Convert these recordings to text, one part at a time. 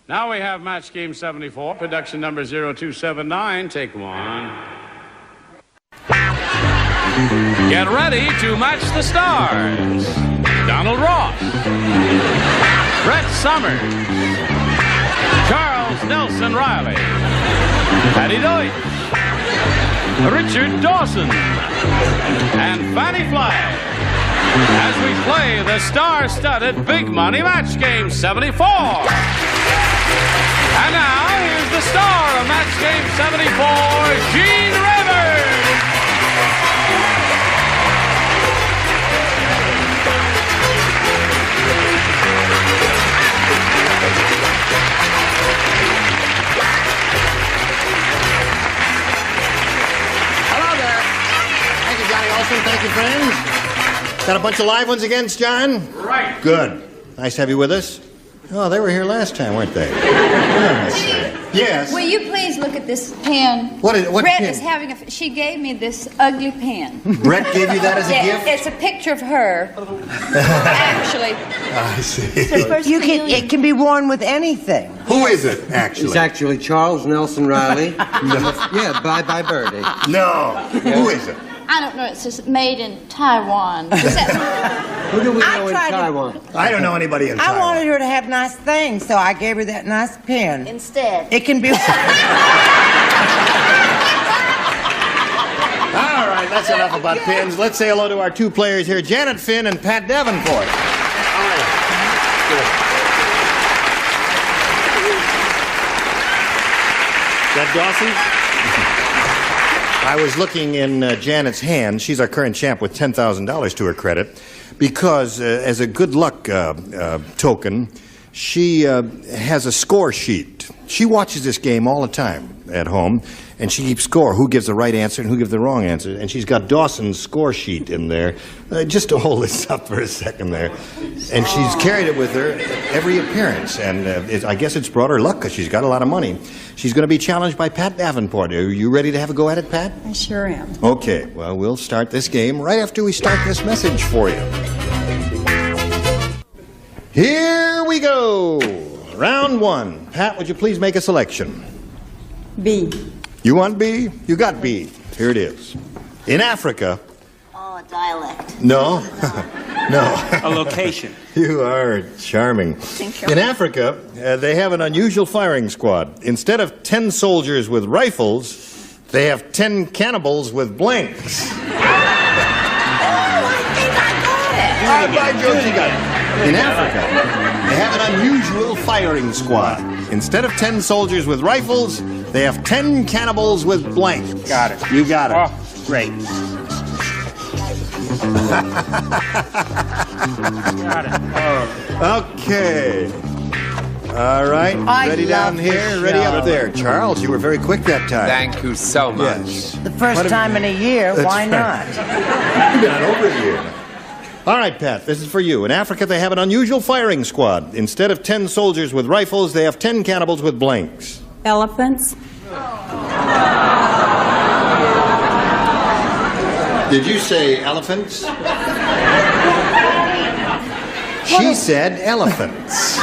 Now we have match game 74, production number 0279, take one. Get ready to match the stars. Donald Ross, Brett Summers, Charles Nelson Riley, Patty Deutsch, Richard Dawson, and Fanny Flagg, as we play the star-studded Big Money Match Game 74. And now, here's the star of Match Game 74, Gene Rivers. Hello there. Thank you, Johnny Olson. Thank you, friends. Got a bunch of live ones again, John? Right. Good. Nice to have you with us. Oh, they were here last time, weren't they? Yes. Will you please look at this pen? What Brett pen? is having she gave me this ugly pen. Brett gave you that as a gift? It's a picture of her. Actually. I see. It can be worn with anything. Who is it, actually? It's actually Charles Nelson Riley. Yeah, bye-bye birdie. No. Who is it? I don't know. It's just made in Taiwan. Is that... Who do we I know in tried to- Taiwan? I don't know anybody in Taiwan. I wanted her to have nice things, so I gave her that nice pen. Instead. It can be... All right, that's enough about pins. Let's say hello to our two players here, Janet Finn and Pat Davenport. Is that Dawson? I was looking in Janet's hand. She's our current champ with $10,000 to her credit because, as a good luck token, she has a score sheet. She watches this game all the time at home, and she keeps score, who gives the right answer and who gives the wrong answer. And she's got Dawson's score sheet in there, just to hold this up for a second there. And she's carried it with her every appearance, and I guess it's brought her luck because she's got a lot of money. She's going to be challenged by Pat Davenport. Are you ready to have a go at it, Pat? I sure am. Okay, well, we'll start this game right after we start this message for you. Here we go. Round one. Pat, would you please make a selection? B. You want B? You got B. Here it is. In Africa... Oh, a dialect. No. No. A location. You are charming. Thank you. In Africa, they have an unusual firing squad. Instead of 10 soldiers with rifles, they have 10 cannibals with blanks. Oh, I think I got it. By George, you got it. In Africa, they have an unusual firing squad. Instead of 10 soldiers with rifles, they have 10 cannibals with blanks. Got it. You got it. Oh, great. Got it. Oh. Okay. All right. I Ready down love here, this ready show. up there. Charles, you were very quick that time. Thank you so much. Yes. The first time in a year, That's why right. not? You've been on over a year. All right, Pat, this is for you. In Africa, they have an unusual firing squad. Instead of 10 soldiers with rifles, they have 10 cannibals with blanks. Elephants. Did you say elephants? She said elephants.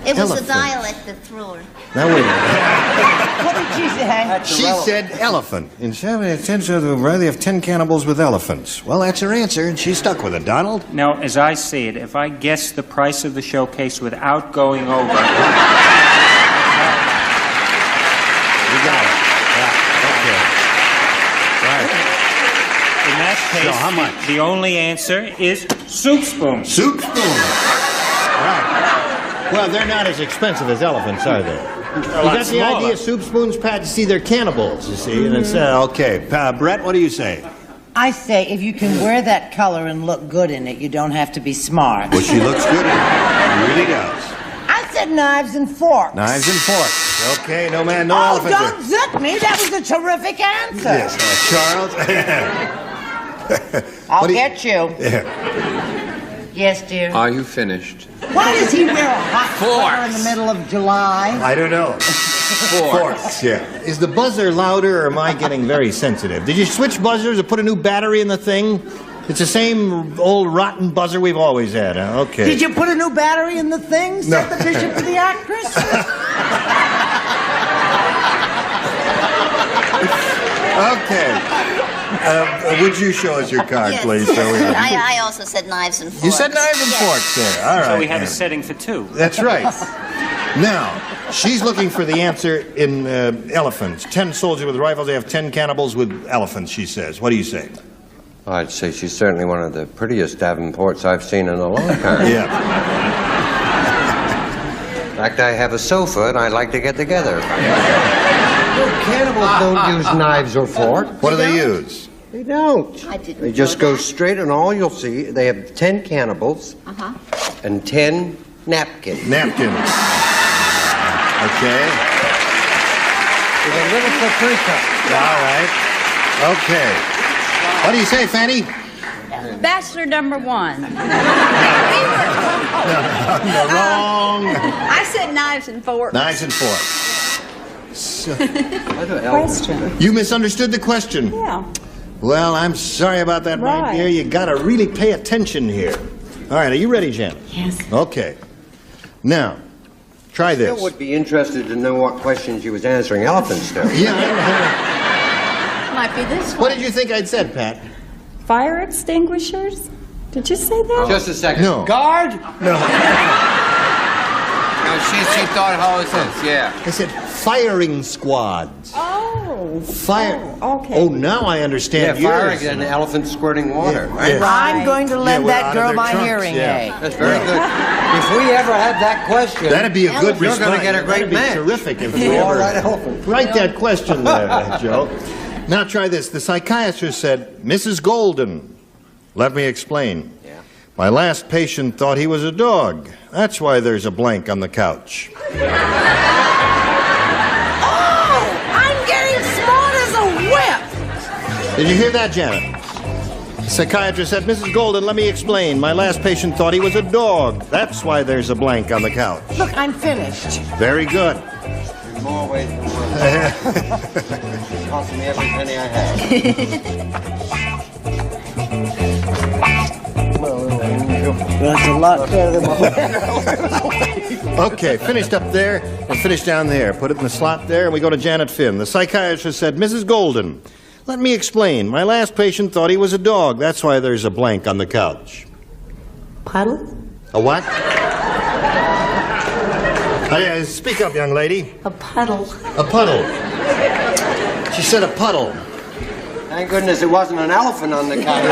It was Elephant. a dialect that threw her. Now, wait a minute. What did she say? She said elephant. Instead of 10 soldiers, they have 10 cannibals with elephants. Well, that's her answer, and she's stuck with it. Donald? Now, as I see it, if I guess the price of the showcase without going over... You got it. Yeah, okay. Right. In that case, So, how much? the only answer is soup spoon. Soup spoon. Right. Well, they're not as expensive as elephants, are they? You got the idea, soup spoons, Pat? You see, they're cannibals, you see. And it's, okay. Brett, what do you say? I say, if you can wear that color and look good in it, you don't have to be smart. Well, she looks good in it. She really does. I said knives and forks. Knives and forks. Okay, no man, no Oh, elephant. don't zip me. That was a terrific answer. Yes, Charles. I'll get you. Yeah. Yes, dear. Are you finished? Why does he wear a hot sweater in the middle of July? I don't know. Forks, yeah. Is the buzzer louder, or am I getting very sensitive? Did you switch buzzers or put a new battery in the thing? It's the same old rotten buzzer we've always had, huh? Okay. Did you put a new battery in the thing? Set No. the bishop for the actress? Okay. Would you show us your card, Yes, please? yes. So we- I also said knives and forks. You said knives and Yes. forks there. All right. So we have a then. setting for two. That's right. Now, she's looking for the answer in elephants. 10 soldiers with rifles. They have 10 cannibals with elephants, she says. What do you say? I'd say she's certainly one of the prettiest Davenports I've seen in a long time. Yeah. In fact, I have a sofa, and I'd like to get together. No, cannibals don't use knives or forks. What do they use? They don't. I didn't They just know go that. straight, and all you'll see, they have 10 cannibals and 10 napkins. Napkins. Okay. With a little paprika. All right. Okay. What do you say, Fanny? Bachelor number one. Wrong. I said knives and forks. Knives and forks. Question. You misunderstood the question. Yeah. Well, I'm sorry about that, my Right. dear. You gotta really pay attention here. All right, are you ready, Janet? Yes. Okay. Now, try I this. would be interested to know what questions she was answering elephants to. Yeah. Might be this one. What did you think I'd said, Pat? Fire extinguishers? Did you say that? Just a second. No. Guard? No. No, she thought hoses, yeah. I said firing squads. Oh. Fire. Oh, okay. Oh, now I understand Yeah, firing yours. and elephants squirting water, Yeah, right? yeah. I'm going to lend well, out that of girl their my trunks, hearing yeah. aid. That's very good. If we ever had that question, That'd be a good you're response. going to get a great That'd be match. terrific if we All ever right, elephant. write that question there, Joe. Now try this. The psychiatrist said, Mrs. Golden, let me explain. Yeah. My last patient thought he was a dog. That's why there's a blank on the couch. Oh, I'm getting smart as a whip. Did you hear that, Janet? The psychiatrist said, Mrs. Golden, let me explain. My last patient thought he was a dog. That's why there's a blank on the couch. Look, I'm finished. Very good. In more ways than one. It cost me every penny I had. That's a lot better than Okay, finished up there and finished down there. Put it in the slot there, and we go to Janet Finn. The psychiatrist said, Mrs. Golden, let me explain. My last patient thought he was a dog. That's why there's a blank on the couch. Puddle? A what? Speak up, young lady. A puddle. A puddle. She said a puddle. Thank goodness it wasn't an elephant on the couch. Could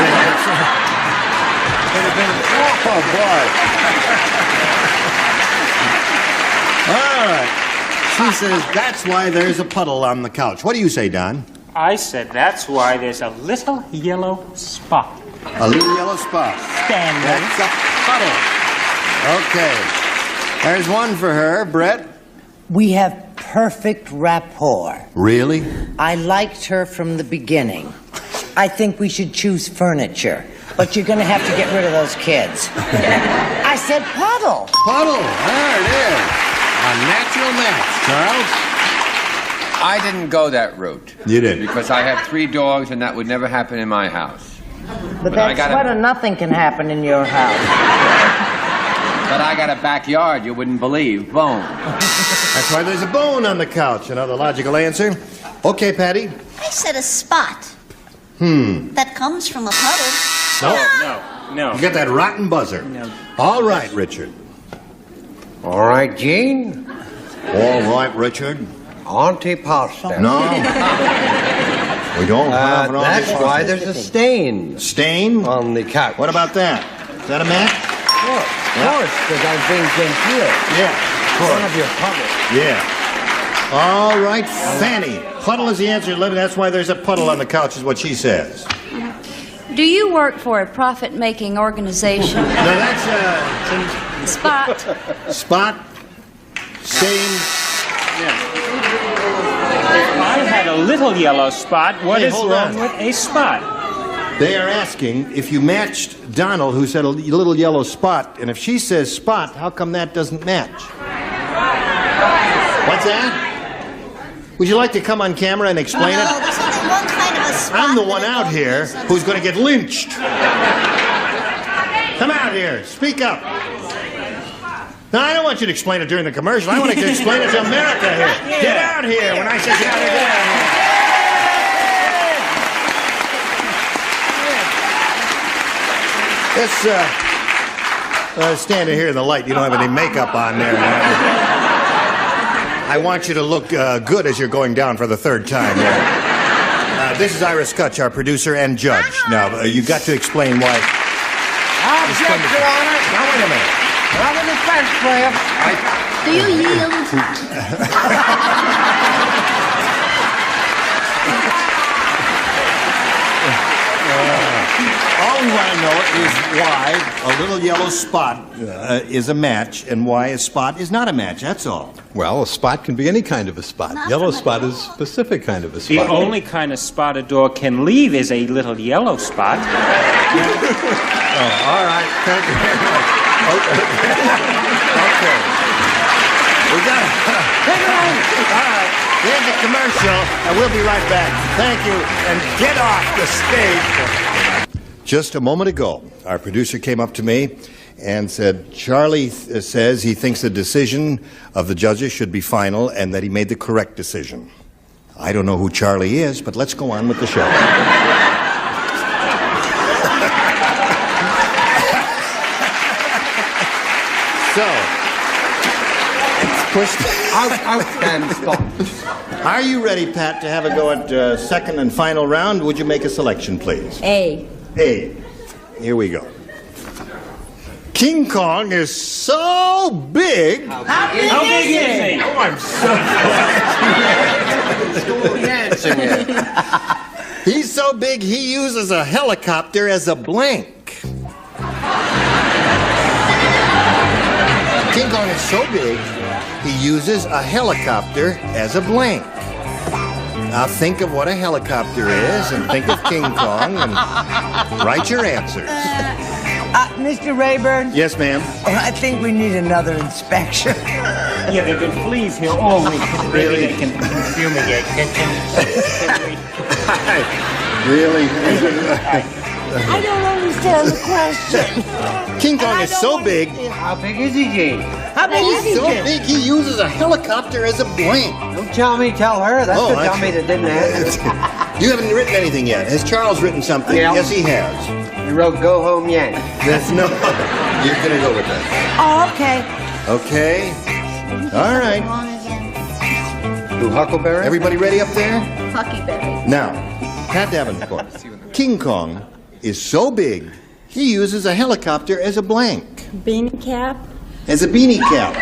have been. Oh, boy. All right. She says, that's why there's a puddle on the couch. What do you say, Don? I said that's why there's a little yellow spot. A little yellow spot. Standard. That's a puddle. Okay. There's one for her. Brett? We have perfect rapport. Really? I liked her from the beginning. I think we should choose furniture, but you're going to have to get rid of those kids. I said puddle. Puddle. There it is. A natural match. Charles? I didn't go that route. You did. Because I have 3 dogs, and that would never happen in my house. But I that's gotta- what nothing can happen in your house. But I got a backyard you wouldn't believe. Bone. That's why there's a bone on the couch. Another logical answer. Okay, Patty. I said a spot. That comes from a puddle. No. You got that rotten buzzer. No. All right, Richard. All right, Gene. All right, Richard. Antipasta. No. We don't have an That's audience. why there's a stain Stain? on the couch. What about that? Is that a match? Of course, because I'm being genteel. Yeah. One of your puddles. Yeah. All right, Fanny. Puddle is the answer. That's why there's a puddle on the couch, is what she says. Do you work for a profit-making organization? Now that's Spot. spot, stain. I had a little yellow spot. What Hey, is hold wrong on. with a spot? They are asking if you matched Donald, who said a little yellow spot, and if she says spot, how come that doesn't match? What's that? Would you like to come on camera and explain No, it? there's nothing one kind of a spot. I'm the that one a out dog here lives on. who's going to get lynched. Come out here. Speak up. No, I don't want you to explain it during the commercial. I want to explain it to America here. Get out here. When I say get out here, get out here. This, standing here in the light, you don't have any makeup on there. I want you to look good as you're going down for the third time there. This is Ira Skutch, our producer and judge. Now, you've got to explain why... Object, Your Honor. Now, wait a minute. Not in the French player. Do you yield? All we want to know is why a little yellow spot is a match and why a spot is not a match. That's all. Well, a spot can be any kind of a spot. Yellow spot is a specific kind of a The spot. only kind of spot a dog can leave is a little yellow spot. All right. Thank you very much. Okay. We got it. All right. Here's the commercial, and we'll be right back. Thank you, and get off the stage. Just a moment ago, our producer came up to me and said, Charlie says he thinks the decision of the judges should be final and that he made the correct decision. I don't know who Charlie is, but let's go on with the show. So, push. Outstanding spot. Are you ready, Pat, to have a go at second and final round? Would you make a selection, please? A. A. Here we go. King Kong is so big. How big is he? Oh, I'm so glad. He's so big, he uses a helicopter as a blank. King Kong is so big, he uses a helicopter as a blank. Now think of what a helicopter is and think of King Kong and write your answers. Mr. Rayburn? Yes, ma'am. I think we need another inspection. Yeah, there have been fleas here all week. Really? They can fumigate kitchen. Really? I don't understand the question. King Kong is so big, How big is he, Gene? How big is he? so big he uses a helicopter as a blank. Don't tell me, tell her. That's Oh, the that's- dummy that didn't answer. You haven't written anything yet. Has Charles written something? Yeah. Yes, he has. He wrote Go Home Yank. That's no. You're gonna go with that. Oh, okay. Okay. All right. Who, Huckleberry? Everybody ready up there? Huckleberry. Now, Pat Davenport. King Kong is so big, he uses a helicopter as a blank. Beanie cap. As a beanie cap.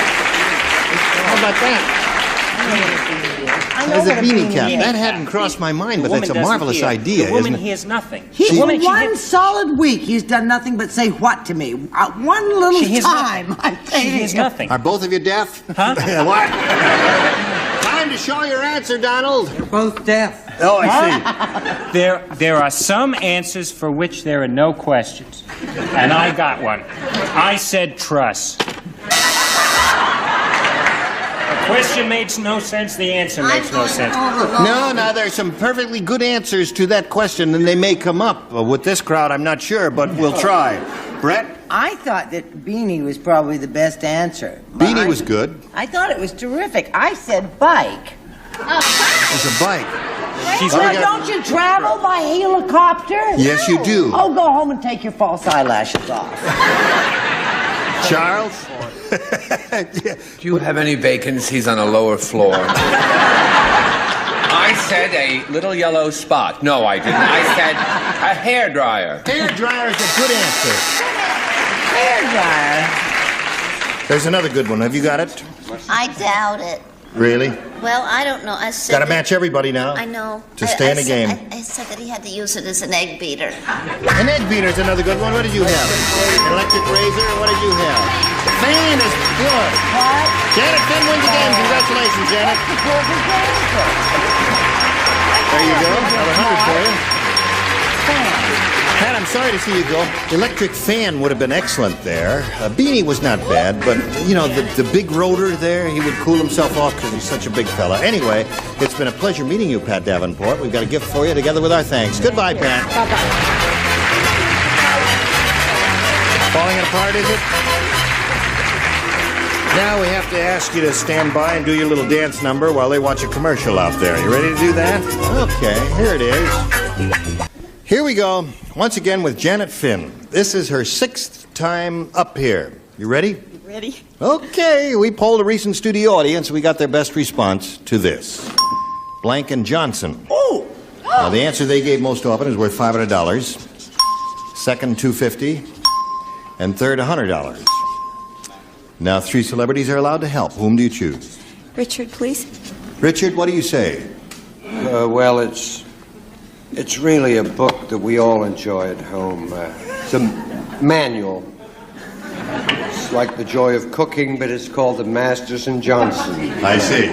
How about that? As a beanie cap. That hadn't crossed my mind, but that's a marvelous idea, The woman isn't it? hears nothing. He's The woman, she one hears- solid week. He's done nothing but say what to me? One little She hears time. I She hears nothing. Are both of you deaf? Huh? What? Time to show your answer, Donald. They're both deaf. Oh, I see. There are some answers for which there are no questions. And I got one. I said truss. The question makes no sense, the answer makes no sense. No, there's some perfectly good answers to that question, and they may come up. With this crowd, I'm not sure, but we'll try. Brett? I thought that Beanie was probably the best answer. Beanie was good. I thought it was terrific. I said bike. It's a bike. She's Well, Well, we got- don't you travel by helicopter? Yes, you do. Oh, go home and take your false eyelashes off. Charles? Do you have any vacancies on a lower floor? I said a little yellow spot. No, I didn't. I said a hairdryer. Hairdryer is a good answer. Hairdryer. There's another good one. Have you got it? I doubt it. Really? Well, I don't know. I said Got to that- match everybody now. I know. To stay in the game. I said that he had to use it as an egg beater. An egg beater's another good one. What did you have? An electric razor? What did you have? The fan is good. What? Janet Finn wins the game. Congratulations, Janet. The perfect answer. There you go. Another 100 for you. Fan. Pat, I'm sorry to see you go. Electric fan would have been excellent there. Beanie was not bad, but, you know, the big rotor there, he would cool himself off because he's such a big fella. Anyway, it's been a pleasure meeting you, Pat Davenport. We've got a gift for you together with our thanks. Goodbye, Pat. Bye-bye. Falling apart, is it? Now we have to ask you to stand by and do your little dance number while they watch a commercial out there. You ready to do that? Okay, here it is. Here we go. Once again with Janet Finn. This is her 6th time up here. You ready? Ready? Okay, we polled a recent studio audience. We got their best response to this. Blank and Johnson. Oh! Now, the answer they gave most often is worth $500. Second, $250. And third, $100. Now, 3 celebrities are allowed to help. Whom do you choose? Richard, please. Richard, what do you say? Well, it's really a book that we all enjoy at home. It's a manual. It's like The Joy of Cooking, but it's called The Masters and Johnson. I see.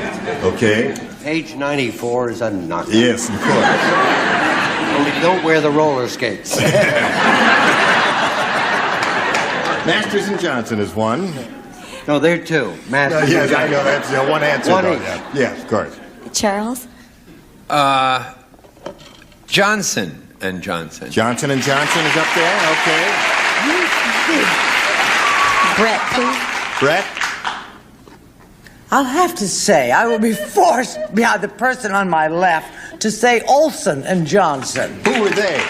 Okay. Page 94 is a knockout. Yes, of course. Only don't wear the roller skates. Masters and Johnson is one. No, they're 2. Masters Yes, and I know. That's one answer. One though. each. Yes, of course. Charles? Johnson and Johnson. Johnson and Johnson is up there. Okay. Brett, please. Brett? I'll have to say, I will be forced by the person on my left to say Olsen and Johnson. Who were they?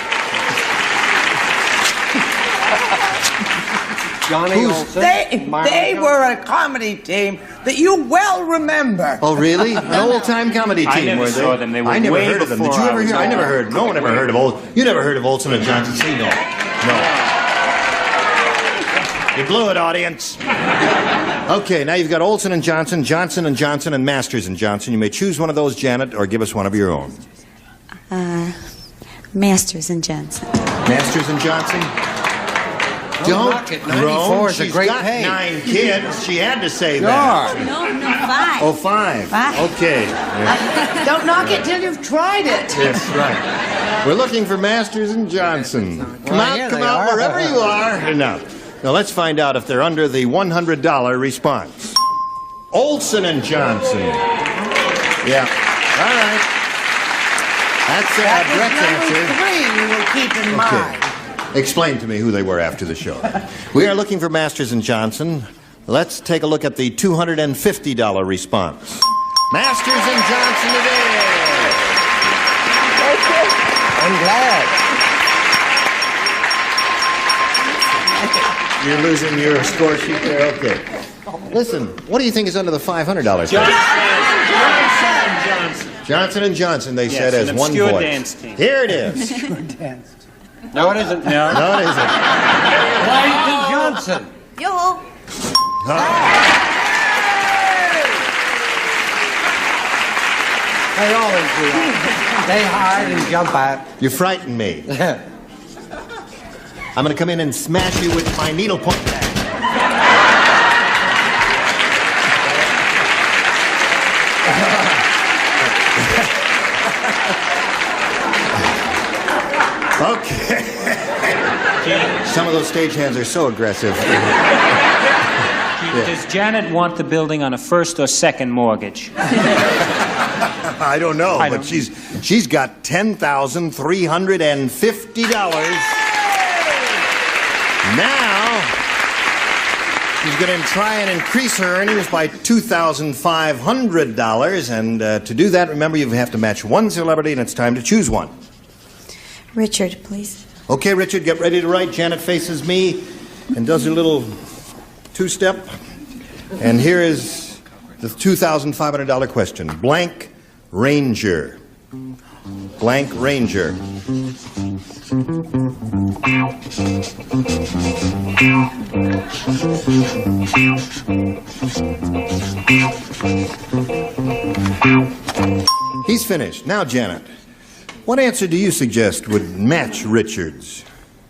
Johnny Olsen. They were a comedy team that you well remember. Oh, really? An old-time comedy team, I never were they? saw them. They were I never way heard of them. Did before you ever I was hear? I never born. heard. No one ever heard of Olsen. You never heard of Olsen and Johnson? See, no. No. You blew it, audience. Okay, now you've got Olsen and Johnson, Johnson and Johnson, and Masters and Johnson. You may choose one of those, Janet, or give us one of your own. Masters and Johnson. Masters and Johnson? Don't knock it. groan. 94 is a She's great got pay. 9 kids. She had to say that. No, 5. Oh, 5. 5. Okay. Yeah. Don't knock it till you've tried it. Yes, right. We're looking for Masters and Johnson. Come Well, here out, come they out, are. wherever you are. Now let's find out if they're under the $100 response. Olsen and Johnson. Yeah. All right. That's Brett's answer. Number 3 you will keep in mind. Explain to me who they were after the show. We are looking for Masters and Johnson. Let's take a look at the $250 response. Masters and Johnson it is. I'm glad. You're losing your score sheet there? Okay. Listen, what do you think is under the $500? Johnson and Johnson, they said as an one obscure voice. dance team. Here it is. No, it isn't. No. No, it isn't. Wellington Johnson. Yo. They always do that. They hide and jump out. You frighten me. I'm going to come in and smash you with my needlepoint bag. Okay. Some of those stagehands are so aggressive. Does Janet want the building on a first or second mortgage? I don't know, I but don't- she's got $10,350. Now she's going to try and increase her earnings by $2,500, and to do that, remember you have to match one celebrity, and it's time to choose one. Richard, please. Okay, Richard, get ready to write. Janet faces me and does a little two-step. And here is the $2,500 question. Blank Ranger. Blank Ranger. He's finished. Now, Janet, what answer do you suggest would match Richard's?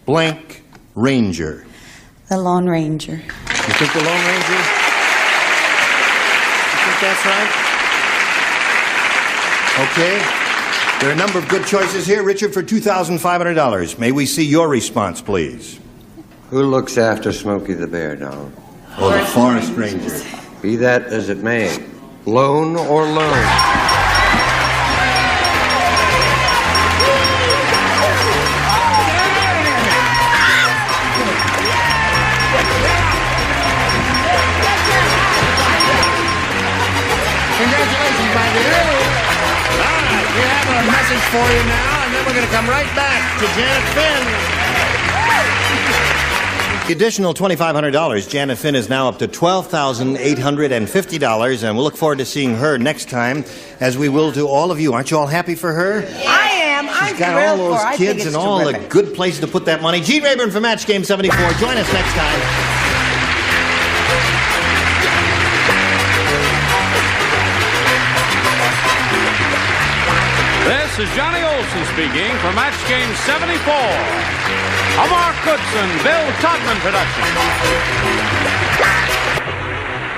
Blank Ranger. The Lone Ranger. You think the Lone Ranger? You think that's right? Okay. There are a number of good choices here. Richard, for $2,500. May we see your response, please? Who looks after Smokey the Bear Dog? Oh, the forest ranger. Be that as it may, lone or lone. Congratulations, my dear. All right, we have a message for you now, and then we're going to come right back to Janet Finn. The additional $2,500, Janet Finn is now up to $12,850, and we'll look forward to seeing her next time, as we will to all of you. Aren't you all happy for her? I am. I'm She's got thrilled all for her. I those think kids it's and all terrific. the good places to put that money. Gene Rayburn from Match Game 74. Join us next time. This is Johnny Olson speaking for Match Game 74. A Mark Goodson, Bill Todman production.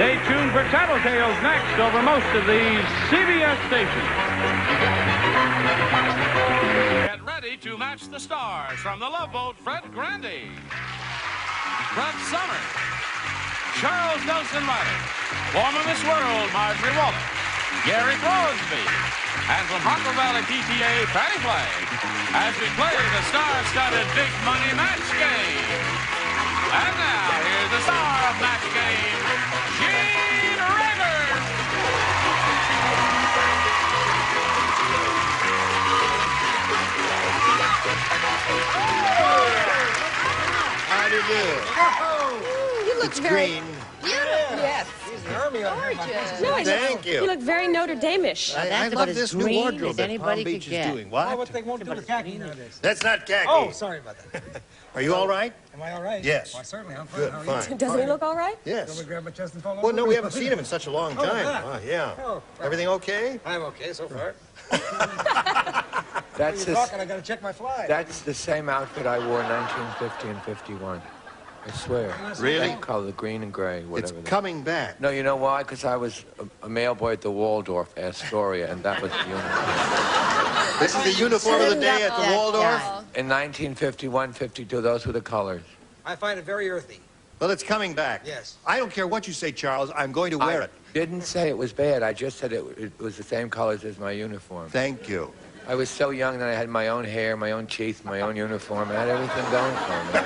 Stay tuned for Tattletales next over most of these CBS stations. Get ready to match the stars from The Love Boat, Fred Grandy, Fred Summers, Charles Nelson Riley, Former Miss World, Marjorie Wallace, Gary Crosby, and from Harper Valley PTA, Patty Flagg, as we play the star-studded Big Money Match Game. And now, here's the star of Match Game, Gene Rayburn. How do you do? You look It's very green. beautiful. Yes. Gorgeous. No, Thank you. You look very Notre Dame-ish. I love this new wardrobe that Palm Beach is doing. What? What they won't do with khaki nowadays. That's not khaki. Oh, sorry about that. Are you all right? Am I all right? Yes. Well, certainly, I'm fine. Good, How are fine. you? Doesn't he look all right? Yes. Shall we grab my chest and fall over? Well, no, we haven't seen him in such a long Oh, time. that. Oh, yeah. Oh, Everything okay? I'm okay so far. That's You're talking, I gotta check my fly. That's the same outfit I wore in 1950 and 51. I swear. Really? That color, green and gray, whatever. It's coming back. No, you know why? Because I was a mail boy at the Waldorf, Astoria, and that was the uniform. This is the uniform of the day at the Waldorf? In 1951, 52, those were the colors. I find it very earthy. Well, it's coming back. Yes. I don't care what you say, Charles. I'm going to wear it. Didn't say it was bad. I just said it was the same colors as my uniform. Thank you. I was so young that I had my own hair, my own teeth, my own uniform. I had everything going for me.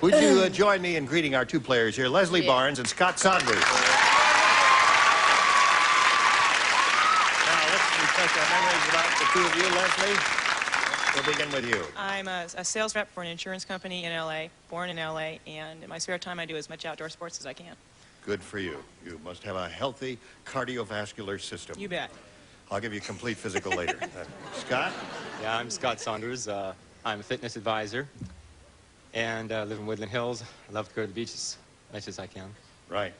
Would you join me in greeting our two players here, Leslie Barnes and Scott Saunders? Now, let's refresh our memories about the two of you. Leslie, we'll begin with you. I'm a sales rep for an insurance company in L.A., born in L.A., and in my spare time I do as much outdoor sports as I can. Good for you. You must have a healthy cardiovascular system. You bet. I'll give you complete physical later. Scott? Yeah, I'm Scott Saunders. I'm a fitness advisor and live in Woodland Hills. I love to go to the beach as much as I can. Right.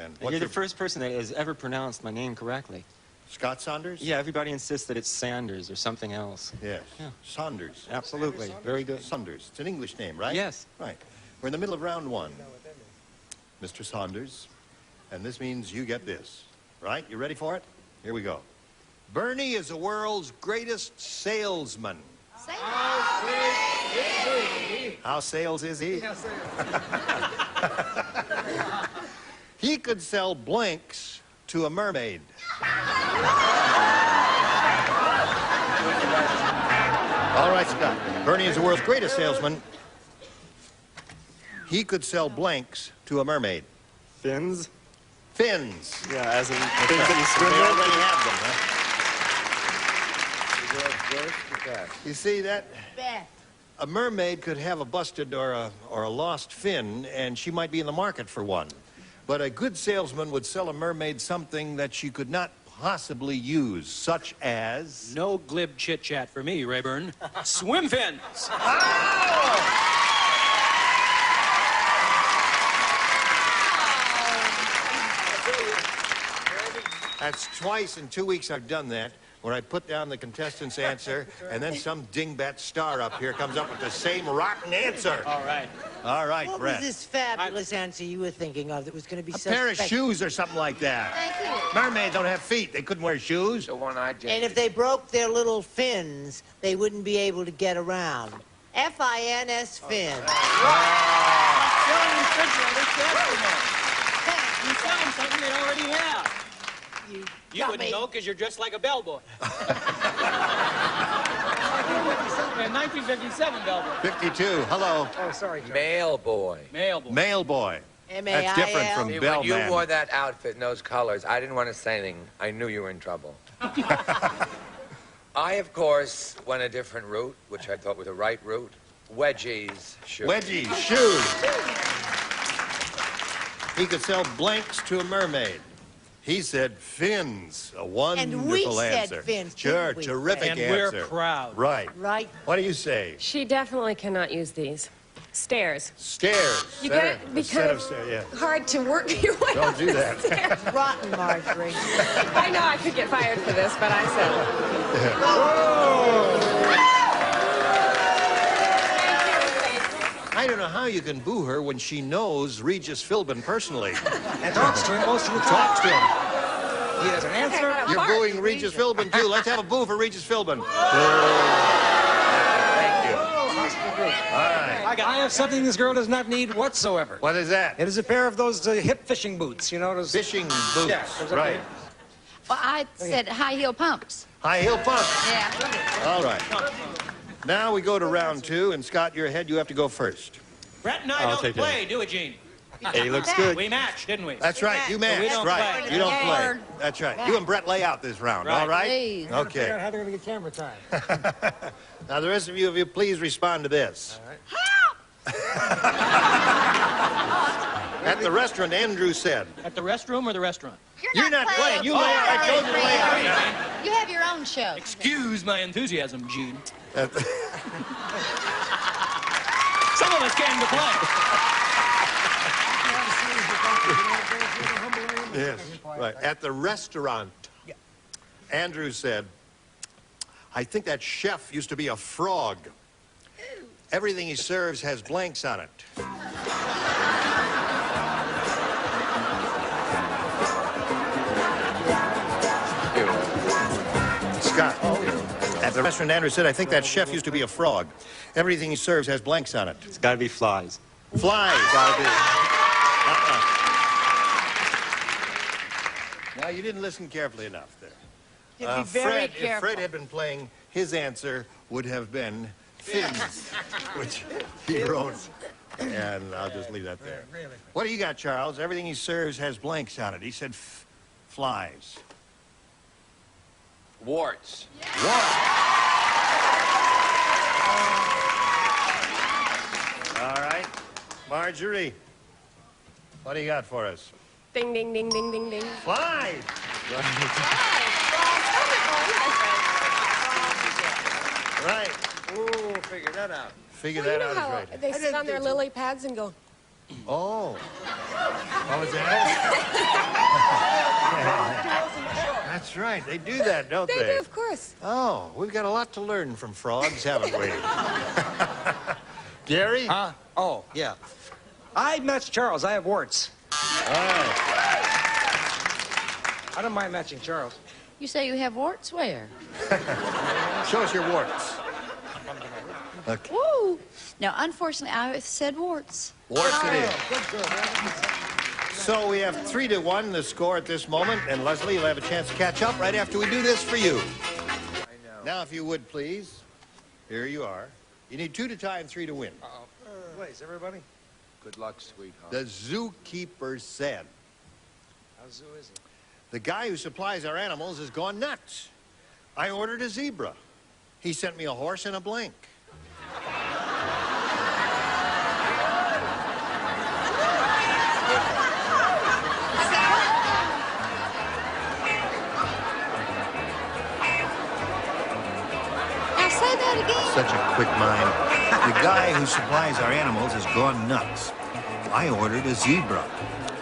And you're the first person that has ever pronounced my name correctly. Scott Saunders? Yeah, everybody insists that it's Sanders or something else. Yes. Yeah. Saunders. Absolutely. Very good. Saunders. It's an English name, right? Yes. Right. We're in the middle of round one. Mr. Saunders, and this means you get this. Right? You ready for it? Here we go. Bernie is the world's greatest salesman. How sales is he? He could sell blinks to a mermaid. All right, Scott. Bernie is the world's greatest salesman. He could sell blanks to a mermaid. Fins? Fins. Yeah, as in fins They that you swim with. already have them, huh? You see that? A mermaid could have a busted or a lost fin, and she might be in the market for one. But a good salesman would sell a mermaid something that she could not possibly use, such as... No glib chit-chat for me, Rayburn. Swim fins! That's twice in 2 weeks I've done that, where I put down the contestant's answer, and then some dingbat star up here comes up with the same rotten answer. All right. All right, What Brett. was this fabulous answer you were thinking of that was going to be A so pair of special? shoes or something like that. Thank you. Mermaids don't have feet. They couldn't wear shoes. The one-eyed And if they broke their little fins, they wouldn't be able to get around. F-I-N-S, fins. You found something they already have. You You wouldn't know because you're dressed like a bellboy. A 1957 bellboy. 52. Hello. Oh, sorry. Mail boy. Mail boy. Mail boy. That's different from See, when bellman. you wore that outfit in those colors, I didn't want to say anything. I knew you were in trouble. I, of course, went a different route, which I thought was the right route. Wedgies, shoes. Wedgies, shoes. He could sell blanks to a mermaid. He said fins. A wonderful we said answer. fins, Sure, didn't we, terrific And answer. we're proud. Right. Right. What do you say? She definitely cannot use these. Stairs. Stairs. You Set gotta of- be a set kind of of stairs, yeah. hard to work your way Don't up do the that. stairs. Rotten, Marjorie. I know I could get fired for this, but I said I don't know how you can boo her when she knows Regis Philbin personally. And talks to him most of the time. Talks to him. He doesn't answer. You're booing Regis Philbin, too. Let's have a boo for Regis Philbin. Thank you. All right. I have something this girl does not need whatsoever. What is that? It is a pair of those hip fishing boots, you know? Those... Fishing boots. Yeah, those are Right. Well, I said high heel pumps. High heel pumps. Yeah. All right. Now we go to round two, and Scott, you're ahead. You have to go first. Brett and I I'll don't take play, do we, Gene? He looks good. We matched, didn't we? That's right. You match. We don't right. play. You don't play. Word. That's right. You and Brett lay out this round. Right. All right. Please. Figure out Okay. how they're going to get camera time. Now the rest of you, if you please respond to this. All right. At the restaurant, Andrew said. At the restroom or the restaurant? You're not playing. You lay out. I told you to lay out. You have your own show. Excuse my enthusiasm, Gene. At the- Some of us came to play. Yes, right. At the restaurant, Andrew said, I think that chef used to be a frog. Everything he serves has blanks on it. Scott. At the restaurant, Andrew said, I think that chef used to be a frog. Everything he serves has blanks on it. It's got to be flies. Flies, gotta be. Now, you didn't listen carefully enough there. Be very If careful. Fred had been playing, his answer would have been fins, which he wrote. And I'll just leave that there. What do you got, Charles? Everything he serves has blanks on it. He said flies. Warts. All right. Marjorie, what do you got for us? ding, ding, ding, ding, ding, ding. Flies. Right. Ooh, figure that out. Figure Well, you that know out is how right. they sit on their lily pads and go, Oh. What was that? That's right. They do that, don't they they? do, of course. Oh, we've got a lot to learn from frogs, haven't we? Gary? Huh? Oh, yeah. I matched Charles. I have warts. All right. I don't mind matching Charles. You say you have warts where? Show us your warts. Okay. Woo! Now, unfortunately, I said warts. Warts it is. So we have 3-1 the score at this moment, and Leslie, you'll have a chance to catch up right after we do this for you. Now, if you would, please. Here you are. You need 2 to tie and 3 to win. Please, everybody. Good luck, sweetheart. The zookeeper said, How zoo is it? the guy who supplies our animals has gone nuts. I ordered a zebra. He sent me a horse and a blank. Now, say that again. Such a quick mind. The guy who supplies our animals has gone nuts. I ordered a zebra.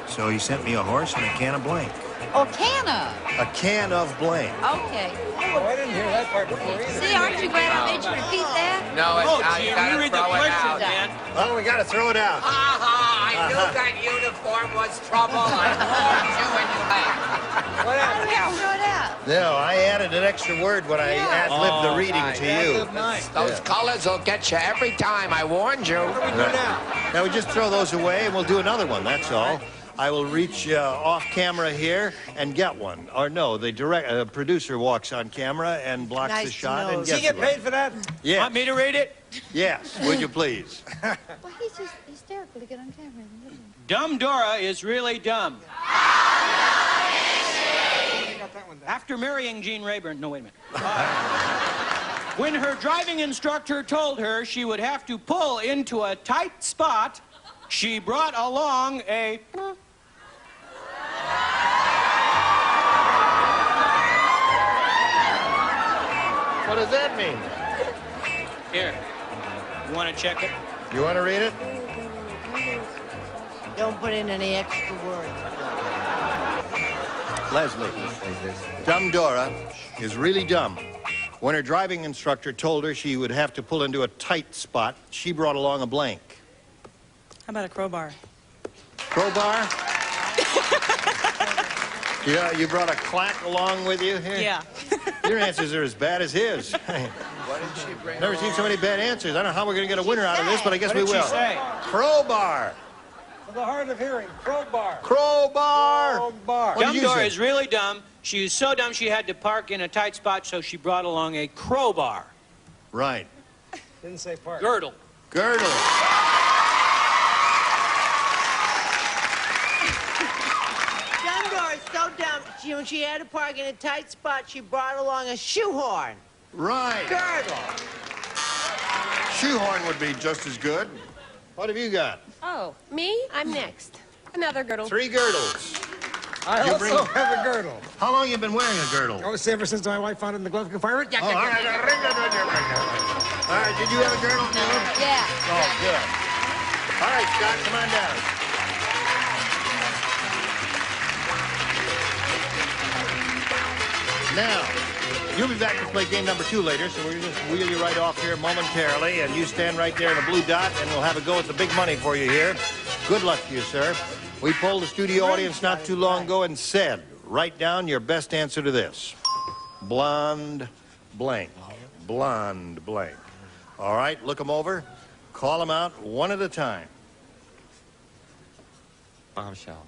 So he sent me a horse and a can of blank. Or can of. A can of blank. Okay. Oh, I didn't hear that part before either. See, aren't you glad I made you repeat that? No, it's Oh, out. gee, You gotta reread the throw it question, out. Dan. Well, we got to throw it out. I knew that uniform was trouble. I warned you when you left. What happened? Throw it out. No, I added an extra word when I ad-libbed the reading to you. Those colors will get you every time. I warned you. What do we do now? Now we just throw those away and we'll do another one, that's all. I will reach off camera here and get one. Or no, the producer walks on camera and blocks the shot and gets Does he get one. paid for that? Yes. Want me to read it? Yes, would you please? Well, he's just hysterical to get on camera. Dumb Dora is really dumb. After marrying Gene Rayburn, no, wait a minute. When her driving instructor told her she would have to pull into a tight spot, she brought along a... What does that mean? Here. You want to check it? You want to read it? Don't put in any extra words. Leslie, dumb Dora is really dumb. When her driving instructor told her she would have to pull into a tight spot, she brought along a blank. How about a crowbar? Crowbar? Yeah, you brought a clack along with you here? Yeah. Your answers are as bad as his. What did she bring? Never seen so many bad answers. I don't know how we're going to get a winner out of this, but I guess we will. What did she say? Crowbar. For the hard of hearing, crowbar. Crowbar. Crowbar. What did Dumb you Dora say? is really dumb. She was so dumb she had to park in a tight spot, so she brought along a crowbar. Right. Didn't say park. Girdle. Girdle. Dumb Dora is so dumb. When she had to park in a tight spot, she brought along a shoehorn. Right. Girdle. Shoehorn would be just as good. What have you got? Oh, me? I'm next. Another girdle. 3 girdles. I also have a girdle. How long you been wearing a girdle? Oh, it's ever since my wife found it in the glove compartment. Oh, all right. All right, did you have a girdle too? Yeah. Oh, good. All right, Scott, come on down. Now, you'll be back to play game number 2 later, so we're just wheel you right off here momentarily, and you stand right there in the blue dot, and we'll have a go at the big money for you here. Good luck to you, sir. We polled the studio audience not too long ago and said, write down your best answer to this. Blonde blank. Blonde blank. All right, look them over. Call them out one at a time. Bombshell.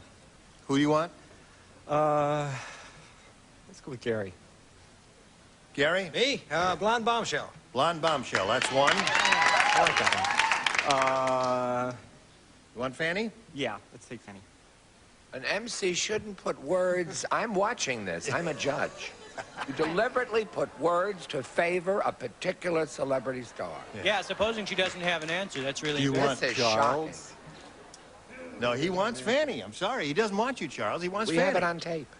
Who do you want? Let's go with Gary. Gary? Me? Blonde bombshell. Blonde bombshell, that's one. I like that one. You want Fanny? Yeah, let's take Fanny. An MC shouldn't put words. I'm watching this. I'm a judge. You deliberately put words to favor a particular celebrity star. Yeah, supposing she doesn't have an answer, that's really You want This is Charles? No, he wants Fanny. I'm sorry. He doesn't want you, Charles. He wants We Fanny. have it on tape.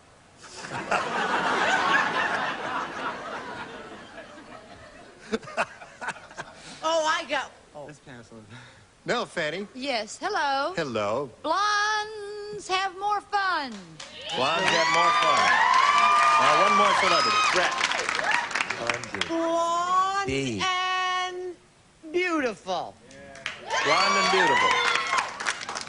Oh, I got... Let's pass on. No, Fanny. Yes, hello. Hello. Blondes have more fun. Blondes have more fun. Now, one more celebrity. Brett. Blonde B. and beautiful. Blonde and beautiful.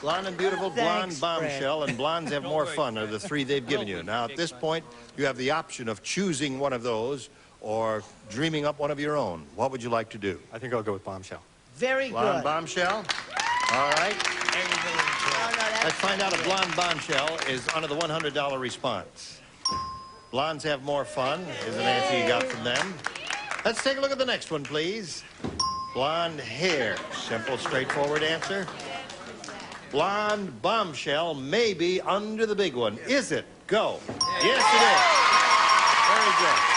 Blonde and beautiful, blonde Thanks, bombshell, and blondes have more fun are the 3 they've given you. Now, at this point, you have the option of choosing one of those or dreaming up one of your own. What would you like to do? I think I'll go with Bombshell. Very Blonde good. bombshell? All right. Oh, no, Let's find out if blonde bombshell is under the $100 response. Blondes have more fun is an answer you got from them. Let's take a look at the next one, please. Blonde hair. Simple, straightforward answer. Blonde bombshell may be under the big one. Is it? Go. Yes, it is. Very good.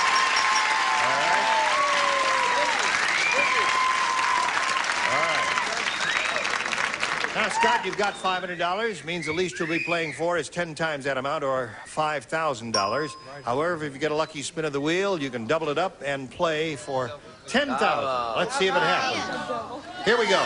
Now, Scott, you've got $500. Means the least you'll be playing for is 10 times that amount, or $5,000. However, if you get a lucky spin of the wheel, you can double it up and play for $10,000. Let's see if it happens. Here we go.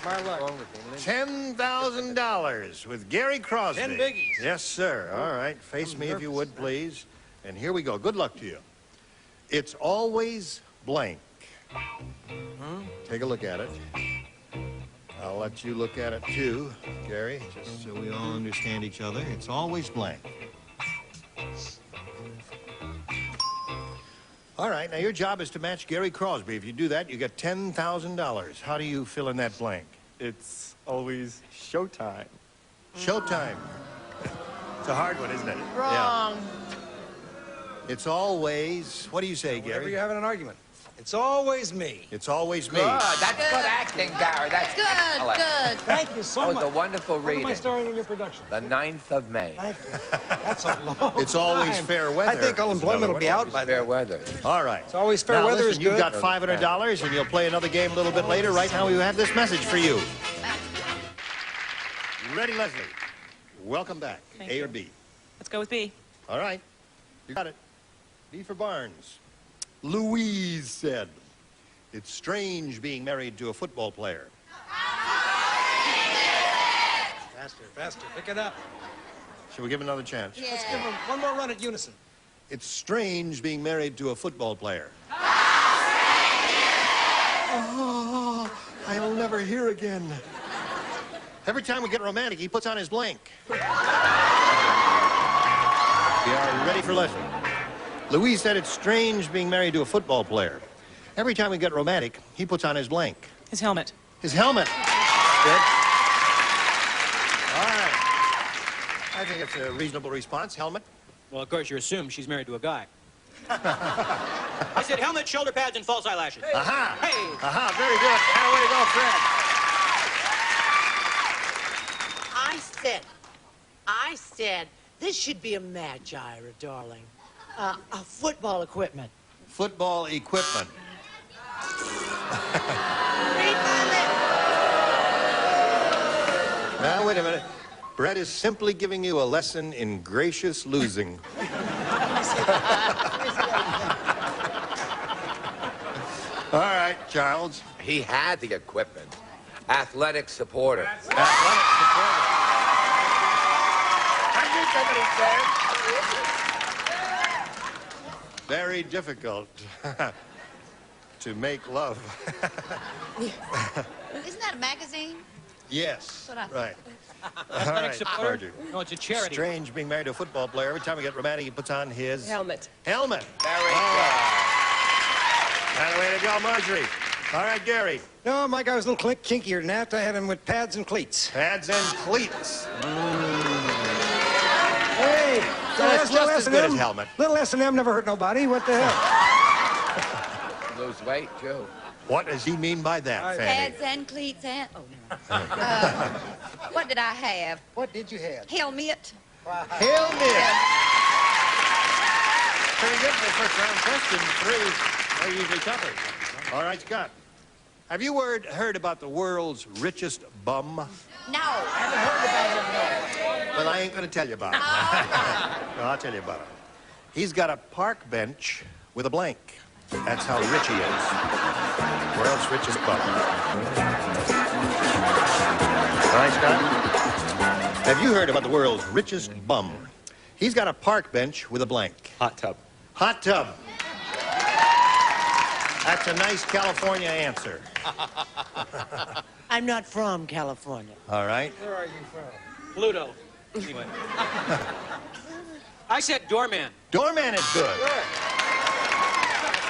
My luck. $10,000 with Gary Crosby. 10 biggies. Yes, sir. All right. Face me if you would, please. And here we go. Good luck to you. It's always blank. Take a look at it. I'll let you look at it too, Gary, just so we all understand each other. It's always blank. All right, now your job is to match Gary Crosby. If you do that, you get $10,000. How do you fill in that blank? It's always showtime. Showtime. It's a hard one, isn't it? Wrong. Yeah. It's always, what do you say, Whenever Gary? you're having an argument. It's always me. It's always me. Good. That's good acting, Gary. That's Good, excellent. good. Thank you so That was much. a wonderful When am I reading. starring in your production? The 9th of May. Thank you. That's a long It's always time. fair weather. I think unemployment will be out by Fair then. weather. All right. It's always fair Now, weather listen, is you've good. got $500, and you'll play another game a little bit later. Right now, we have this message for you. You ready, Leslie? Welcome back. Thank A you. or B? Let's go with B. All right. You got it. B for Barnes. Louise said, "It's strange being married to a football player." Faster, faster. Pick it up. Shall we give him another chance? Let's give him one more run at unison. It's strange being married to a football player. Oh, I'll never hear again. Every time we get romantic, he puts on his blank. We are ready for Leslie. Louise said it's strange being married to a football player. Every time we get romantic, he puts on his blank. His helmet. His helmet. Good. All right. I think it's a reasonable response. Helmet. Well, of course, you assume she's married to a guy. I said helmet, shoulder pads, and false eyelashes. Aha. Hey. Aha. Very good. Way to go, Fred. I said, this should be a match, Ira, darling. A football equipment. Football equipment. Read my lips. Now, wait a minute. Brett is simply giving you a lesson in gracious losing. All right, Charles. He had the equipment. Athletic supporter. Athletic supporter. Very difficult to make love. Isn't that a magazine? Yes, That's what I right. Athletic supporter? Roger. No, it's a charity. Strange being married to a football player. Every time we get romantic, he puts on his... Helmet. Helmet. Very Kind of way to go, Marjorie. All right, Gary. No, my guy was a little kinkier than that. I had him with pads and cleats. Pads and cleats. Hey, So that's just as good as helmet. Little S&M never hurt nobody. What the hell? good. Lose weight, too. What does he mean by that, Fanny? Pads and cleats and... Oh, no. What did I have? What did you have? Helmet. Helmet. Pretty good for the first round question. Three are usually tougher. All right, Scott. Have you heard about the world's richest bum? No. Well, I ain't going to tell you about it. No, I'll tell you about it. He's got a park bench with a blank. That's how rich he is. World's richest bum. All right, Scott. Have you heard about the world's richest bum? He's got a park bench with a blank. Hot tub. Hot tub. That's a nice California answer. I'm not from California. All right. Where are you from? Pluto. Anyway. I said doorman. Doorman is good.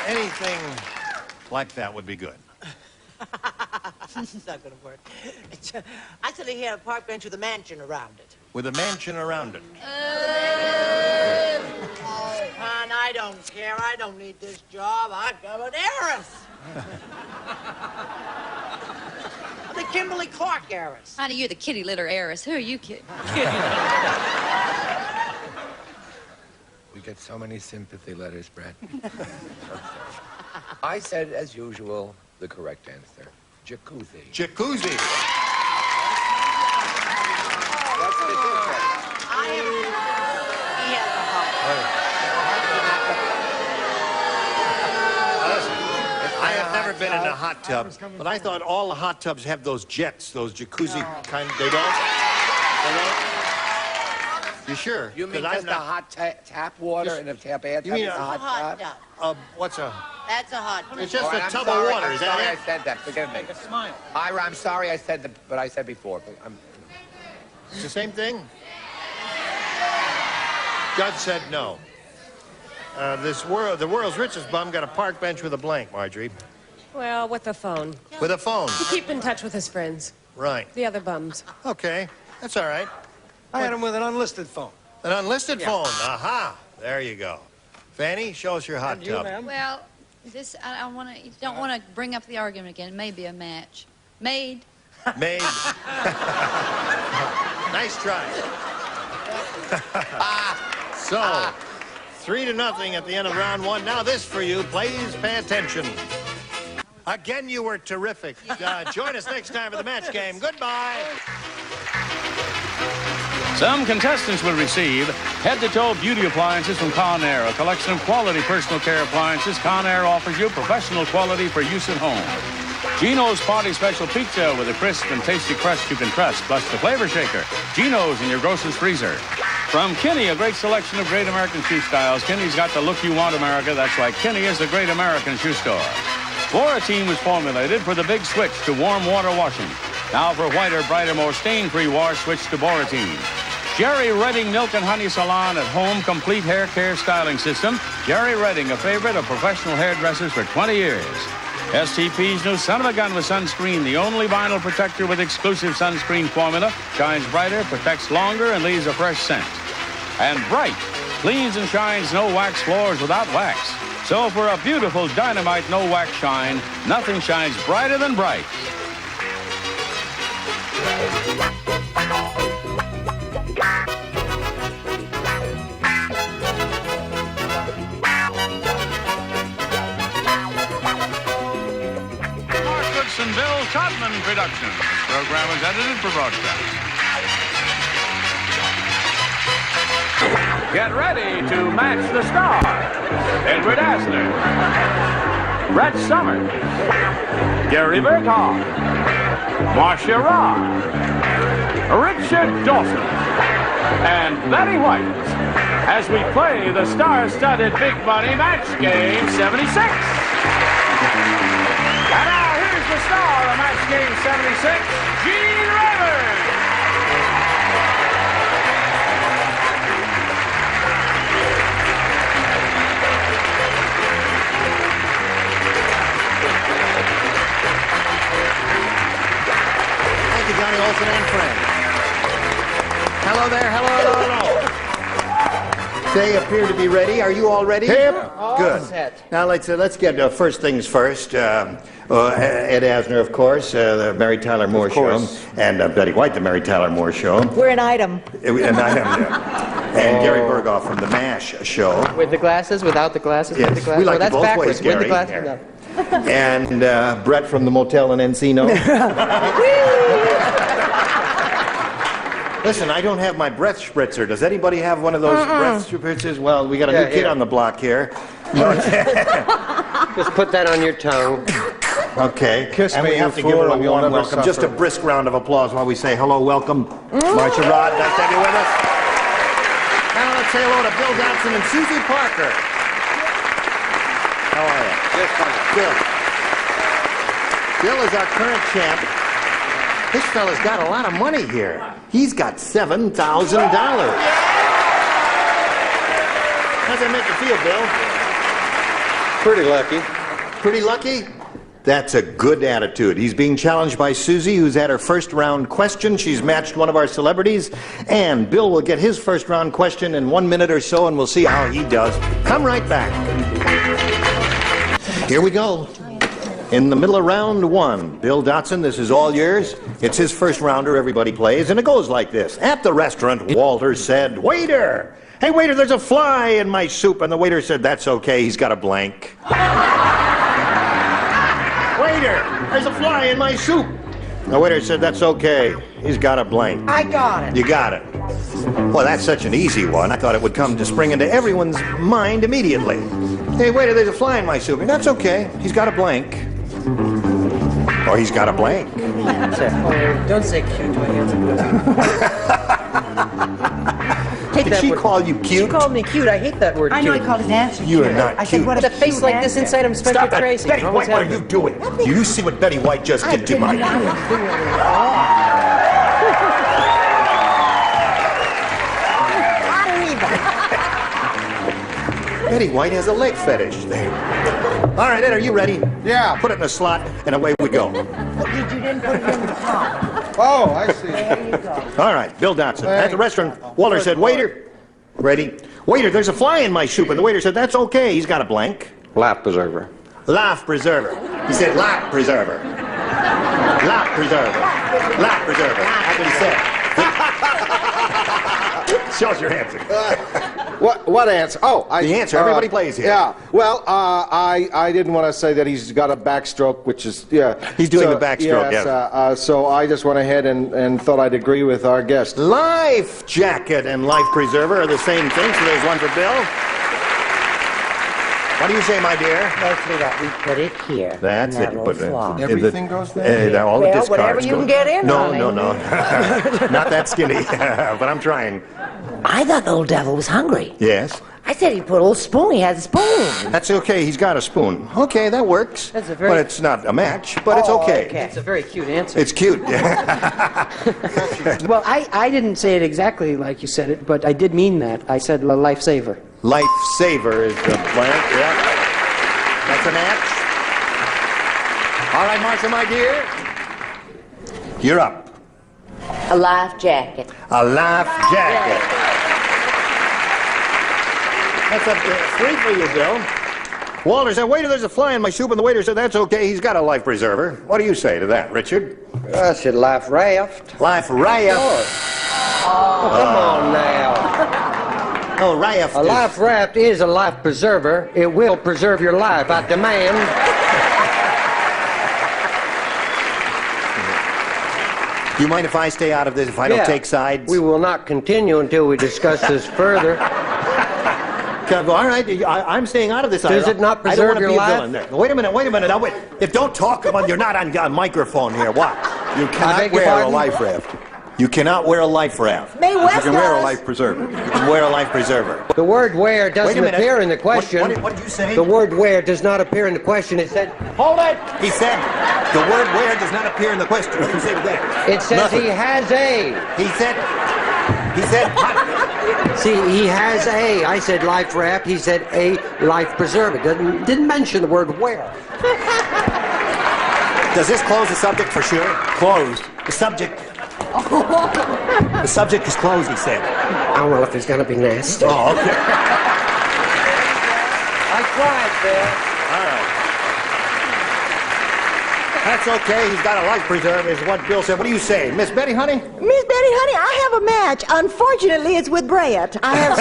Anything like that would be good. It's not going to work. I said he had a park bench with a mansion around it. With a mansion around it. Hon, I don't care. I don't need this job. I'm an heiress. The Kimberly Clark heiress. Honey, you're the kitty litter heiress. Who are you kidding? We get so many sympathy letters, Brett. I said, as usual, the correct answer. Jacuzzi. Jacuzzi. What's the difference? He has a heart. Listen, I have never been in a hot tub, but I thought all the hot tubs have those jets, those jacuzzi kind. They don't? They don't? You sure? You mean just a hot tap water and a tap air tub? You mean a hot tub? What's a... That's a hot tub. It's just a tub of water, is that I'm sorry it? I said that. Forgive me. Smile. Ira, I'm sorry I said what I said before. But It's the same thing? Judge said no. The world's richest bum got a park bench with a blank, Marjorie. Well, with a phone. With a phone? To keep in touch with his friends. Right. The other bums. Okay, that's all right. I had him with an unlisted phone. An unlisted phone? Aha! There you go. Fanny, show us your hot tub. Well, this I don't want to bring up the argument again. It may be a match. Made. Made. Nice try. So, 3-0 at the end of round one. Now this for you. Please pay attention. Again, you were terrific. Join us next time for the match game. Goodbye. Some contestants will receive head-to-toe beauty appliances from Conair, a collection of quality personal care appliances. Conair offers you professional quality for use at home. Gino's Party Special Pizza with a crisp and tasty crust you can trust, plus the Flavor Shaker. Gino's in your grocer's freezer. From Kinney, a great selection of great American shoe styles. Kinney's got the look you want, America. That's why Kinney is the great American shoe store. Boratine was formulated for the big switch to warm water washing. Now for whiter, brighter, more stain-free wash, switch to Boratine. Jerry Redding Milk and Honey Salon at Home Complete Hair Care Styling System. Jerry Redding, a favorite of professional hairdressers for 20 years. STP's new Son of a Gun with Sunscreen, the only vinyl protector with exclusive sunscreen formula. Shines brighter, protects longer, and leaves a fresh scent. And Bright cleans and shines no wax floors without wax. So for a beautiful dynamite no wax shine, nothing shines brighter than Bright. And Bill Todman production. This program is edited for broadcast. Get ready to match the stars. Edward Asner, Brett Summers, Gary Berghoff, Marcia Ross, Richard Dawson, and Betty White as we play the star-studded Big Money Match Game 76. The star of Match Game 76, Gene Rayburn. Thank you, Johnny Olson and friends. Hello there, hello. They appear to be ready. Are you all ready? Hip. Good. Set. Now let's get first things first. Ed Asner, of course, the Mary Tyler Moore Show, and Betty White, the Mary Tyler Moore Show. We're an item. An item, yeah. And Gary Berghoff from the MASH Show. With the glasses, without the glasses, yes. with the glasses. We like that's both backwards. ways, Gary. With the glasses, no. And Brett from the Motel in Encino. Listen, I don't have my breath spritzer. Does anybody have one of those breath spritzers? Well, we got a new kid on the block here. Just put that on your tongue. Okay. Kiss and me, we have to you give her fool, a and you'll warm never welcome. suffer. Just a brisk round of applause while we say hello, welcome. Marcia Rod, nice to have you with us. Now let's say hello to Bill Dodson and Susie Parker. How are you? Just fine. Good. Bill is our current champ. This fella's got a lot of money here. He's got $7,000. How's that make you feel, Bill? Pretty lucky. Pretty lucky? That's a good attitude. He's being challenged by Susie, who's had her first round question. She's matched one of our celebrities. And Bill will get his first round question in 1 minute or so, and we'll see how he does. Come right back. Here we go. In the middle of round one, Bill Dotson, this is all yours. It's his first rounder, everybody plays, and it goes like this. At the restaurant, Walter said, "Waiter! Hey, waiter, there's a fly in my soup." And the waiter said, "That's okay, he's got a blank." "Waiter, there's a fly in my soup." The waiter said, "That's okay, he's got a blank." I got it. You got it. Well, that's such an easy one. I thought it would come to spring into everyone's mind immediately. "Hey, waiter, there's a fly in my soup." "That's okay, he's got a blank." Oh, he's got a blank. Don't say cute to a handsome person. Did she call you cute? She called me cute. I hate that word. I know cute. he called his answer You cute. are not I cute. said, what With a face like this inside him, Inspector Stop it. Tracy. Betty White, what are you doing? Do you see what Betty White just did to my... Betty White has a leg fetish there. All right, Ed, are you ready? Yeah. Put it in the slot, and away we go. You didn't put it in the slot. Oh, I see. There you go. All right, Bill Dotson. At the restaurant, Walter said, waiter. Ready? Waiter, there's a fly in my soup. And the waiter said, that's okay. He's got a blank. Life preserver. Life preserver. He said, life preserver. Life preserver. Life preserver. That's what he said. Show us your answer. What answer? Oh, the answer. Everybody plays here. Yeah. Well, I didn't want to say that he's got a backstroke, which is He's doing the backstroke. Yes. So I just went ahead and thought I'd agree with our guest. Life jacket and life preserver are the same thing. So there's one for Bill. What do you say, my dear? No, sweetheart, we put it here. That's it. You Put it. Everything goes there? All the Well, discards whatever you go. can get in, No, honey. no. Not that skinny, but I'm trying. I thought the old devil was hungry. Yes. I said he'd put a little spoon. He has a spoon. That's okay. He's got a spoon. Okay, that works. That's a very- But it's not a match. But it's okay. It's a very cute answer. It's cute. Well, I didn't say it exactly like you said it, but I did mean that. I said a lifesaver. Lifesaver is the blank. Yeah. That's a match. All right, Marcia, my dear. You're up. A life jacket. A life jacket. That's up to 3 for you, Bill. Walter said, waiter, there's a fly in my soup, and the waiter said, that's okay, he's got a life preserver. What do you say to that, Richard? I said life raft. Life raft. Oh, come on now. Oh, raft. A life raft is a life preserver. It will preserve your life. I demand. Do you mind if I stay out of this, if I don't take sides? We will not continue until we discuss this further. All right, I'm staying out of this. Does it not preserve your life? I don't want to be a villain there. Wait a minute. Now, wait. If don't talk, you're not on microphone here. What? You cannot wear a life raft. You cannot wear a life raft. May West you can wear a does. life preserver. You can wear a life preserver. The word wear doesn't appear in the question. What did you say? The word wear does not appear in the question. It said, hold it! He said, the word wear does not appear in the question. What did you say to that? It says Nothing. he has a. He said, See, he has a. I said life raft. He said a life preserver. Didn't mention the word wear. does this close the subject for sure? Closed. The subject. The subject is closed, he said. Oh, well, if it's going to be nasty. Oh, okay. I tried, Bill. All right. That's okay. He's got a life preserver, is what Bill said. What do you say? Miss Betty, honey? Miss Betty, honey, I have a match. Unfortunately, it's with Brett. I have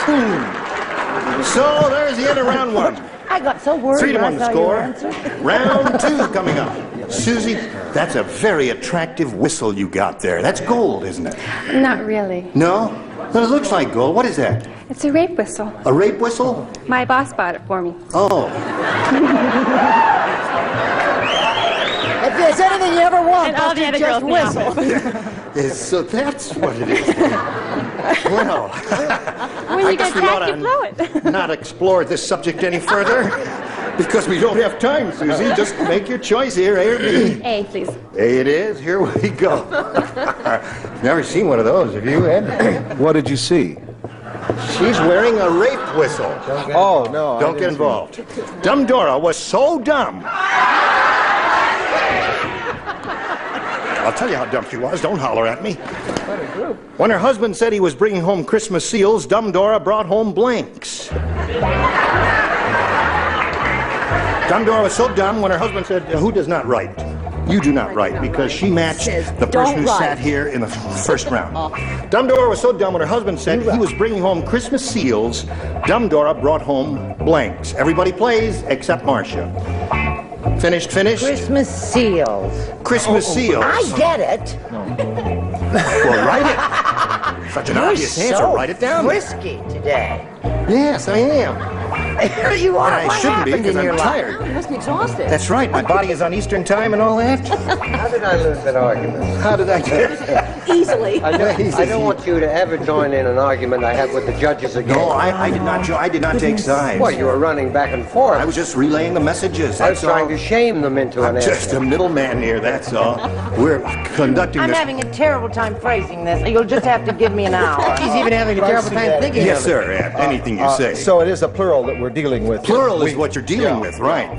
spoon. So there's the end of round one. I got so worried. 3 to when 1 I the saw your score. answer. Round 2 coming up. Susie, that's a very attractive whistle you got there. That's gold, isn't it? Not really. No? But it looks like gold. What is that? It's a rape whistle. A rape whistle? My boss bought it for me. Oh. If there's anything you ever want, And all the other just girls in the whistle. So that's what it is. Well, When I you guess get we attacked, ought you blow it. to not explore this subject any further because we don't have time, Susie. Just make your choice here, A or B. A, please. A it is. Here we go. Never seen one of those. Have you, Ed? What did you see? She's wearing a rape whistle. Oh, no. Don't get involved. Dumb Dora was so dumb. I'll tell you how dumb she was. Don't holler at me. When her husband said he was bringing home Christmas seals, Dumb Dora brought home blanks. Dumb Dora was so dumb when her husband said, who does not write? You do not write, because she matched the person who sat here in the first round. Dumb Dora was so dumb when her husband said he was bringing home Christmas seals, Dumb Dora brought home blanks. Everybody plays except Marcia. Finished? Christmas seals. Christmas seals. I get it. Well, write it. Such an You're obvious answer. so Write it down. frisky today. Yes, I am. Here you are. I What shouldn't be happened because in I'm your life? tired. You must be exhausted. That's right. My body is on Eastern time and all that. How did I lose that argument? How did I get Easily. I don't want you to ever join in an argument I had with the judges again. No, I did not. I did not take sides. Well, you were running back and forth. I was just relaying the messages. I was That's trying all. to shame them into I'm an just answer. a middleman here. That's all. We're conducting I'm this. having a terrible time phrasing this. You'll just have to give me an hour. He's even having a terrible time thinking Yes, of it. sir. Ed. Anything you say. So it is a plural that we're dealing with. Plural is what you're dealing with, right?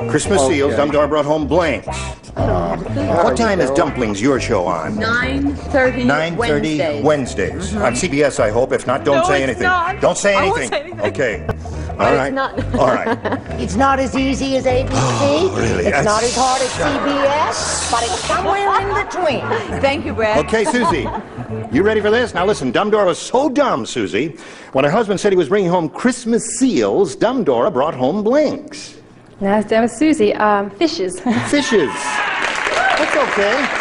Christmas seals. Dumbledore brought home blanks. What time is Dumplings your show on? 9:30 9:30 Wednesdays. On CBS, I hope. If not, don't No, say it's anything. not. Don't say I won't anything. say anything. Okay. All right. not. All right. It's not as easy as ABC. Oh, really? It's not as hard as CBS, but it's somewhere in between. Thank you, Brad. Okay, Susie. You ready for this? Now listen, Dumbledore was so dumb, Susie. When her husband said he was bringing home Christmas seals, Dumbledore brought home blanks. Now, that was Susie. Fishes. Fishes. That's okay.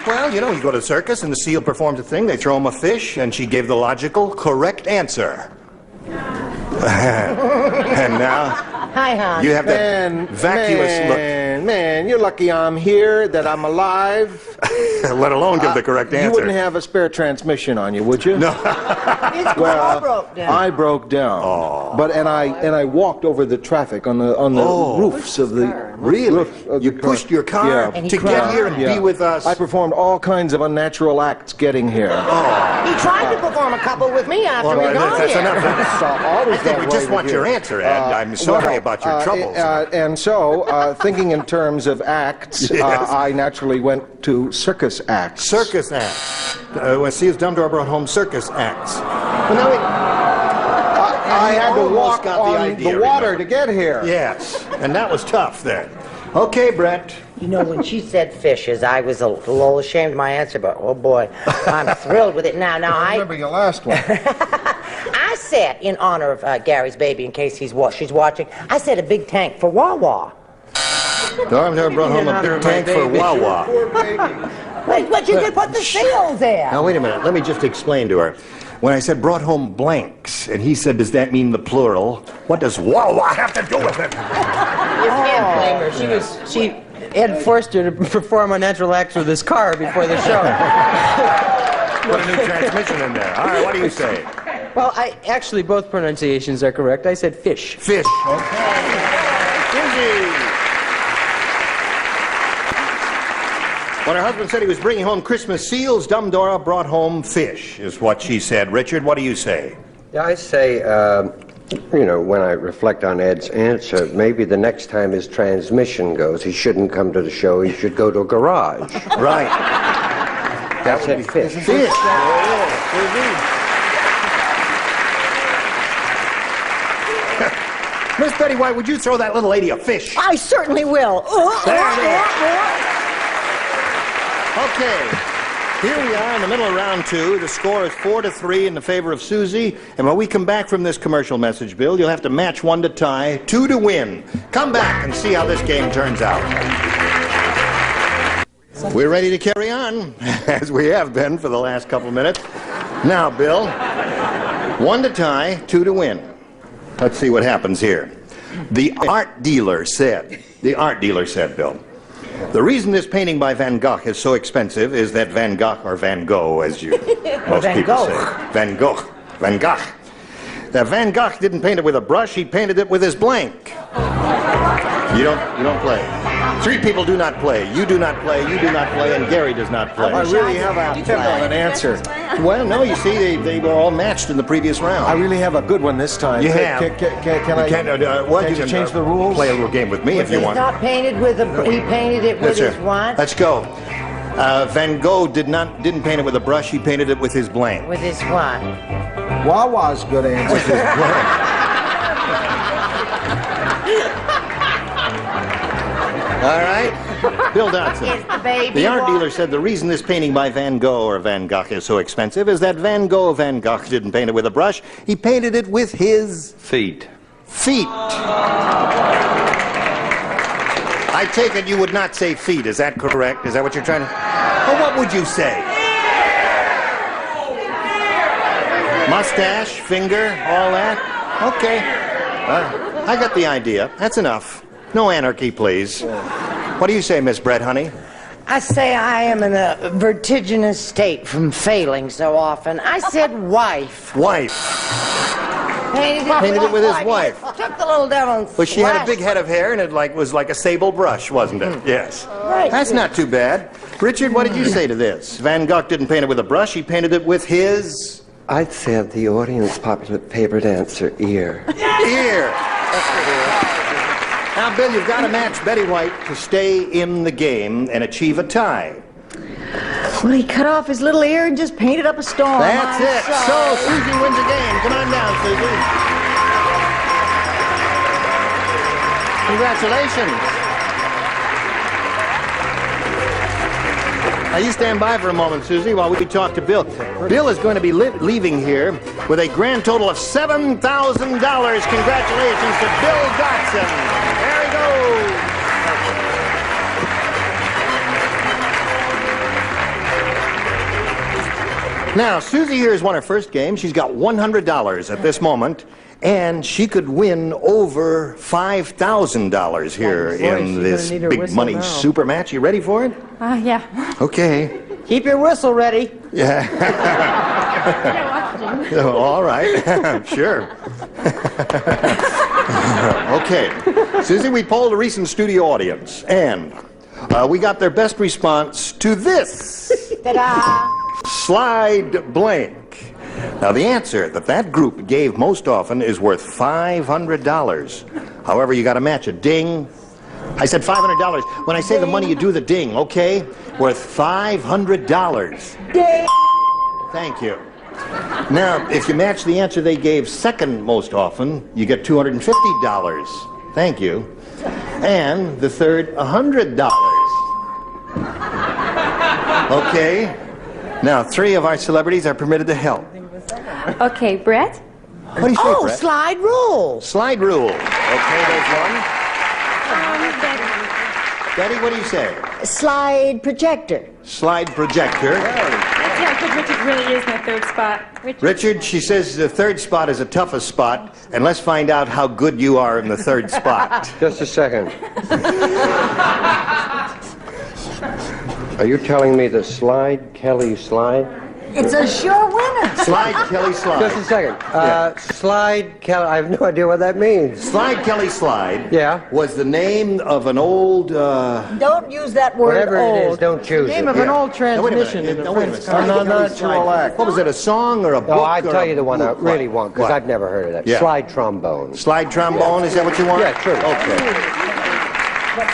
Well, you know, you go to the circus and the seal performs a thing, they throw him a fish, and she gave the logical, correct answer. And now, Hi, hon. you have that vacuous look. Man, you're lucky I'm here, that I'm alive. Let alone give the correct answer. You wouldn't have a spare transmission on you, would you? No. His car broke down. I broke down. Oh. But I walked over the traffic on the roofs of the Really? roof of You the car. pushed your car Yeah. And he to get cried. here and be with us. I performed all kinds of unnatural acts getting here. He tried to perform a couple with me after Well, we got that's here. enough. Always I think that we way just with want you. your answer, Ed. I'm sorry about your troubles. And so, thinking in terms of acts, Yes. I naturally went to circus acts. Circus acts. When Seals Dumbledore brought home circus acts. Well, now I had to almost walk got the on idea, the water remember? to get here. Yes, and that was tough then. Okay, Brett. You know, when she said fishes, I was a little ashamed of my answer, but oh boy, I'm thrilled with it now. Now, I remember your last one. I said, in honor of Gary's baby, in case she's watching, I said a big tank for Wawa. Dumbledore brought home a big tank for Wawa. Wait, but you could put the seals there. Now, wait a minute. Let me just explain to her. When I said brought home blanks, and he said, does that mean the plural? What does Wawa have to do with it? You can't blame her. Ed forced her to perform unnatural acts with his car before the show. Put a new transmission in there. All right, what do you say? Well, actually both pronunciations are correct. I said fish. Fish. Okay. Susie. When her husband said he was bringing home Christmas seals, Dumbledore brought home fish, is what she said. Richard, what do you say? Yeah, I say, you know, when I reflect on Ed's answer, maybe the next time his transmission goes, he shouldn't come to the show, he should go to a garage. Right. That's it, fish. Fish. Miss Betty White, would you throw that little lady a fish? I certainly will. There it is. Okay, here we are in the middle of round two. The score is 4-3 in the favor of Susie. And when we come back from this commercial message, Bill, you'll have to match 1 to tie, 2 to win. Come back and see how this game turns out. We're ready to carry on, as we have been for the last couple of minutes. Now, Bill, 1 to tie, 2 to win. Let's see what happens here. The art dealer said, Bill, the reason this painting by Van Gogh is so expensive is that Van Gogh, or Van Gogh, as you most Van people Gogh. say. Van Gogh. Van Gogh. That Van Gogh didn't paint it with a brush, he painted it with his blank. You don't play. 3 people do not play. You do not play, you do not play, and Gary does not play. I really have a tip of an answer. Well, no, you see, they were all matched in the previous round. I really have a good one this time. You have. Can I Can't you change the rules? Play a little game with me if you He's want. not painted with he painted it with Yes, his sir. what? Let's go. Van Gogh didn't paint it with a brush. He painted it with his blank. With his what? Wawa's good answer. With his blank. All right. Bill Dodson. Is the baby The art walk- dealer said the reason this painting by Van Gogh or Van Gogh is so expensive is that Van Gogh didn't paint it with a brush. He painted it with his Feet. feet. I take it you would not say feet. Is that correct? Is that what you're trying to... Well, what would you say? Mustache, finger, all that? Okay. I got the idea. That's enough. No anarchy, please. What do you say, Miss Bread Honey? I say I am in a vertiginous state from failing so often. I said wife. Wife. Painted it with his wife. Took the little devil and Well, she had a slashed big head of hair, and it was like a sable brush, wasn't it? Yes. Right. That's not too bad. Richard, what did you say to this? Van Gogh didn't paint it with a brush. He painted it with his... I'd say the audience popular favorite answer, ear. Ear. Now, Bill, you've got to match Betty White to stay in the game and achieve a tie. Well, he cut off his little ear and just painted up a storm. That's it. So, Susie wins the game. Come on down, Susie. Congratulations. Now, you stand by for a moment, Susie, while we talk to Bill. Bill is going to be leaving here with a grand total of $7,000. Congratulations to Bill Dotson. There he goes. Now, Susie here has won her first game. She's got $100 at this moment, and she could win over $5,000 here in this big money super match. You ready for it? Yeah. Okay. Keep your whistle ready. Yeah. Oh, all right. Sure. Okay. Susie, we polled a recent studio audience, and we got their best response to this. Ta-da! Slide blank. Now, the answer that group gave most often is worth $500. However, you got to match it. Ding. I said $500. When I say the money, you do the ding, okay? Worth $500. Ding. Thank you. Now, if you match the answer they gave second most often, you get $250. Thank you. And the third, $100. Okay. Now, 3 of our celebrities are permitted to help. Okay, Brett? What do you say, Brett? Slide rule. Slide rule. Okay, there's one. Betty, what do you say? Slide projector. Slide projector. That's how good Richard really is in the third spot. Richard, she says the third spot is the toughest spot, and let's find out how good you are in the third spot. Just a second. Are you telling me the Slide Kelly slide? It's a sure winner. Slide Kelly slide. Just a second. Slide Kelly, I have no idea what that means. Slide Kelly slide Yeah. was the name of an old... Don't use that word Whatever old. it is, don't choose Name it. of an old transmission. Wait a minute. An unnatural act. What was it, a song or a book? No, I'd or tell a you the one I book? really want, because What? I've never heard of that. Yeah. Slide trombone. Slide trombone, is that what you want? Yeah, sure. Okay.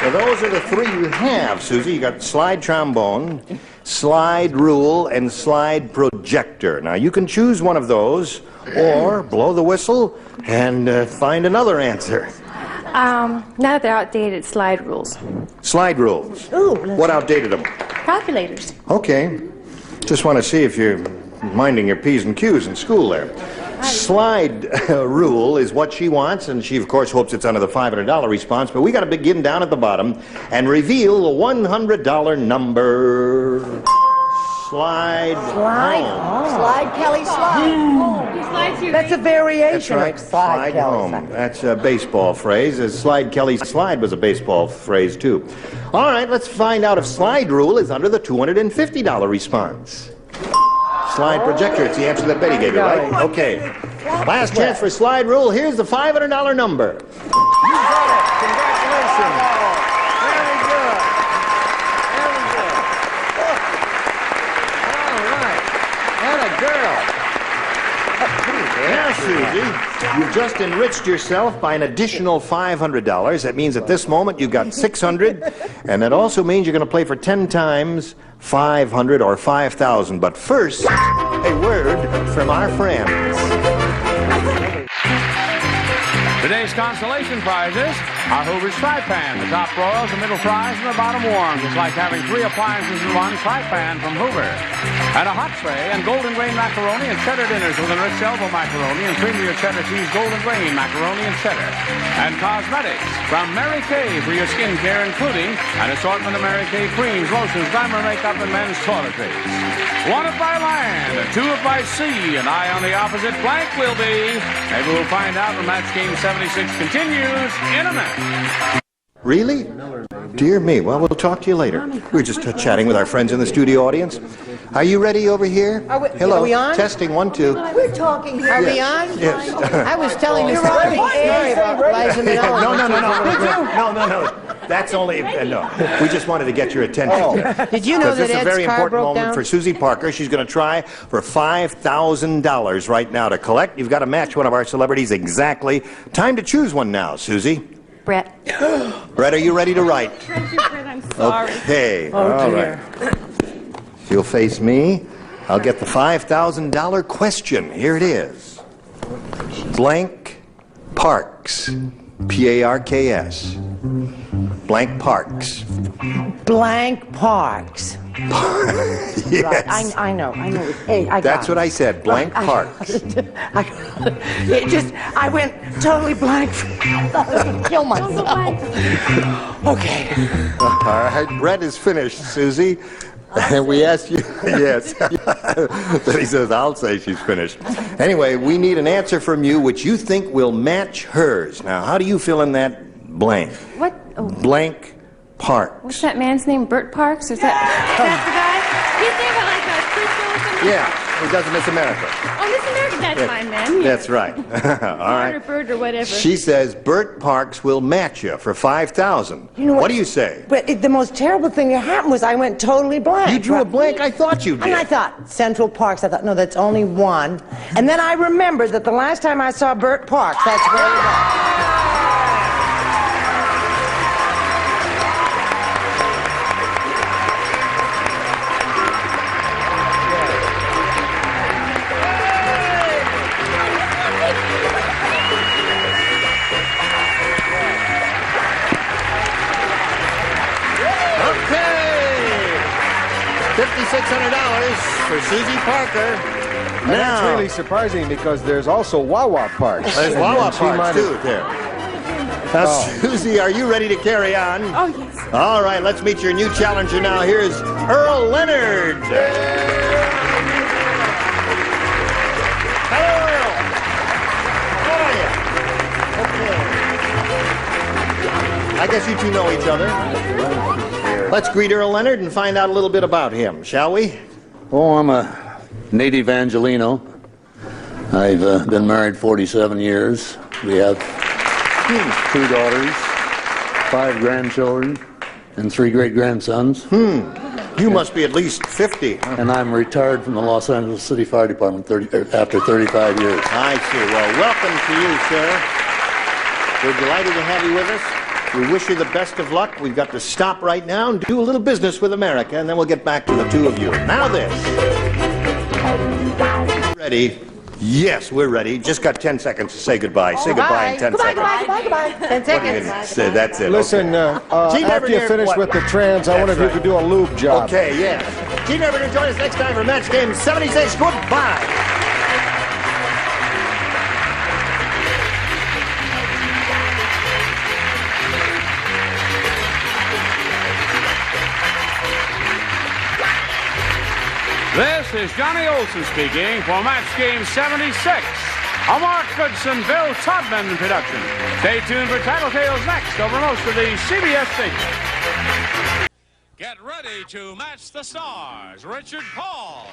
So those are the 3 you have, Susie. You got slide trombone, slide rule, and slide projector. Now, you can choose one of those, or blow the whistle and find another answer. Now that they're outdated, slide rules. Slide rules. Ooh, What outdated them? Calculators. Okay. Just want to see if you're minding your P's and Q's in school there. Slide rule is what she wants, and she, of course, hopes it's under the $500 response, but we got to begin down at the bottom and reveal the $100 number. Slide home. Slide Kelly slide. That's a variation That's right. of slide Kelly. home. That's a baseball phrase. As Slide Kelly slide was a baseball phrase, too. All right, let's find out if slide rule is under the $250 response. Slide projector. It's the answer that Betty gave you, right? Okay. Last chance for slide rule. Here's the $500 number. You got it. Congratulations. Very good. Very good. All right. And a girl. Now, Susie, you've just enriched yourself by an additional $500. That means at this moment you've got $600, and that also means you're going to play for 10 times $500 or $5,000. But first, a word from our friends. Today's consolation prizes are Hoover's fry pan. The top broils, the middle fries, and the bottom warms. It's like having 3 appliances in one fry pan from Hoover. And a hot tray and golden grain macaroni and cheddar dinners with enriched elbow macaroni and creamier cheddar cheese golden grain macaroni and cheddar. And cosmetics from Mary Kay for your skincare, including an assortment of Mary Kay creams, lotions, glamour makeup, and men's toiletries. 1 if by land, 2 if by sea, and I on the opposite flank will be. Maybe we'll find out when Match Game 76 continues in a minute. Really? Dear me. Well, we'll talk to you later. We're just chatting with our friends in the studio audience. Are you ready over here? Hello. Are we on? Testing 1, 2. We're talking here. Are we on? Yes. I was telling you story about Liza Minnelli. No. That's only, no. We just wanted to get your attention. Did you know that this is a very Ed's car important broke moment down? for Susie Parker. She's going to try for $5,000 right now to collect. You've got to match one of our celebrities exactly. Time to choose one now, Susie. Brett. Brett, are you ready to write? I'm sorry. Okay. Oh, All dear. right. If you'll face me, I'll get the $5,000 question. Here it is. Blank Parks. P-A-R-K-S. Blank Parks. Blank Parks. Yes. Right, I know. Hey, I got That's what I said, blank Parks. I went totally blank. I thought I was going to kill myself. Okay. All right, Brett is finished, Susie. And we asked you, yes. Then he says, I'll say she's finished. Anyway, we need an answer from you which you think will match hers. Now, how do you fill in that blank? What? Oh. Blank Parks. What's that man's name? Bert Parks? Is that the guy? He's there like a quiz show or something? Yeah, he does Miss America. Oh, Miss America, that's mine then. Yeah. That's right. All right. Or Bert or whatever. She says Bert Parks will match you for $5,000. You know what do you say? But the most terrible thing that happened was I went totally blank. You drew a blank? I thought you did. And I thought, Central Parks. I thought, no, that's only one. And then I remembered that the last time I saw Bert Parks, that's where he was. $5,600 for Susie Parker. And that's really surprising because there's also Wawa Parks. There's Wawa Parks, too, there. Susie, are you ready to carry on? Oh, yes. All right, let's meet your new challenger now. Here's Earl Leonard. Hello, Earl. How are you? Okay. I guess you two know each other. Let's greet Earl Leonard and find out a little bit about him, shall we? Oh, I'm a native Angelino. I've been married 47 years. We have 2 daughters, 5 grandchildren, and 3 great-grandsons. You must be at least 50. And I'm retired from the Los Angeles City Fire Department after 35 years. I see. Well, welcome to you, sir. We're delighted to have you with us. We wish you the best of luck. We've got to stop right now and do a little business with America, and then we'll get back to the two of you. Now this. Ready? Yes, we're ready. Just got 10 seconds to say goodbye. Say goodbye in 10 seconds. Goodbye. 10 seconds. That's it. Listen, after you finish with the trans, I wonder if you could do a lube job. Okay, yeah. Gene Everett, join us next time for Match Game 76. Goodbye. This is Johnny Olson speaking for Match Game 76, a Mark Goodson, Bill Todman production. Stay tuned for Tattletales next over most of the CBS stations. Get ready to match the stars. Richard Paul,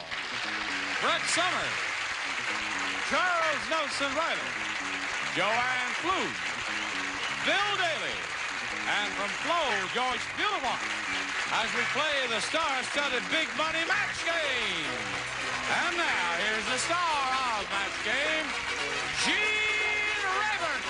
Brett Summers, Charles Nelson Riley, Joanne Flew, Bill Daly, and from Flo, George Beautiful, as we play the star-studded Big Money Match Game. And now, here's the star of Match Game, Gene Rayburn.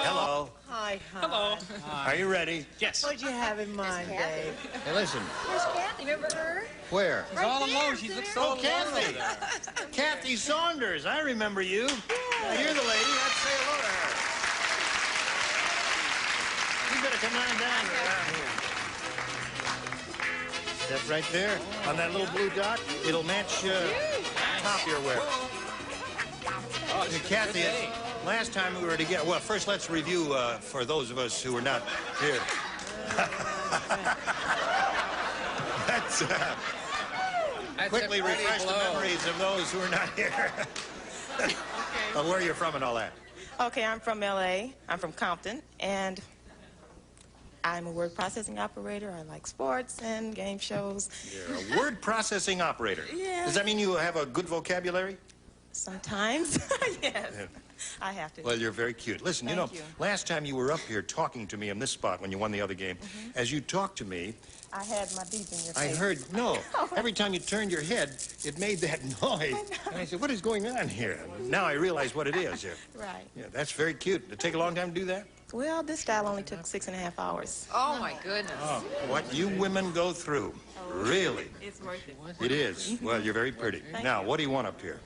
Hello. Hi, Hello. Are you ready? Yes. What'd you have in mind, Dave? Hey, listen. Where's Kathy? Remember her? Where? She's all alone. She looks so Kathy. Kathy Saunders. I remember you. Yeah. You're the lady. Let's say hello to her. You better come on down around here. Step right there on that little blue dot. It'll match top you're wearing. Kathy, last time we were together. Well, first let's review for those of us who were not here. Let's quickly refresh the memories of those who are not here. Where are you from and all that? Okay, I'm from L.A. I'm from Compton, and I'm a word processing operator. I like sports and game shows. You're a word processing operator. Yeah. Does that mean you have a good vocabulary? Sometimes, yes. Yeah. I have to. Well, you're very cute. Listen, Thank you. last time you were up here talking to me in this spot when you won the other game, as you talked to me, I had my beep in your face. I heard, no, every time you turned your head, it made that noise. And I said, what is going on here? Now I realize what it is here. Right. Yeah, that's very cute. Did it take a long time to do that? Well, this style only took 6.5 hours. Oh, my goodness. Oh, what you women go through. Really? It's worth it. It is. Well, you're very pretty. Now, what do you want up here?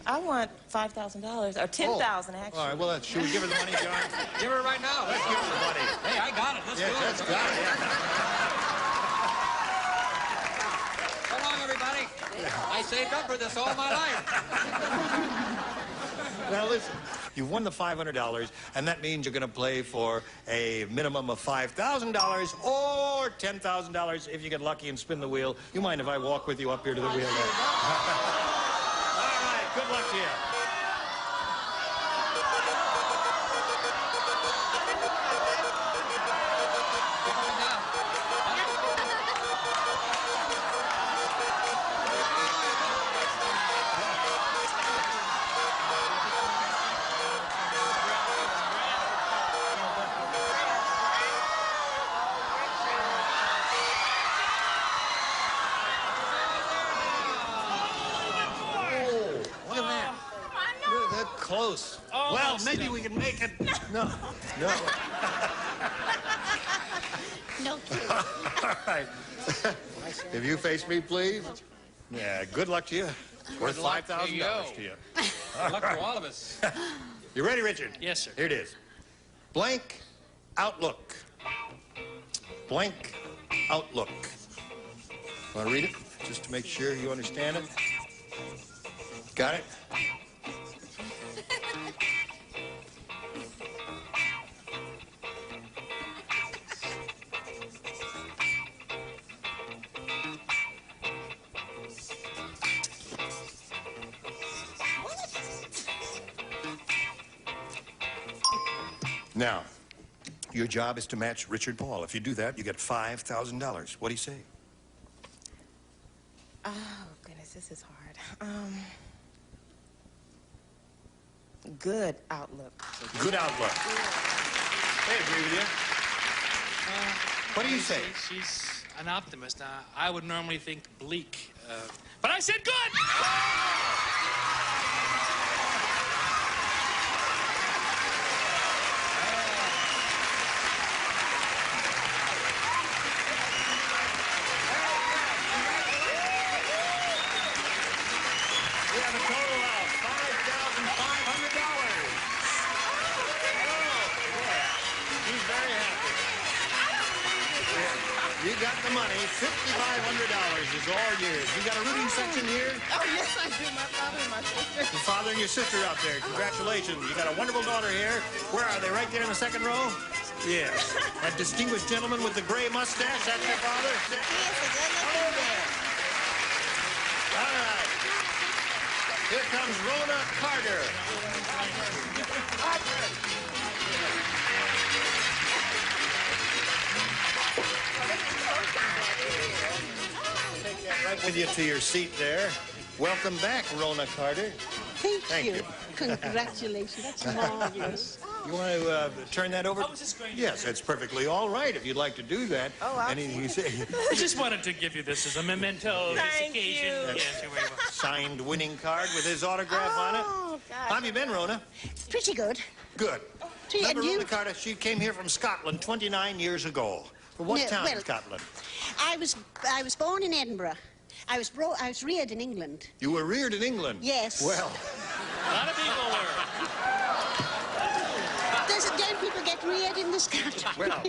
I want $5,000 or $10,000 actually. All right, well, should we give her the money, John? Give her right now. Let's give her the money. Hey, I got it. Let's Yes, go. that's got it. Yeah. So long, everybody. I saved up for this all my life. Now, listen. You've won the $500, and that means you're going to play for a minimum of $5,000 or $10,000 if you get lucky and spin the wheel. You mind if I walk with you up here to the wheel? All right, good luck to you. Look at that. You're that close. Well, maybe we can make it. No. No. All right. If you face me, please. Yeah, good luck to you. It's worth $5,000 to you. Good luck to all of us. You ready, Richard? Yes, sir. Here it is. Blank outlook. Blank outlook. Want to read it? Just to make sure you understand it. Got it? Now, your job is to match Richard Paul. If you do that, you get $5,000. What do you say? Oh, goodness, this is hard. Good outlook. Good outlook. I agree with you. What do you say? She's an optimist. I would normally think bleak. But I said good! We have a total of $5,500. He's very happy. You got the money. $5,500 is all yours. You got a rooting section here? Oh, yes, I do. My father and my sister. Your father and your sister out there. Congratulations. You got a wonderful daughter here. Where are they? Right there in the second row? Yes. That distinguished gentleman with the gray mustache, that's your father? He is a good-looking man. All right. Here comes Rona Carter. Take that right with you to your seat there. Welcome back, Rona Carter. Thank you. you. Congratulations. That's marvelous. You want to turn that over? Yes, that's perfectly all right if you'd like to do that. Oh, I'll Anything you say. I just wanted to give you this as a memento of this Thank occasion. you. Yes, you're very welcome. Signed winning card with his autograph on it. Oh, God. How have you been, Rona? Pretty good. Good. country, Remember and you... Rhoda Carter? She came here from Scotland 29 years ago. From what No, town in well, Scotland? I was born in Edinburgh. I was reared in England. You were reared in England? Yes. Well. A lot of people were. Don't people get reared in this country? Well,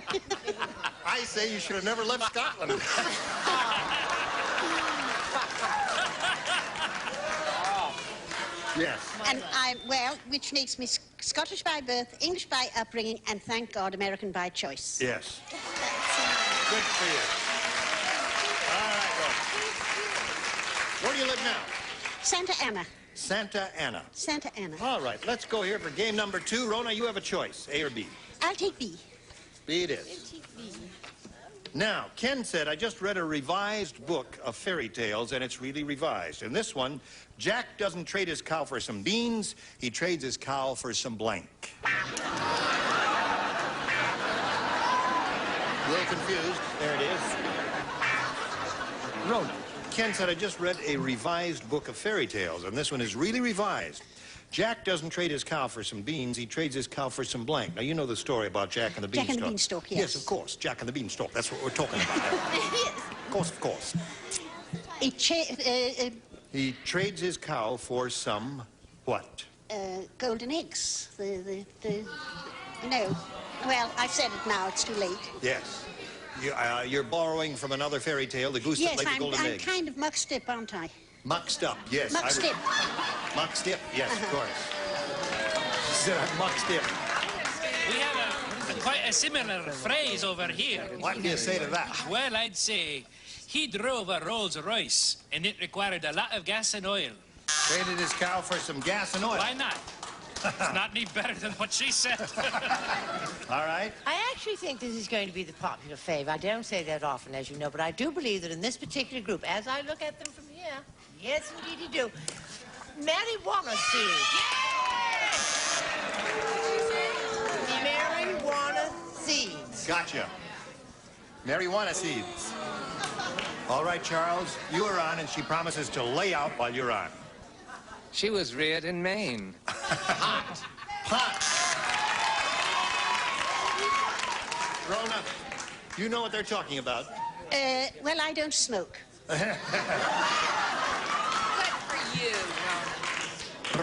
I say you should have never left Scotland. Yes. And which makes me Scottish by birth, English by upbringing, and thank God, American by choice. Yes. Good for you. All right, Rhoda. Where do you live now? Santa Ana. Santa Ana. Santa Ana. All right, let's go here for game number 2. Rona, you have a choice, A or B. I'll take B. B it is. Now, Ken said, I just read a revised book of fairy tales, and it's really revised. In this one, Jack doesn't trade his cow for some beans, he trades his cow for some blank. A little confused. There it is. Rona, Ken said, I just read a revised book of fairy tales, and this one is really revised. Jack doesn't trade his cow for some beans, he trades his cow for some blank. Now, you know the story about Jack and the Beanstalk. Jack and the Beanstalk, yes. Yes, of course. Jack and the Beanstalk. That's what we're talking about. Yes. Of course. He trades his cow for some what? golden eggs. No. Well, I've said it now. It's too late. Yes. You're borrowing from another fairy tale, the goose that laid the golden egg. Yes, I'm kind of muxed up, aren't I? Muxed up, yes. Muxed up. Muxed up, yes, of course. She said I'm muxed up. We have quite a similar phrase over here. What do you say to that? Well, I'd say he drove a Rolls Royce, and it required a lot of gas and oil. Traded his cow for some gas and oil. Why not? It's not any better than what she said. All right. I actually think this is going to be the popular fave. I don't say that often, as you know, but I do believe that in this particular group, as I look at them from here, yes, indeed you do, marijuana seeds. Marijuana seeds. Gotcha. Marijuana seeds. All right, Charles, you are on, and she promises to lay out while you're on. She was reared in Maine. Hot. Rona, you know what they're talking about. Well, I don't smoke. Good for you,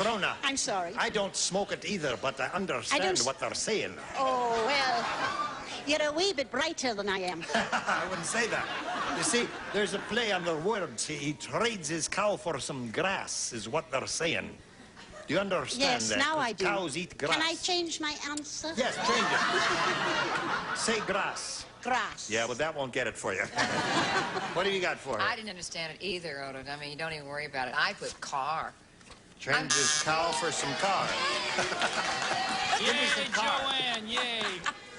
Rona. I'm sorry. I don't smoke it either, but I understand what they're saying. Oh, well, you're a wee bit brighter than I am. I wouldn't say that. You see, there's a play on the words. He trades his cow for some grass, is what they're saying. Do you understand Yes, that? now I do. Cows eat grass. Can I change my answer? Yes, change it. Say grass. Grass. Yeah, but that won't get it for you. What have you got for her? I didn't understand it either, Odo. I mean, you don't even worry about it. I put car. Trades his cow for some car. Give me some car. Joanne, yay.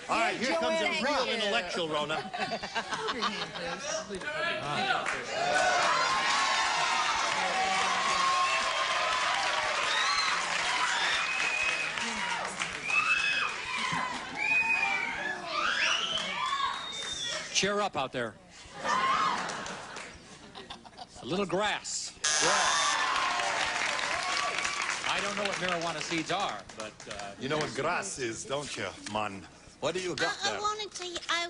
All right, here comes a real intellectual, Rona. Hold your hand, please. Cheer up out there. A little grass. I don't know what marijuana seeds are, but... you know what grass is, don't you, man? What do you got there? I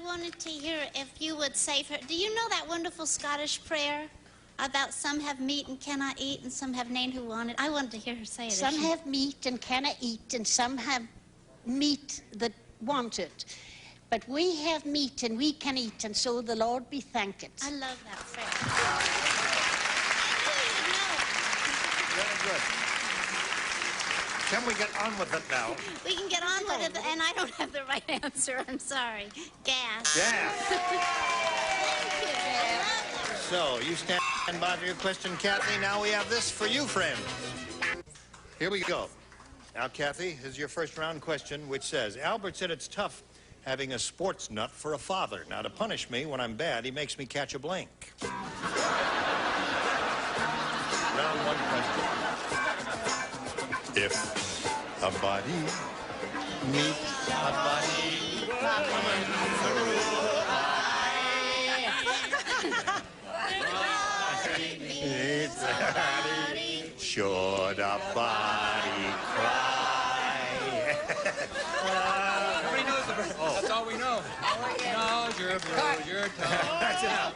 wanted to hear if you would say for... Do you know that wonderful Scottish prayer about some have meat and cannot eat, and some have nane who want it? I wanted to hear her say it. Some have meat and cannot eat, and some have meat that want it. But we have meat and we can eat, and so the Lord be thanked. I love that phrase. Very good. Can we get on with it now? We can get on with it, and I don't have the right answer. I'm sorry. Gas. Gas. Thank you, Dad. So, you stand by for your question, Kathy. Now we have this for you, friends. Here we go. Now, Kathy, here's your first round question, which says, Albert said it's tough having a sports nut for a father. Now, to punish me when I'm bad, he makes me catch a blank. Round one question. If a body meets a body coming through it's a body. Should a body cry? Teacher blows your tongue. That's enough.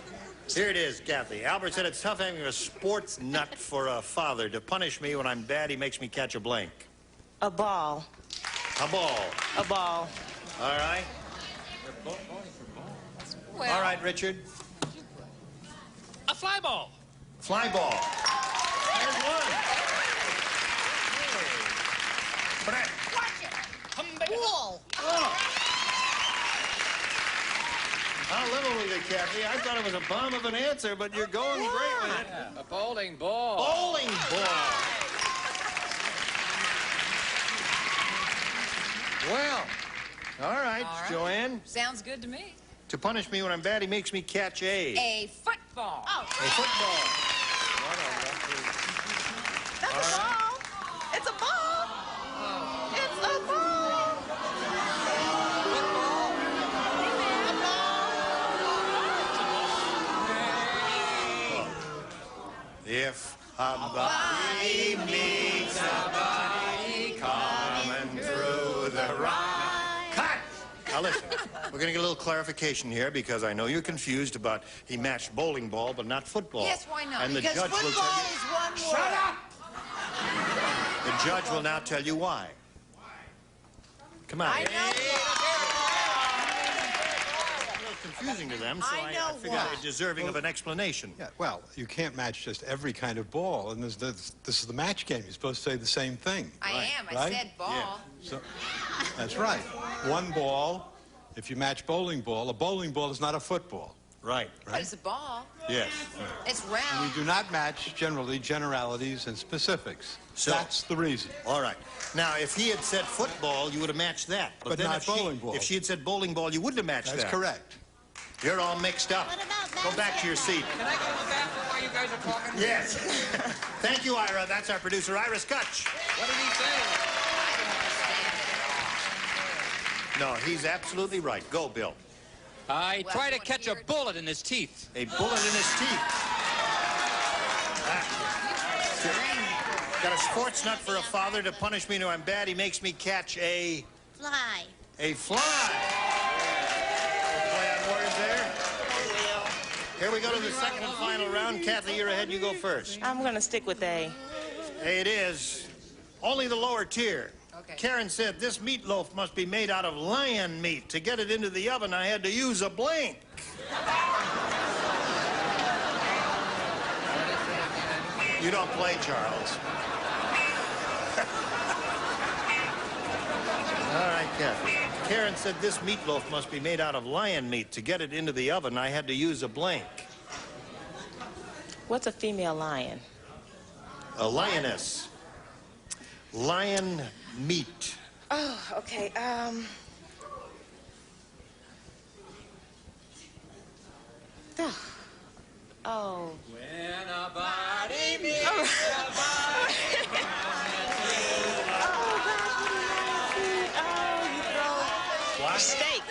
Here it is, Kathy. Albert said it's tough having a sports nut for a father. To punish me when I'm bad, he makes me catch a blank. A ball. A ball. A ball. All right. Well, All right, Richard. A fly ball. Fly ball. There's one. watch it. Wool. I'll level with you, Kathy. I thought it was a bomb of an answer, but you're going great with it. A bowling ball. Bowling ball. Well, all right, Joanne. Sounds good to me. To punish me when I'm bad, he makes me catch A football. Oh. a football. That's a ball. It's a ball. It's a ball. If a body meets a body coming through the ride. Cut! Now listen, we're going to get a little clarification here because I know you're confused about he matched bowling ball but not football. Yes, why not? And the Because judge will football tell is one word. Shut up! The judge will now tell you why. Come on. I know. It's a little confusing to them, so I know I figured why. it's deserving of an explanation. Yeah, well, you can't match just every kind of ball, and this is the match game. You're supposed to say the same thing. I am. I right? said ball. Yeah. So, that's right. One ball. If you match bowling ball, a bowling ball is not a football. Right. But it's a ball. Yes. It's And round. we do not match generally generalities and specifics. So- That's the reason. All right. Now, if he had said football, you would have matched that. But then not if she- bowling ball. If she had said bowling ball, you wouldn't have matched That's that. correct. You're all mixed up. Go back to your seat. Can I go to the bathroom while you guys are talking? Yes. Thank you, Ira. That's our producer, Ira Skutch. What did he say? No, he's absolutely right. Go, Bill. I try to catch a bullet in his teeth. A bullet in his teeth. Got a sports nut for a father. To punish me when I'm bad, he makes me catch a Fly. fly. Play on words there. Here we go to the second and final round. Kathy, you're ahead. You go first. I'm going to stick with A. Hey, it is. Only the lower tier. Okay. Karen said this meatloaf must be made out of lion meat. To get it into the oven, I had to use a blank. You don't play, Charles. All right, Kathy. Karen said this meatloaf must be made out of lion meat. To get it into the oven, I had to use a blank. What's a female lion? A lioness. Lion meat. Oh, okay. Oh. When a body meets Oh. a body. What? Steak.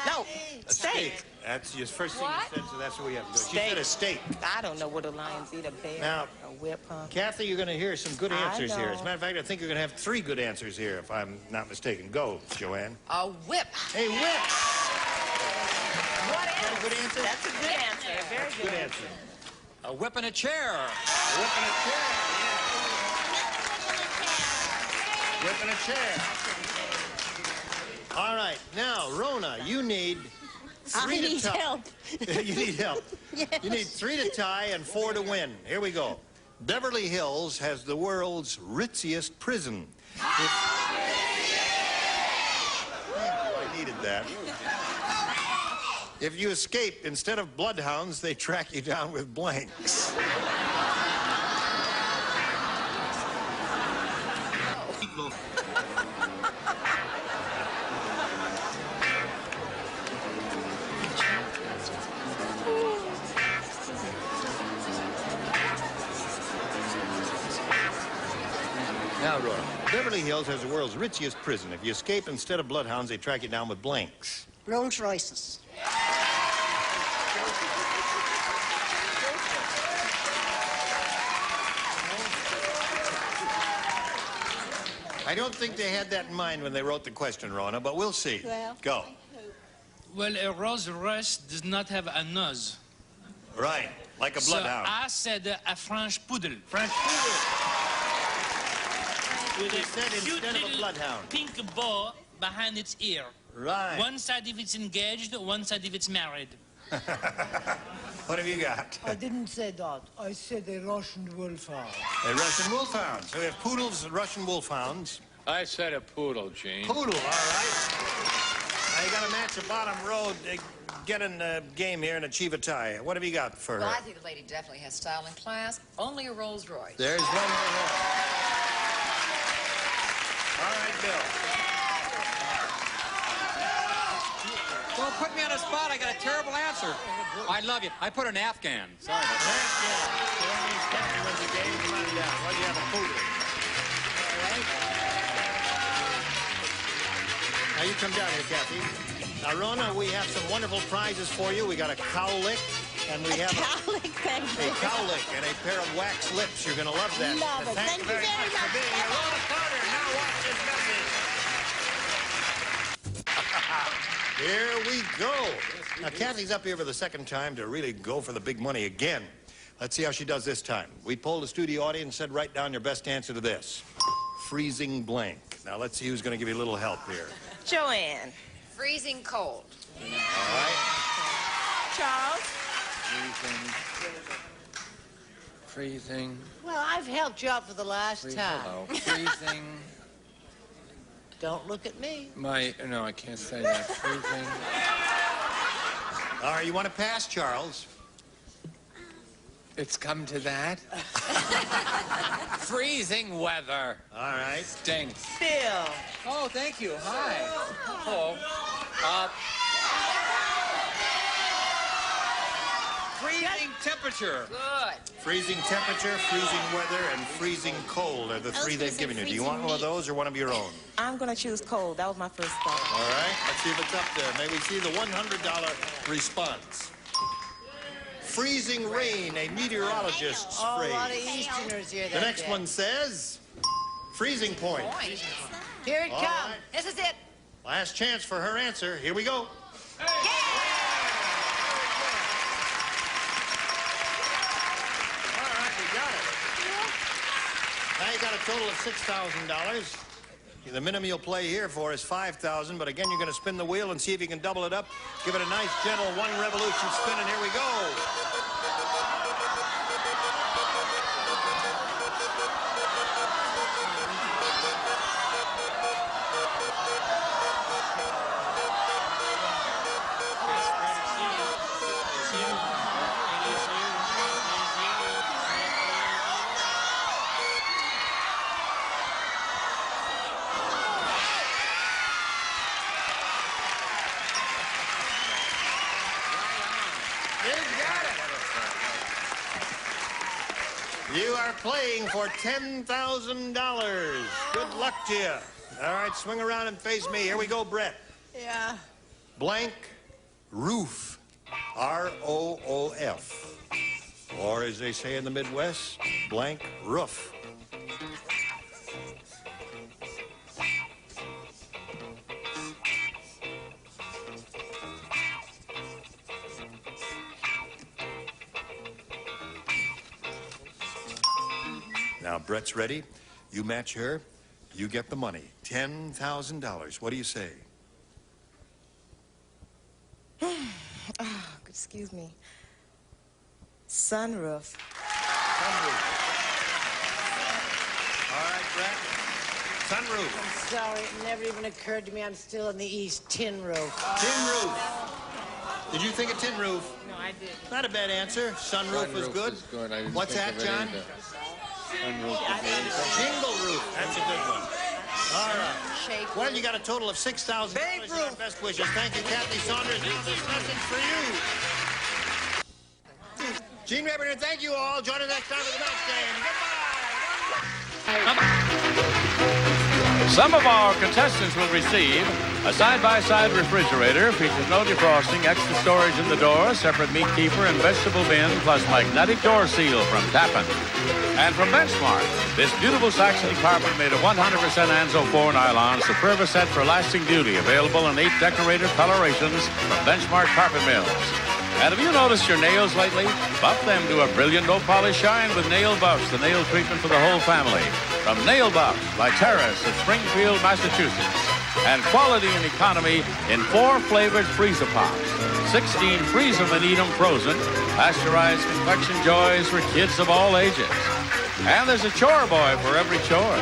No, steak. That's your first thing What? you said, so that's what we have to do. She Steak. said a steak. I don't know what a lions eat, a bear, Now, a whip, huh? Kathy, you're going to hear some good I answers here. know. As a matter of fact, I think you're going to have 3 good answers here, if I'm not mistaken. Go, Joanne. A whip. A whip. What Is that a else? good answer? That's a good answer. A very Good answer. A whip and a chair. Whip and a chair. Yeah. Whip and a chair. All right. Now, Rona, you need 3 I to need tie. help. You need help. Yes. You need 3 to tie and 4 to win. Here we go. Beverly Hills has the world's ritziest prison. I needed that. If you escape, instead of bloodhounds, they track you down with blanks. Now, Roy, Beverly Hills has the world's ritziest prison. If you escape, instead of bloodhounds, they track you down with blanks. Rolls Royces. I don't think they had that in mind when they wrote the question, Rona, but we'll see. Well, Go. Well, a Rolls Royce does not have a nose. Right, like a bloodhound. So I said a French poodle. French poodle. With They said instead of a bloodhound. Pink bow behind its ear. Right. One side if it's engaged, one side if it's married. What have you got? I didn't say that. I said a Russian wolfhound. A Russian wolfhound. So we have poodles and Russian wolfhounds. I said a poodle, Gene. Poodle, all right. Now you got to match the bottom row to get in the game here and achieve a tie. What have you got for Well, her? I think the lady definitely has style and class. Only a Rolls Royce. There's one more. All right, Bill. Don't put me on the spot. I got a terrible answer. I love you. I put an Afghan. Sorry about that. Wins the game. Come on down. What do you have, a poodle? Now you come down here, Kathy. Now, Rona, we have some wonderful prizes for you. We got a cowlick, and we have Cowlick, thank you. a cowlick and a pair of wax lips. You're going to love that. Love it. Thank you very much for being here. Rona Carter, now watch this message. Here we go. Now, Kathy's up here for the second time to really go for the big money again. Let's see how she does this time. We polled the studio audience and said, write down your best answer to this. Freezing blank. Now, let's see who's going to give you a little help here. Joanne. Freezing cold. All right. Charles. Freezing. Well, I've helped you out for the last time. Hello. Freezing. Don't look at me. No, I can't say that. Freezing. All right, you want to pass, Charles? It's come to that. Freezing weather. All right. Stinks. Bill. Oh, thank you. Hi. Hello. Freezing temperature. Good. Freezing temperature, freezing weather, and freezing cold are the three they've given you. Do you want one of those or one of your own? I'm going to choose cold. That was my first thought. All right, let's see if it's up there. May we see the $100 response. Freezing rain, a meteorologist's Oh, a phrase. lot of Easterners here The that next day. one says, freezing point. Here it All comes. right. This is it. Last chance for her answer. Here we go. Now you got a total of $6,000. The minimum you'll play here for is $5,000, but again, you're going to spin the wheel and see if you can double it up. Give it a nice, gentle one revolution spin, and here we go. You are playing for $10,000. Good luck to you. All right, swing around and face me. Here we go, Brett. Yeah. Blank roof. R-O-O-F. Or as they say in the Midwest, blank roof. Now, Brett's ready. You match her, you get the money. $10,000. What do you say? Oh, excuse me. Sunroof. All right, Brett. Sunroof. I'm sorry, it never even occurred to me I'm still in the East. Tin roof. Tin roof. Did you think of tin roof? No, I did. Not a bad answer. Sunroof was good. Is good. I didn't What's think that, of it John? either. Sunroof is really good. Jingle roof. That's a good one. All right. Well, you got a total of $6,000. Best wishes. Thank you, Kathy Saunders. Now this message for you. Gene Rabbit, thank you all. Join us next time for the next game. Goodbye. Some of our contestants will receive a side-by-side refrigerator, features no defrosting, extra storage in the door, separate meat keeper and vegetable bin, plus magnetic door seal from Tappan. And from Benchmark, this beautiful Saxony carpet made of 100% Anzo 4 nylon, superb set for lasting beauty, available in 8 decorated colorations from Benchmark Carpet Mills. And have you noticed your nails lately? Buff them to a brilliant no polish shine with Nail Buffs, the nail treatment for the whole family. From Nail Buffs by Terrace of Springfield, Massachusetts. And quality and economy in 4 flavored freezer pops. 16 freeze them and eat them frozen. Pasteurized confection joys for kids of all ages. And there's a chore boy for every chore.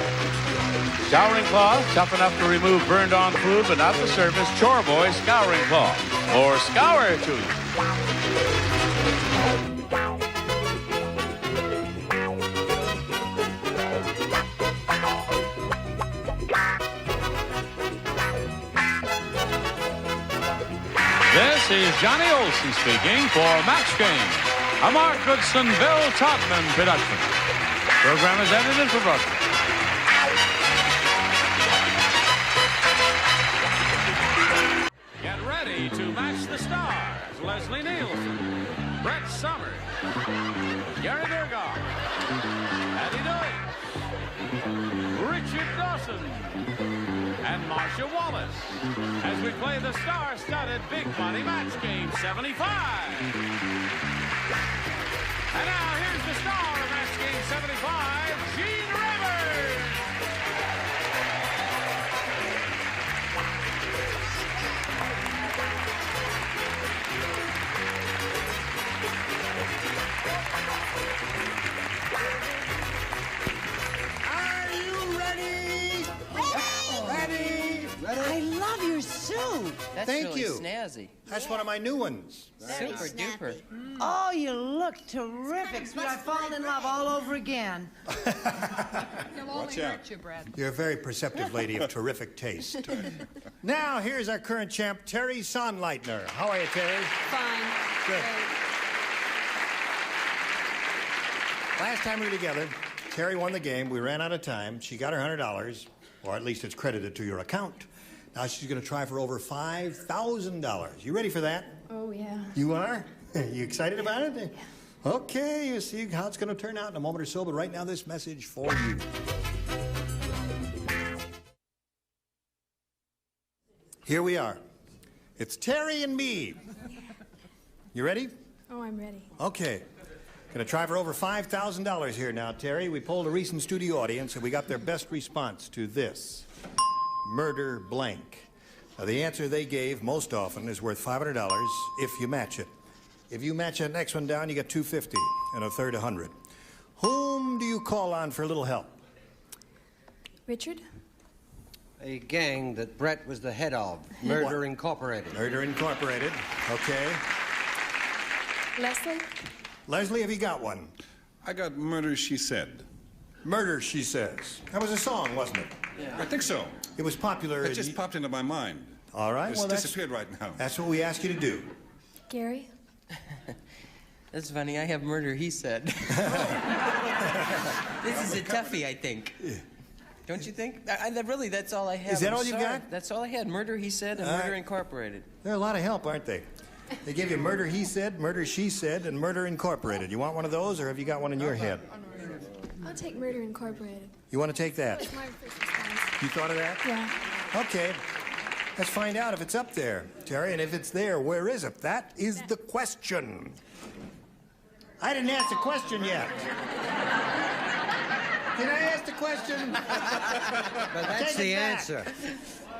Scouring cloth, tough enough to remove burned on food, but not the surface. Chore boy scouring cloth. Or scour to you. This is Johnny Olson speaking for Match Game, a Mark Goodson, Bill Todman production. Program is edited for broadcast. Get ready to match the stars. Leslie Nielsen, Brett Summers, Gary Berghoff, Eddie Deutsch, Richard Dawson, and Marcia Wallace as we play the star-studded Big Money Match Game 75. And now here's the star of Match Game 75, Gene Rivers. Are you ready? Ready? I love your suit. That's Thank really you. snazzy. That's one of my new ones. Super duper. Oh, you look terrific. Sweet, I've fallen in love all over again. Watch out. You're a very perceptive lady of terrific taste. Now, here's our current champ, Terry Sonnleitner. How are you, Terry? Fine. Good. Last time we were together, Terry won the game. We ran out of time. She got her $100, or at least it's credited to your account. Now she's going to try for over $5,000. You ready for that? Oh, yeah. You are? You excited about it? Yeah. Okay, you see how it's going to turn out in a moment or so, but right now this message for you. Here we are. It's Terry and me. You ready? Oh, I'm ready. Okay. Going to try for over $5,000 here now, Terry. We polled a recent studio audience, and we got their best response to this. Murder blank. Now, the answer they gave most often is worth $500 if you match it. If you match that next one down, you get $250 and a third $100. Whom do you call on for a little help? Richard? A gang that Brett was the head of. Murder Incorporated. Murder Incorporated. Okay. Leslie? Leslie, have you got one? I got Murder, She Said. Murder, She Says. That was a song, wasn't it? Yeah. I think so. It was popular. It just popped into my mind. All right. It's well, disappeared right now. That's what we ask you to do. Gary? That's funny. I have Murder, He Said. This is a toughie, I think. Don't you think? Really, that's all I have. Is that I'm all you sorry. got? That's all I had. Murder, He Said, and Murder Incorporated. They're a lot of help, aren't they? They gave you Murder, He Said, Murder, She Said, and Murder Incorporated. You want one of those, or have you got one in your head? I'll take Murder Incorporated. You want to take that? That's my first response. You thought of that? Yeah. Okay. Let's find out if it's up there, Terry. And if it's there, where is it? That is the question. I didn't ask the question yet. Did I ask the question? But that's the answer.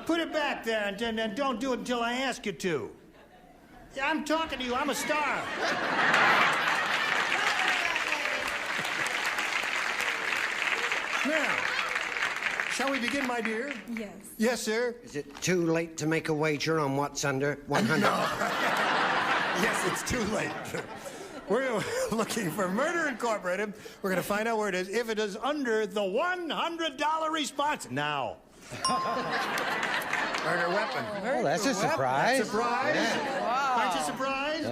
Put it back there, and don't do it until I ask you to. Yeah, I'm talking to you. I'm a star. Now, shall we begin, my dear? Yes. Yes, sir. Is it too late to make a wager on what's under 100? No. Yes, it's too late. We're looking for Murder Incorporated. We're going to find out where it is. If it is under the $100 response. Now. Murder weapon. Oh, that's a surprise. Surprise? Yeah. Wow. Aren't you surprised?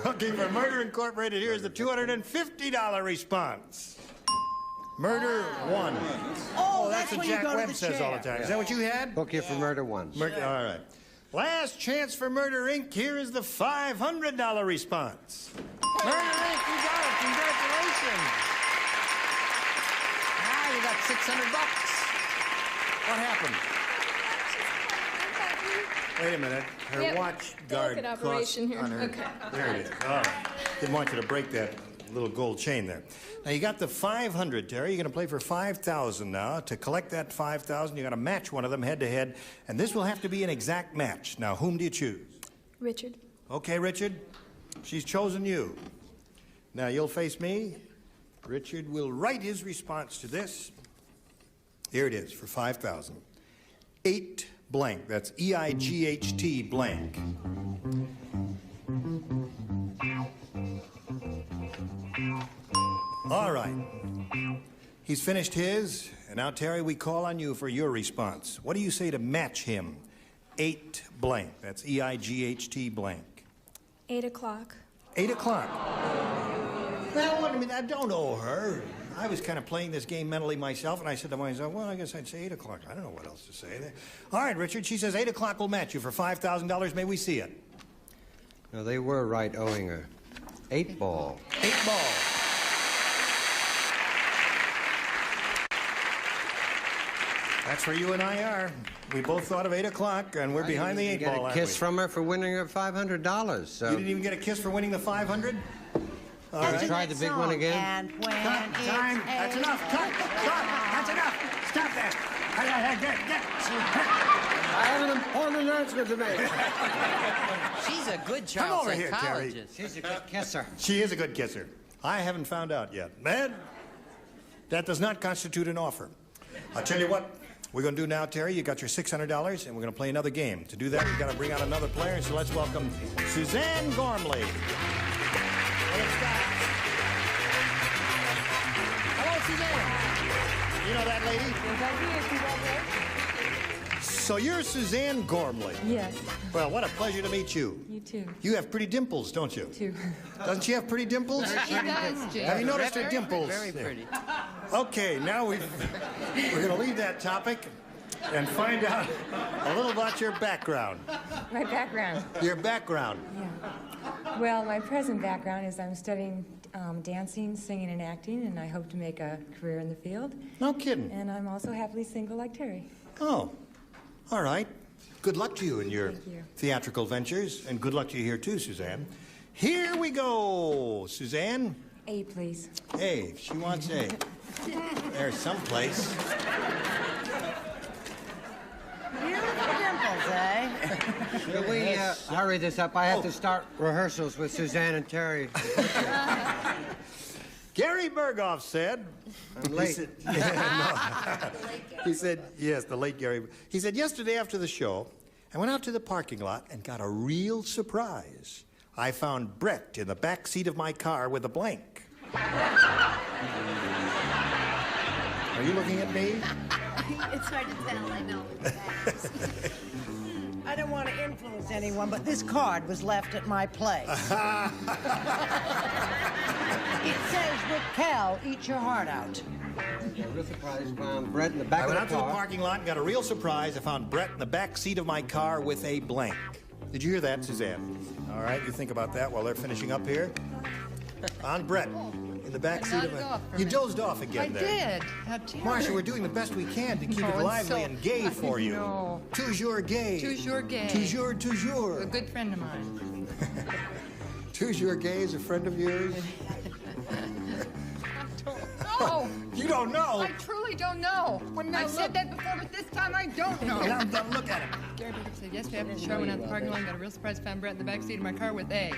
Looking for Murder Incorporated. Here's the $250 response. Murder 1. Oh, That's what Jack Webb says all the time. Is that what you had? Book you for Murder 1. All right. Last chance for Murder Inc. Here is the $500 response. Murder Inc., you got it. Congratulations. Terry got $600. What happened? Wait a minute. Her Yep. watch guard Delicate cost operation here. on her. Okay. There it is. All right. Didn't want you to break that little gold chain there. Now you got the 500, Terry. You're going to play for 5,000 now. To collect that 5,000, you got to match one of them head to head, and this will have to be an exact match. Now, whom do you choose? Richard. Okay, Richard. She's chosen you. Now you'll face me. Richard will write his response to this. Here it is for 5,000. 8 blank. That's EIGHT blank. All right. He's finished his, and now, Terry, we call on you for your response. What do you say to match him? 8 blank. That's EIGHT blank. 8 o'clock. 8 o'clock. Well, I mean, I don't owe her. I was kind of playing this game mentally myself, and I said to myself, well, I guess I'd say 8 o'clock. I don't know what else to say. All right, Richard, she says 8 o'clock will match you for $5,000. May we see it? No, they were right owing her. 8 ball. 8 ball. That's where you and I are. We both thought of 8 o'clock, and we're behind the 8 ball. Get a kiss from her for winning her $500. So. You didn't even get a kiss for winning the 500? All right. Try the big one again. And when Time. That's enough. Cut. Stop. That's enough. Stop that. I have an important announcement to make. She's a good Come child over here, Terry. psychologist. She's a good kisser. She is a good kisser. I haven't found out yet. Man, that does not constitute an offer. I'll tell you what we're going to do now, Terry. You got your $600, and we're going to play another game. To do that, we've got to bring out another player, so let's welcome Suzanne Gormley. Hello, Suzanne. You know that lady? Yes, I do. Congratulations. So you're Suzanne Gormley. Yes. Well, what a pleasure to meet you. You too. You have pretty dimples, don't you? Too. Doesn't she have pretty dimples? She does, Jim. Have you noticed her dimples? Very pretty. Okay, now we're going to leave that topic and find out a little about your background. My background. Your background. Yeah. Well, my present background is I'm studying dancing, singing, and acting, and I hope to make a career in the field. No kidding. And I'm also happily single like Terry. Oh, all right. Good luck to you in your Thank you. theatrical ventures, and good luck to you here too, Suzanne. Here we go, Suzanne. A, please. A. She wants A. There's someplace. Beautiful dimples, eh? Should we hurry this up? I have to start rehearsals with Suzanne and Terry. Gary Berghoff said... I'm late. He said, he said, yes, the late Gary. He said, yesterday after the show, I went out to the parking lot and got a real surprise. I found Brett in the back seat of my car with a blank. Are you looking at me? It's hard to tell, I know. I don't want to influence anyone, but this card was left at my place. It says, Raquel, eat your heart out. A real surprise, found Brett in the back I of went the out to the car. parking lot and got a real surprise. I found Brett in the back seat of my car with a blank. Did you hear that, Suzanne? All right, you think about that while they're finishing up here. On Brett in the back seat of a... You dozed off again there. I did. How terrible. Marcia, we're doing the best we can to keep it lively and gay for you. No. Toujours gay. Toujours gay. Toujours, toujours. A good friend of mine. Toujours gay is a friend of yours? No. You don't know? I truly don't know. I've said that before, but this time I don't know. Now, look at him. Gary Berghoff said yesterday after the show, I went out the parking lot and got a real surprise, found Brett in the back seat of my car with A.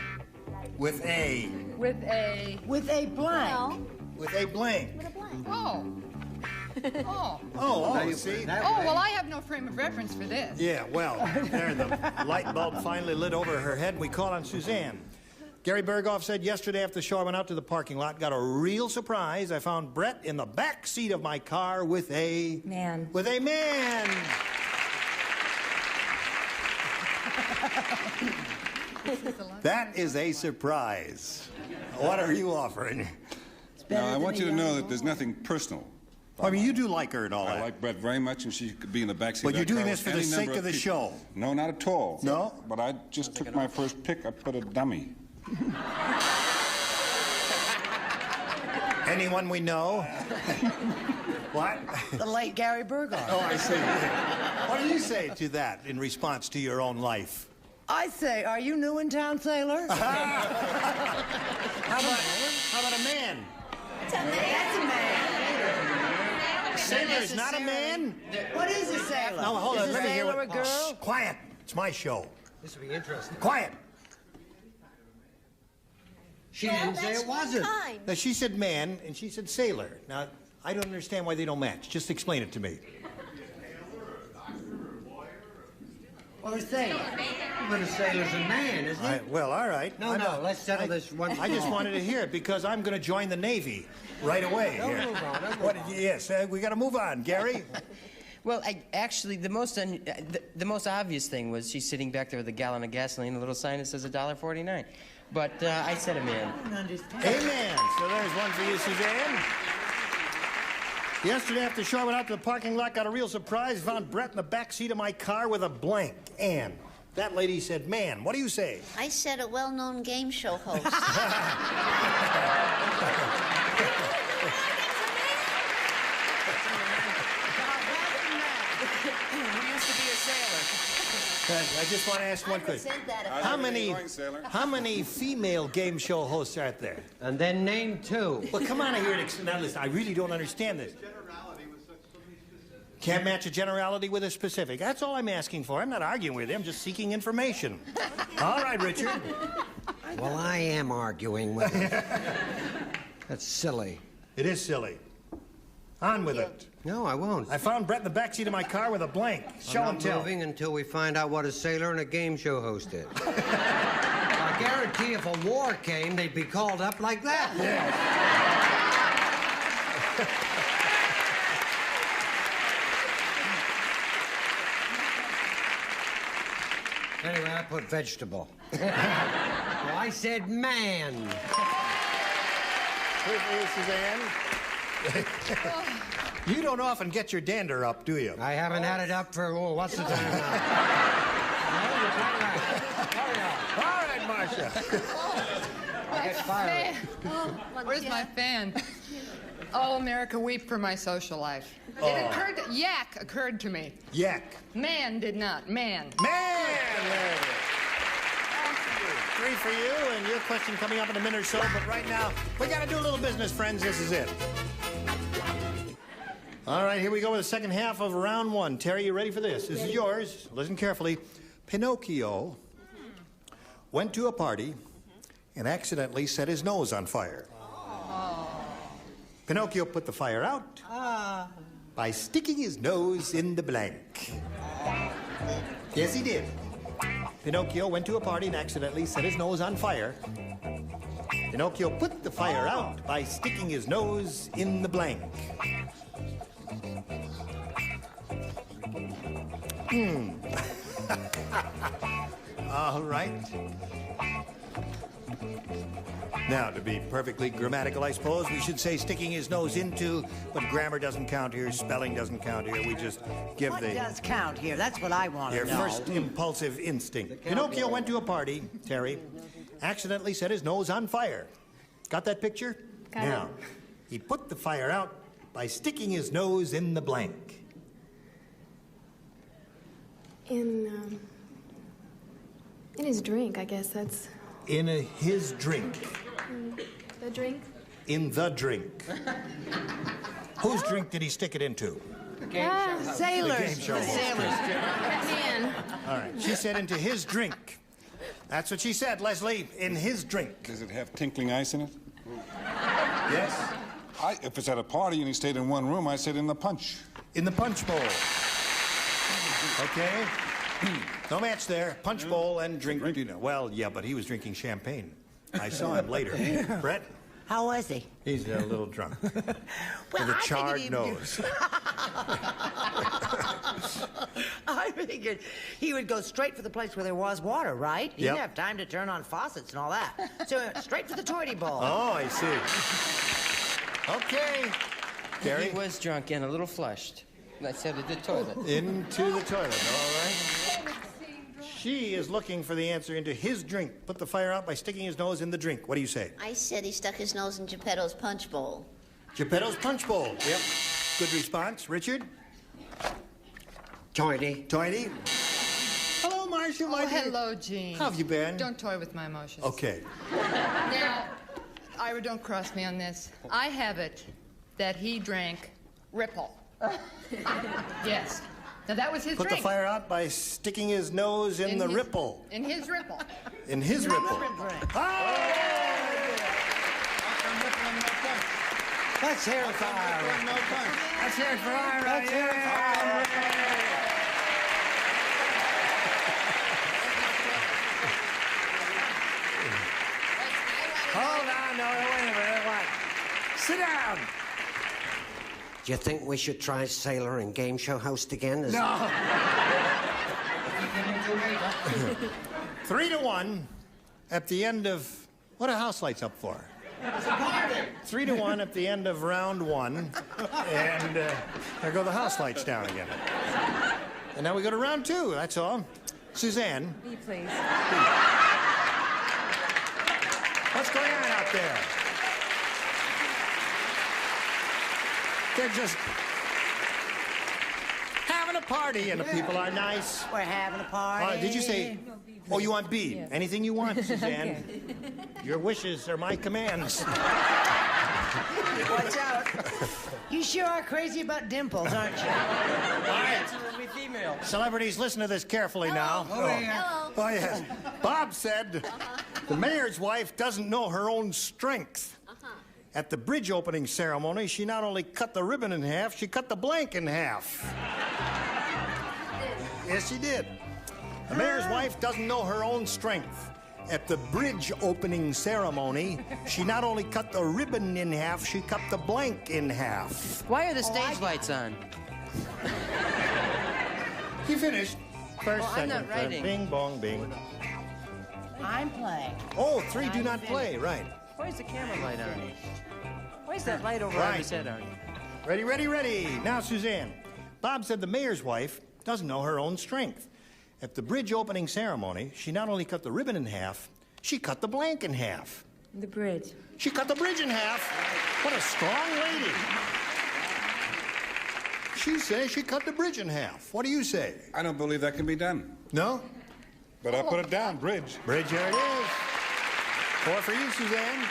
With a... With a... With a blank. With a blank. Oh. Oh. Oh, see? Oh, well, I have no frame of reference for this. Yeah, well, there the light bulb finally lit over her head. We call on Suzanne. Gary Berghoff said yesterday after the show, I went out to the parking lot, got a real surprise. I found Brett in the back seat of my car with a... Man. With a man. That is a surprise. What are you offering? Now, I want you to know that there's nothing personal. I mean, you do like her and all that. I like Brett very much, and she could be in the backseat. But you're doing this with for the any sake number of the people. show. No, not at all. No? But I just took my first pick. I put a dummy. Anyone we know? What? The late Gary Burgos. Oh, I see. What do you say to that in response to your own life? I say, are you new in town, sailor? How about a man? That's a man. Sailor is not a man? What is a sailor? No, hold on. Is a Let me hear sailor what... a girl? Shh, quiet. It's my show. This will be interesting. Quiet. She didn't say it wasn't. Now, she said man, and she said sailor. Now, I don't understand why they don't match. Just explain it to me. Or a sailor. But a sailor's a man, isn't he? Well, all right. No, let's settle this once I just wanted to hear it because I'm going to join the Navy right away. Don't here. move on. Yes, we got to move on. Gary? Well, actually, the most obvious thing was she's sitting back there with a gallon of gasoline, a little sign that says $1.49. But I said a man. Amen. So there's one for you, Suzanne. Yesterday after the show, I went out to the parking lot, got a real surprise, found Brett in the back seat of my car with a blank. Ann. That lady said, man. What do you say? I said a well-known game show host. I just want to ask one question. How many female game show hosts are there? And then name two. Well, come on here. Now, listen, I really don't understand this. Can't match a generality with a specific. That's all I'm asking for. I'm not arguing with you. I'm just seeking information. All right, Richard. Well, I am arguing with you. That's silly. It is silly. On with it. No, I won't. I found Brett in the backseat of my car with a blank. Show and tell. I'm not moving until we find out what a sailor and a game show host is. I guarantee if a war came, they'd be called up like that. Anyway, I put vegetable. Well, I said man. Suzanne. You don't often get your dander up, do you? I haven't had it up for, what's the time now? All right, Marcia. Get fired. Where's my fan? Oh, America, weep for my social life. Oh. It occurred, yak occurred to me. Yak. Man did not, man. Man! There it is. 3 for you, and your question coming up in a minute or so, but right now, we gotta do a little business, friends. This is it. All right, here we go with the second half of round 1. Terry, you ready for this? This is yours. Listen carefully. Pinocchio went to a party and accidentally set his nose on fire. Pinocchio put the fire out by sticking his nose in the blank. Yes, he did. Pinocchio went to a party and accidentally set his nose on fire. Pinocchio put the fire out by sticking his nose in the blank. All right. Now, to be perfectly grammatical, I suppose, we should say sticking his nose into, but grammar doesn't count here, spelling doesn't count here. We just give What the... does count here? That's what I want to Your know. first impulsive instinct. Pinocchio went to a party, Terry, accidentally set his nose on fire. Got that picture? Got it. Now, he put the fire out by sticking his nose in the blank. In his drink, I guess that's... In his drink. The drink? In the drink. Whose drink did he stick it into? Sailors. The game show. Man. All right. She said into his drink. That's what she said, Leslie. In his drink. Does it have tinkling ice in it? Yes. If it's at a party and he stayed in one room, I said in the punch. In the punch bowl. Okay. No match there. Punch bowl and drink. You know. Well, yeah, but he was drinking champagne. I saw him later. Brett? How was he? He's a little drunk. With a charred nose. I figured he would go straight for the place where there was water, right? He didn't have time to turn on faucets and all that. So straight for the toity bowl. Oh, I see. Okay. Gary? He was drunk and a little flushed. I said at the toilet. Into the toilet, all right. She is looking for the answer into his drink. Put the fire out by sticking his nose in the drink. What do you say? I said he stuck his nose in Geppetto's punch bowl. Geppetto's punch bowl. Yep. Good response. Richard? Toity. Toity? Hello, Marcia, my dear. Hello, Gene. How have you been? Don't toy with my emotions. Okay. Now, Ira, don't cross me on this. I have it that he drank Ripple. Yes. Now, that was his Put drink. the fire out by sticking his nose in the ripple. In his Ripple. In his ripple. Let's hear it for Ira. Let's hear it for Ira. Let's hear it for Ira. Hold on, no, wait a minute. What? Sit down. Do you think we should try sailor and game show host again? No. 3-1 at the end of... What are house lights up for? It's a party. 3-1 at the end of round 1. And there go the house lights down again. And now we go to round 2, that's all. Suzanne. Me, please. What's going on out there? They're just having a party, and the people are nice. We're having a party. Did you say... Oh, you want B? Yeah. Anything you want, Suzanne. Your wishes are my commands. Watch out. You sure are crazy about dimples, aren't you? All right. Celebrities, listen to this carefully now. Oh, yeah. Oh, yes. Bob said the mayor's wife doesn't know her own strength. At the bridge opening ceremony, she not only cut the ribbon in half, she cut the blank in half. Yes, she did. The mayor's wife doesn't know her own strength. At the bridge opening ceremony, she not only cut the ribbon in half, she cut the blank in half. Why are the stage lights on? You finished. First, I'm second, not writing. Bing, bong, bing. I'm playing. Oh, 3 do not play, right. Why is the camera light on? Why is that light over Right. his head on? Ready, ready, ready. Now, Suzanne. Bob said the mayor's wife doesn't know her own strength. At the bridge opening ceremony, she not only cut the ribbon in half, she cut the blank in half. The bridge. She cut the bridge in half. What a strong lady. She says she cut the bridge in half. What do you say? I don't believe that can be done. No? But I put it down, bridge. Bridge, there it is. 4 for you, Suzanne.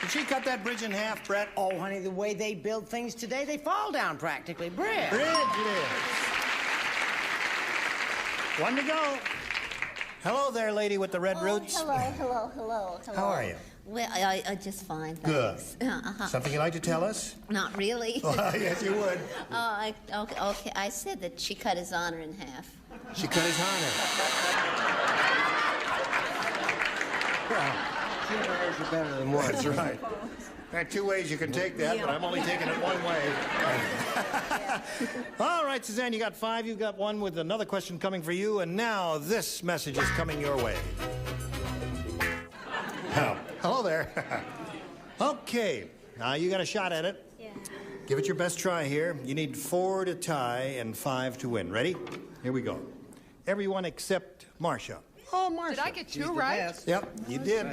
Did she cut that bridge in half, Brett? Oh, honey, the way they build things today, they fall down practically. Bridge. Bridge it is. 1 to go. Hello there, lady with the red roots. Hello. How are you? Well, I just fine, Good. thanks. Something you'd like to tell us? Not really. Well, yes, you would. Okay. I said that she cut his honor in half. She cut his honor. Well, 2 ways are better than 1. that's right. There are 2 ways you can take that, but I'm only taking it 1 way. All right, Suzanne, you got 5. You got 1 with another question coming for you. And now this message is coming your way. Oh, hello there. Okay, now you got a shot at it. Yeah. Give it your best try here. You need 4 to tie and 5 to win. Ready? Here we go. Everyone except Marcia. Oh, Marcia. Did I get 2 right? Yep, you did.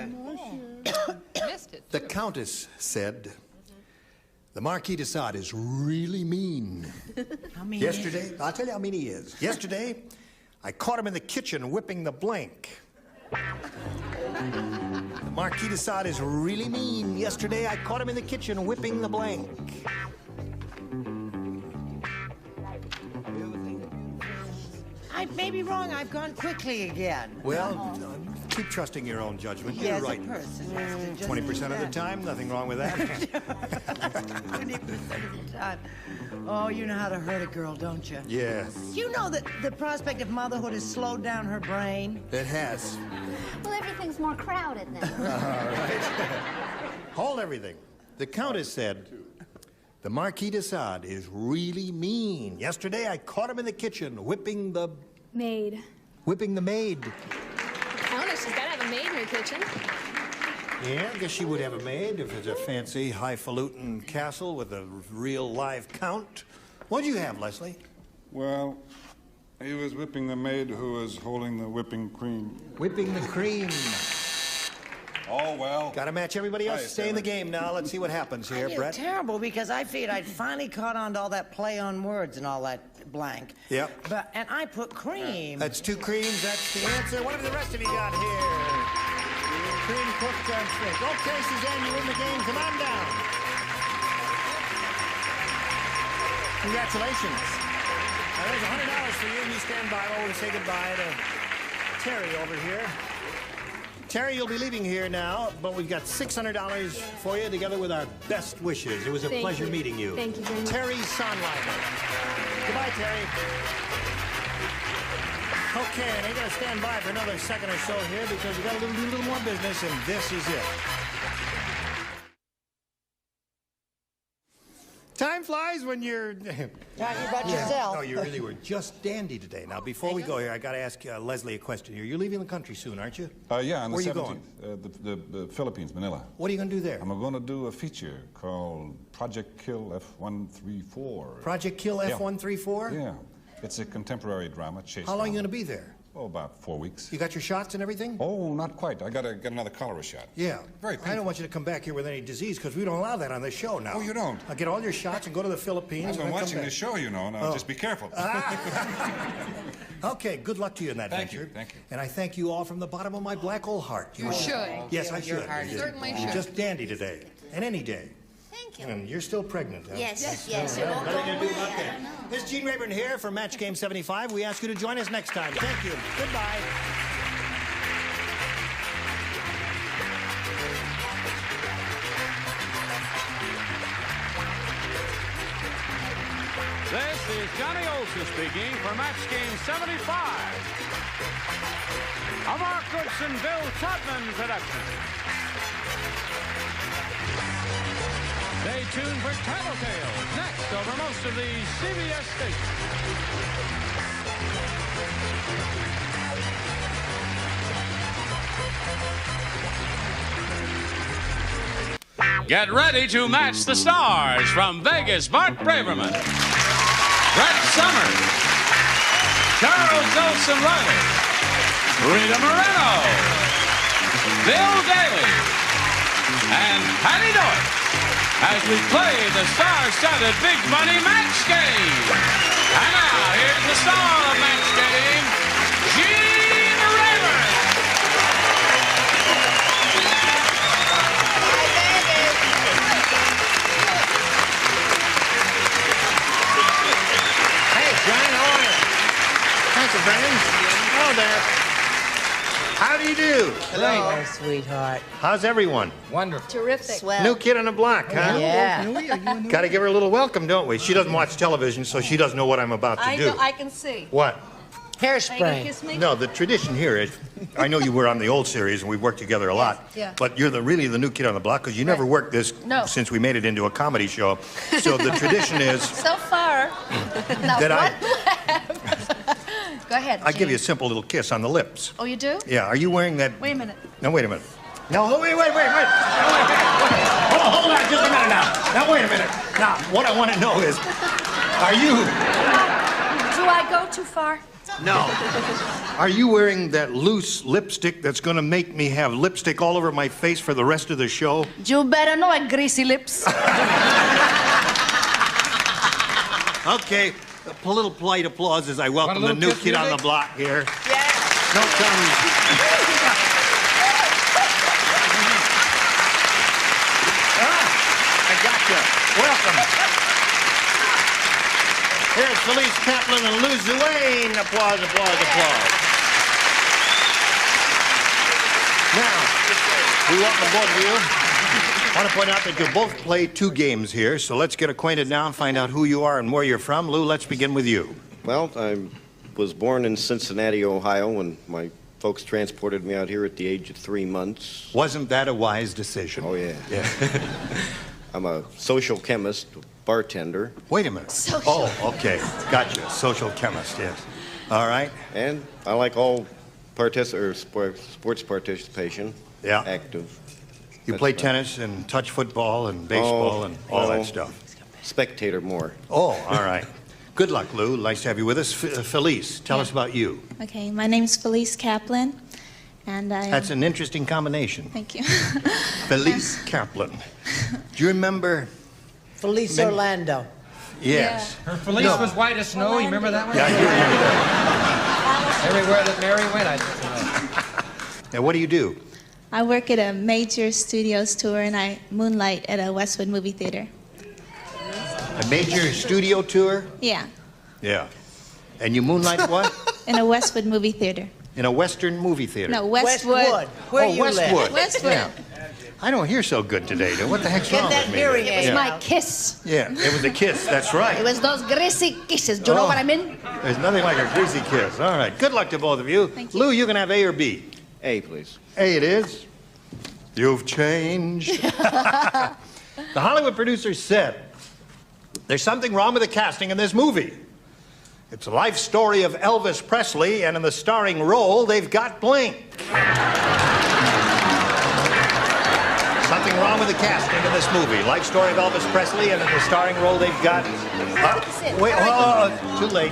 Missed it. The Countess said, the Marquis de Sade is really mean. How mean? Yesterday, I'll tell you how mean he is. Yesterday, I caught him in the kitchen whipping the blank. The Marquis de Sade is really mean. Yesterday, I caught him in the kitchen whipping the blank. I may be wrong. I've gone quickly again. Well, keep trusting your own judgment. Yeah, You're right. 20% 20% of the time, nothing wrong with that. 20% of the time. Oh, you know how to hurt a girl, don't you? Yes, You know that the prospect of motherhood has slowed down her brain. it has. Well, everything's more crowded now. All right. Hold everything. The Countess said, the Marquis de Sade is really mean. Yesterday, I caught him in the kitchen whipping the Maid. maid. Countess, she's got to have a maid in her kitchen. Yeah, I guess she would have a maid if it's a fancy, highfalutin castle with a real live count. What'd you have, Leslie? Well, he was whipping the maid who was holding the whipping cream. Whipping the cream. Oh, well. Got to match everybody else. Right, Stay in the game now. Let's see what happens here, I feel Brett. terrible because I figured I'd finally caught on to all that play on words and all that blank. Yep. And I put cream. That's 2 creams. That's the answer. What have the rest of you got here? Cream cooked on steak. Okay, Suzanne, you win the game. Come on down. Congratulations. There's $100 for you. You stand by while we say goodbye to Terry over here. Terry, you'll be leaving here now, but we've got $600 for you together with our best wishes. It was a pleasure meeting you. Thank you very much. Terry Sonliber. Goodbye, Terry. Okay, and I got to stand by for another second or so here because we got to do a little more business, and this is it. Time flies when you're... Talking about yourself. No, you really were just dandy today. Now, before we go here, I got to ask Leslie a question here. You're leaving the country soon, aren't you? Yeah, on the 17th. Where are you going? The Philippines, Manila. What are you going to do there? I'm going to do a feature called Project Kill F-134. Project Kill F-134? Yeah. It's a contemporary drama. Chase How long are you drama. going to be there? Oh, about 4 weeks. You got your shots and everything? Oh, not quite. I got to get another cholera shot. Yeah. Very painful. I don't want you to come back here with any disease because we don't allow that on this show now. Oh, you don't? I'll get all your shots and go to the Philippines. I've been watching this show, you know. Now, just be careful. Okay, good luck to you in that venture. Thank you. And I thank you all from the bottom of my black old heart. You should. Yes, I should. You certainly You're should. just dandy today. And any day. Thank you. And you're still pregnant, huh? Yes. Well, nothing to do about that. This is Gene Rayburn here for Match Game 75. We ask you to join us next time. Thank you. Goodbye. This is Johnny Olson speaking for Match Game 75. A Mark Goodson, Bill Todman production. Stay tuned for Tattletales next over most of the CBS stations. Get ready to match the stars from Vegas. Bart Braverman, Brett Summers, Charles Nelson Riley, Rita Moreno, Bill Daly, and Patty Doyle as we play the star-studded Big Money Match Game. And now, here's the star of Match Game, Gene Rayburn. Hey, John, how are you? Thank you, Brendan. Hello there. How do you do? Hello, sweetheart. How's everyone? Wonderful. Terrific. Swell. New kid on the block, huh? Yeah. Got to give her a little welcome, don't we? She doesn't watch television, so she doesn't know what I'm about to do. I can see. What? Are you gonna Hairspray. kiss me? No, the tradition here is, I know you were on the old series and we've worked together a lot, yeah. but you're really the new kid on the block because you never worked this No. since we made it into a comedy show. So the tradition is So far. Now, that Go ahead. I give you a Gene. simple little kiss on the lips. Oh, you do? Yeah, are you wearing that? Wait a minute. No, wait a minute. No, wait. No, wait. Hold on just a minute now. Now, wait a minute. Now, what I want to know is, are you... Do I go too far? No. Are you wearing that loose lipstick that's going to make me have lipstick all over my face for the rest of the show? You better know it, greasy lips. Okay, a little polite applause as I welcome the new kid on the block here. Yes. No tongue. I gotcha. Welcome. Here's Felice Kaplan and Lou Zuane. Applause. Now, we welcome both of you. I want to point out that you both play 2 games here, so let's get acquainted now and find out who you are and where you're from. Lou, let's begin with you. Well, I was born in Cincinnati, Ohio, and my folks transported me out here at the age of 3 months. Wasn't that a wise decision? Oh, yeah. I'm a social chemist, bartender. Wait a minute. Oh, okay. Gotcha. Social chemist, yes. All right. And I like all sports participation. Yeah. Active. You play tennis and touch football and baseball and all that stuff. Spectator more. Oh, all right. Good luck, Lou. Nice to have you with us. Felice, tell us about you. Okay, my name is Felice Kaplan, And I... That's an interesting combination. Thank you. Felice Kaplan. Do you remember? Felice Orlando. Yes. Her Felice was white as snow. You remember that one? Yeah, I do remember that. Everywhere that Mary went, I just know. Now, what do you do? I work at a major studios tour, and I moonlight at a Westwood movie theater. A major studio tour? Yeah, Yeah. And you moonlight what? in a Westwood movie theater. In a Western movie theater? No, Westwood. Where oh, you Westwood. live. Westwood. Yeah. I don't hear so good today. What the heck's Get wrong that with me? hearing today? aid. It was Yeah. my kiss. Yeah, it was a kiss. That's right. It was those greasy kisses. Do you know Oh. what I mean? There's nothing like a greasy kiss. All right. Good luck to both of you. Thank you. Lou, you can have A or B. A, please. A it is. You've changed. The Hollywood producers said, there's something wrong with the casting in this movie. It's a life story of Elvis Presley, and in the starring role, they've got blank. Something wrong with the casting in this movie. Life story of Elvis Presley, and in the starring role, they've got... wait, too late.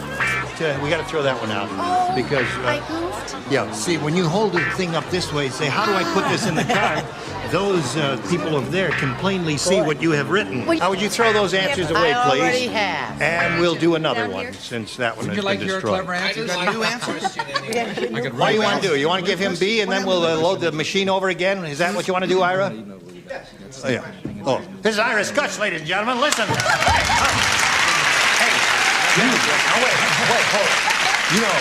We got to throw that one out. Because... I goofed. Yeah, see, when you hold the thing up this way, say, how do I put this in the card? Those people over there can plainly see what you have written. How would you throw those answers away, I please? already have. And we'll do another one, since that one has been destroyed. I'd like new answers. What do you want to do? You want to give him B, and then we'll load the machine over again? Is that what you want to do, Ira? Oh, yeah. Oh, this is Ira Skutch, ladies and gentlemen. Listen. Hey, wait, hold it. You know,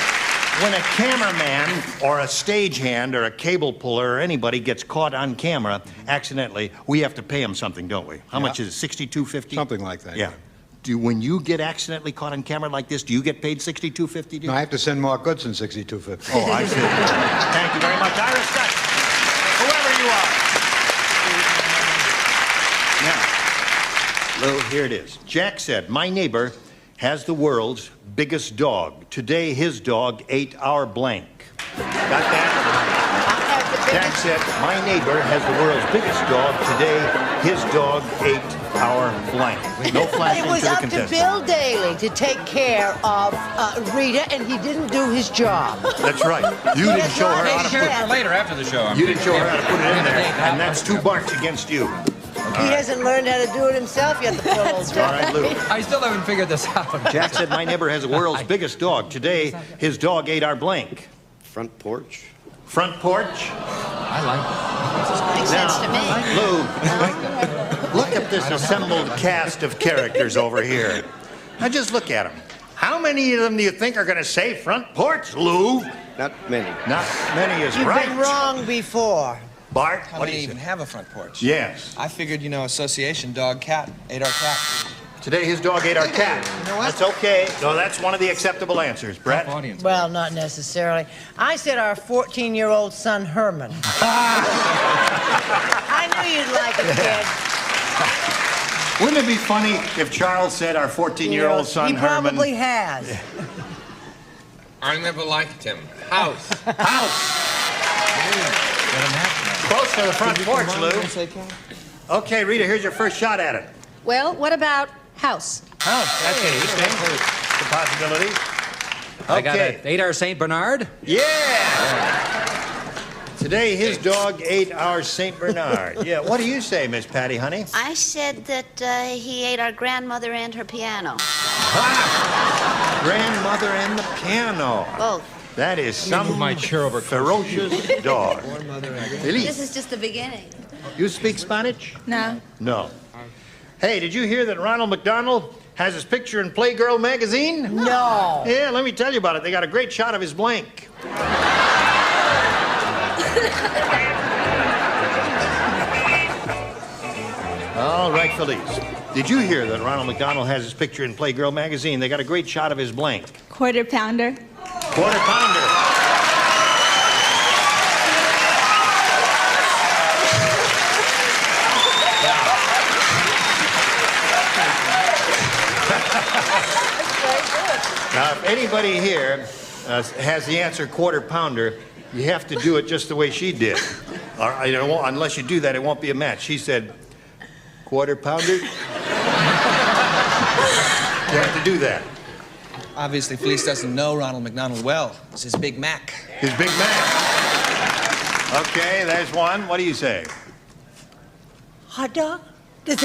when a cameraman or a stagehand or a cable puller or anybody gets caught on camera accidentally, we have to pay him something, don't we? How much is it? $62.50? Something like that. Yeah. When you get accidentally caught on camera like this, do you get paid $62.50? No, I have to send more goods than $62.50. Oh, I see. Thank you very much, Ira Skutch. Whoever you are. Now, Lou, here it is. Jack said, my neighbor has the world's biggest dog. Today, his dog ate our blank. Got that? Jack said, my neighbor has the world's biggest dog. Today, his dog ate our blank. No flashing It was to the up to contestant. Bill Daly to take care of Rita, and he didn't do his job. That's right. You didn't show her how to put it. Later, after the show. You didn't show her how to put it in there, and that's 2 marks against you. He hasn't learned how to do it himself yet, the poor old All right, Lou. I still haven't figured this out. Jack said, my neighbor has the world's biggest dog. Today, his dog ate our blank. Front porch. Front porch. I like it. Makes sense to me. Lou, look at this assembled cast of characters over here. Now just look at them. How many of them do you think are going to say front porch, Lou? Not many. Not many is You've right. been wrong before. Bart, How what do do you you even say? have a front porch? Yes. I figured, association, dog, cat, ate our cat. Today his dog ate our cat. You know what? That's okay. No, that's one of the acceptable answers. Brett? Well, not necessarily. I said our 14-year-old son, Herman. I knew you'd like it, kid. Wouldn't it be funny if Charles said our 14-year-old son, He Herman? probably has. I never liked him. House. House. Close to the front porch, Lou. Okay, Rita, here's your first shot at it. Well, what about house? House. That's interesting. It's a possibility. I got Okay. an 8-hour St. Bernard. Yeah. Today, his dog ate our St. Bernard. Yeah. What do you say, Miss Patty, honey? I said that he ate our grandmother and her piano. Grandmother and the piano. Both. That is some ferocious dog. This Elise, is just the beginning. you speak Spanish? No. No. Hey, did you hear that Ronald McDonald has his picture in Playgirl magazine? No. Yeah, let me tell you about it. They got a great shot of his blank. All right, Felice. Did you hear that Ronald McDonald has his picture in Playgirl magazine? They got a great shot of his blank. Quarter pounder. Quarter pounder. Now, if anybody here has the answer quarter pounder, you have to do it just the way she did. Or, unless you do that, it won't be a match. She said, quarter pounder. You have to do that. Obviously, Felice doesn't know Ronald McDonald well. It's his Big Mac. His Big Mac. Okay, there's one. What do you say? Hot dog? The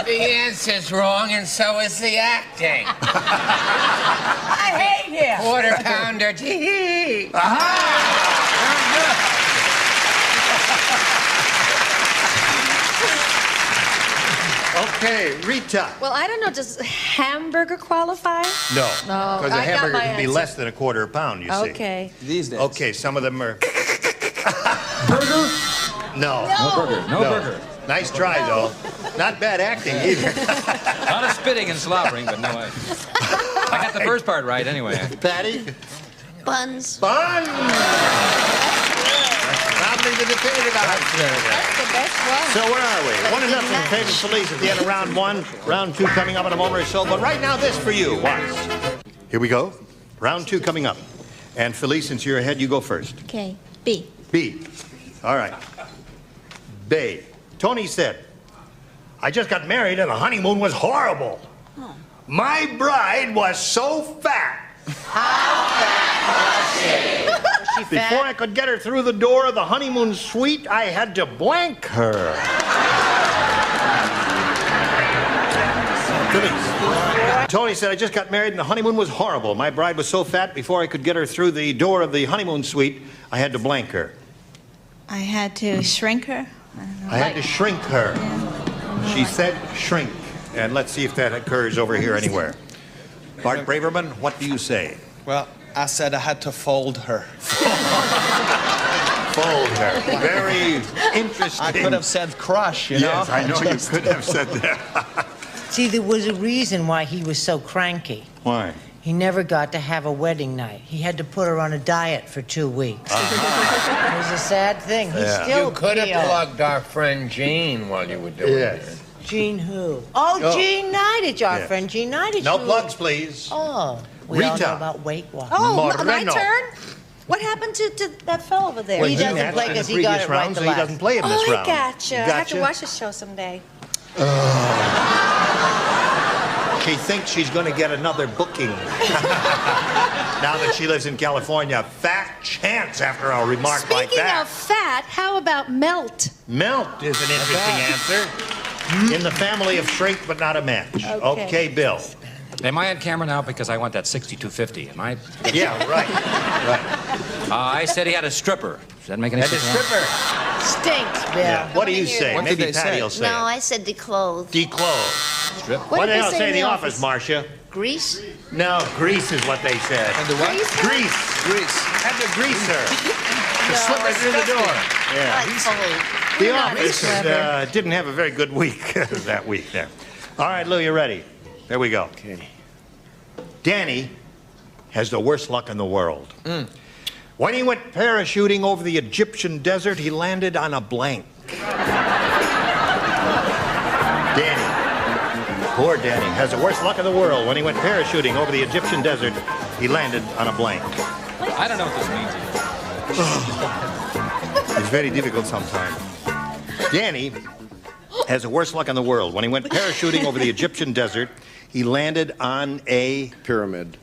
answer's wrong, and so is the acting. I hate him. Quarter pounder, tee. Okay, Rita. Well, I don't know. Does hamburger qualify? No. No. Because a I got hamburger my can be answer. less than a quarter pound, you see. Okay. These days. Okay, some of them are... Burger? No. No burger. No burger. Nice try, though. Not bad acting, either. A lot of spitting and slobbering, but no way. I got the first part right, anyway. Patty? Buns. Buns! Probably the definitive answer. That's the best one. So where are we? 1-0 in favor of Felice at the end of round one. Round two coming up in a moment or so. But right now, this for you. Watch. Here we go. Round two coming up. And Felice, since you're ahead, you go first. Okay. B. B. All right. B. Tony said, I just got married and the honeymoon was horrible. Oh. My bride was so fat. How fat was she? Was she fat? Before I could get her through the door of the honeymoon suite, I had to blank her. Tony said, I just got married and the honeymoon was horrible. My bride was so fat, before I could get her through the door of the honeymoon suite, I had to blank her. I had to shrink her. I had to shrink her. She said shrink. And let's see if that occurs over here anywhere. Bart Braverman, what do you say? Well, I said I had to fold her. Fold her. Very interesting. I could have said crush, you know? Yes, I know you could have said that. See, there was a reason why he was so cranky. Why? He never got to have a wedding night. He had to put her on a diet for 2 weeks. It was a sad thing. He still You could have peeled. plugged our friend Jean while you were doing it. Jean who? Oh, Jean Nidich, our Yes. friend Jean Nidich. No who- plugs, please. Oh, we all Rita. know about Weight Watchers. Oh, my Moreno. turn? What happened to that fellow over there? Well, He doesn't matched play in the 'cause he got previous it right round, the so he last. doesn't play in this Oh, round. I gotcha. I have to Gotcha? watch the show someday. She thinks she's going to get another booking. Now that she lives in California. Fat chance after a remark like Speaking that. of fat, how about melt? Melt is an interesting answer. In the family of shrink, but not a match. Okay. Okay, Bill. Am I on camera now? Because I want that 6250. Am I? Yeah, right. I said he had a stripper. Does that make any And a sense? stripper. Stinks, Bill. Yeah. What do you say? What did Maybe they Patty say? will say No, it. I said declothed. Declothed. Strip. What did did they they say in the office, office? Marcia? Grease? No, grease is what they said. And the what? Grease. Grease. Had to grease her. To slip her through the door. Yeah. Like cold. The You're not office as clever. didn't have a very good week that week there. All right, Lou, you ready? There we go. Okay. Danny has the worst luck in the world. When he went parachuting over the Egyptian desert, he landed on a blank. Danny, poor Danny, has the worst luck in the world. When he went parachuting over the Egyptian desert, he landed on a blank. I don't know what this means. It's very difficult sometimes. Danny has the worst luck in the world. When he went parachuting over the Egyptian desert, he landed on a Pyramid.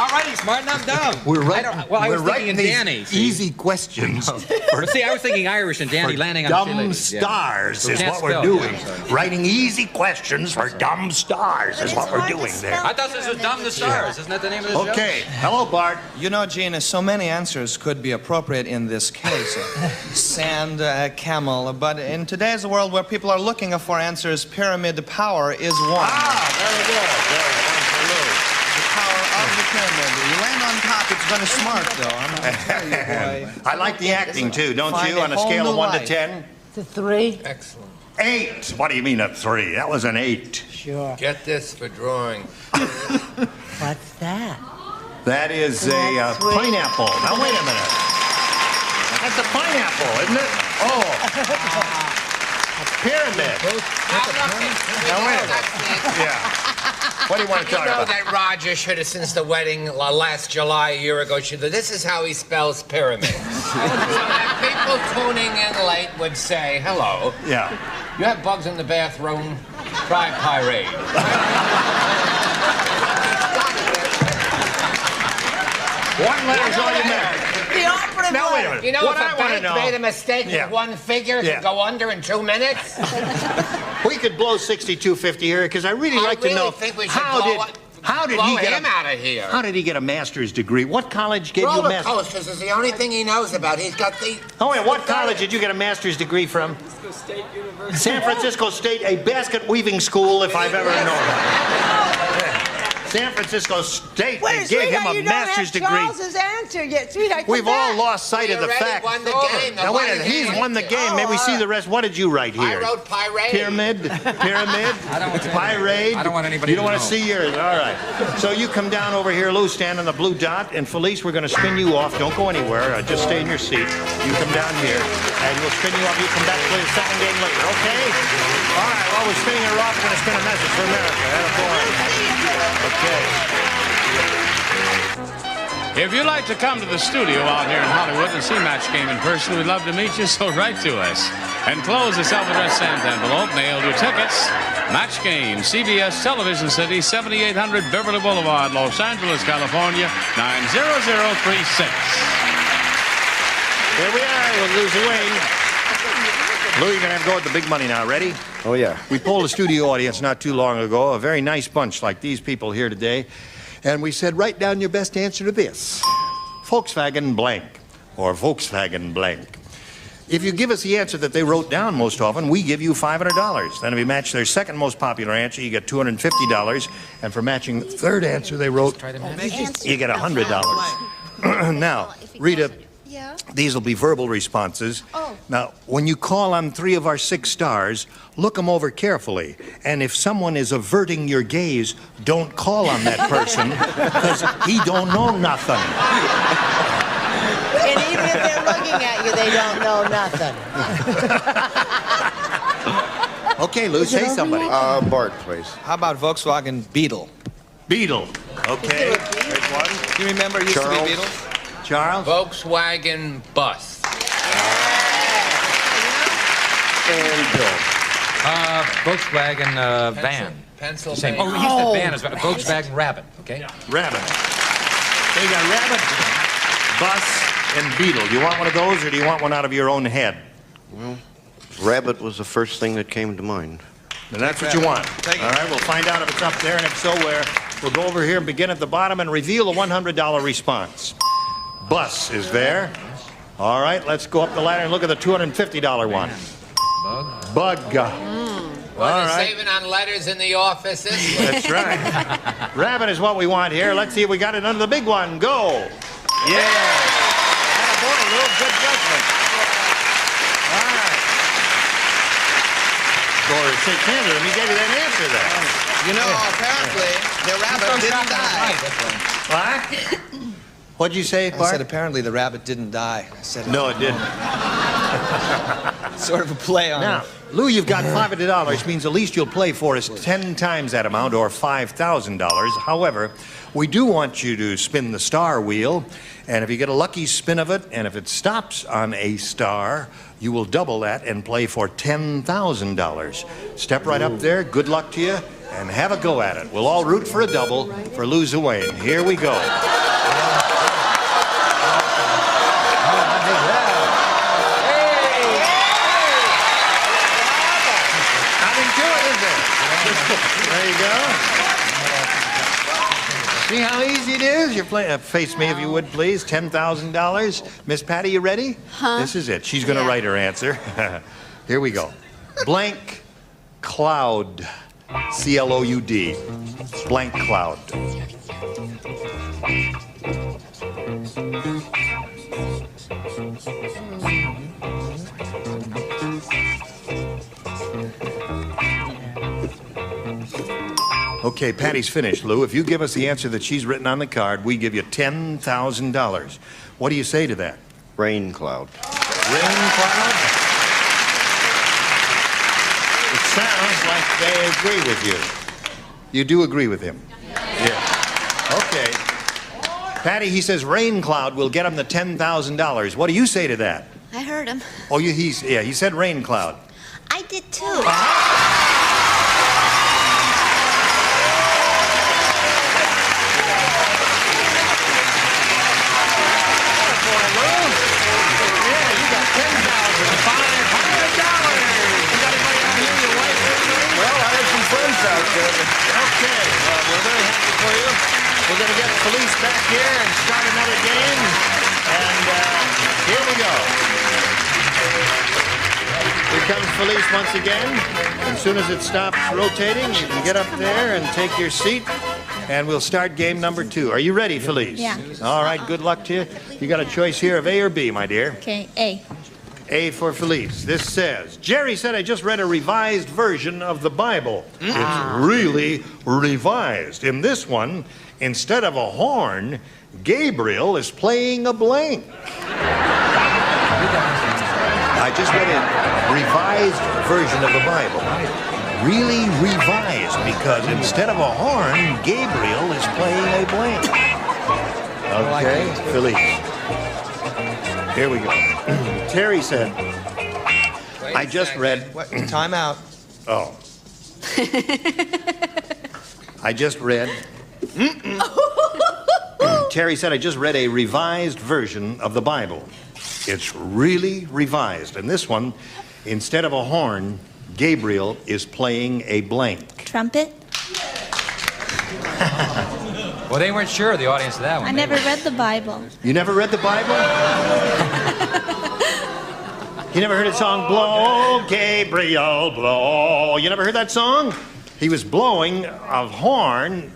All righty, Martin, I'm dumb. We're right. Well, I we're was thinking writing in these Danny. see? easy questions. But see, I was thinking Irish and Danny for landing on dumb sea ladies. Yeah. stars So we is can't what we're spell, doing. yeah, sorry. Writing easy questions for dumb stars is what we're doing there. I thought this was Dumb the Stars. Isn't that the name of the show? Okay. Hello, Bart. You know, Gina, so many answers could be appropriate in this case. Sand, camel. But in today's world where people are looking for answers, pyramid power is one. Ah, very good. Very good. One for Lou. The power of the pyramid. You land on top, it's very smart, though. I'm gonna tell you, boy. I like the acting, too, don't Find you? a On a whole scale of new 1 to life. 10? The 3? Excellent. 8. What do you mean a 3? That was an 8. Sure. Get this for drawing. What's that? That is a pineapple. Now, wait a minute. That's a pineapple, isn't it? Oh. A pyramid. Now, wait a minute. Yeah. What do you want to talk You know about? that Roger should have, since the wedding last July, a year ago, this is how he spells pyramid. So that people tuning in late would say, hello. Yeah. You have bugs in the bathroom? Try Pirate. One letter's all you meant. The operative Now, wait a letter. minute. You know, What if I a wanna bank know- made a mistake with one figure, it Yeah. could go under in 2 minutes. We could blow 6250 here because I really like to know think we should how blow did he get him out of here. How did he get a master's degree? What college gave you a Roller master's? coasters is the only thing he knows about. He's got the... Oh, wait, what college did you get a master's degree from? State University. San Francisco State, a basket weaving school, if I've ever known it. San Francisco State, they gave him a master's degree. Charles's answer yet, sweetheart. We've all lost sight of the fact. won the game. Now, wait a minute, he's won the game. May we see the rest? What did you write here? I wrote Pirate. Pyramid? I don't want to- Pirate? I don't want anybody You don't to want to know. see yours? All right. So you come down over here, Lou, stand on the blue dot, and Felice, we're going to spin you off. Don't go anywhere. Just stay in your seat. You come down here, and we'll spin you off. You come back to play the second game later, okay? All right, while we're spinning her off, we're going to spin a message for America. Okay. If you'd like to come to the studio out here in Hollywood and see Match Game in person, we'd love to meet you, so write to us. Enclose a self-addressed stamped envelope, mail your tickets. Match Game, CBS Television City, 7800 Beverly Boulevard, Los Angeles, California, 90036. Here we are with Lou Wayne. Lou, you're going to have to go with the big money now. Ready? Oh, yeah. We polled a studio audience not too long ago, a very nice bunch like these people here today. And we said, write down your best answer to this. Volkswagen blank, or Volkswagen blank. If you give us the answer that they wrote down most often, we give you $500. Then if you match their second most popular answer, you get $250. And for matching the third answer they wrote, you get $100. Now, Rita, these will be verbal responses. Now, when you call on 3 of our 6 stars, look them over carefully. And if someone is averting your gaze, don't call on that person, because he don't know nothing. And even if they're looking at you, they don't know nothing. Okay, Lou, say somebody. Bart, please. How about Volkswagen Beetle? Beetle. Okay. There's one. Do you remember it used to Charles. be Beetle? Charles? Volkswagen bus. And Bill. Volkswagen van. Pennsylvania. Same. Oh, he said van as well. Volkswagen Rabbit, okay? Rabbit. So you got Rabbit, Bus, and Beetle. Do you want one of those, or do you want one out of your own head? Well, Rabbit was the first thing that came to mind. And that's what you want. All right, we'll find out if it's up there, and if so, where. We'll go over here and begin at the bottom and reveal a $100 response. Bus is there. All right, let's go up the ladder and look at the $250 one. Bug. Well, All they're right. saving on letters in the offices. That's right. Rabbit is what we want here. Let's see if we got it under the big one. Go. Yeah. Attaboy, Lou. Good judgment. All right. Or say Canada, he gave you that answer there. You know, apparently, the rabbit didn't die. What? What'd you say, I Bart? said apparently the rabbit didn't die. I said No, it didn't. sort of a play on Now, it. Lou, you've got $500, means the least you'll play for is 10 times that amount, or $5,000. However, we do want you to spin the star wheel, and if you get a lucky spin of it, and if it stops on a star, you will double that and play for $10,000. Step right up there, good luck to you, and have a go at it. We'll all root for a double for Lou Wayne. Here we go. There you go. See how easy it is? You're playing. Face me, if you would, please. $10,000. Miss Patty, you ready? Huh? This is it. She's going to write her answer. Here we go. Blank cloud. C-L-O-U-D. Blank cloud. Okay, Patty's finished. Lou, if you give us the answer that she's written on the card, we give you $10,000. What do you say to that? Rain cloud. Rain cloud? It sounds like they agree with you. You do agree with him? Yeah. Okay. Patty, he says rain cloud will get him the $10,000. What do you say to that? I heard him. Oh, he said rain cloud. I did too. Okay, well, we're very happy for you. We're going to get Felice back here and start another game. And here we go. Here comes Felice once again. As soon as it stops rotating, you can get up there and take your seat. And we'll start game number 2. Are you ready, Felice? Yeah. All right, good luck to you. You got a choice here of A or B, my dear. Okay, A. A for Felice. This says, Jerry said I just read a revised version of the Bible. It's really revised. In this one, instead of a horn, Gabriel is playing a blank. I just read a revised version of the Bible. Really revised, because instead of a horn, Gabriel is playing a blank. Okay, Felice. Here we go. Terry said, I just read... Time out. Oh. I just read... Terry said, I just read a revised version of the Bible. It's really revised. And this one, instead of a horn, Gabriel is playing a blank. Trumpet? Well, they weren't sure, the audience, of that one. I never read the Bible. You never read the Bible? You never heard a song, Blow, Gabriel, blow? You never heard that song? He was blowing a horn.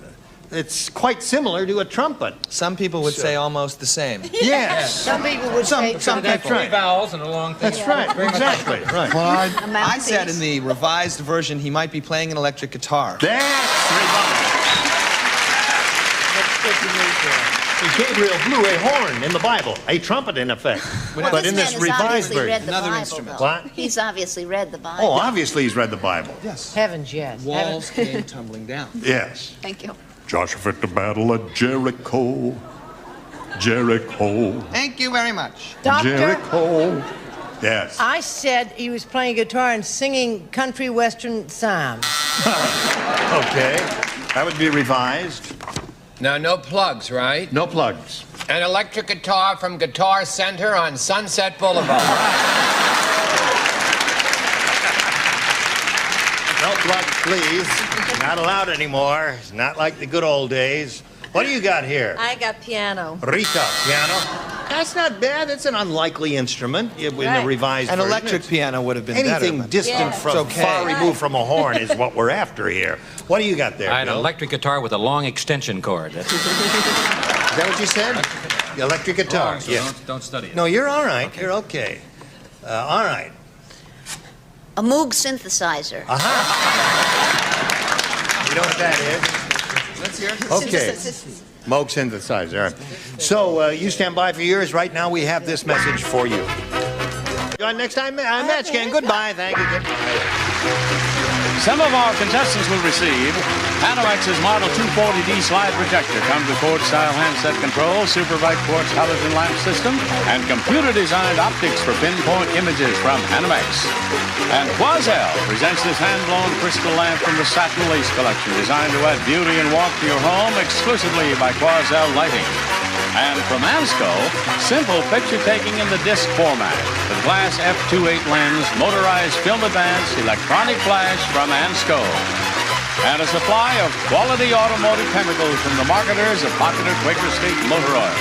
It's quite similar to a trumpet. Some people would say almost the same. Yes. Some people would say Some That's right. three vowels and a long thing. That's right, exactly, right. Well, I said in the revised version he might be playing an electric guitar. That's revised. Gabriel blew a horn in the Bible, a trumpet in effect. But in this revised version, another instrument. What? He's obviously read the Bible. Oh, obviously he's read the Bible. Yes. Heavens, yes. Walls came tumbling down. Yes. Thank you. Joshua at the battle at Jericho. Jericho. Thank you very much. Doctor, Jericho. Yes. I said he was playing guitar and singing country western psalms. Okay. That would be revised. Now, no plugs, right? No plugs. An electric guitar from Guitar Center on Sunset Boulevard. No plugs, please. Not allowed anymore. It's not like the good old days. What do you got here? I got piano. Rita, piano. That's not bad. It's an unlikely instrument in the revised An version. electric piano would have been better. Anything distant from far removed from a horn is what we're after here. What do you got there, An Bill? electric guitar with a long extension cord. Is that what you said? The electric guitar. Wrong, so Yeah. don't study it. No, you're all right. Okay. You're okay. All right. A Moog synthesizer. You know what that is? Let's hear it. Okay. Moog synthesizer. All right. So you stand by for yours. Right now we have this message for you. Next time, match again. Goodbye. Thank you. Some of our contestants will receive Panomex's Model 240D slide projector, comes with Ford-style handset control, super bright quartz halogen lamp system, and computer-designed optics for pinpoint images from Panomex. And Quazel presents this hand-blown crystal lamp from the Satin Lace collection, designed to add beauty and warmth to your home, exclusively by Quazel Lighting. And from Ansco, simple picture-taking in the disc format. The glass f2.8 lens, motorized film advance, electronic flash from Ansco. And a supply of quality automotive chemicals from the marketers of popular Quaker State motor oils.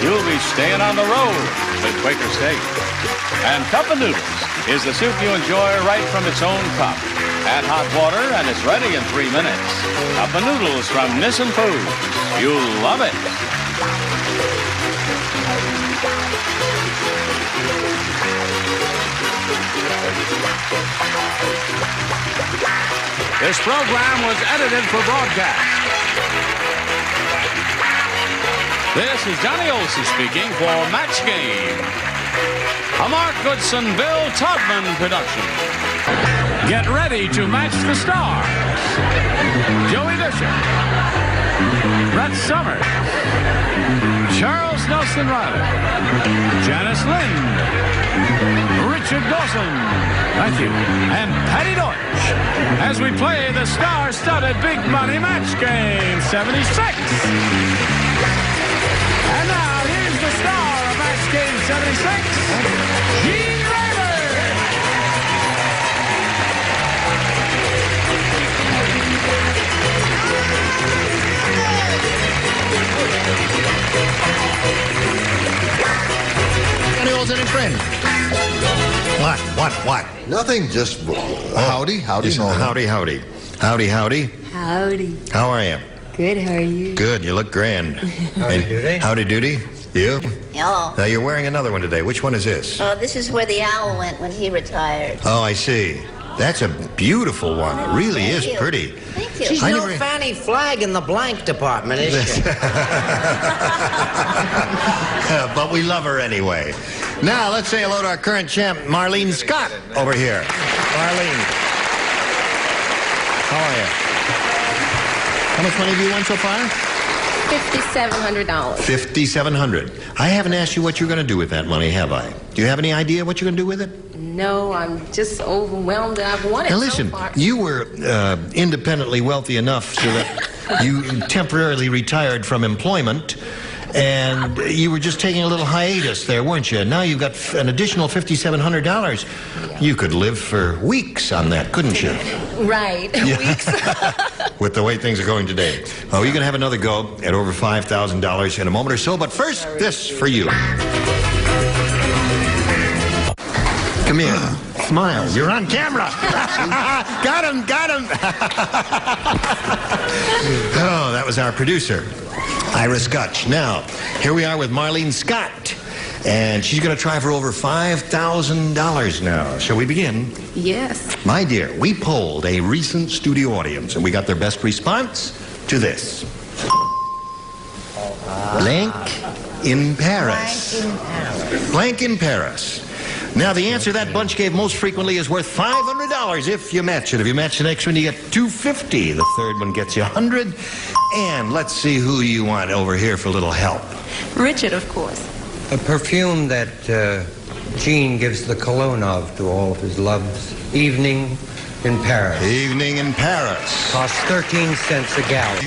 You'll be staying on the road with Quaker State. And Cup of Noodles is the soup you enjoy right from its own cup. Add hot water and it's ready in 3 minutes. Cup of Noodles from Nissan Foods. You'll love it. This program was edited for broadcast. This is Johnny Olson speaking for Match Game, a Mark Goodson, Bill Todman production. Get ready to match the stars. Joey Bishop, Brett Summers, Charles Nelson Riley, Janice Lind, Richard Dawson, thank you, and Patty Deutsch, as we play the star-studded Big Money Match Game 76. And now, here's the star of Match Game 76, Gene Raymer. Any old any friend? What? Nothing, just howdy, Just howdy. Howdy. Howdy. How are you? Good, how are you? Good, you look grand. Howdy doody. Howdy doody. You? Hello. Now, you're wearing another one today. Which one is this? Oh, this is where the owl went when he retired. Oh, I see. That's a beautiful one. It really is you. pretty. Thank you. She's I no never- fanny flag in the blank department, is she? But we love her anyway. Now, let's say hello to our current champ, Marlene Scott, over here. Marlene. How are you? How much money have you won so far? $5,700. $5,700. I haven't asked you what you're going to do with that money, have I? Do you have any idea what you're going to do with it? No, I'm just overwhelmed that I've won it Now listen, so far. you were independently wealthy enough so that you temporarily retired from employment, and you were just taking a little hiatus there, weren't you? Now you've got an additional $5,700. You could live for weeks on that, couldn't you? Right. Yeah. Weeks. With the way things are going today. Oh, you're going to have another go at over $5,000 in a moment or so, but first, this for you. Come here. Smile. You're on camera. Got him. Oh, that was our producer, Ira Skutch. Now, here we are with Marlene Scott. And she's going to try for over $5,000 now. Shall we begin? Yes. My dear, we polled a recent studio audience, and we got their best response to this. Blank in Paris. Blank in Paris. Now, the answer that bunch gave most frequently is worth $500 if you match it. If you match the next one, you get $250. The third one gets you $100. And let's see who you want over here for a little help. Richard, of course. A perfume that Gene gives the cologne of to all of his loves. Evening in Paris. Evening in Paris. Costs 13 cents a gallon.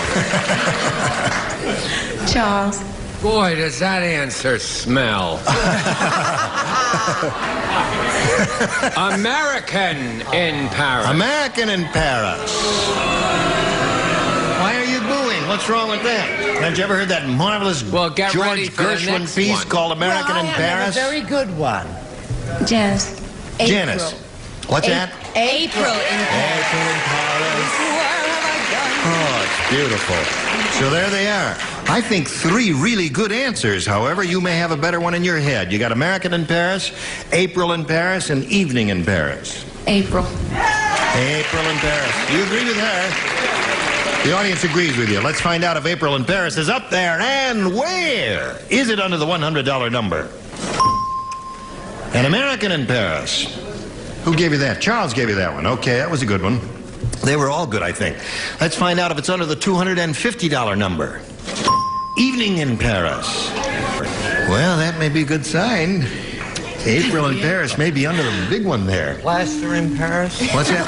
Charles. Boy, does that answer smell. American in Paris. American in Paris. Why are you booing? What's wrong with that? Haven't you ever heard that marvelous Get ready George for the Gershwin next piece one. called American in Paris? A very good one. Janice. Janice. What's that? April in April in Paris. Oh, it's beautiful. So there they are. I think 3 really good answers. However, you may have a better one in your head. You got American in Paris, April in Paris, and Evening in Paris. April. April in Paris. You agree with her? The audience agrees with you. Let's find out if April in Paris is up there, and where? Is it under the $100 number? An American in Paris. Who gave you that? Charles gave you that one. Okay, that was a good one. They were all good, I think. Let's find out if it's under the $250 number. Evening in Paris. Well, that may be a good sign. April in Paris may be under the big one there. Plaster in Paris? What's that?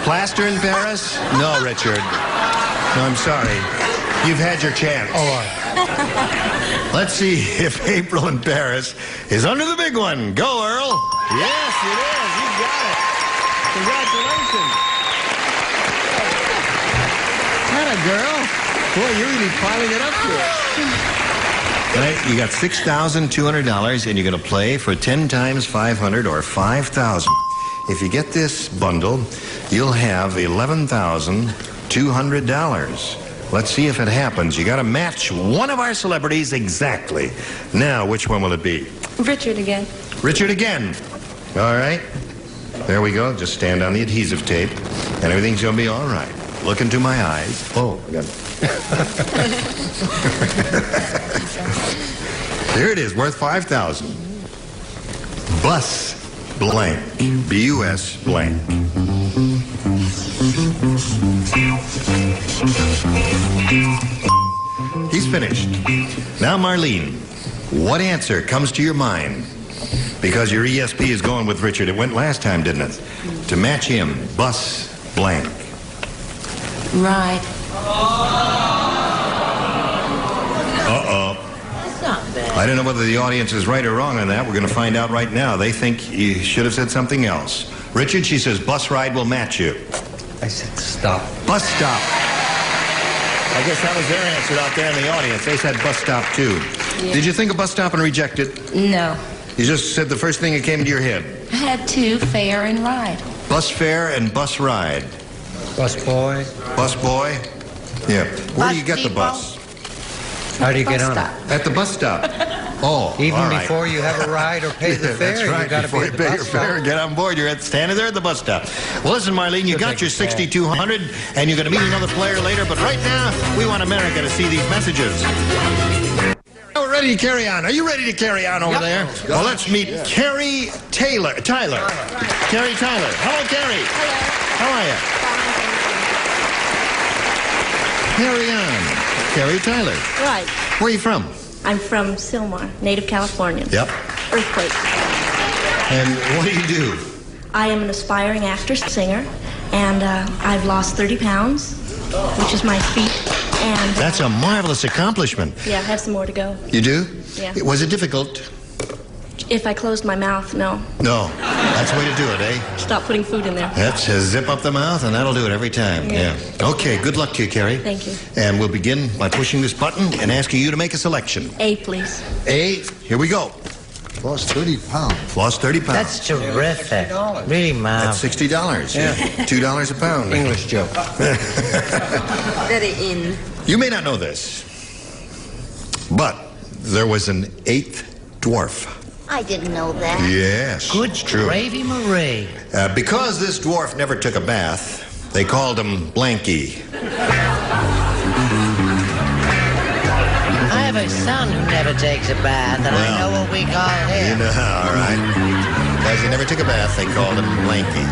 Plaster in Paris? No, Richard. No, I'm sorry. You've had your chance. Oh, all right. Let's see if April in Paris is under the big one. Go, Earl. Yes, it is. You got it. Congratulations. Atta girl. Boy, you're really piling it up here. Right, you got $6,200, and you're going to play for 10 times 500 or 5,000. If you get this bundle, you'll have $11,200. Let's see if it happens. You got to match one of our celebrities exactly. Now, which one will it be? Richard again. Richard again. All right. There we go. Just stand on the adhesive tape, and everything's going to be all right. Look into my eyes. Oh, I got it. Here it is, worth $5,000. Bus blank. B-U-S blank. He's finished. Now, Marlene, what answer comes to your mind? Because your ESP is going with Richard. It went last time, didn't it? To match him, bus blank. Right. Uh-oh. That's not bad. I don't know whether the audience is right or wrong on that. We're going to find out right now. They think you should have said something else. Richard, she says bus ride will match you. I said stop. Bus stop. I guess that was their answer out there in the audience. They said bus stop, too. Yeah. Did you think of bus stop and reject it? No. You just said the first thing that came to your head. I had two, fare and ride. Bus fare and bus ride. Bus boy. Bus boy? Yeah. Where do you get the bus? How do you get Bus on stop. it? At the bus stop. Oh, Even all right. before you have a ride or pay the fare, That's right. you got to Before be you at the pay bus your stop. fare and get on board, you're standing there at the bus stop. Well, listen, Marlene, you got your 6,200, and you're going to meet another player later, but right now, we want America to see these messages. We're ready to carry on. Are you ready to carry on over there? Well, let's meet Carrie Tyler. Carrie Tyler. Hello, Carrie. Hello. How are you? Carry on. Carrie Tyler. Right. Where are you from? I'm from Sylmar, native California. Yep. Earthquake. And what do you do? I am an aspiring actor, singer, and I've lost 30 pounds, which is my feat. And That's a marvelous accomplishment. yeah, I have some more to go. You do? Yeah. Was it difficult? If I closed my mouth, no. No. That's the way to do it, eh? Stop putting food in there. That's zip up the mouth, and that'll do it every time. Yeah. Okay, good luck to you, Carrie. Thank you. And we'll begin by pushing this button and asking you to make a selection. A, please. A, here we go. Lost 30 pounds. Lost 30 pounds. That's terrific. Really, Mom. That's $60. Yeah. $2 a pound. English joke. Very in. You may not know this, but there was an 8th dwarf. I didn't know that. Yes. Good true. gravy, Marie. Because this dwarf never took a bath, they called him Blanky. I have a son who never takes a bath, and I know what we call him. You know, all right. Because he never took a bath, they called him Blanky.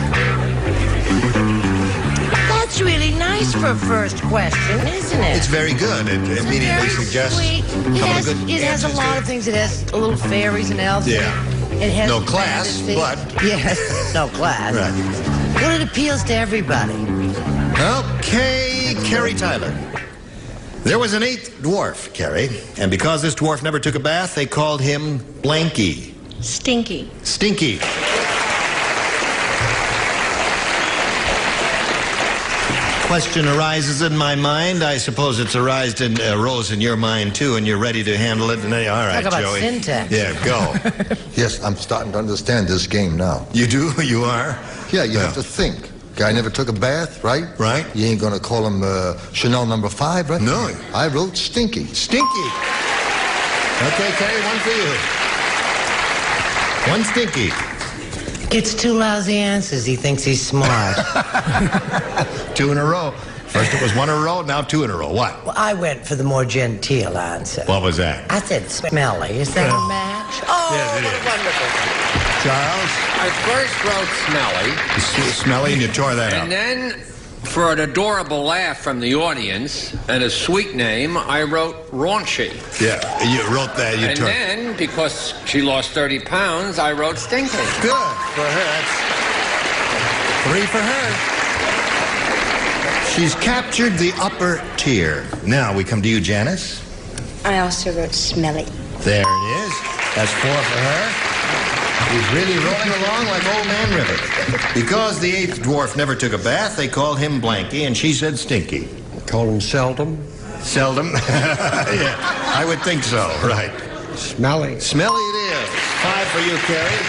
That's really nice for a first question, isn't it? It's very good. It immediately suggests Sweet. some of the good It has a answers lot to of things. It has little fairies and elves. Yeah. It has No class, fantasy. but... Yes, no class. Right. Well, it appeals to everybody. Okay, Carrie Tyler. There was an 8th dwarf, Carrie, and because this dwarf never took a bath, they called him Blanky. Stinky. Stinky. Question arises in my mind. I suppose it's arose in your mind too, and you're ready to handle it. And all right, Talk about Joey. syntax. Yeah, go. Yes, I'm starting to understand this game now. You do? You are? Yeah, you have to think. Guy never took a bath, right? Right. You ain't gonna call him Chanel number 5, right? No. I wrote Stinky. Stinky. Okay, Carrie, one for you. One Stinky. Gets 2 lousy answers. He thinks he's smart. 2 in a row. First it was 1 in a row, now 2 in a row. What? Well, I went for the more genteel answer. What was that? I said smelly. Is that a match? Oh, Yes, it is. wonderful. Charles? I first wrote smelly, Smelly, and you tore that and up. then for an adorable laugh from the audience and a sweet name, I wrote raunchy. Yeah, you wrote that. You And tore. then, because she lost 30 pounds, I wrote stinky. Good for her. That's 3 for her. She's captured the upper tier. Now we come to you, Janice. I also wrote smelly. There it is. That's 4 for her. He's really rolling along like Old Man River. Because the 8th dwarf never took a bath, they called him Blanky, and she said Stinky. Call him seldom. Seldom? Yeah, I would think so, right. Smelly. Smelly it is. 5 for you, Carrie.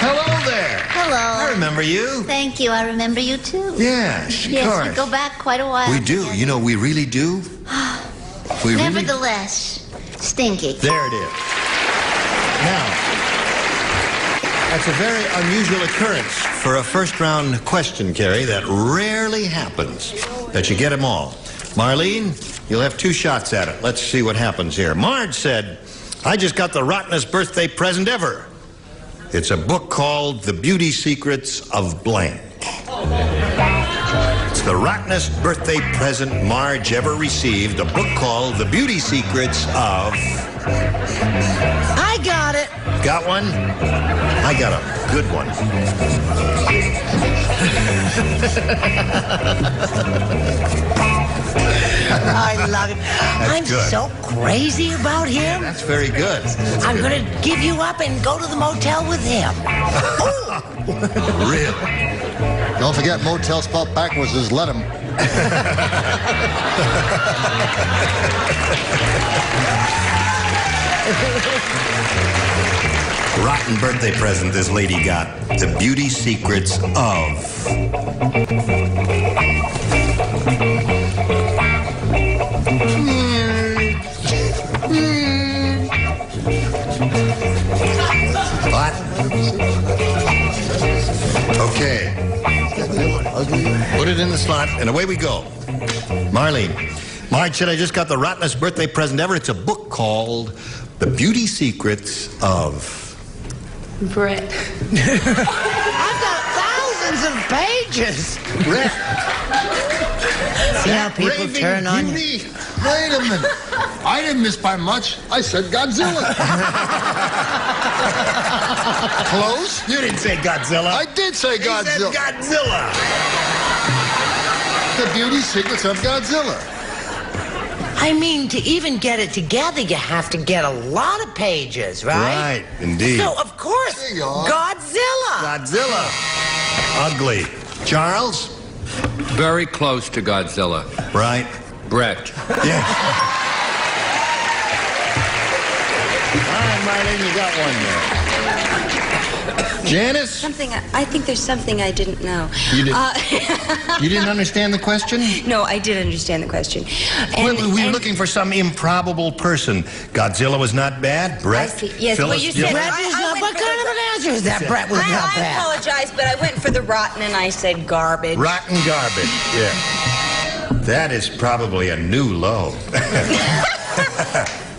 Hello there. Hello. I remember you. Thank you. I remember you too. Yes, of Yes, course. we go back quite a while. We do. together. You know, we really do. We really... Nevertheless, stinky. There it is. Now, that's a very unusual occurrence for a first-round question, Carrie. That rarely happens, that you get them all. Marlene, you'll have 2 shots at it. Let's see what happens here. Marge said, I just got the rottenest birthday present ever. It's a book called The Beauty Secrets of Blank. It's the rottenest birthday present Marge ever received, a book called The Beauty Secrets of... I got it. Got one? I got a good one. I love him. I'm good. so crazy about him. That's very good. I'm going to give you up and go to the motel with him. Really? Don't forget, motel spelled backwards is let him. Rotten birthday present this lady got. The Beauty Secrets of... What? Okay. Put it in the slot, and away we go. Marlene. Marge said I just got the rottenest birthday present ever. It's a book called The Beauty Secrets of... Brett. I've got thousands of pages. Brett. See how people turn on you? Beauty? Wait a minute. I didn't miss by much. I said Godzilla. Close? You didn't say Godzilla. I did say Godzilla. He said Godzilla. The Beauty Secrets of Godzilla. I mean, to even get it together, you have to get a lot of pages, right? Right, indeed. So, of course, There you are. Godzilla. Godzilla. Ugly. Charles? Very close to Godzilla. Right. Brett. Yeah. All right, Marlene, you got one there. Janice? I think there's something I didn't know. You didn't understand the question? No, I did understand the question. We were looking for some improbable person. Godzilla was not bad. Brett? I see. Yes, Phyllis, well, you said... Brett was not, what kind of an answer is that? Brett was not I bad. apologize, but I went for the rotten and I said garbage. Rotten garbage, yeah. That is probably a new low.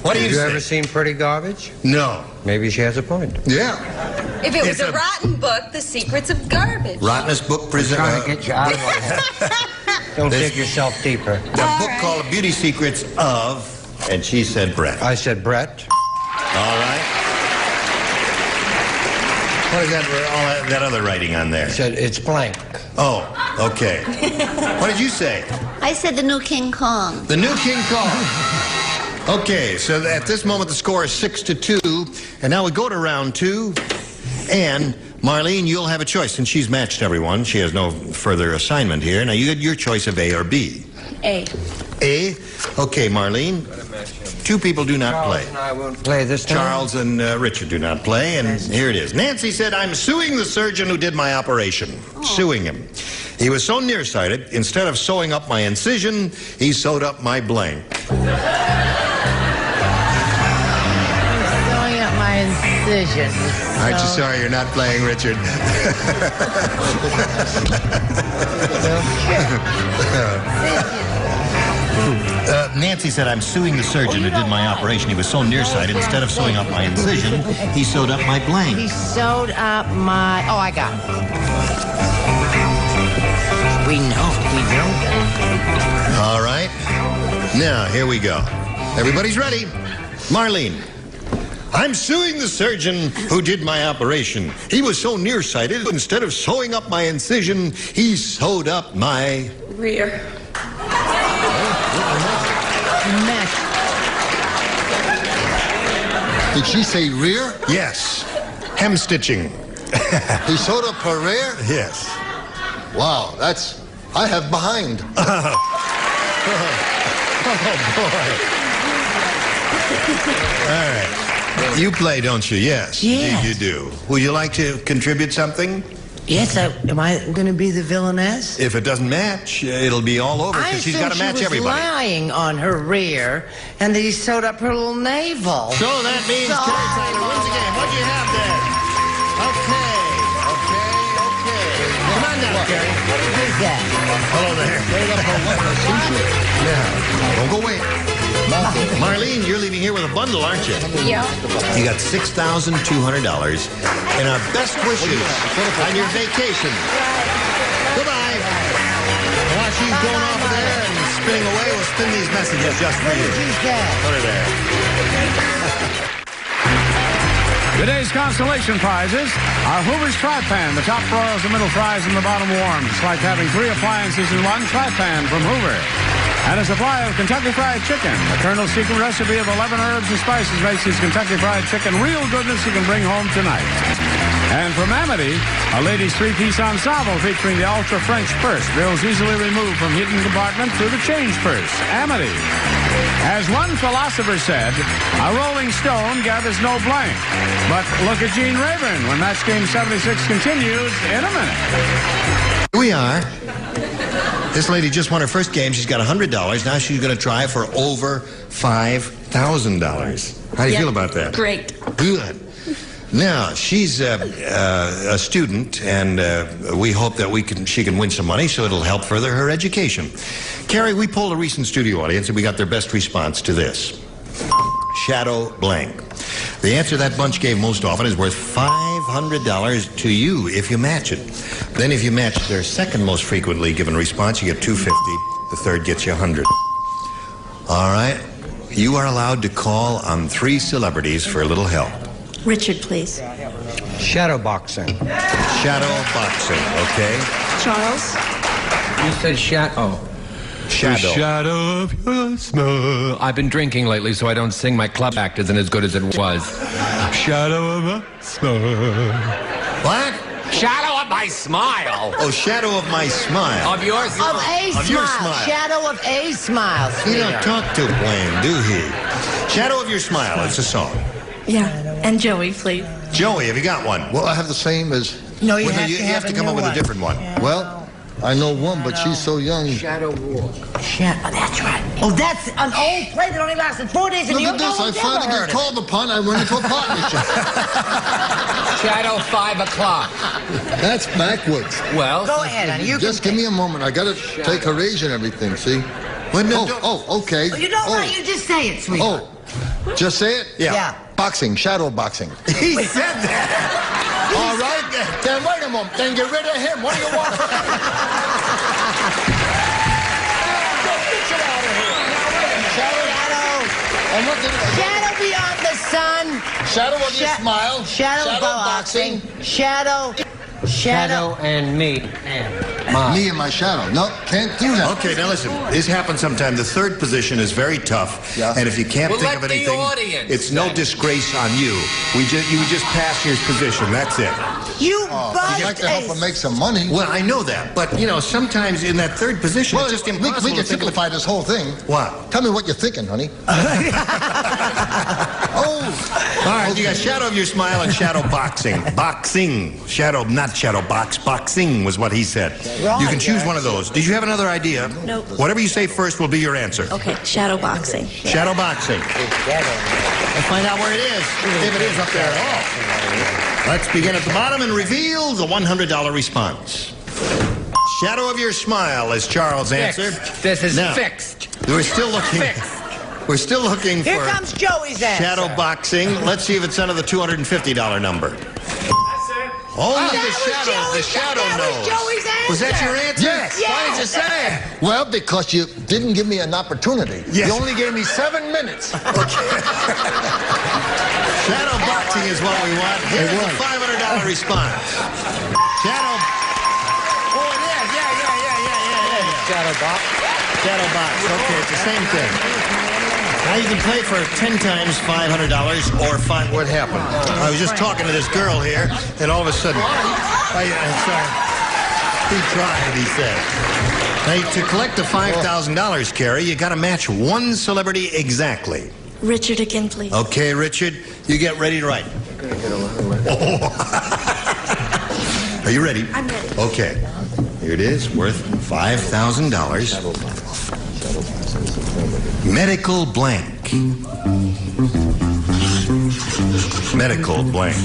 What do you Have you say? ever seen Pretty Garbage? No. Maybe she has a point. Yeah. If it was It's a a- rotten book, The Secrets of Garbage. Rottenest book present. Trying to get you out of my head. Don't dig yourself deeper. A book called Beauty Secrets of, and she said Brett. I said Brett. All right. What is that other writing on there? I said it's blank. Oh, okay. What did you say? I said the new King Kong. The new King Kong. Okay, so at this moment the score is 6-2, and now we go to round 2, and Marlene, you'll have a choice, and she's matched everyone. She has no further assignment here. Now you get your choice of A or B. A. A? Okay, Marlene. 2 people do not play. Charles and I won't play this time. Charles and Richard do not play, and here it is. Nancy said, I'm suing the surgeon who did my operation. Suing him. He was so nearsighted, instead of sewing up my incision, he sewed up my blank. Sewing up my incision. Aren't you sorry you're not playing, Richard? Nancy said, I'm suing the surgeon who did my operation. He was so nearsighted, instead of sewing up my incision, he sewed up my blank. He sewed up my... Oh, I got it. We know that. All right. Now, here we go. Everybody's ready. Marlene. I'm suing the surgeon who did my operation. He was so nearsighted, instead of sewing up my incision, he sewed up my... Rear. Mesh. Did she say rear? Yes. Hem stitching. He sewed up her rear? Yes. Wow, that's... I have behind. Oh, boy. All right. You play, don't you? Yes. Yes. You do. Would you like to contribute something? Yes, am I going to be the villainess? If it doesn't match, it'll be all over, because she's got to match she was everybody. lying on her rear, and that he sewed up her little navel. So that means Terry Tyler wins the game. What do you have there? Okay. Come on now, Terry. Who's that? Hello there. Yeah. Don't go away. Marlene, you're leaving here with a bundle, aren't you? Yeah. You got $6,200 and our best wishes on your vacation. Goodbye. While she's going over there and spinning away, we'll spin these messages just for you. Put her there. Today's consolation prizes are Hoover's Tri-Pan. The top broils the middle fries and the bottom warms. It's like having 3 appliances in one. Tri-Pan from Hoover. And a supply of Kentucky Fried Chicken. The Colonel's secret recipe of 11 herbs and spices makes his Kentucky Fried Chicken real goodness you can bring home tonight. And from Amity, a ladies' 3-piece ensemble featuring the Ultra French purse. Bills easily removed from hidden compartment through the change purse. Amity. As one philosopher said, a rolling stone gathers no blank. But look at Gene Rayburn when Match Game 76 continues in a minute. Here we are. This lady just won her first game. She's got $100. Now she's going to try for over $5,000. How do you feel about that? Great. Good. Now, she's a student, and we hope that she can win some money, so it'll help further her education. Carrie, we polled a recent studio audience, and we got their best response to this. Shadow blank. The answer that bunch gave most often is worth $500 to you if you match it. Then if you match their second most frequently given response, you get $250. The third gets you $100. All right. You are allowed to call on 3 celebrities for a little help. Richard, please. Shadow boxing. Shadow boxing, okay? Charles. You said shadow. Shadow. The shadow of your smile. I've been drinking lately, so I don't sing. My club act isn't as good as it was. Shadow of a smile. What? Shadow of my smile. Oh, shadow of my smile. Of your smile. Of a Of smile. your smile. Shadow of a smile. He don't talk to Blaine, do he? Shadow of your smile. It's a song. Yeah. And Joey, please. Joey, have you got one? Well, I have the same as... No, you Well, have you to have to come up with a different one. Well, I know one, but she's so young. Shadow walk. Oh, that's right. Oh, that's an old play that only lasted 4 days. And Look you at this. I finally get called upon. I went into a partnership. Shadow 5 o'clock. That's backwards. Well, Go ahead, honey. You Just give me a moment. I got to take her age and everything, see? Okay. You know what? You just say it, sweetheart. Just say it? Yeah. Boxing, shadow boxing. He said that. All right, then wait a moment. Then get rid of him. What do you want? Shadow beyond the sun. Shadow of your smile. Shadow boxing. Shadow and me. Me and my shadow. No, can't do that. Okay, now listen. This happens sometime. The third position is very tough. Yeah. And if you can't Well, think let of the anything, audience it's no disgrace on you. You would just pass your position. That's it. You I'd like to help her make some money. Well, I know that. But, sometimes in that third position, Well, it's just we impossible can to think of simplify this whole thing. What? Tell me what you're thinking, honey. All right, you got shadow of your smile and shadow boxing. Boxing. Shadow, not shadow box. Boxing was what he said. You can choose one of those. Did you have another idea? Nope. Whatever you say first will be your answer. Okay, shadow boxing. Shadow boxing. Let's find out where it is, if it is up there at all. Let's begin at the bottom and reveal the $100 response. Shadow of your smile is Charles' answer. This is Now, fixed. We're still looking. We're still looking Here for comes Joey's answer. shadow boxing. Let's see if it's under the $250 number. Only the shadow knows. Was that your answer? Yes. Why did you say it? Well, because you didn't give me an opportunity. Yes. You only gave me 7 minutes. Shadow boxing is what we want. Here's the $500 response. Shadow. Oh, it is. Yeah. Shadow box. Shadow box. Okay, it's the same thing. Now you can play for 10 times $500 or find what happened. I was just talking to this girl here, and all of a sudden, sorry. He tried, he said. Now, to collect the $5,000, Carrie, you got to match one celebrity exactly. Richard again, please. Okay, Richard, you get ready to write. Are you ready? I'm ready. Okay. Here it is, worth $5,000. Medical blank. Medical blank.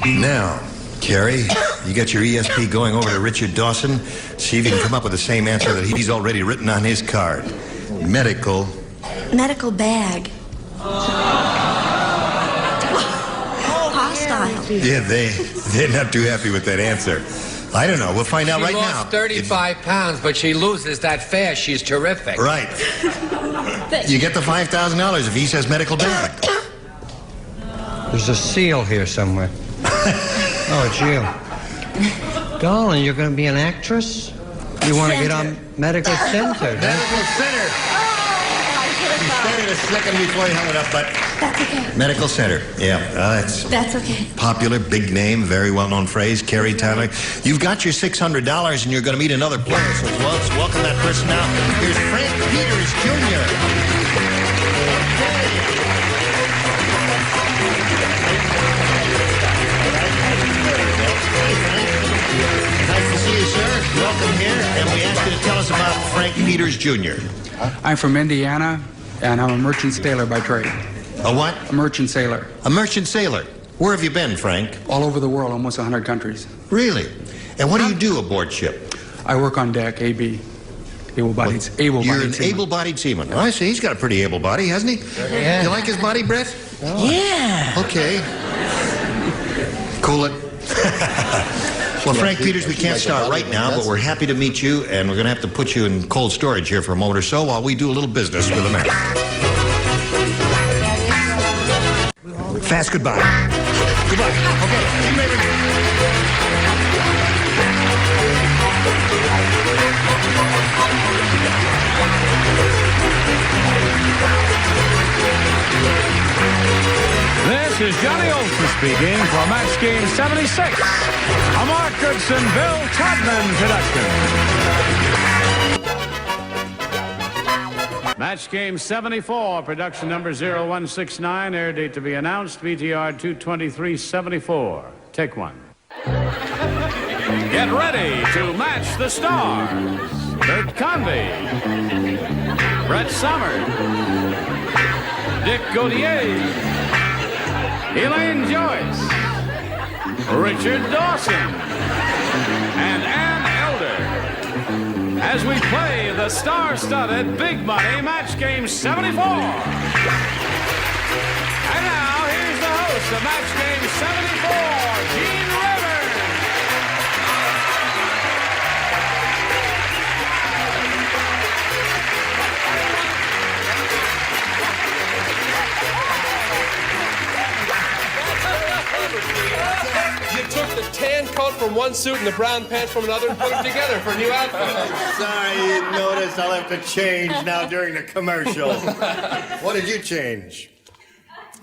Now, Carrie, you got your ESP going over to Richard Dawson. See if you can come up with the same answer that he's already written on his card. Medical bag. Hostile. Yeah, they're not too happy with that answer. I don't know. We'll find out right now. She lost 35 pounds, but she loses that fast. She's terrific. Right. You get the $5,000 if he says medical bag. There's a seal here somewhere. Oh, it's you. Darling, you're going to be an actress? You want to get on Medical Center? Medical Center. He started a second before he hung it up, but... That's okay. Medical Center. Yeah, That's okay. Popular, big name, very well-known phrase. Carrie Tyler. You've got your $600 and you're going to meet another player, so let's welcome that person now. Here's Frank Peters, Jr. Nice to see you, sir. Welcome here, and we ask you to tell us about Frank Peters, Jr. I'm from Indiana, and I'm a merchant sailor by trade. A what? A merchant sailor. A merchant sailor. Where have you been, Frank? All over the world, almost 100 countries. Really? And what do you do aboard ship? I work on deck, AB. Able-bodied You're an seaman. able-bodied seaman. Oh, I see. He's got a pretty able body, hasn't he? Yeah. You like his body, Brett? Oh. Yeah. Okay. Cool it. Well, Frank Peters, we can't start right now, but we're happy to meet you, and we're going to have to put you in cold storage here for a moment or so while we do a little business with America. Fast goodbye. Goodbye. Okay. See you later. This is Johnny Olson speaking for Match Game 76, a Mark Goodson, Bill Todman production. Match Game 74, production number 0169, air date to be announced, VTR 22374. Take one. Get ready to match the stars. Bert Convy, Brett Summers, Dick Gautier, Elaine Joyce, Richard Dawson, and Ann Elder, as we play the star-studded Big Money Match Game 74. And now, here's the host of Match Game 74, Gene Rivers. You took the tan coat from one suit and the brown pants from another and put them together for a new outfit. Sorry you didn't notice. I'll have to change now during the commercial. What did you change?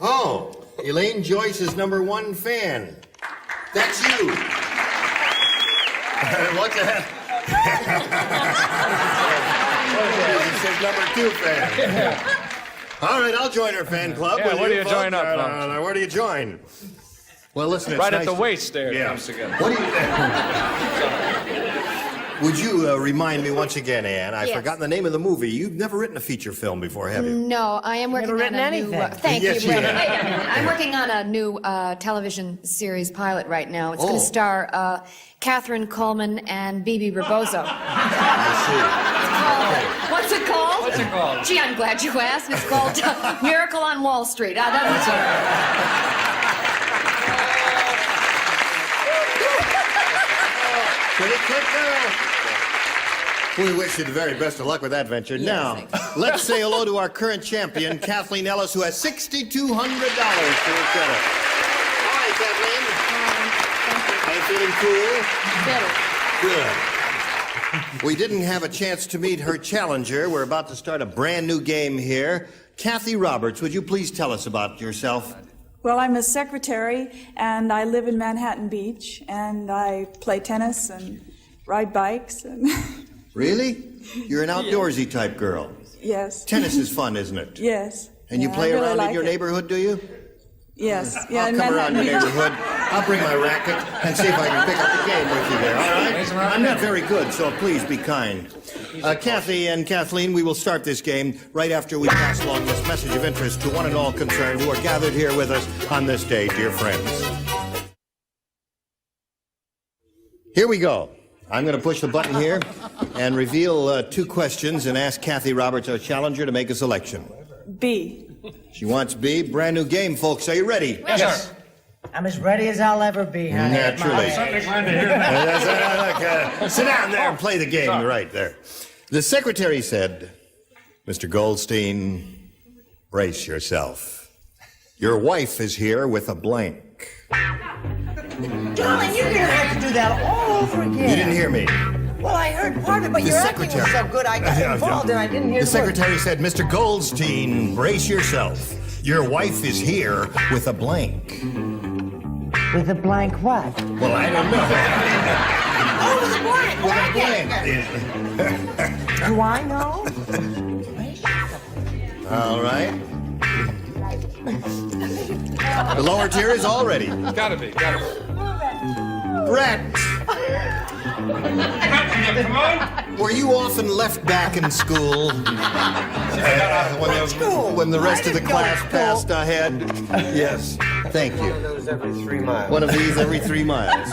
Oh, Elaine Joyce's #1 fan. That's you. What's that? It says #2 fan. All right, I'll join her fan club. Yeah, where do you join up? Where do you join? Well, listen, it's right nice at the waist there. It comes together. What do you... Would you remind me once again, Ann? I've forgotten the name of the movie. You've never written a feature film before, have you? No, I am working on a new... thank Yes, you. you have. I'm working on a new television series pilot right now. It's going Oh. to star Catherine Coleman and Bebe Rebozo. What's it called? What's it called? Gee, I'm glad you asked. It's called Miracle on Wall Street. We wish you the very best of luck with that venture. Now, let's say hello to our current champion, Kathleen Ellis, who has $6,200 to her credit. Hi, Kathleen. Are you feeling cool? Good. We didn't have a chance to meet her challenger. We're about to start a brand new game here. Kathy Roberts, would you please tell us about yourself? Well, I'm a secretary, and I live in Manhattan Beach, and I play tennis and ride bikes. And Really? You're an outdoorsy type girl. Yes. Tennis is fun, isn't it? Yes. And you Yeah, play I really around in like your it. neighborhood, do you? Yes. Yeah, I'll in come around your Manhattan Beach. neighborhood. I'll bring my racket and see if I can pick up the game with you there, all right? I'm not very good, so please be kind. Kathy and Kathleen, we will start this game right after we pass along this message of interest to one and all concerned who are gathered here with us on this day, dear friends. Here we go. I'm going to push the button here and reveal 2 questions and ask Kathy Roberts, our challenger, to make a selection. B. She wants B. Brand new game, folks. Are you ready? Yes, sir. I'm as ready as I'll ever be, honey. Naturally. I'm certainly glad to hear that. Sit down there and play the game right there. The secretary said, Mr. Goldstein, brace yourself. Your wife is here with a blank. Darling, you're going to have to do that all over again. You didn't hear me. Well, I heard part of it, but your acting was so good, I got involved and I didn't hear the secretary said, Mr. Goldstein, brace yourself. Your wife is here with a blank. With a blank what? Well, I don't know. Oh, with a blank. With a blank. Do I know? All right. The lower tier is all ready. Gotta be. Brett. Were you often left back in school when the rest of the class passed ahead? Yes. Thank you. One of those every 3 miles. One of these every 3 miles.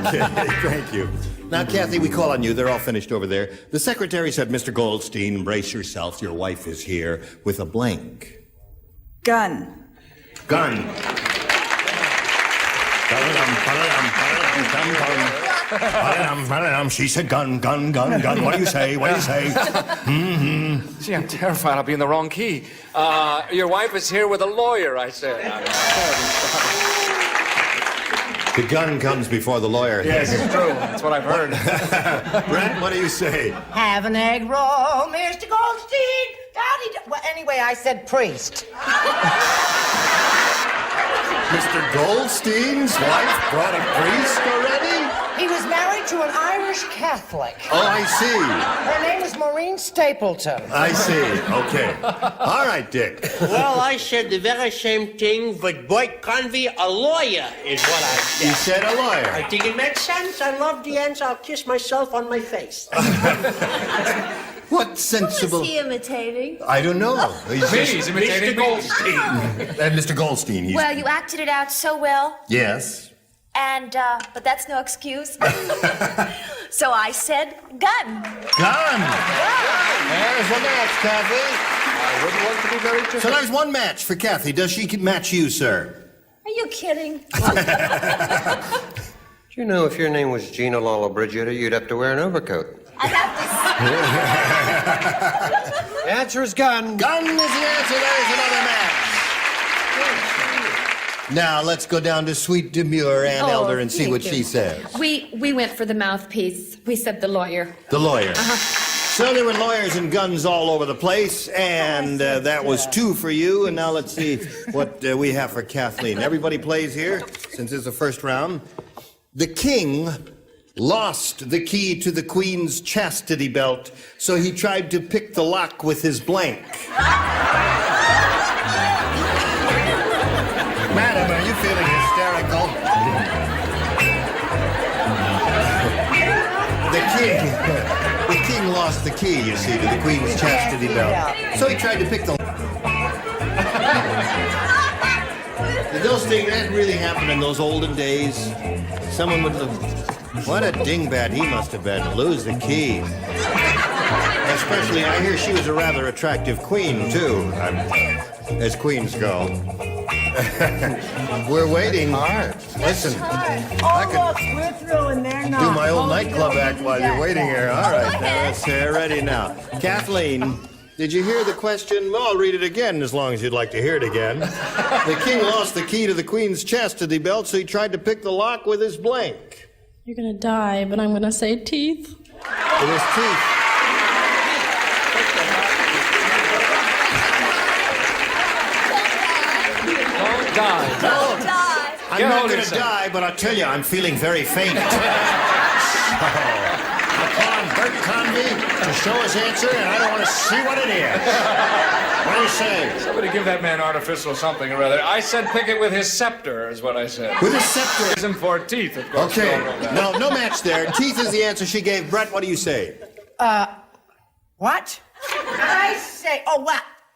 Okay, thank you. Now, Kathy, we call on you. They're all finished over there. The secretary said, Mr. Goldstein, brace yourself. Your wife is here with a blank. Gun. Gun. She said gun, gun, gun, gun. What do you say? What do you say? Mm-hmm. Gee, I'm terrified I'll be in the wrong key. Your wife is here with a lawyer, I said. The gun comes before the lawyer. Yes, it's true. That's what I've heard. Brent, what do you say? Have an egg roll, Mr. Goldstein. Well, anyway, I said priest. Mr. Goldstein's wife brought a priest already? He was married to an Irish Catholic. Oh, I see. Her name is Maureen Stapleton. I see. Okay. All right, Dick. Well, I said the very same thing, but Boyd Convey, a lawyer, is what I said. You said a lawyer. I think it makes sense. I love the answer. I'll kiss myself on my face. What sensible... Who is he imitating? I don't know. He's imitating Mr. Goldstein. Mr. Goldstein. Well, you acted it out so well. Yes. And, but that's no excuse. So I said gun. Gun. There's one match, Kathy. I wouldn't want to be very tricky. So there's one match for Kathy. Does she match you, sir? Are you kidding? Do you know if your name was Gina Lala Brigida, you'd have to wear an overcoat? I'd have to... The answer is gun. Gun is the answer. There's another match. Now, let's go down to Sweet Demure Ann Elder and see what she says. We went for the mouthpiece. We said the lawyer. The lawyer. So there were lawyers and guns all over the place, and that was 2 for you. And now let's see what we have for Kathleen. Everybody plays here, since it's the first round. The king lost the key to the queen's chastity belt, so he tried to pick the lock with his blank. Madam, are you feeling hysterical? The king lost the key, you see, to the queen's chastity belt. So he tried to pick the... Those things, that really happened in those olden days. Someone would have... What a dingbat he must have been to lose the key. Especially, I hear she was a rather attractive queen, too, as queens go. We're waiting. Listen, I can we're through and they're not. do my old nightclub act while you're waiting here. All right, now let's ready now. Kathleen, did you hear the question? Well, I'll read it again as long as you'd like to hear it again. The king lost the key to the queen's chastity belt, so he tried to pick the lock with his blank. You're gonna die, but I'm gonna say teeth. It was teeth. Die. I'm not going to die, but I'll tell you, I'm feeling very faint. Upon Bert Convey to show his answer, and I don't want to see what it is. What do you say? Somebody give that man artificial something or other. I said pick it with his scepter, is what I said. With his scepter? Isn't for teeth, of course. Okay. No match there. Teeth is the answer she gave. Brett, what do you say? What? I say,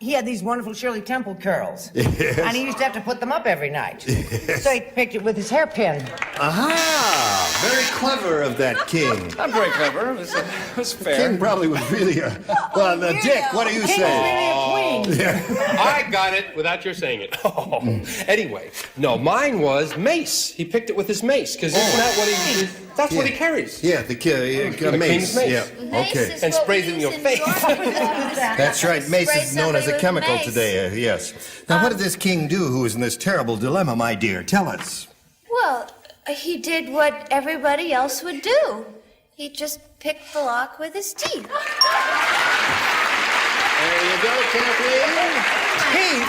he had these wonderful Shirley Temple curls. Yes. And he used to have to put them up every night. Yes. So he picked it with his hairpin. Aha! Very clever of that king. Not very clever. It was fair. King probably was really a... Well, Dick, what do you King say? was really a queen. I got it without your saying it. Anyway, no, mine was mace. He picked it with his mace, because isn't that what he... That's what he carries. Yeah, the mace. King's mace. Yeah. Okay. And sprays it in your face. That's right. Mace is known as a chemical today. Yes. Now, what did this king do who was in this terrible dilemma, my dear? Tell us. Well, he did what everybody else would do. He just picked the lock with his teeth. There you go, Kathleen. Teeth?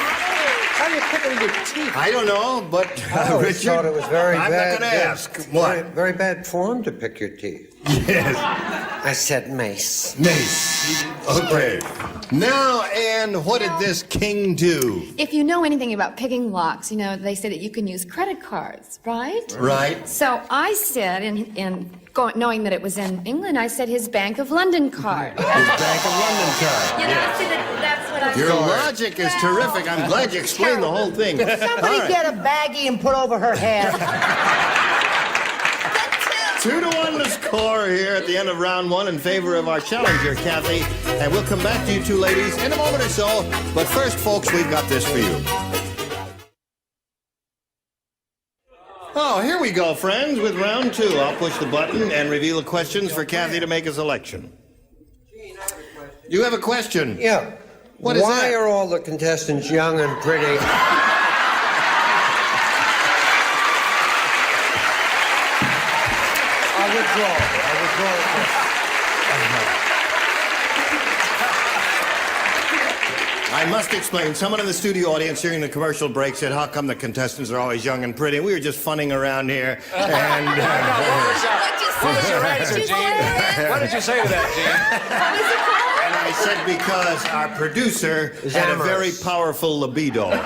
How do you pick it with your teeth? I don't know, but I always Richard, thought it was very I'm bad. not going to ask. What? Very bad form to pick your teeth. Yes. I said mace. Mace. Okay. Now, Anne, what did this king do? If you know anything about picking locks, you know, they say that you can use credit cards, right? Right. So I said, knowing that it was in England, I said his Bank of London card. His Bank of London card. You know, see, that's what I Your thought. logic is terrific. I'm glad you explained the whole thing. Somebody get a baggie and put over her head. 2-1 to score here at the end of round one in favor of our challenger, Kathy. And we'll come back to you two ladies in a moment or so. But first, folks, we've got this for you. Oh, here we go, friends, with round two. I'll push the button and reveal the questions for Kathy to make a selection. You have a question? Yeah. What is Why that? are all the contestants young and pretty? I withdraw I must explain. Someone in the studio audience during the commercial break said, how come the contestants are always young and pretty? We were just funning around here. And, What was your answer, Gene? What did you say to that, Gene? And I said because our producer had a very powerful libido. And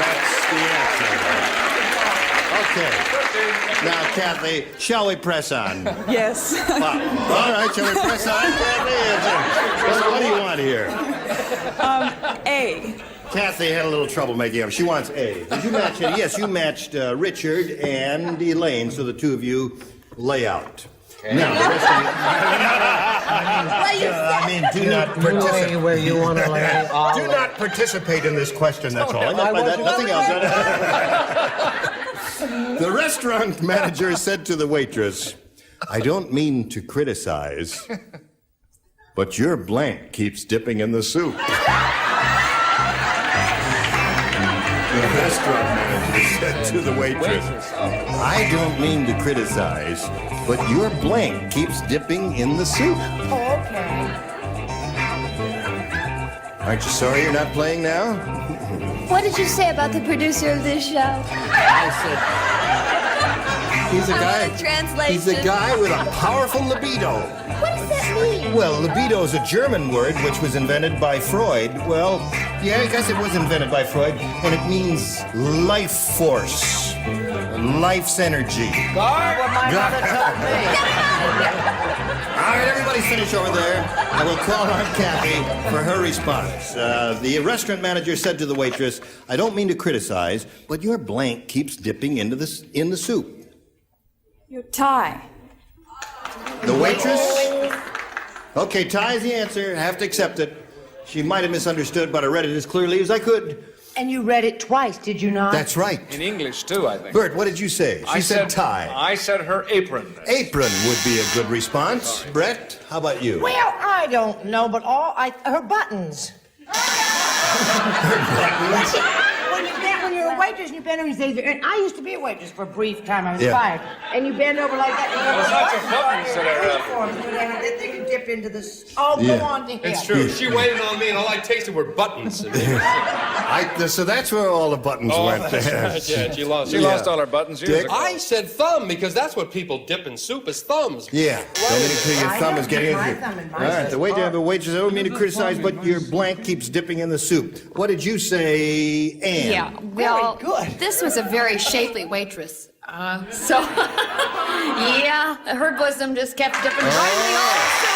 that's the answer. Okay. Now, Kathy, shall we press on? Yes. Wow. All right, shall we press on, Kathy? What do you want here? A. Kathy had a little trouble making up. She wants A. Did you match it? Yes, you matched Richard and Elaine, so the two of you lay out. Okay. Now, the rest of you... do not participate. Where you want to lay. Do not participate in this question, that's all. I meant by that, nothing else. The restaurant manager said to the waitress, I don't mean to criticize, but your blank keeps dipping in the soup. The restaurant manager said to the waitress, I don't mean to criticize, but your blank keeps dipping in the soup. Oh, okay. Aren't you sorry you're not playing now? What did you say about the producer of this show? I said, he's a guy. Translation. He's a guy with a powerful libido. What does that mean? Well, libido is a German word which was invented by Freud. Well, yeah, I guess it was invented by Freud, and it means life force, life's energy. God, what my mother told me. All right, everybody finish over there. I will call on Kathy for her response. The restaurant manager said to the waitress, I don't mean to criticize, but your blank keeps dipping in the soup. Your tie. The waitress? Okay, tie is the answer. I have to accept it. She might have misunderstood, but I read it as clearly as I could. And you read it twice, did you not? That's right. In English, too, I think. Bert, what did you say? She said tie. I said her apron. Apron would be a good response. Brett, how about you? Well, I don't know, but her buttons. When you're a waitress and you bend over and say, and I used to be a waitress for a brief time. I was fired. And you bend over like that. And then you dip into this. Oh, go on to him. It's true. She waited on me, and all I tasted were buttons. So that's where all the buttons went. That's right. Yeah, she lost all her buttons years ago. I said thumb because that's what people dip in soup is thumbs. Yeah. Don't mean to your thumb is getting into it. All right. The waitress, I don't mean to criticize, but your blank keeps dipping in the soup. What did you say, Anne? Yeah, well, this was a very shapely waitress. So, yeah, her bosom just kept dipping right in the old soup.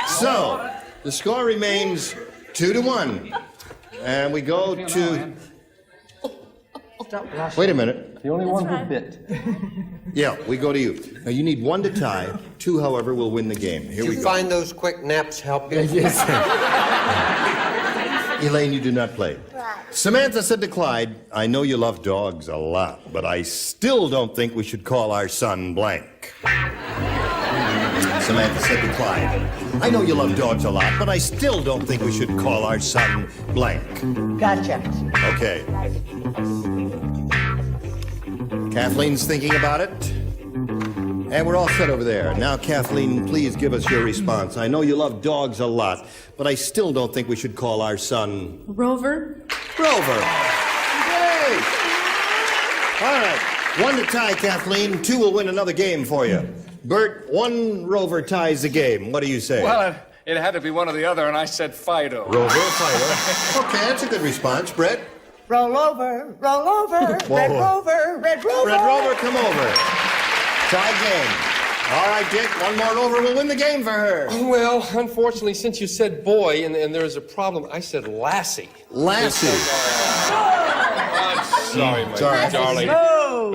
So, the score remains 2-1. And we go to... Wait a minute. The only one who bit. Yeah, we go to you. Now, you need 1 to tie. 2, however, will win the game. Here we you go. find those quick naps help you? Yes. Elaine, you do not play. Samantha said to Clyde, I know you love dogs a lot, but I still don't think we should call our son blank. Samantha said to Clyde, I know you love dogs a lot, but I still don't think we should call our son blank. Gotcha. Okay. Kathleen's thinking about it. And we're all set over there. Now, Kathleen, please give us your response. I know you love dogs a lot, but I still don't think we should call our son... Rover. Rover. Yay! All right. 1 to tie, Kathleen. 2 will win another game for you. Bert, 1 Rover ties the game. What do you say? Well, it had to be one or the other, and I said Fido. Rover, Fido. Okay, that's a good response. Brett? Roll over, Red Rover, Red Rover. Red Rover, come over. Tie game. All right, Dick, 1 more Rover will win the game for her. Well, unfortunately, since you said boy and there's a problem, I said Lassie. Lassie. I'm sorry, my darling.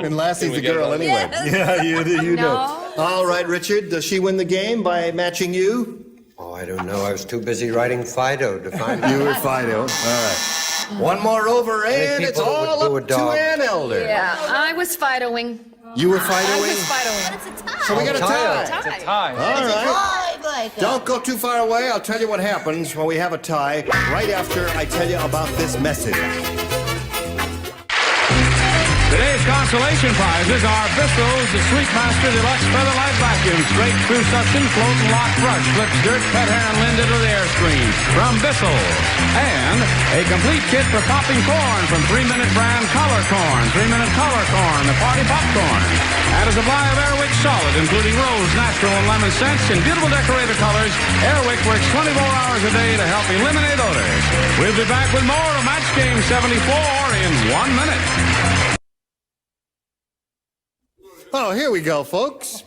And Lassie's the girl anyway. Yeah, you know. All right, Richard, does she win the game by matching you? Oh, I don't know. I was too busy writing Fido to find You were Fido. All right. 1 more over, and it's all up to Ann Elder. Yeah, I was Fidoing. You were I Fidoing? was Fidoing. But it's a tie. So we got a tie. It's a tie. All right. Don't go too far away. I'll tell you what happens when we have a tie right after I tell you about this message. Today's consolation prizes are Bristol's Sweetmaster Deluxe Featherlight Vacuum. Straight through suction, float and lock brush. Flips dirt, pet hair, and lint into the air screen. From Bissell. And a complete kit for popping corn from 3-Minute brand Color Corn. 3-Minute Color Corn, the party popcorn. And a supply of Airwick Solid, including rose, natural, and lemon scents in beautiful decorator colors. Airwick works 24 hours a day to help eliminate odors. We'll be back with more of Match Game 74 in 1 minute. Oh, here we go, folks.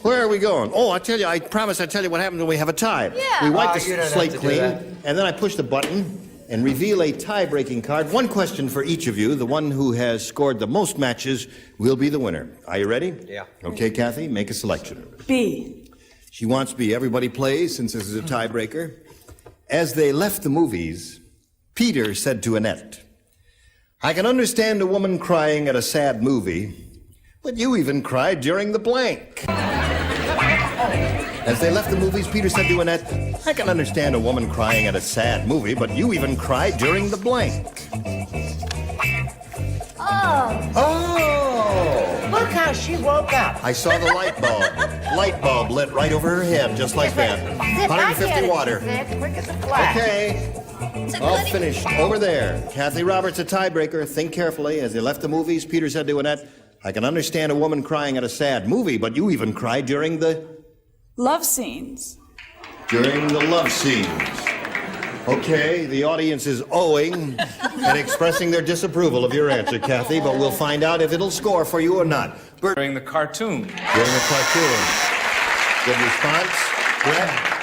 Where are we going? Oh, I promise I'll tell you what happens when we have a tie. Yeah. We wipe the you don't slate have to do clean, that. and then I push the button and reveal a tie-breaking card. 1 question for each of you. The one who has scored the most matches will be the winner. Are you ready? Yeah. Okay, Kathy, make a selection. B. She wants B. Everybody plays, since this is a tiebreaker. As they left the movies, Peter said to Annette, I can understand a woman crying at a sad movie, but you even cried during the blank. As they left the movies, Peter said to Annette, I can understand a woman crying at a sad movie, but you even cried during the blank. Oh! Look how she woke up. I saw the light bulb. Light bulb lit right over her head, just like that. Zip, 150 water. Quick as a flash. Okay. All finished. Over there. Kathy Roberts, a tiebreaker. Think carefully. As they left the movies, Peter said to Annette, I can understand a woman crying at a sad movie, but you even cried during the... Love scenes. During the love scenes. Okay, the audience is owing and expressing their disapproval of your answer, Kathy, but we'll find out if it'll score for you or not. Bert. During the cartoon. During the cartoon. Good response. Brett?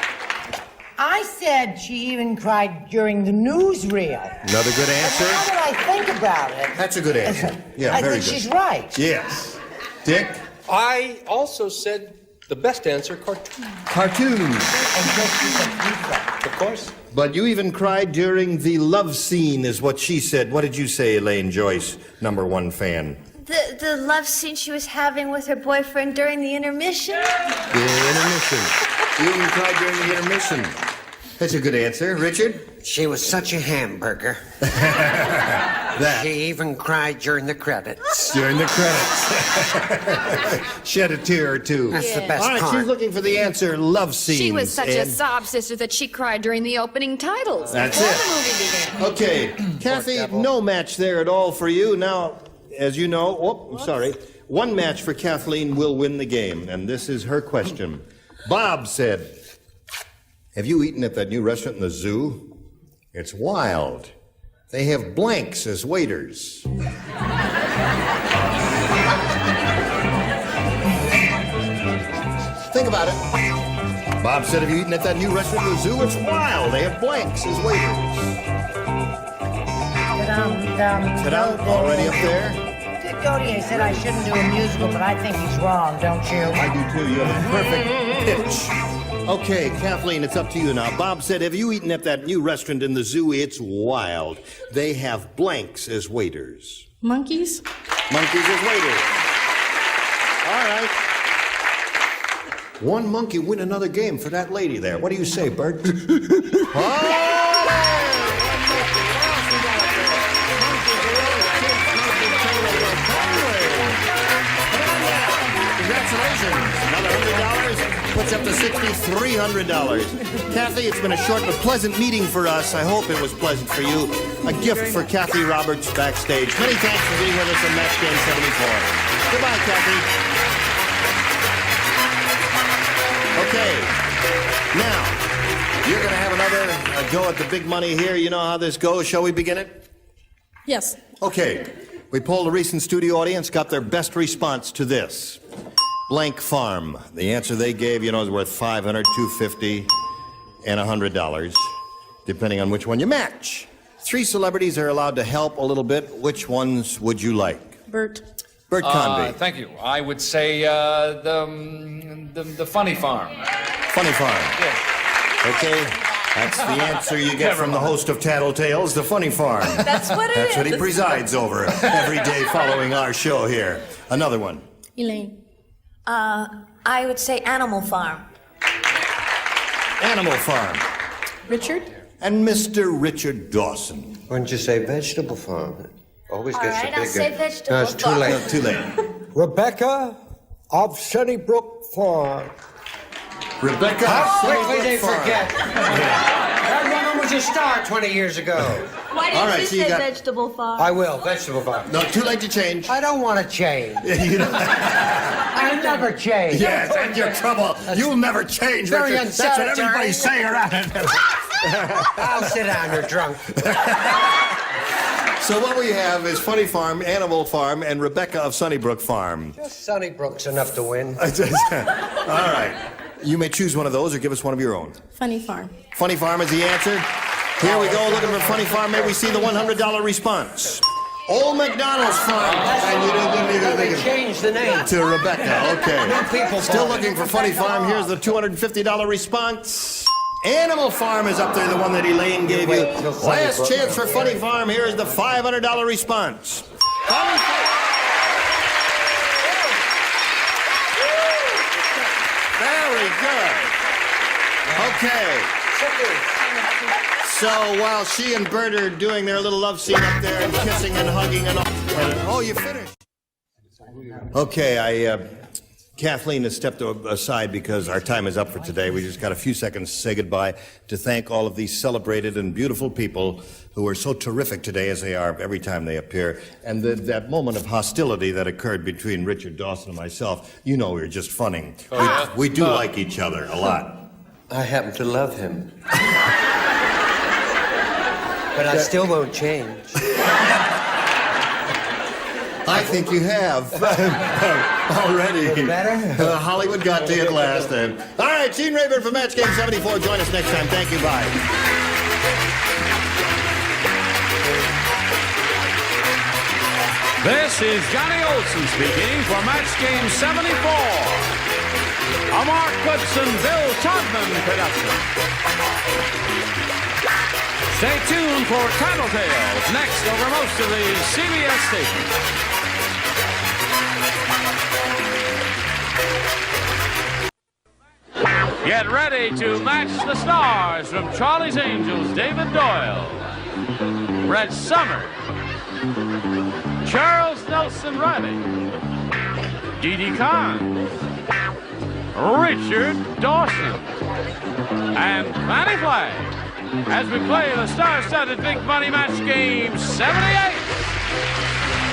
I said she even cried during the newsreel. Another good answer. Now that I think about it... That's a good answer. Yeah, I very think good. she's right. Yes. Dick? I also said the best answer, cartoon. Cartoon. And just she's a pizza. Of course. But you even cried during the love scene, is what she said. What did you say, Elaine Joyce, #1 fan? The love scene she was having with her boyfriend during the intermission. The intermission. You even cried during the intermission. That's a good answer. Richard? She was such a hamburger. That. She even cried during the credits. During the credits. Shed a tear or two. That's the best All right, part. she's looking for the answer, love scenes. She was such a and- sob sister that she cried during the opening titles. That's before it. the movie began. Okay, Kathy, no match there at all for you. Now, as you know, I'm sorry, 1 match for Kathleen will win the game, and this is her question. Bob said, have you eaten at that new restaurant in the zoo? It's wild. They have blanks as waiters. Think about it. Bob said, have you eaten at that new restaurant in the zoo? It's wild. They have blanks as waiters. Ta-da, already up there? Dick Gautier said I shouldn't do a musical, but I think he's wrong, don't you? I do too. You have a perfect pitch. Okay, Kathleen, it's up to you now. Bob said, have you eaten at that new restaurant in the zoo? It's wild. They have blanks as waiters. Monkeys? Monkeys as waiters. All right. One monkey win another game for that lady there. What do you say, Bert? Congratulations. Another $100 puts up to $6,300. Kathy, it's been a short but pleasant meeting for us. I hope it was pleasant for you. A gift for Kathy Roberts backstage. Many thanks for being with us on Match Game 74. Goodbye, Kathy. Okay. Now, you're going to have another go at the big money here. You know how this goes. Shall we begin it? Yes. Okay. We polled a recent studio audience, got their best response to this. Blank farm. The answer they gave, you know, is worth $500, $250, and $100, depending on which one you match. 3 celebrities are allowed to help a little bit. Which ones would you like? Bert. Bert Convy. Thank you. I would say the Funny Farm. Funny Farm. Yeah. Okay. That's the answer you get from the host of Tattletales, the Funny Farm. That's what it That's is. what he presides over every day following our show here. Another one. Elaine. I would say Animal Farm. Animal Farm. Richard. And Mr. Richard Dawson. Why don't you say Vegetable Farm? Always All gets right, a I'll big... say Vegetable No, it's too Farm. late. Too late. Rebecca of Sunnybrook Farm. Rebecca. How quickly they Farm. forget. That woman was a star 20 years ago. Why All didn't right, you so you say got- Vegetable Farm? I will, Vegetable Farm. No, too late to change. I don't want to change. You know- I never change. Yes, and your trouble. You'll never change, very Richard. That's what unsanitary. everybody's saying around it. I'll sit down, you're drunk. So what we have is Funny Farm, Animal Farm, and Rebecca of Sunnybrook Farm. Just Sunnybrook's enough to win. All right. You may choose one of those or give us one of your own. Funny Farm. Funny Farm is the answer. Here we go, looking for Funny Farm. May we see the $100 response. Old McDonald's Farm. And you didn't even think of Change the name. to Rebecca. Okay. New people Still farm. looking for Funny Farm. Here's the $250 response. Animal Farm is up there, the one that Elaine gave you. Wait till Last Sunnybrook. chance for Funny Farm. Here is the $500 response. Funny Farm. Very good. Okay. So while she and Bert are doing their little love scene up there and kissing and hugging and all. Oh, you finished. Okay, Kathleen has stepped aside because our time is up for today. We just got a few seconds to say goodbye to thank all of these celebrated and beautiful people who are so terrific today as they are every time they appear. And that moment of hostility that occurred between Richard Dawson and myself, you know, we were just funning. Oh, yeah? We do like each other a lot. I happen to love him. But I still won't change. I think you have already. Better? Hollywood got to you at last then. All right, Gene Rayburn from Match Game 74. Join us next time. Thank you. Bye. This is Johnny Olson speaking for Match Game 74. A Mark Goodson, Bill Todman production. Stay tuned for Tattletales next over most of the CBS stations. Get ready to match the stars from Charlie's Angels, David Doyle, Red Summer, Charles Nelson Riley, Dee Dee Kahn, Richard Dawson, and Fanny Flagg as we play the star-studded Big Money Match Game 78.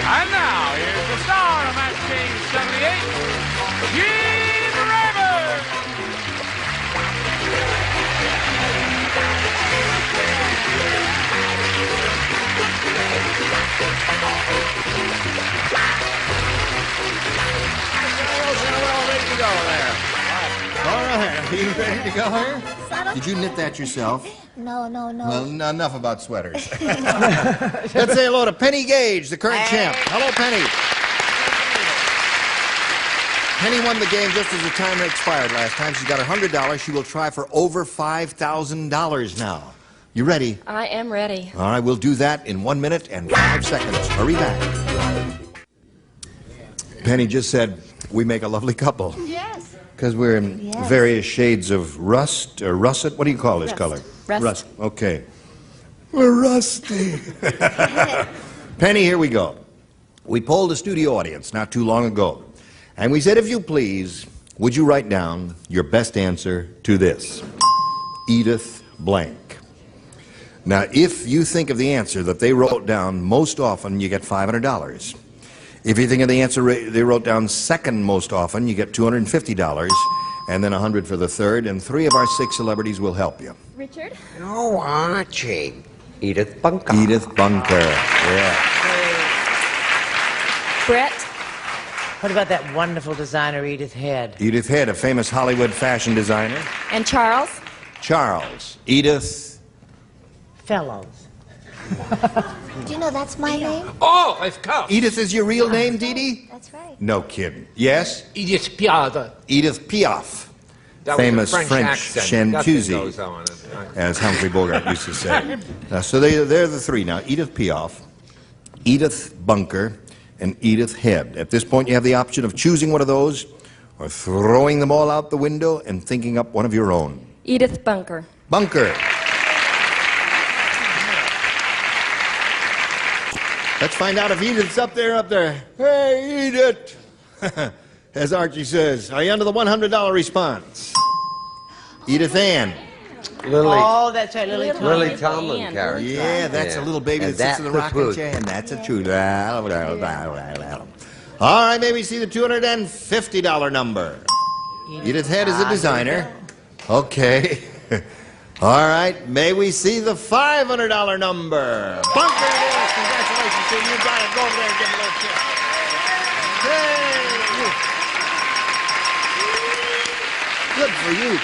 And now, here's the star of Match Game 78, Gene Rayburn. All right. you ready to go here? Did you knit that yourself? No. Well, enough about sweaters. Let's say hello to Penny Gage, the current champ. Hello, Penny. Penny won the game just as the timer expired last time. She's got $100. She will try for over $5,000 now. You ready? I am ready. All right, we'll do that in 1 minute and 5 seconds. Hurry back. Penny just said we make a lovely couple. Yes. Because we're in various shades of rust or russet. What do you call this color? Rust. Okay. We're rusty. Penny, here we go. We polled a studio audience not too long ago. And we said, if you please, would you write down your best answer to this? Edith blank. Now, if you think of the answer that they wrote down most often, you get $500. If you think of the answer they wrote down second most often, you get $250, and then $100 for the third, and 3 of our 6 celebrities will help you. Richard? Oh, Archie. Edith Bunker. Edith Bunker, yeah. Brett? What about that wonderful designer, Edith Head? Edith Head, a famous Hollywood fashion designer. And Charles? Charles. Edith. Fellows. Do you know that's my name? Oh, of course. Edith is your real name, Dee Dee? That's right. No kidding. Yes? Edith Piaf. Edith Piaf. That Famous was a French accent. Nothing chanteuse, goes on. as Humphrey Bogart used to say. So they're the 3 now. Edith Piaf, Edith Bunker, and Edith Head. At this point, you have the option of choosing one of those or throwing them all out the window and thinking up one of your own. Edith Bunker. Bunker. Let's find out if Edith's up there. Hey, Edith! As Archie says, are you under the $100 response? Edith Ann. Lily. Oh, that's right, Lily Tomlin. Lily Tomlin character. Yeah, that's a little baby And that sits in the that's rocking the chair, and that's a true. All right, maybe see the $250 number. Edith Head is a designer. Okay. All right, may we see the $500 number? Bunker it is. Congratulations to you. You got it. Go over there and give him a little kiss. Hey! Good for you.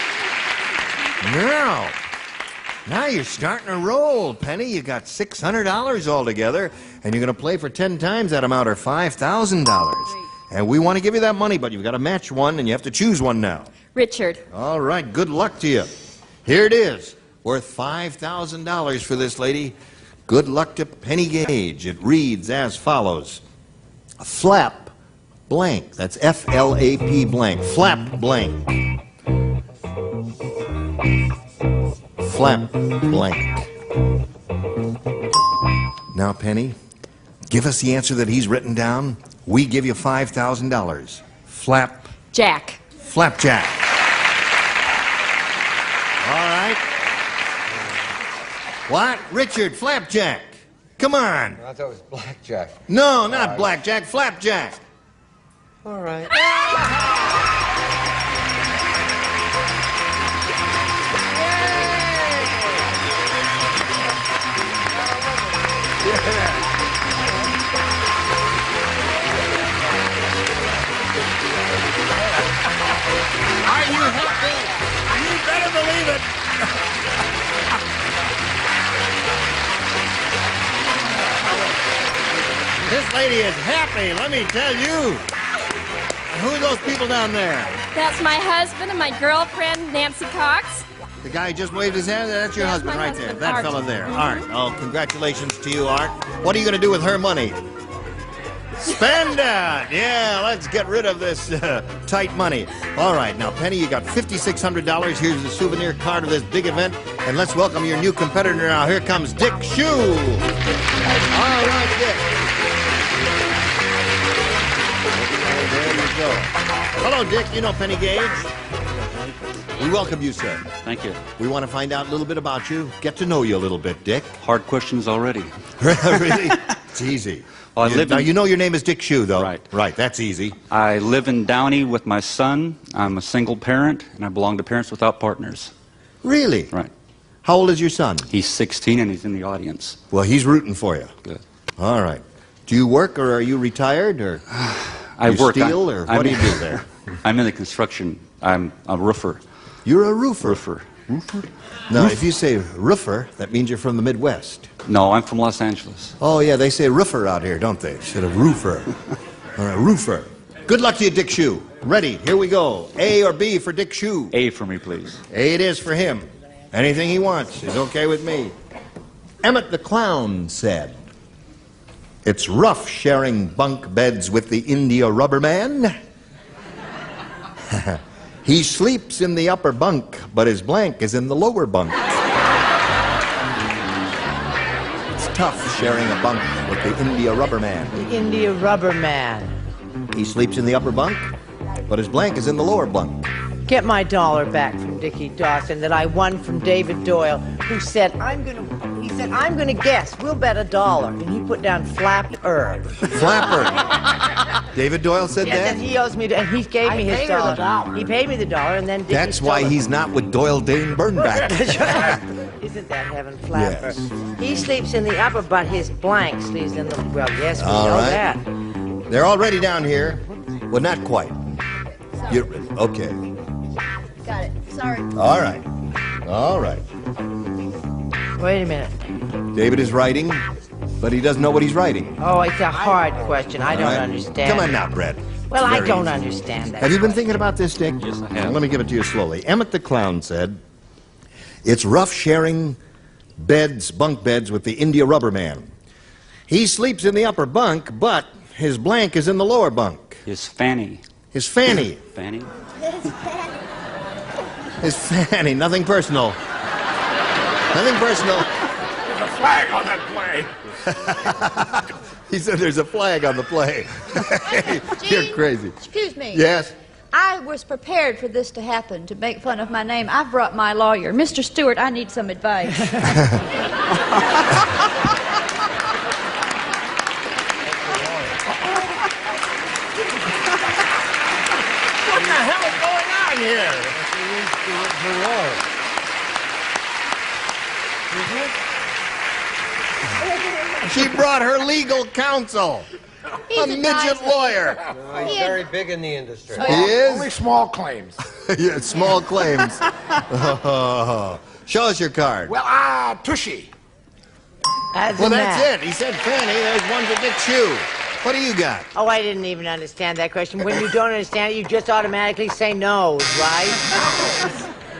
Now you're starting to roll, Penny. You got $600 altogether, and you're going to play for 10 times that amount, or $5,000. And we want to give you that money, but you've got to match one, and you have to choose one now. Richard. All right, good luck to you. Here it is, worth $5,000 for this lady. Good luck to Penny Gage. It reads as follows. Flap blank. That's F-L-A-P blank. Flap blank. Flap blank. Now, Penny, give us the answer that he's written down. We give you $5,000. Flap. Jack. Flapjack. All right. What? Richard, Flapjack. Come on. I thought it was blackjack. No, not blackjack, Flapjack. All right. Are you happy? You better believe it. This lady is happy, let me tell you. Who are those people down there? That's my husband and my girlfriend, Nancy Cox. The guy who just waved his hand? That's your husband my right there. husband, That Art. fella there. Art. Oh, congratulations to you, Art. What are you going to do with her money? Spend it! Yeah, let's get rid of this tight money. All right, now, Penny, you got $5,600. Here's the souvenir card of this big event. And let's welcome your new competitor now. Here comes Dick Shue. All right, Dick. There you go. Hello, Dick. You know Penny Gage? We welcome you, sir. Thank you. We want to find out a little bit about you, get to know you a little bit, Dick. Hard questions already. Really? It's easy. Well, Now, you know your name is Dick Shue, though. Right. Right, that's easy. I live in Downey with my son. I'm a single parent, and I belong to Parents Without Partners. Really? Right. How old is your son? He's 16, and he's in the audience. Well, he's rooting for you. Good. All right. Do you work, or are you retired, or I you work. steal, or what do you do there? I'm in the construction. I'm a roofer. You're a roofer. Roofer. Now, if you say roofer, that means you're from the Midwest. No, I'm from Los Angeles. Oh, yeah, they say roofer out here, don't they? Instead of roofer. All right, roofer. Good luck to you, Dick Shoe. Ready, here we go. A or B for Dick Shoe? A for me, please. A it is for him. Anything he wants is okay with me. Emmett the Clown said, "It's rough sharing bunk beds with the India rubber man. He sleeps in the upper bunk, but his blank is in the lower bunk. It's tough sharing a bunk with the India rubber man. The India rubber man. He sleeps in the upper bunk, but his blank is in the lower bunk." Get my dollar back from Dickie Dawson that I won from David Doyle, who said, I'm gonna guess. We'll bet $1. And he put down flapper. Flapper. David Doyle said Yes, that? and he owes me, and he gave me his $1. He paid me the $1, and then Dickie That's why stole it. he's not with Doyle Dane Burnback. Isn't that heaven, flapper? Yes. He sleeps in the upper, but his blank sleeps in the, well, yes, we All know right. that. They're already down here. Well, not quite. You're, okay. Got it. Sorry. All right. All right. Wait a minute. David is writing, but he doesn't know what he's writing. Oh, it's a hard question. I All don't right. understand. Come on now, Brett. Well, It's I very don't easy. understand that. Have you been thinking about this, Dick? Yes, I have. Let me give it to you slowly. Emmett the Clown said, "It's rough sharing bunk beds with the India rubber man. He sleeps in the upper bunk, but his blank is in the lower bunk. His fanny. His fanny. Fanny? His fanny. Nothing personal. Nothing personal." There's a flag on that play. He said there's a flag on the play. You're crazy. Excuse me. Yes? I was prepared for this to happen, to make fun of my name. I've brought my lawyer. Mr. Stewart, I need some advice. What the hell is going on here? She brought her legal counsel. He's a a midget nice- lawyer. He's very big in the industry. He is? Only small claims. Yeah, small claims. Show us your card. Well, Tushy. Well, that's it. He said Fanny. There's one for Dick Shoe. What do you got? Oh, I didn't even understand that question. When you don't understand it, you just automatically say no, right?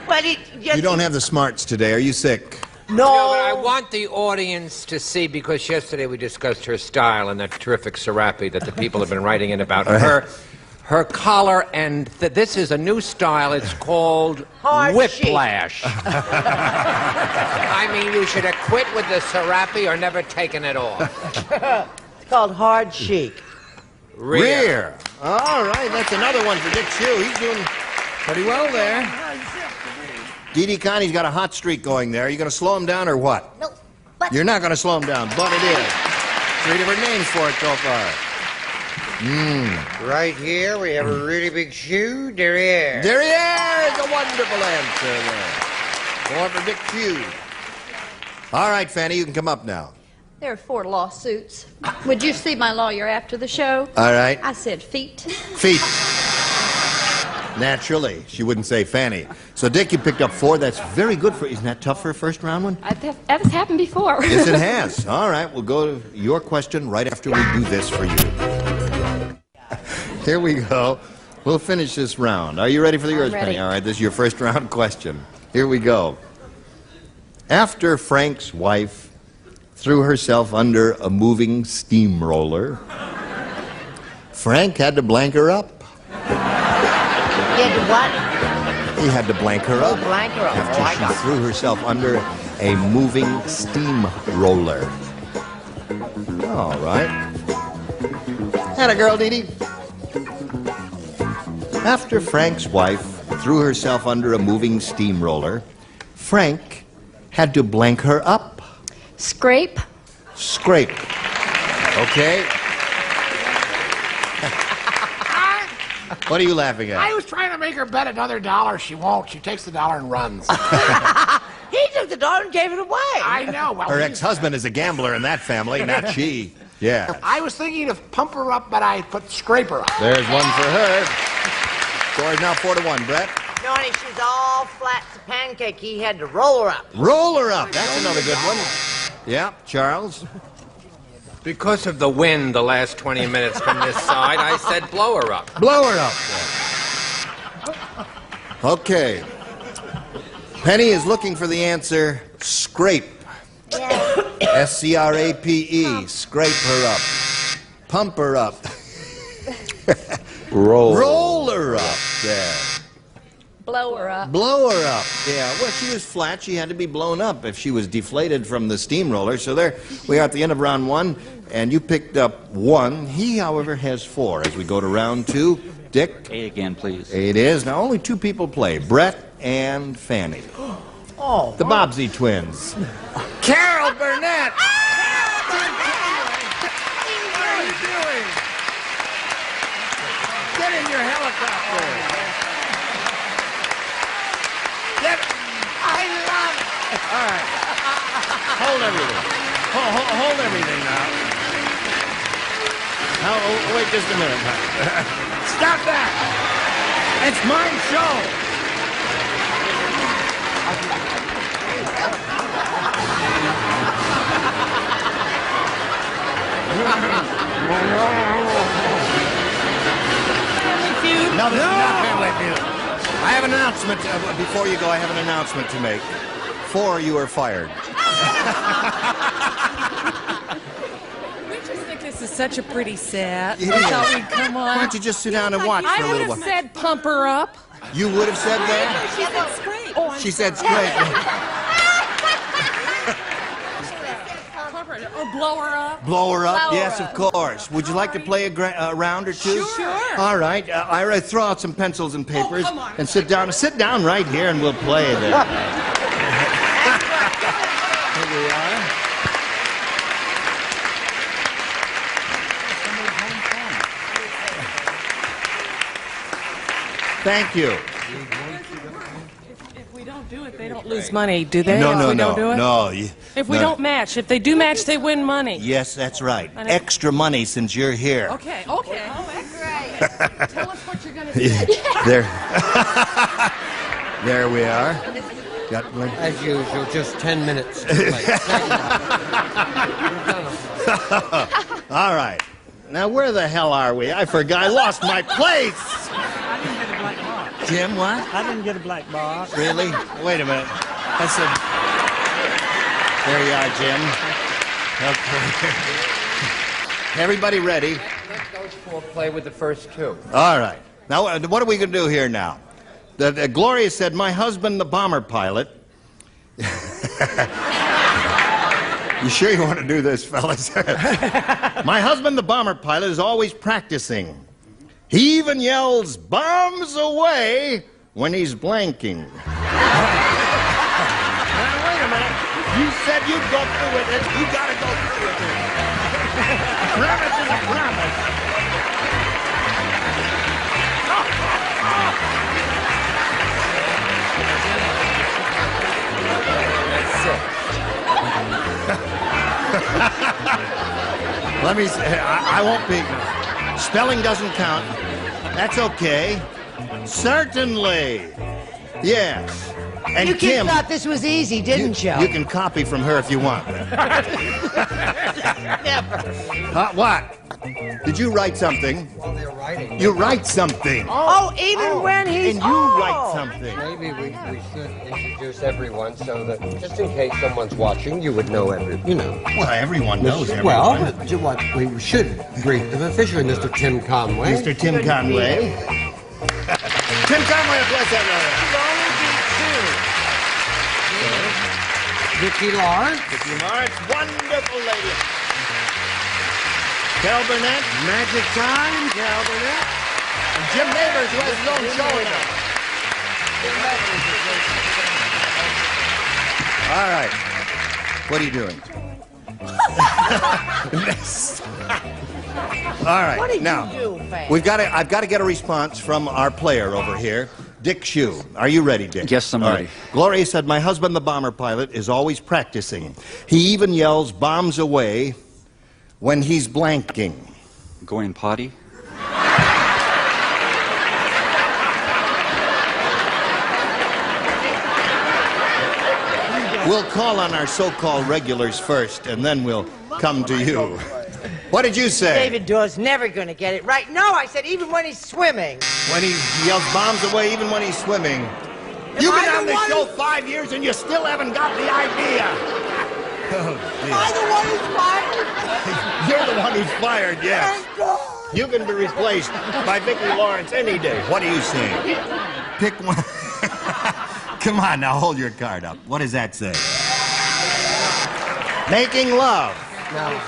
But it just... You don't have the smarts today. Are you sick? No. But I want the audience to see, because yesterday we discussed her style and that terrific serape that the people have been writing in about her collar, and this is a new style. It's called Hard whiplash. I mean, you should have quit with the serape or never taken it off. It's called hard chic. Rear. All right, that's another one for Dick Shoe. He's doing pretty well there. Dee Dee Connie's got a hot streak going there. Are you going to slow him down or what? No, but... You're not going to slow him down, but it is. 3 different names for it so far. Right here, we have a really big shoe. Derriere. Derriere is a wonderful answer there. More for Dick Shoe. All right, Fanny, you can come up now. There are 4 lawsuits. Would you see my lawyer after the show? All right. I said feet. Feet. Naturally. She wouldn't say Fanny. So, Dick, you picked up 4. That's very good for... Isn't that tough for a first round one? That has happened before. Yes, it has. All right, we'll go to your question right after we do this for you. Here we go. We'll finish this round. Are you ready for yours, ready. Penny? All right, this is your first round question. Here we go. After Frank's wife threw herself under a moving steamroller, Frank had to blank her up. He had to what? He had to blank her up. Blank her up. After she threw herself under a moving steamroller. All right. Had a girl, Dee Dee. After Frank's wife threw herself under a moving steamroller, Frank had to blank her up. Scrape. Scrape. Okay. What are you laughing I at? was trying to make her bet another $1. She won't. She takes the $1 and runs. He took the $1 and gave it away. I know. Well, Her ex-husband is a gambler in that family, not she. Yeah. I was thinking of pump her up, but I put scrape her up. There's one for her. Score is now 4-1, Brett. No, honey, she's all flat as a pancake. He had to roll her up. Roll her up. That's another good one. Yeah, Charles. Because of the wind the last 20 minutes from this side, I said blow her up. Blow her up. Okay. Penny is looking for the answer, scrape. S-C-R-A-P-E. Scrape her up. Pump her up. Roll her up there. Blow her up. Blow her up. Yeah, well, she was flat. She had to be blown up if she was deflated from the steamroller. So there we are at the end of round one, and you picked up 1. He, however, has 4 as we go to round 2. Dick? 8 again, please. 8 is. Now, only 2 people play, Brett and Fanny. Oh. The Bobsey twins. Carol Burnett! What are you doing? Get in your helicopter. I love it. All right. Hold everything. Hold everything now. Now, wait just a minute. Stop that! It's my show. No, this is not Family Feud. I have an announcement. Before you go, I have an announcement to make. 4, you are fired. We just think this is such a pretty set. It We is. thought we'd come on. Why don't you just sit down and watch for a I would little have while? said pump her up. You would have said that? She said scrape. Oh, She said scrape. Or blow her up. Blow her up? Blow Yes, her of course. Would you like to play a round or two? Sure. All right. Ira, throw out some pencils and papers come on. and sit down. Sit down right here and we'll play there. Here we are. Thank you. If we don't do it, they don't lose money, do they? No, if no, we no, don't do it? no. If we no. don't match, if they do match, they win money. Yes, that's right. I know. Extra money since you're here. Okay. Oh, that's great. Tell us what you're going to do. There. There we are. Got one. As usual, just 10 minutes too late. All right. Now, where the hell are we? I forgot. I lost my place. I didn't get a black box. Jim, what? I didn't get a black box. Really? Wait a minute. That's a... There you are, Jim. Okay. Everybody ready? Let those 4 play with the first 2. All right. Now, what are we going to do here now? Gloria said, my husband, the bomber pilot... You sure you want to do this, fellas? My husband, the bomber pilot, is always practicing. He even yells, bombs away, when he's blanking. Now, wait a minute. You said you'd go through with it. You got to go through with it. Promise is a promise. Let me say, I won't be. Spelling doesn't count. That's okay. Certainly. Yes. And You Kim, kids thought this was easy, didn't you? you can copy from her if you want. Never. What? Did you write something? While they're writing. You write something. Oh, even when he's... And you write something. Maybe we should introduce everyone so that just in case someone's watching, you would know Well, everyone knows everyone. Well, what we should greet them officially, Mr. Tim Conway. Mr. Tim Conway. Tim Conway, bless that Vicki Lawrence. Vicki Lawrence, wonderful lady. Carol Burnett. Magic Time. Carol Burnett. And Jim Neighbors, who has his own show now. All right. What are you doing? All right. What did now, you do, Fay? I've got to get a response from our player over here. Dick Shue. Are you ready, Dick? Yes, I'm All ready. right. Gloria said, my husband, the bomber pilot, is always practicing. He even yells bombs away when he's blanking. Going potty? We'll call on our so-called regulars first, and then we'll come to you. What did you say? David Dawes never going to get it right. No, I said even when he's swimming. When he yells bombs away, even when he's swimming. You've been on the show 5 years, and you still haven't got the idea. Oh, Am I the one who's fired? You're the one who's fired, yes. Thank God. You can be replaced by Vicki Lawrence any day. What are you saying? Pick one. Come on, now hold your card up. What does that say? Making love. No.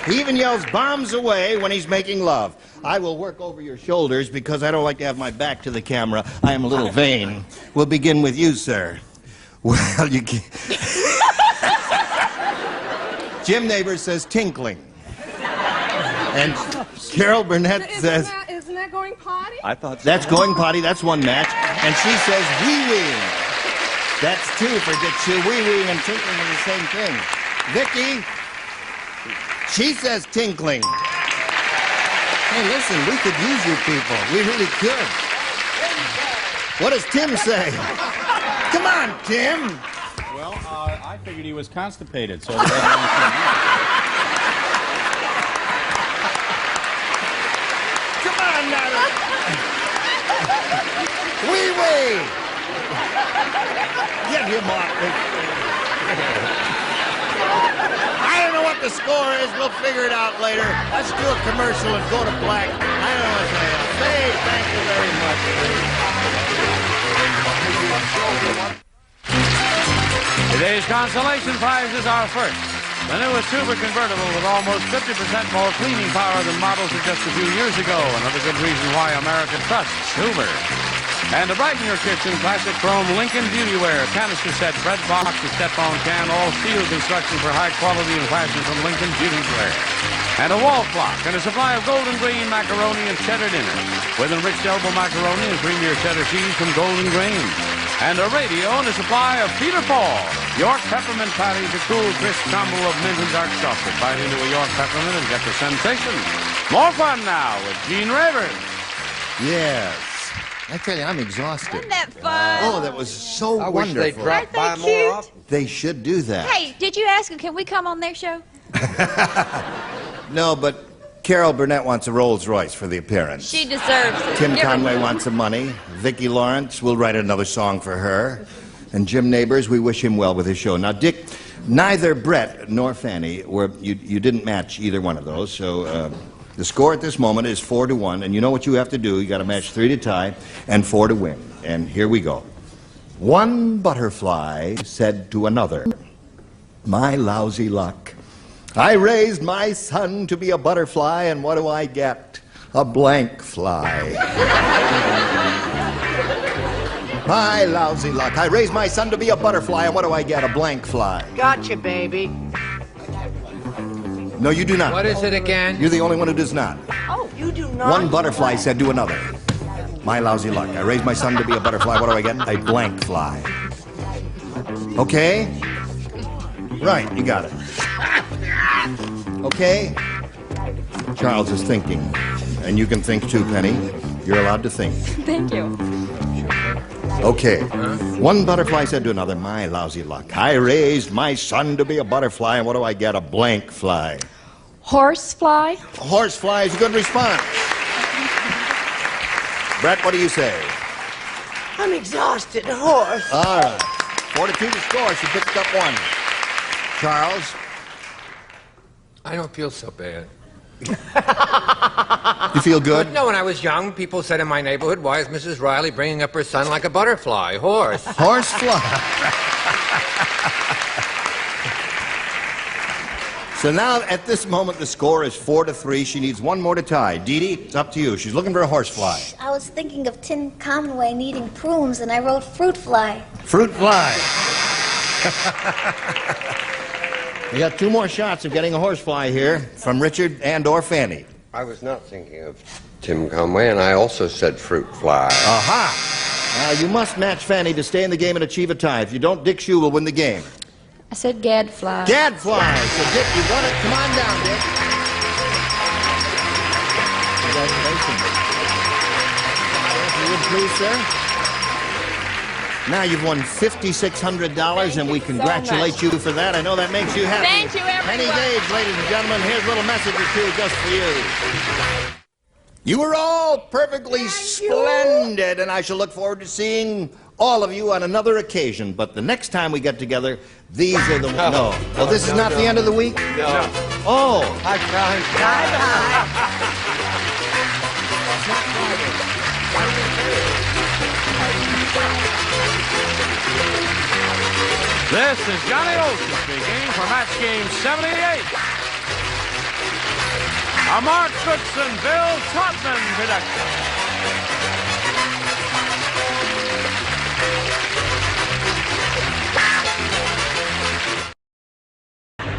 He even yells bombs away when he's making love. I will work over your shoulders because I don't like to have my back to the camera. I am a little vain. We'll begin with you, sir. Well, you can't. Jim Neighbors says tinkling. And Carol Burnett says... Isn't that going potty? I thought so. That's going potty. That's one match. And she says wee-weeing. That's two for Dick Shoe. Wee-weeing and tinkling are the same thing. Vicky, she says tinkling. Hey, listen, we could use you people. We really could. What does Tim say? Come on, Tim. Well, I figured he was constipated, so... Come on, now. Wee-wee. Get him off. I don't know what the score is. We'll figure it out later. Let's do a commercial and go to black. I don't know what to say. Hey, thank you very much. Today's consolation prizes are first. The newest Tuber convertible with almost 50% more cleaning power than models of just a few years ago. Another good reason why America trusts Tuber. And to brighten your kitchen, classic chrome Lincoln Beautyware, canister set, bread box, a step-on can, all steel construction for high quality and fashion from Lincoln Beautyware. And a wall clock and a supply of golden grain macaroni and cheddar dinner with enriched elbow macaroni and premier cheddar cheese from Golden Grain. And a radio and a supply of Peter Paul York peppermint patties, a cool, crisp combo of mint and dark chocolate. Bite into a York peppermint and get the sensation. More fun now with Gene Rayburn. Yes. I tell you, I'm exhausted. Isn't that fun? Oh, that was so I wonderful. wish they'd drop by Aren't they more cute? often. They should do that. Hey, did you ask them, can we come on their show? No, but Carol Burnett wants a Rolls Royce for the appearance. She deserves it. Tim Give her- Conway wants some money. Vicki Lawrence, we'll write another song for her. And Jim Neighbors, we wish him well with his show. Now, Dick, neither Brett nor Fanny you didn't match either one of those, so the score at this moment is 4-1, and you know what you have to do. You got to match 3 to tie and 4 to win. And here we go. One butterfly said to another, "My lousy luck. I raised my son to be a butterfly, and what do I get? A blank fly." My lousy luck. I raised my son to be a butterfly, and what do I get? A blank fly. Gotcha, baby. No, you do not. What is it again? You're the only one who does not. Oh, you do not. One butterfly said to another, "My lousy luck. I raised my son to be a butterfly. What do I get? A blank fly." Okay? Right, you got it. Okay? Charles is thinking. And you can think too, Penny. You're allowed to think. Thank you. Okay. One butterfly said to another, "My lousy luck. I raised my son to be a butterfly, and what do I get? A blank fly." Horsefly? Horsefly is a good response. Brett, what do you say? I'm exhausted, horse. All right. 4-2 to score. She picked up one. Charles? I don't feel so bad. You feel good? No, when I was young, people said in my neighborhood, "Why is Mrs. Riley bringing up her son like a butterfly? Horse." Horsefly. So now, at this moment, the score is 4-3. She needs one more to tie. Dee Dee, it's up to you. She's looking for a horsefly. I was thinking of Tim Conway needing prunes, and I wrote fruit fly. Fruit fly. We got 2 more shots of getting a horsefly here from Richard and or Fanny. I was not thinking of Tim Conway, and I also said fruit fly. Aha! Now, you must match Fanny to stay in the game and achieve a tie. If you don't, Dick Shue will win the game. I said gadfly. Gadfly! So, Dick, you won it. Come on down, Dick. Congratulations. If you would please, sir. Now you've won $5,600, and we congratulate you for that. I know that makes you happy. Thank you, everyone. Penny Gage, ladies and gentlemen, here's a little message or two just for you. You were all perfectly splendid, and I shall look forward to seeing all of you on another occasion. But the next time we get together, these are the... No. Well, this is not the end of the week? No. Oh. Hi, Frank. This is Johnny Olsen speaking for Match Game 78. A Mark Goodson, Bill Trotman production.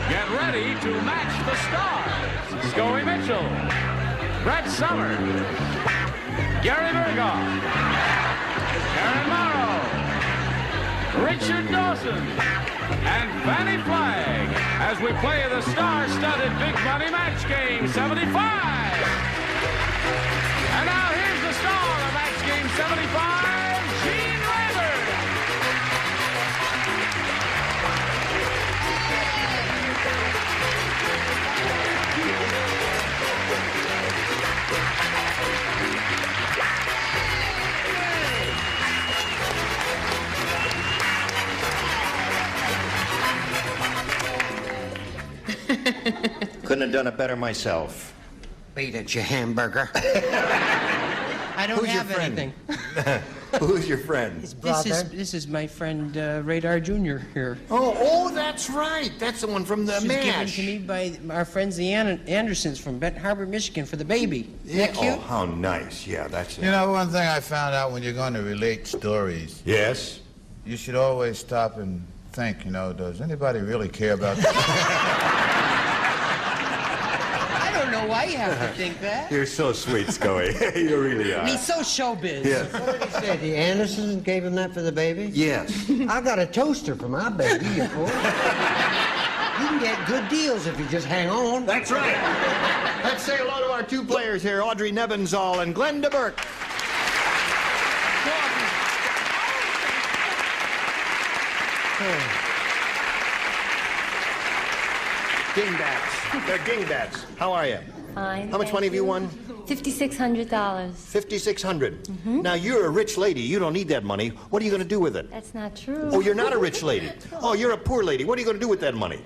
Get ready to match the stars. Scoey Mitchell, Brett Summers, Gary Berghoff, Karen Morrow, Richard Dawson, and Fanny Flagg as we play the star-studded Big Money Match Game 75. And now here's the star of Match Game 75, Gene Rayburn. Couldn't have done it better myself. Beat it, you hamburger. I don't Who's your have friend? anything. Who's your friend? This is my friend Radar Jr. here. Oh, that's right. That's the one from the This was given MASH. to me by our friends the Andersons from Benton Harbor, Michigan for the baby. Isn't that cute? Oh, how nice. Yeah, that's it. You know, one thing I found out when you're going to relate stories. Yes? You should always stop and think, you know, does anybody really care about this? I don't know why you have to think that. You're so sweet, Scoey. You really are. And he's so showbiz. Yes. What did he say? The Andersons gave him that for the baby? Yes. I got a toaster for my baby, you fool. You can get good deals if you just hang on. That's right. Let's say hello to our two players here, Audrey Nebenzahl and Glenda Burke. Dingbats. They're dingbats. How are you? Fine. How much money have you won? $5,600. $5,600. Now, you're a rich lady. You don't need that money. What are you going to do with it? That's not true. Oh, you're not a rich lady. Oh, you're a poor lady. What are you going to do with that money?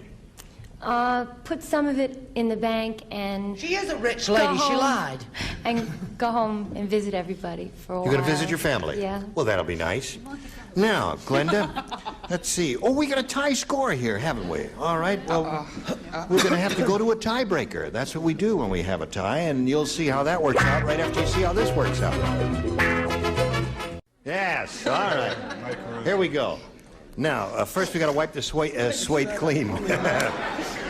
Put some of it in the bank and... She is a rich lady. She lied. And go home and visit everybody for a while. You're going to visit your family? Yeah. Well, that'll be nice. Now, Glenda, let's see. Oh, we got a tie score here, haven't we? All right, well, we're going to have to go to a tiebreaker. That's what we do when we have a tie, and you'll see how that works out right after you see how this works out. Yes, all right. Here we go. Now, first we got to wipe the suede clean.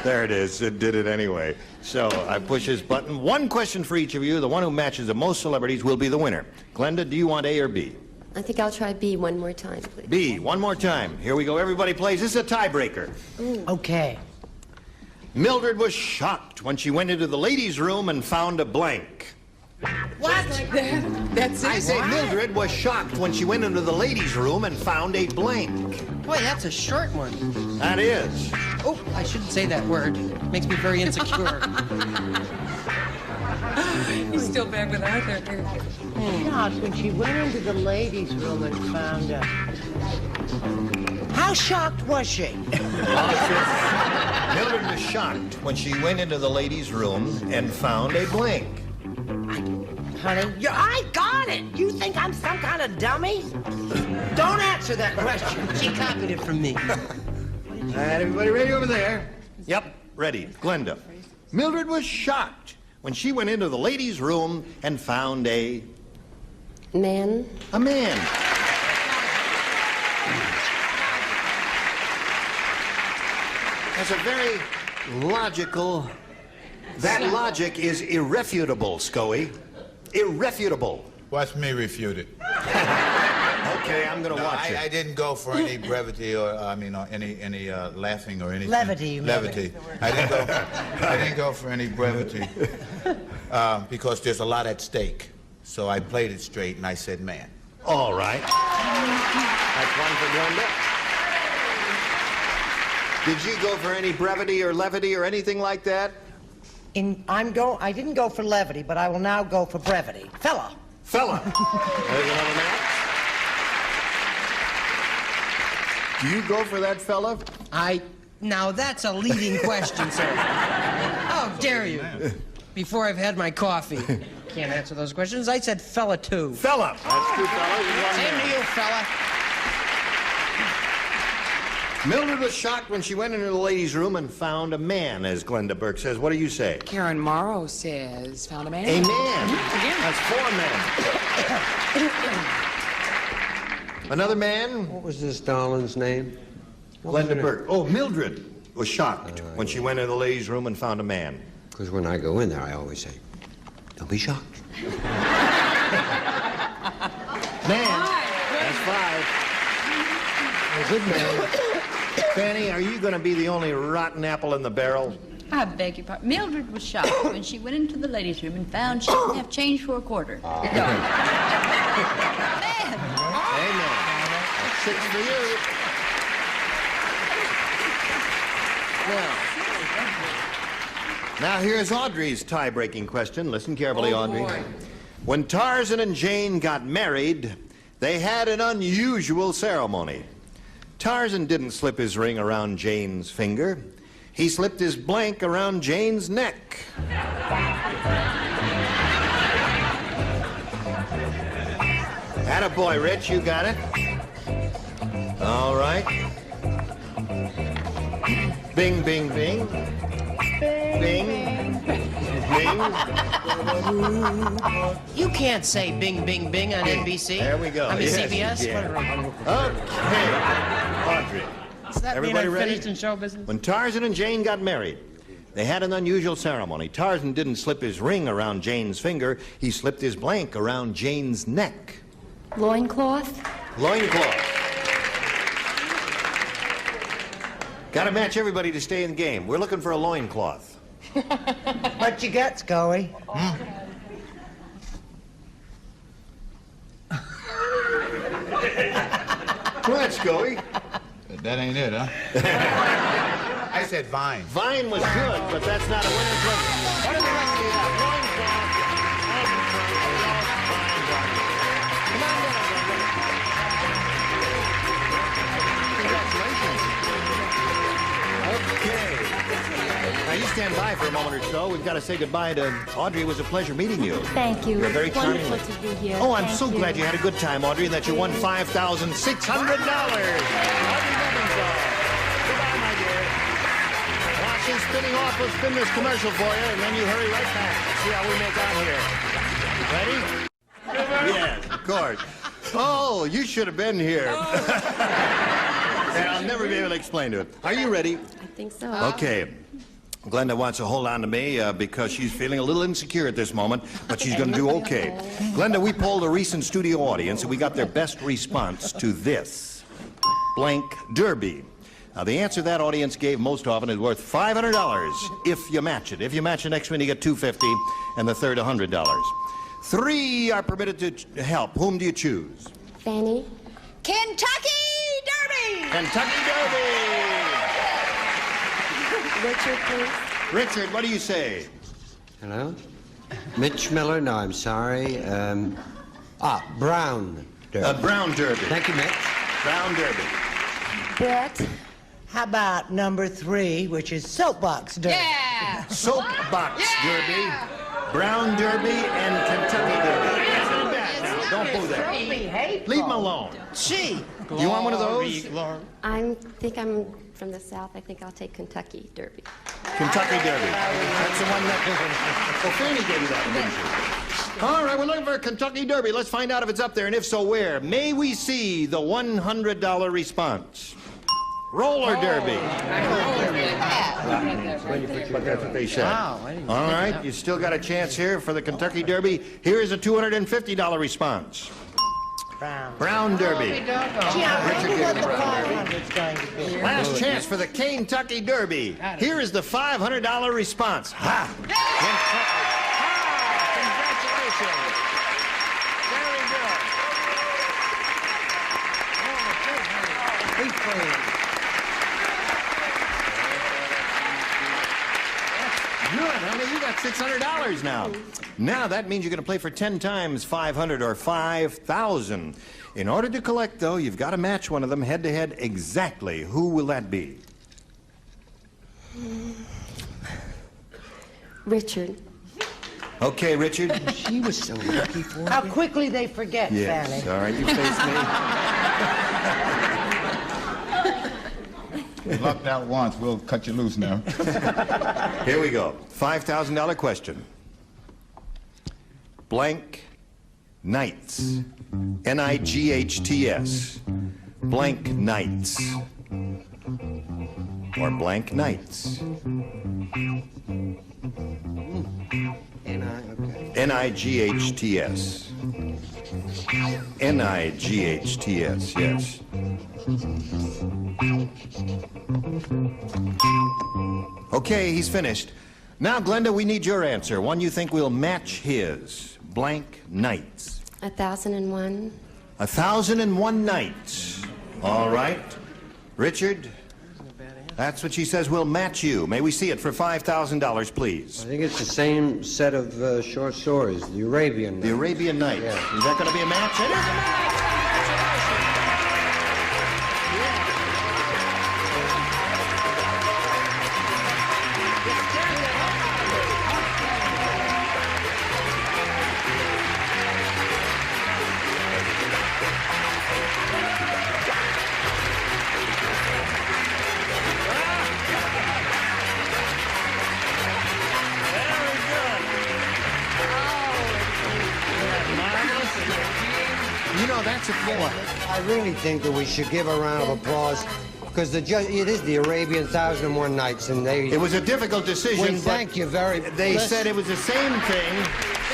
There it is. It did it anyway. So I push this button. One question for each of you. The one who matches the most celebrities will be the winner. Glenda, do you want A or B? I think I'll try B one more time, please. B, one more time. Here we go. Everybody plays. This is a tiebreaker. Okay. Mildred was shocked when she went into the ladies' room and found a blank. What? That's it? I say Mildred was shocked when she went into the ladies' room and found a blank. Boy, that's a short one. That is. Oh, I shouldn't say that word. Makes me very insecure. He's still back with Arthur. Shocked when she went into the ladies' room and found a... How shocked was she? Mildred was shocked when she went into the ladies' room and found a blank. Honey, I got it. You think I'm some kind of dummy? Don't answer that question. She copied it from me. All right, everybody ready over there? Yep, ready. Glenda. Mildred was shocked when she went into the ladies' room and found a... Man? A man. That's a very logical... That logic is irrefutable, Scoey. Irrefutable. Watch me refute it. Okay, I'm going to watch it. I didn't go for any brevity or, or any laughing or anything. Levity. Levity. I didn't go for any brevity because there's a lot at stake. So I played it straight and I said, man. All right. That's one for Glenda. Did you go for any brevity or levity or anything like that? I didn't go for levity, but I will now go for brevity. Fella. Fella. There's another match. Do you go for that fella? Now that's a leading question, sir. How dare you? Before I've had my coffee. Can't answer those questions. I said fella, too. Fella. That's two fellas and one Same man. to you, fella. Mildred was shocked when she went into the ladies' room and found a man, as Glenda Burke says. What do you say? Karen Morrow says, found a man. A man. That's four men. Another man. What was this darling's name? Glenda Burke. Oh, Mildred was shocked when she went into the ladies' room and found a man. Because when I go in there, I always say, don't be shocked. Man. That's five. A good man. Fanny, are you going to be the only rotten apple in the barrel? I beg your pardon. Mildred was shocked when she went into the ladies' room and found she didn't have change for a quarter. Amen. That's 6 for you. Now here's Audrey's tie-breaking question. Listen carefully, Audrey. Boy. When Tarzan and Jane got married, they had an unusual ceremony. Tarzan didn't slip his ring around Jane's finger. He slipped his blank around Jane's neck. Attaboy, Rich, you got it. All right. Bing, bing, bing. Bing. Bing. You can't say bing, bing, bing on NBC. There we go. I mean, Yes, CBS. you can. Whatever. Okay. Audrey. Does that Everybody mean I'm ready? finished in show business? When Tarzan and Jane got married, they had an unusual ceremony. Tarzan didn't slip his ring around Jane's finger. He slipped his blank around Jane's neck. Loincloth? Loincloth. Got to match everybody to stay in the game. We're looking for a loincloth. What you got, Scully? Let's go. That ain't it, huh? I said Vine. Vine was good, but that's not a winner's list. What did the rest of you have? Loincloth. Come on, congratulations. Okay. Now, you stand by for a moment or so. We've got to say goodbye to Audrey. It was a pleasure meeting you. Thank you. You're very charming. Wonderful to be here. Oh, I'm Thank so you. glad you had a good time, Audrey, and that you won $5,600. Audrey Levinson. Goodbye, my dear. While she's spinning off, we'll spin this commercial for you, and then you hurry right back. See how we make out here. Ready? Yes, of course. Oh, you should have been here. And I'll never be able to explain to it. Are you ready? I think so. Okay. Glenda wants to hold on to me because she's feeling a little insecure at this moment, but she's going to do okay. Glenda, we polled a recent studio audience, and we got their best response to this blank derby. Now, the answer that audience gave most often is worth $500 if you match it. If you match the next one, you get $250, and the third, $100. 3 are permitted to help. Whom do you choose? Fanny? Kentucky Derby! Kentucky Derby! Richard, please. Richard, what do you say? Hello? Mitch Miller? No, I'm sorry. Brown Derby. Brown Derby. Thank you, Mitch. Brown Derby. Brett? How about number 3, which is Soapbox Derby? Yeah! Soapbox Derby, Brown Derby, and Kentucky Derby. That's not bad now. Don't boo that. Leave him alone. Gee. You want one of those? I think I'm from the South. I think I'll take Kentucky Derby. Kentucky Derby. That's the one that... Well, Fanny gave you that one, didn't she? All right, we're looking for a Kentucky Derby. Let's find out if it's up there, and if so, where. May we see the $100 response? Roller Derby. But that's what they said. Wow, All right, you still got a chance here for the Kentucky Derby. Here's a $250 response. Brown Derby. Gee, I wonder what the 500's going to be. Last chance for the Kentucky Derby. Here is the $500 response. Ha! Kentucky. Ha! Congratulations. Very good. honey. You got $600 now. Now that means you're going to play for 10 times 500 or 5,000. In order to collect, though, you've got to match one of them head-to-head exactly. Who will that be? Richard. Okay, Richard. She was so lucky for How quickly they forget, Yes. Fanny. All right, you face me. You lucked out once. We'll cut you loose now. Here we go. $5,000 question. Blank nights. N-I-G-H-T-S. Blank nights. Or blank nights. N-I-G-H-T-S. N-I-G-H-T-S, yes. Okay, he's finished. Now, Glenda, we need your answer. One you think will match his. Blank nights. 1,001. 1,001 nights. All right. Richard, that's what she says will match you. May we see it for $5,000, please? I think it's the same set of short stories, the Arabian Nights. The Arabian Nights. Yeah. Is that going to be a match? It is a match! You know, that's a point. I really think that we should give a round of applause because it is the Arabian 1,001 Nights, and they. It was a difficult decision. Well, thank you very much. They said it was the same thing,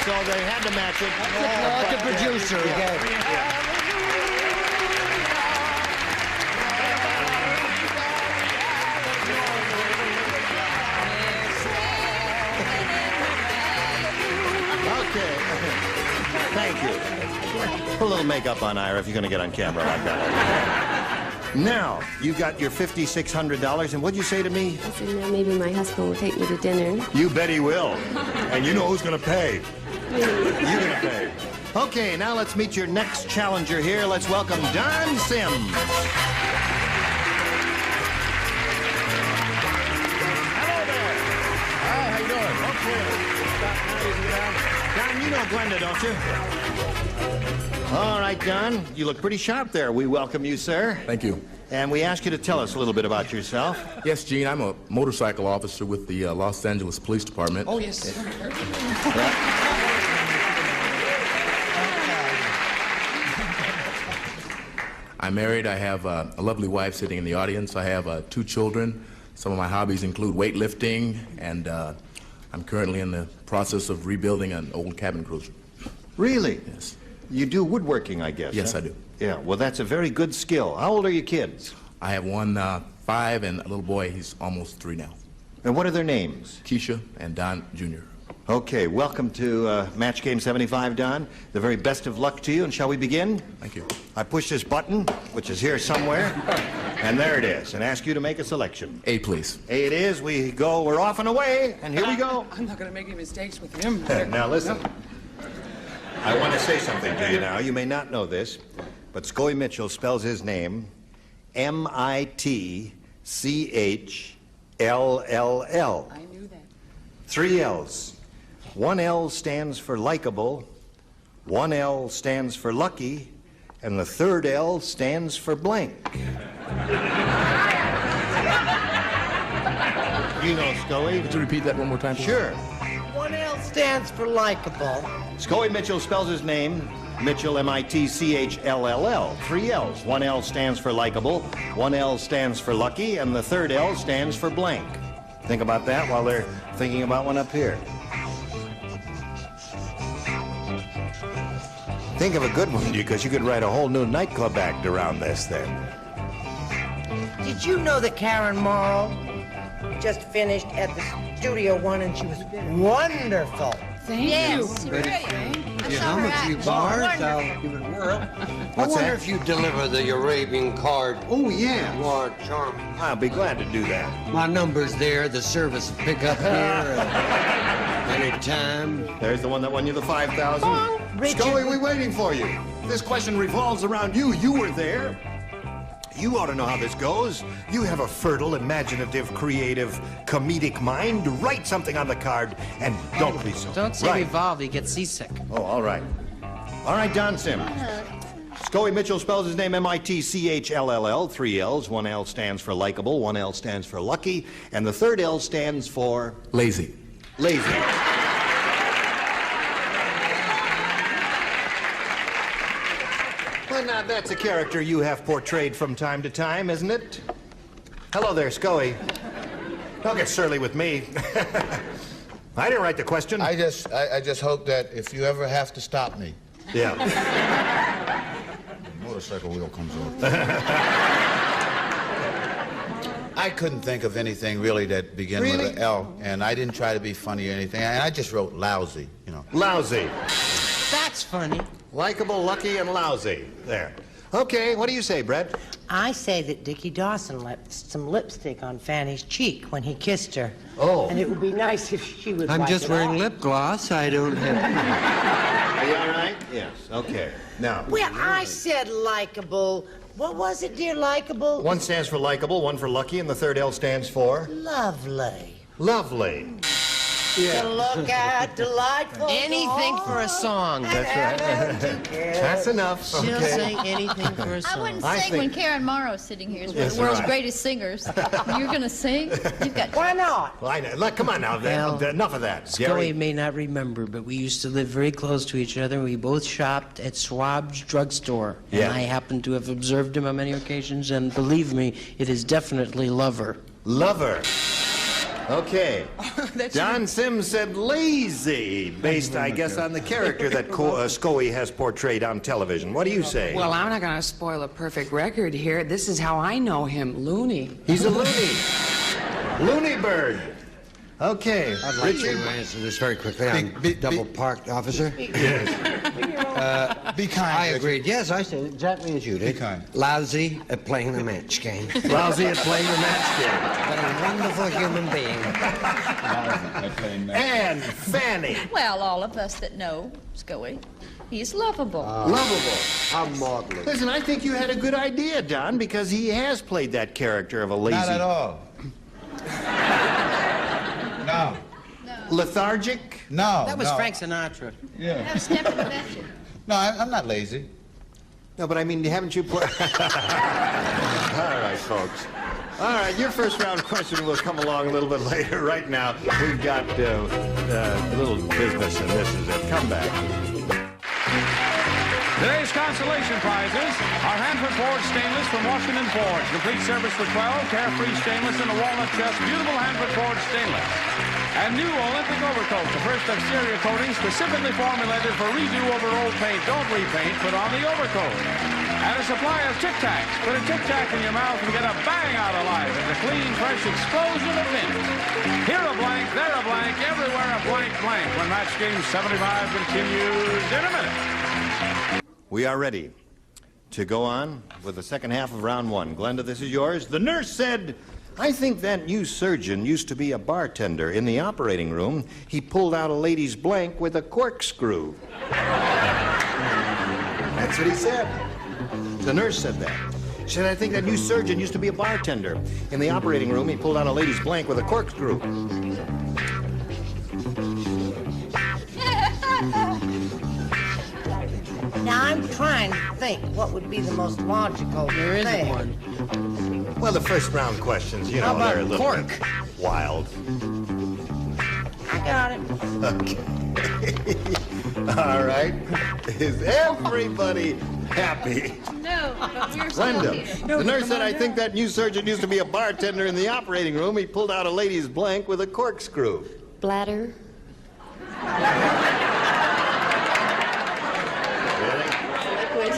so they had to match it. Applaud the producer again. Okay. Thank you. Put a little makeup on, Ira, if you're going to get on camera like that. Now, you've got your $5,600, and what'd you say to me? I said, no, maybe my husband will take me to dinner. You bet he will. And you know who's going to pay. You're going to pay. Okay, now let's meet your next challenger here. Let's welcome Don Sims. Hello there. Hi, how you doing? Don, you know Glenda, don't you? All right, Don, you look pretty sharp there. We welcome you, sir. Thank you. And we ask you to tell us a little bit about yourself. Yes, Gene, I'm a motorcycle officer with the Los Angeles Police Department. Oh, yes. I'm married. I have a lovely wife sitting in the audience. I have 2 children. Some of my hobbies include weightlifting, and I'm currently in the process of rebuilding an old cabin cruiser. Really? Yes. You do woodworking, I guess. Yes, huh? I do. Yeah, well, that's a very good skill. How old are your kids? I have one 5 and a little boy. He's almost 3 now. And what are their names? Keisha and Don Jr. Okay, welcome to Match Game 75, Don. The very best of luck to you, and shall we begin? Thank you. I push this button, which is here somewhere, and there it is, and ask you to make a selection. A, please. A it is. We're off and away, and here we go. I'm not going to make any mistakes with him. Now listen. I want to say something to you now. You may not know this, but Scoey Mitchell spells his name M-I-T-C-H-L-L-L. I knew that. 3 L's. 1 L stands for likable, 1 L stands for lucky, and the 3rd L stands for blank. You know, Scoey. Could you repeat that one more time, please? Sure. 1 L stands for likable. Scoey Mitchell spells his name, Mitchell, M-I-T-C-H-L-L-L. 3 L's. 1 L stands for likable, 1 L stands for lucky, and the 3rd L stands for blank. Think about that while they're thinking about one up here. Think of a good one, because you could write a whole new nightclub act around this thing. Did you know that Karen Morrow just finished at the Studio One and she was wonderful? Thank Yes, you. If you hum a few bars, I'll give it a whirl. I wonder if you deliver the Arabian card. Oh, yeah. You are charming. I'll be glad to do that. My number's there. The service will pick up here anytime. There's the one that won you the 5,000. Richard. Scully, we're waiting for you. This question revolves around you. You were there. You ought to know how this goes. You have a fertile, imaginative, creative, comedic mind. Write something on the card and don't be so. Don't say right. revolve, you get seasick. Oh, all right. All right, Don Sim. Scully Mitchell spells his name M-I-T-C-H-L-L-L. 3 L's. 1 L stands for likable. 1 L stands for lucky. And the third L stands for... Lazy. Lazy. Well, now, that's a character you have portrayed from time to time, isn't it? Hello there, Scully. Don't get surly with me. I didn't write the question. I just hope that if you ever have to stop me, Yeah. the motorcycle wheel comes off. I couldn't think of anything really that began with an L, and I didn't try to be funny or anything, and I just wrote lousy, you know. Lousy. That's funny. Likable, lucky, and lousy. There. Okay, what do you say, Brett? I say that Dickie Dawson left some lipstick on Fanny's cheek when he kissed her. Oh. And it would be nice if she would I'm wipe just it wearing off. lip gloss. I don't have... Are you all right? Yes. Okay. Now, Well, I said likable. What was it, dear? Likable? one stands for likable, one for lucky, and the third L stands for... Lovely. Lovely. To look at, delightful. Anything for a song. That's right. That's enough. She'll Okay. sing anything for a I song. wouldn't I sing think- when Karen Morrow's sitting here as one of Yes, the world's right. greatest singers. You're going to sing? You've got... Why not? Well, I know. Look, come on now. Well, Enough of that. Scully Gary. may not remember, but we used to live very close to each other. We both shopped at Schwab's drugstore. Yeah. And I happened to have observed him on many occasions, and believe me, it is definitely lover. Lover. Okay. That's Don Sims said lazy, based, I guess, on the character that Scully has portrayed on television. What do you say? Well, I'm not going to spoil a perfect record here. This is how I know him, loony. He's a loony. Loony bird. Okay. I'd like to answer this very quickly. I'm double parked, officer. Be kind. I agreed. Yes, I said exactly as you did. Be kind. Lousy at playing the match game. Lousy at playing the match game. But a wonderful human being. And Fanny. Well, all of us that know Scully, he's lovable. Lovable. How maudlin. Listen, I think you had a good idea, Don, because he has played that character of a lazy... Not at all. No. Lethargic? No. That was no. Frank Sinatra. Yeah. Have a step in the bedroom. No, I'm not lazy. No, but I mean, haven't you played... All right, folks. All right, your first round question will come along a little bit later. Right now, we've got a little business, and this is it. Come back. Today's consolation prizes are Hanford Ford Stainless from Washington Forge. Complete service for 12, carefree stainless and a walnut chest. Beautiful Hanford Ford Stainless. And new Olympic overcoat, the first exterior coating specifically formulated for redo over old paint. Don't repaint, put on the overcoat. And a supply of Tic Tacs. Put a Tic Tac in your mouth and get a bang out of life. It's a clean, fresh explosion of mint. Here a blank, there a blank, everywhere a blank blank. When Match Game 75 continues in a minute. We are ready to go on with the second half of round one. Glenda, this is yours. The nurse said, I think that new surgeon used to be a bartender. In the operating room, he pulled out a lady's blank with a corkscrew. That's what he said. The nurse said that. She said, I think that new surgeon used to be a bartender. In the operating room, he pulled out a lady's blank with a corkscrew. Now, I'm trying to think what would be the most logical There isn't thing. one. Well, the first round questions, you How know, about they're a little cork? bit wild. I got it. Okay. All right. Is everybody happy? No, but we're still Glenda, here. the nurse said, I think that new surgeon used to be a bartender. In the operating room, he pulled out a lady's blank with a corkscrew. Bladder. Really? Liquid.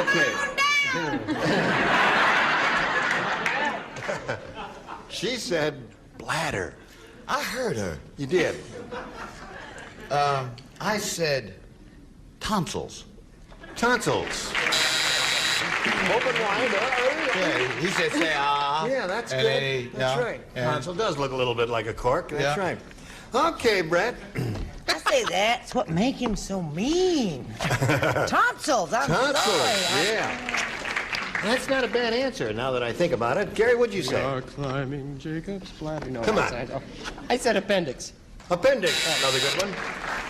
Okay. She said bladder. I heard her. You did? I said tonsils. Tonsils. Open wide. Yeah, he said say ah. Yeah, that's and good. then That's right. and- Tonsil does look a little bit like a cork. That's Yeah. right. Okay, Brett. I say that's what make him so mean. Tonsils. I'm Tonsils. sorry. Yeah. That's not a bad answer now that I think about it. Gary, what'd you say? We are climbing Jacob's ladder. No, Come I on. said- I said appendix. Appendix. Another good one.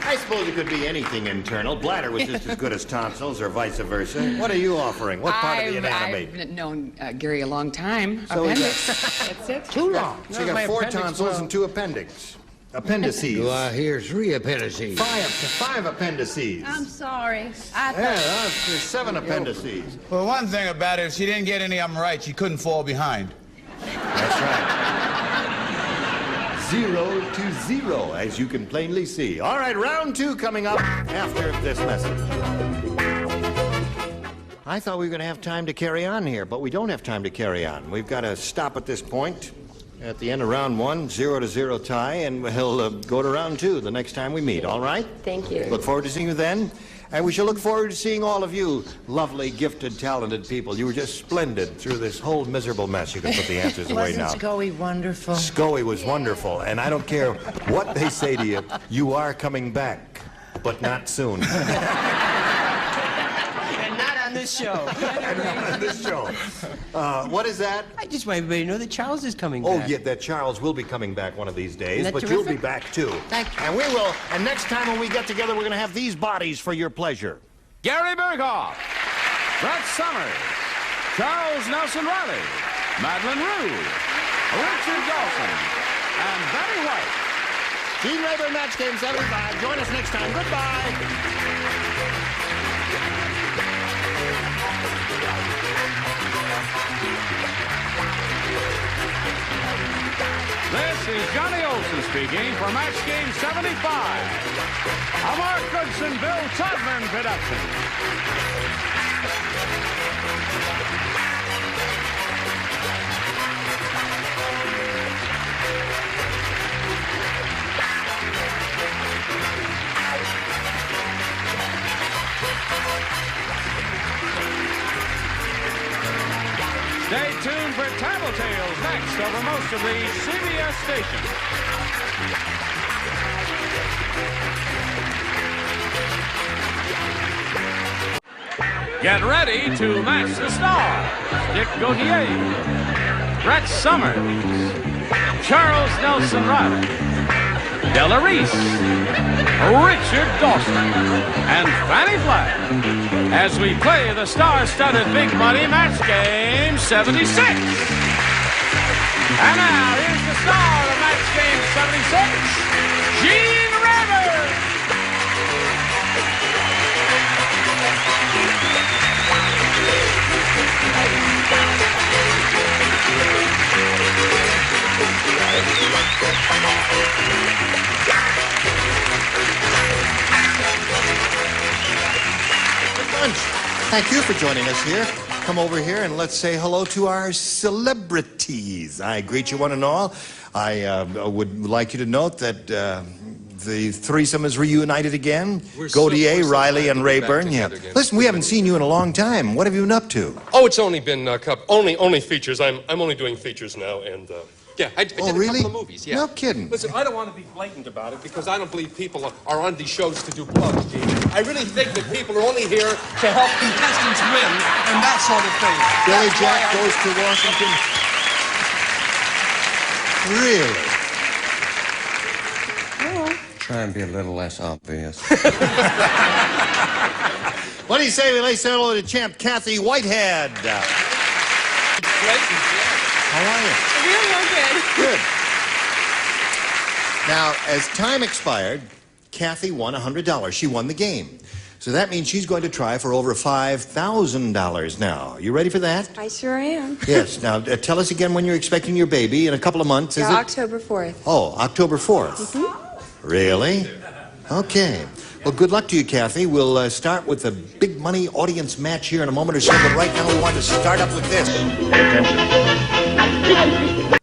I suppose it could be anything internal. Bladder was just as good as tonsils or vice versa. What are you offering? What part of the anatomy? I've known Gary a long time. So is Appendix. That's it. Too long. So you got 4 tonsils and 2 appendix. Appendices. Do I hear 3 appendices? 5 appendices. I'm sorry. Yeah, there's 7 appendices. Well, one thing about it, if she didn't get any of them right, she couldn't fall behind. That's right. 0 to 0, as you can plainly see. All right, round 2 coming up after this message. I thought we were going to have time to carry on here, but we don't have time to carry on. We've got to stop at this point at the end of round 1, 0 to 0 tie, and we'll go to round 2 the next time we meet, all right? Thank you. Look forward to seeing you then. And we shall look forward to seeing all of you lovely, gifted, talented people. You were just splendid through this whole miserable mess. You can put the answers away now. Wasn't Scully wonderful? Scully was wonderful, and I don't care what they say to you, you are coming back, but not soon. And not on this show. On this show. What is that? I just want everybody to know that Charles is coming Oh, back. yeah, that Charles will be coming back one of these days, Isn't that but you'll be terrific? back too. Thank you. And we will, and next time when we get together, we're going to have these bodies for your pleasure. Gary Berghoff, Brett Summers, Charles Nelson Riley, Madeline Rue, Richard Dawson, and Betty White. Gene Rayburn, Match Game 75. Join us next time. Goodbye. This is Johnny Olson speaking for Match Game 75. A Mark Goodson, Bill Todman production. Stay tuned for Tattletales next over most of the CBS stations. Get ready to match the stars. Dick Gautier, Brett Summers, Charles Nelson Riley, Della Reese, Richard Dawson, and Fannie Flagg as we play the star-studded Big Money Match Game 76. And now, here's the star of Match Game 76, Gene Rayburn. Thank you for joining us here. Come over here and let's say hello to our celebrities. I greet you one and all. I would like you to note that the threesome is reunited again. Gautier, Riley, and Rayburn. Yeah. Listen, we haven't seen you in a long time. What have you been up to? Oh, it's only been only features. I'm only doing features now, and yeah, I did a couple of movies. Yeah. No kidding. Listen, I don't want to be blatant about it because I don't believe people are on these shows to do plugs, Gene. I really think that people are only here to help contestants win and that sort of thing. Billy That's Jack why goes to Washington. Really? Try and be a little less obvious. What do you say we lay hello to champ Kathy Whitehead? How are you? Real good. Good. Now, as time expired, Kathy won $100. She won the game. So that means she's going to try for over $5,000 now. You ready for that? I sure am. Yes. Now, tell us again when you're expecting your baby. In a couple of months, is Yeah, it? October 4th. Oh, October 4th. Really? Okay. Well, good luck to you, Kathy. We'll start with the big money audience match here in a moment or so, but right now we want to start up with this. Pay attention.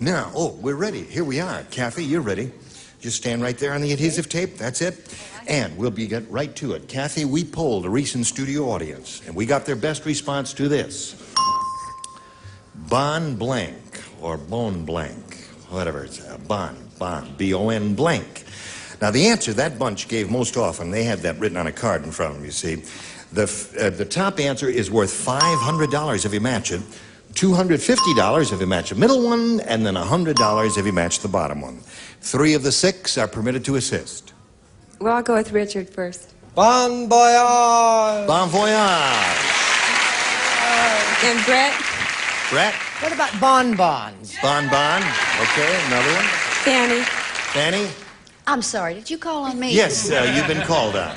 Now, we're ready. Here we are. Kathy, you're ready. Just stand right there on the adhesive tape. That's it. And we'll get right to it. Kathy, we polled a recent studio audience, and we got their best response to this. Bon blank, or bon blank, whatever it's, bon, B-O-N blank. Now, the answer that bunch gave most often, they had that written on a card in front of them, you see. The top answer is worth $500 if you match it, $250 if you match the middle one, and then $100 if you match the bottom one. 3 of the 6 are permitted to assist. Well, I'll go with Richard first. Bon voyage! Bon voyage! And Brett? Brett? What about bonbons? Bon. Okay, another one. Fanny? Fanny? I'm sorry, did you call on me? Yes, you've been called on.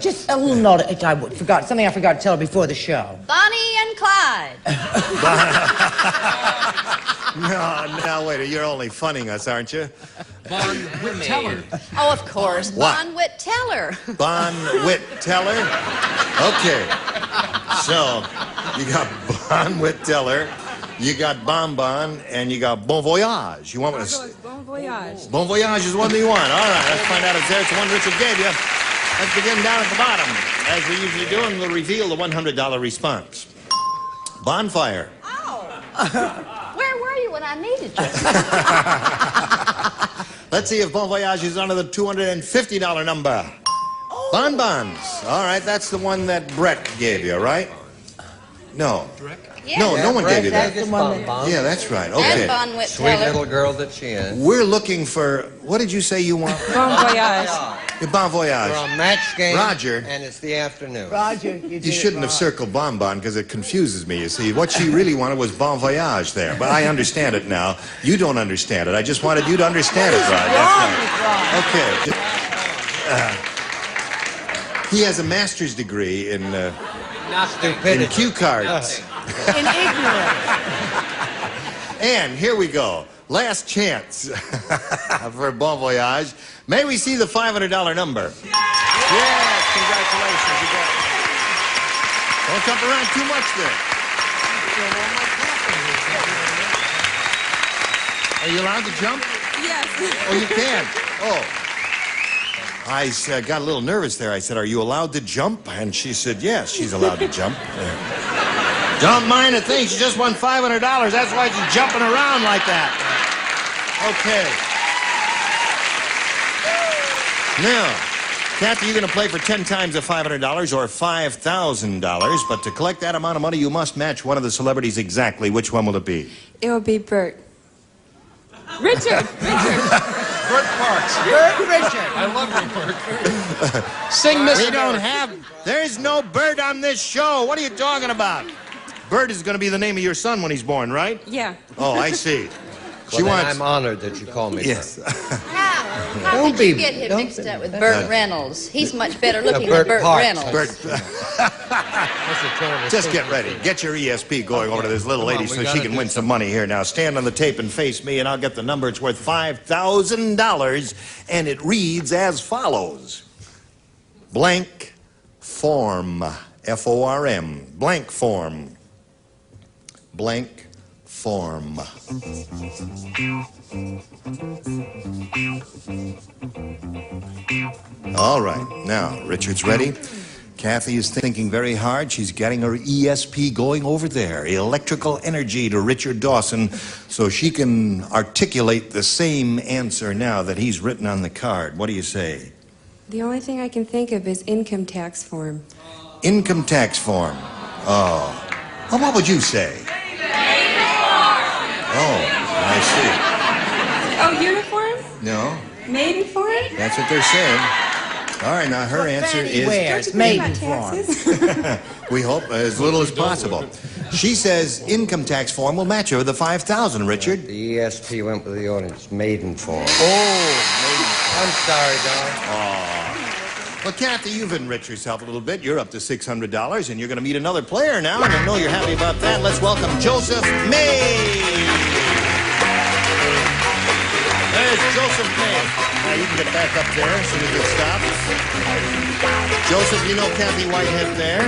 Just a little note. Something I forgot to tell her before the show. Bonnie and Clyde. No, wait, you're only funning us, aren't you? Bon Whit Teller. Oh, of course. What? Bon Whit Teller. Bon Whit Teller? Okay. So, you got Bon Whit Teller, you got Bonbon, and you got Bon Voyage. You want me to... Bon voyage. Bon Voyage is one that you want. All right, let's find out if there's the one Richard gave you. Let's begin down at the bottom. As we usually do, and we'll reveal the $100 response. Bonfire. Where were you when I needed you? Let's see if Bon Voyage is under the $250 number. Bonbons. All right, that's the one that Brett gave you, right? No. Yeah. No one gave you that. That's the one that... Yeah, that's right. Okay. And Bon Whit Sweet Teller. little girl that she is. We're looking for, what did you say you want? Bon voyage. Bon Voyage. We're on match game. Roger. And it's the afternoon. Roger, You shouldn't have circled Bonbon because it confuses me, you see. What she really wanted was Bon Voyage there. But I understand it now. You don't understand it. I just wanted you to understand it, Rod. That's right. Okay. He has a master's degree in cue cards. In ignorance. And here we go. Last chance for Bon Voyage. May we see the $500 number? Yes, congratulations. You got it. Don't jump around too much there. Are you allowed to jump? Yes. Oh, you can. Oh. I got a little nervous there. I said, "Are you allowed to jump?" And she said, "Yes, she's allowed to jump." Don't mind a thing. She just won $500. That's why she's jumping around like that. Okay. Now, Kathy, you're going to play for 10 times the $500 or $5,000. But to collect that amount of money, you must match one of the celebrities exactly. Which one will it be? It will be Bert. Richard. Bert Parks. Bert Richard. I love you, Bert. Sing Mr. We don't have... There's no Bert on this show. What are you talking about? Bert is going to be the name of your son when he's born, right? Yeah. Oh, I see. She wants... I'm honored that you call me yes. Bert. How did you get him mixed up with Burt Reynolds? He's much better looking than Burt Parks. Reynolds. Just get ready. Get your ESP going over to this little lady so she can win some money here. Now, stand on the tape and face me, and I'll get the number. It's worth $5,000, and it reads as follows. Blank form. F-O-R-M. Blank form. Blank form. All right. Now, Richard's ready. Kathy is thinking very hard. She's getting her ESP going over there. Electrical energy to Richard Dawson so she can articulate the same answer now that he's written on the card. What do you say? The only thing I can think of is income tax form. Income tax form. Oh. Well, what would you say? Oh, I see. Oh, uniform? No. Maiden form? That's what they're saying. All right, now her answer is... Wears maiden form. We hope as little as possible. She says income tax form will match her with the $5,000, Richard. The ESP went with the audience. Maiden form. Oh, I'm sorry, Don. Oh. Well, Kathy, you've enriched yourself a little bit. You're up to $600, and you're going to meet another player now, and I know you're happy about that. Let's welcome Joseph May. Hey, There's Joseph May. Now you can get back up there as soon as it stops. Joseph, you know Kathy Whitehead there?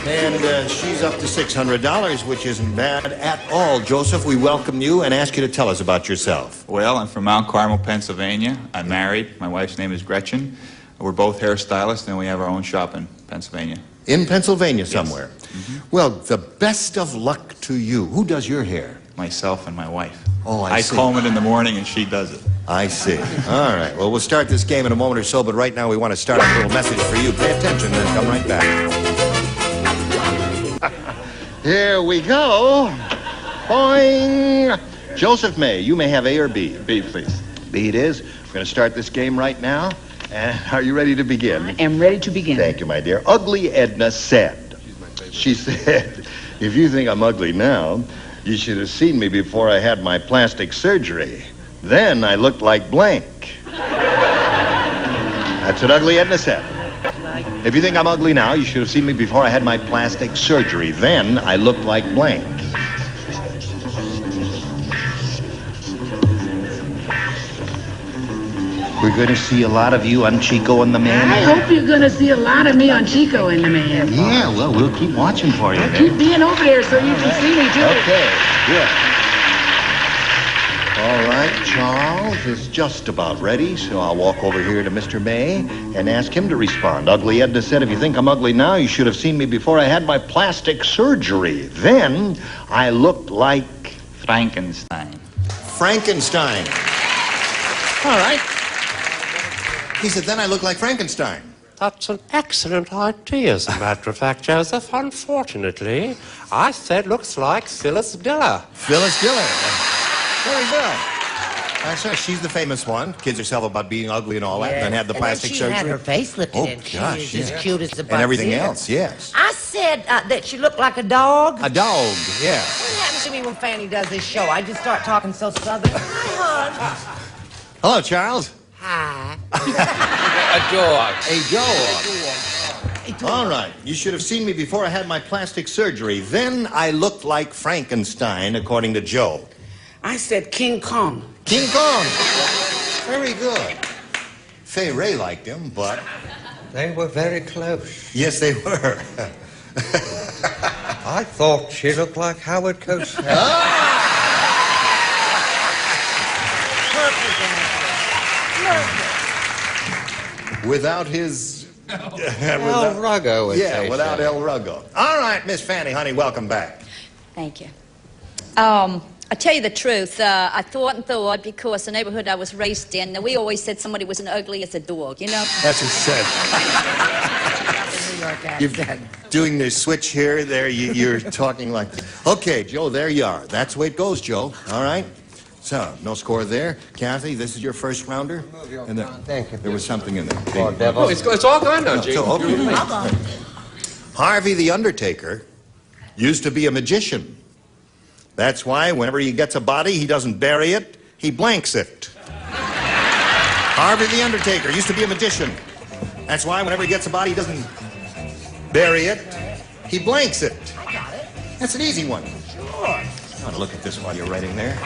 And she's up to $600, which isn't bad at all. Joseph, we welcome you and ask you to tell us about yourself. Well, I'm from Mount Carmel, Pennsylvania. I'm married. My wife's name is Gretchen. We're both hairstylists, and we have our own shop in Pennsylvania. In Pennsylvania somewhere? Yes. Mm-hmm. Well, the best of luck to you. Who does your hair? Myself and my wife. Oh, I see. I comb it in the morning, and she does it. I see. All right. Well, we'll start this game in a moment or so, but right now we want to start a little message for you. Pay attention and then come right back. Here we go. Boing. Joseph May, you may have A or B. B, please. B it is. We're going to start this game right now. And are you ready to begin? I am ready to begin. Thank you, my dear. Ugly Edna said. She said, if you think I'm ugly now, you should have seen me before I had my plastic surgery. Then I looked like blank. That's what Ugly Edna said. If you think I'm ugly now, you should have seen me before I had my plastic surgery. Then I looked like blank. We're going to see a lot of you on Chico and the Man. I hope you're going to see a lot of me on Chico and the Man. Yeah, well, we'll keep watching for you. I'll keep being over there so you can see me, too. Okay, good. All right, Charles is just about ready, so I'll walk over here to Mr. May and ask him to respond. Ugly Edna said, if you think I'm ugly now, you should have seen me before I had my plastic surgery. Then I looked like... Frankenstein. Frankenstein. All right. He said, then I look like Frankenstein. That's an excellent idea, as a matter of fact, Joseph. Unfortunately, I said looks like Phyllis Diller. Phyllis Diller. Very good. That's right. She's the famous one. Kids herself about being ugly and all that, and then had the plastic she surgery. had her face lifted in. Gosh, She was yeah. as cute as the And everything butt else, yes. I said that she looked like a dog. A dog, yeah. What happens to me when Fanny does this show? I just start talking so southern. Hi, hon. Hello, Charles. Hi. A dog. All right. You should have seen me before I had my plastic surgery. Then I looked like Frankenstein, according to Joe. I said King Kong. King Kong. Very good. Fay Ray liked him, but... They were very close. Yes, they were. I thought she looked like Howard Cosell. Without his... El Ruggo would say without so. El Ruggo. All right, Miss Fanny, honey, welcome back. Thank you. I tell you the truth, I thought and thought because the neighborhood I was raised in, we always said somebody was as ugly as a dog, you know? That's what she said. You're doing the switch here, there, you're talking like... Okay, Joe, there you are. That's the way it goes, Joe. All right? So, no score there. Kathy, this is your first rounder? And Thank you. There was something in there. Oh, devil. Oh, it's all gone now, Gene. So, okay. Harvey the Undertaker used to be a magician. That's why whenever he gets a body, he doesn't bury it, he blanks it. Harvey the Undertaker used to be a magician. That's why whenever he gets a body, he doesn't bury it, he blanks it. I got it. That's an easy one. Sure. I want to look at this while you're writing there.